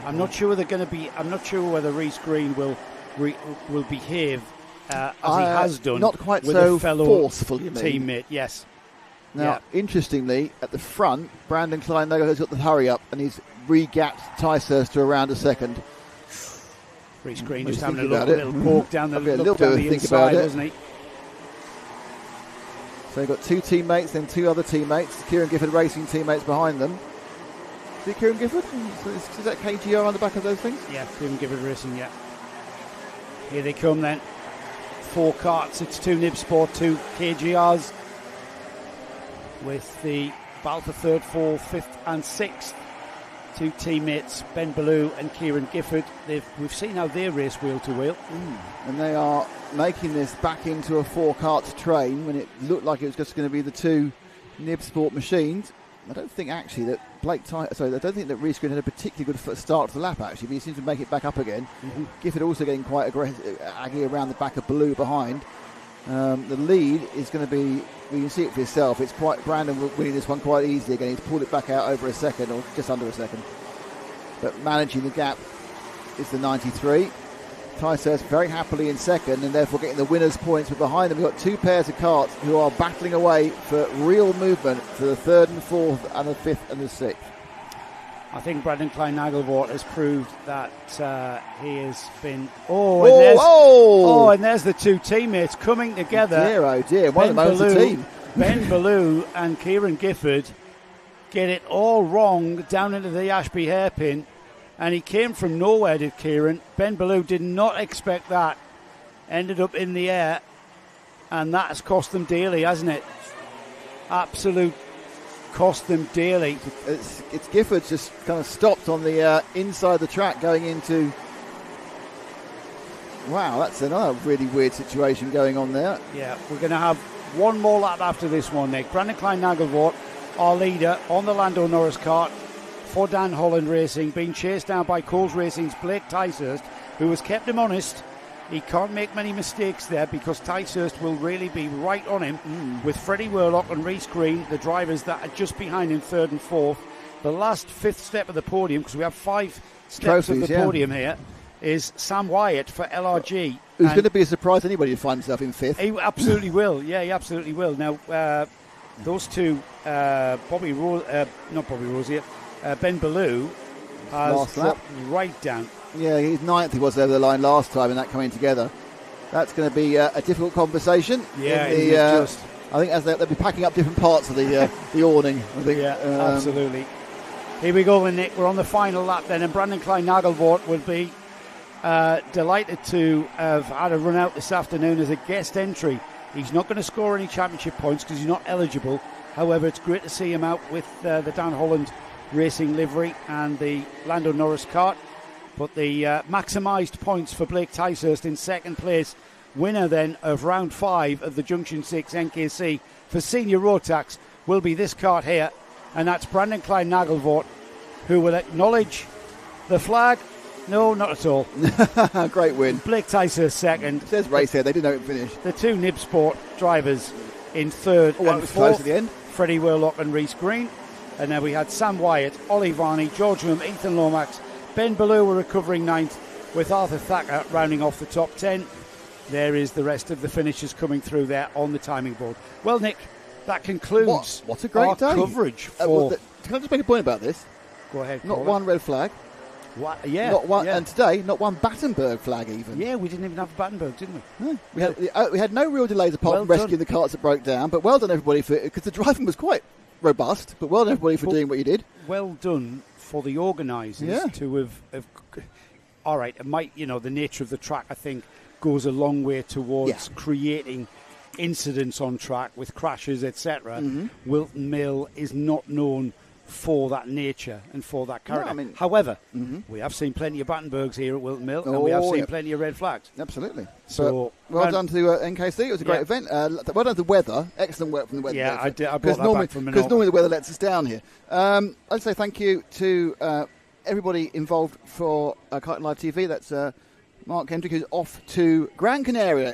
I'm not sure they're going to be. I'm not sure whether Reece Green will behave as he has done. Not quite with so a fellow forceful, you mean? teammate. Yes. Now, interestingly, at the front, Brandon Klein has got the hurry up, and he's re-gapped Ticehurst to around a second. Reece Green just having a little poke down the inside, wasn't he? So you've got 2 teammates, then 2 other teammates, Kieran Gifford Racing teammates behind them. Is it Kieran Gifford? Is that KGR on the back of those things? Yeah, Kieran Gifford Racing, yeah. Here they come then. 4 carts, it's 2 Nibsport, 2 KGRs. With the battle for 3rd, 4th, 5th and 6th. 2 teammates, Ben Ballou and Kieran Gifford. We've seen how they race wheel to wheel. And they are making this back into a 4-cart train when it looked like it was just going to be the 2 Nibsport machines. I don't think actually that I don't think that Reece Green had a particularly good start to the lap actually, but he seems to make it back up again. Gifford also getting quite aggressive, aggy around the back of Ballou behind. The lead is going to be, well, you can see it for yourself, it's quite Brandon winning this one quite easily again. He's pulled it back out over a second, or just under a second. But managing the gap is the 93. Ticehurst very happily in 2nd and therefore getting the winner's points, but behind them we've got 2 pairs of carts who are battling away for real movement for the 3rd and 4th and the 5th and the 6th. I think Brandon Klein Nagelvoort has proved that he has been. And there's the 2 teammates coming together. Oh dear, one of them owns the team. Ben Ballou and Kieran Gifford get it all wrong down into the Ashby hairpin. And he came from nowhere, did Kieran. Ben Ballou did not expect that. Ended up in the air. And that has cost them dearly, hasn't it? Absolute cost them dearly. It's Gifford just kind of stopped on the inside the track going into... Wow, that's another really weird situation going on there. Yeah, we're going to have one more lap after this one, Nick. Brandon Klein Nagelvoort, our leader on the Lando Norris kart for Dan Holland Racing, being chased down by Coles Racing's Blake Ticehurst, who has kept him honest. He can't make many mistakes there because Ticehurst will really be right on him with Freddie Whirlock and Reece Green, the drivers that are just behind him 3rd and 4th. the last fifth step of the podium, because we have 5 steps of the podium here, is Sam Wyatt for LRG. Who's going to be a surprise to anybody to find himself in 5th. He absolutely will. Yeah, he absolutely will. Now, those two, Ben Ballou has dropped right down. Yeah, he's 9th. He was over the line last time, and that coming together. That's going to be a difficult conversation. Yeah, I think as they'll be packing up different parts of the awning. I think. Yeah, absolutely. Here we go, then, Nick. We're on the final lap then, and Brandon Klein-Nagelvoort will be delighted to have had a run out this afternoon as a guest entry. He's not going to score any championship points because he's not eligible. However, it's great to see him out with the Dan Holland Racing livery and the Lando Norris kart. But the maximised points for Blake Ticehurst in second place. Winner then of round 5 of the Junction 6 NKC for Senior Rotax will be this kart here. And that's Brandon Klein-Nagelvoort, who will acknowledge the flag. No, not at all. Great win. Blake Ticehurst second. It says race here. They didn't know it finished. The 2 Nib Sport drivers in third and fourth. Close at the end. Freddie Worlock and Reece Green. And then we had Sam Wyatt, Ollie Varney, George Room, Ethan Lomax. Ben Ballou were recovering 9th, with Arthur Thacker rounding off the top 10. There is the rest of the finishers coming through there on the timing board. Well, Nick, that concludes what a great our day. Coverage for... Can I just make a point about this? Go ahead. Not one red flag. What? Yeah. Not one, yeah. And today, not one Battenberg flag even. Yeah, we didn't even have Battenberg, didn't we? No. We had no real delays apart from rescuing the carts that broke down. But well done, everybody, because the driving was quite robust. But well done, everybody, for doing what you did. Well done for the organisers to have. All right, it might, the nature of the track, I think, goes a long way towards creating incidents on track with crashes, etc. Whilton Mill is not known for that nature and for that character. No, However, we have seen plenty of Battenbergs here at Wilton Mill, and we have seen plenty of red flags. Absolutely. So well done to NKC. It was a great event. Well done to the weather. Excellent work from the weather. Yeah, I brought that back from because normally the weather lets us down here. I'd say thank you to everybody involved for Karting Live TV. That's Mark Kendrick, who's off to Gran Canaria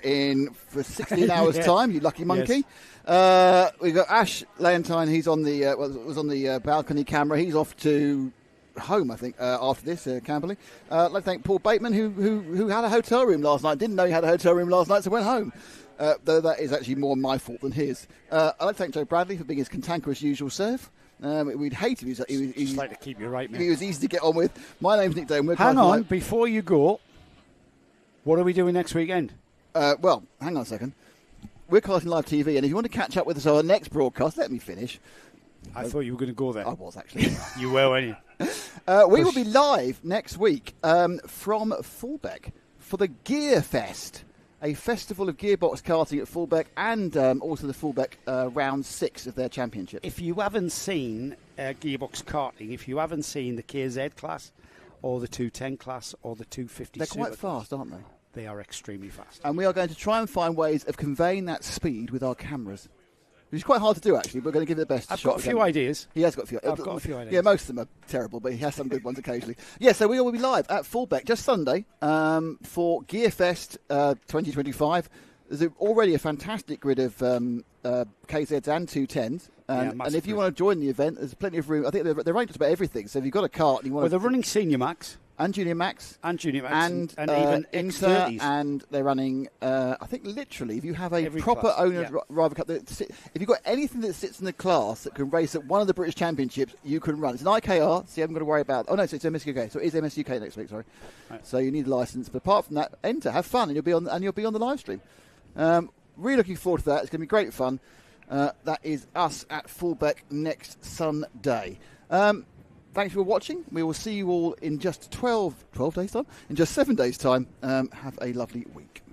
for 16 hours' time. You lucky monkey. Yes. We've got Ash Leontine. He's on the was on the balcony camera. He's off to home, I think, after this, Camberley. I'd like to thank Paul Bateman, who had a hotel room last night. Didn't know he had a hotel room last night, so went home. Though that is actually more my fault than his. I'd like to thank Joe Bradley for being his cantankerous usual serve. We'd hate him. He's like to keep you right, man. He was easy to get on with. My name's Nick Dane. Hang on, before you go, what are we doing next weekend? Well, hang on a second. We're Karting Live TV, and if you want to catch up with us on our next broadcast, let me finish. I thought you were going to go there. I was, actually. You were, weren't you? We will be live next week from Fullbeck for the Gear Fest, a festival of gearbox karting at Fullbeck, and also the Fullbeck round 6 of their championship. If you haven't seen gearbox karting, if you haven't seen the KZ class or the 210 class or the 250 they're quite fast, aren't they? They are extremely fast. And we are going to try and find ways of conveying that speed with our cameras. Which is quite hard to do, actually, but we're going to give it the best shot. I've got a few ideas. He has got a few. I've got a few ideas. Yeah, most of them are terrible, but he has some good ones occasionally. Yeah, so we will be live at Fullbeck just Sunday for Gearfest 2025. There's already a fantastic grid of KZs and 210s. And if you want to join the event, there's plenty of room. I think they're running just about everything. So if you've got a cart and you want they're running Senior Max. And Junior Max. And even Inter, X30s. and they're running, I think literally, if you have a proper owner driver cup, if you've got anything that sits in the class that can race at one of the British Championships, you can run. It's an IKR, so you haven't got to worry about... Oh, no, so it's MSUK. So it is MSUK next week, sorry. Right. So you need a licence. But apart from that, enter, have fun, and you'll be on the live stream. Really looking forward to that. It's going to be great fun. That is us at Fullbeck next Sunday. Thanks for watching. We will see you all in just 12 days' time. In just 7 days' time. Have a lovely week.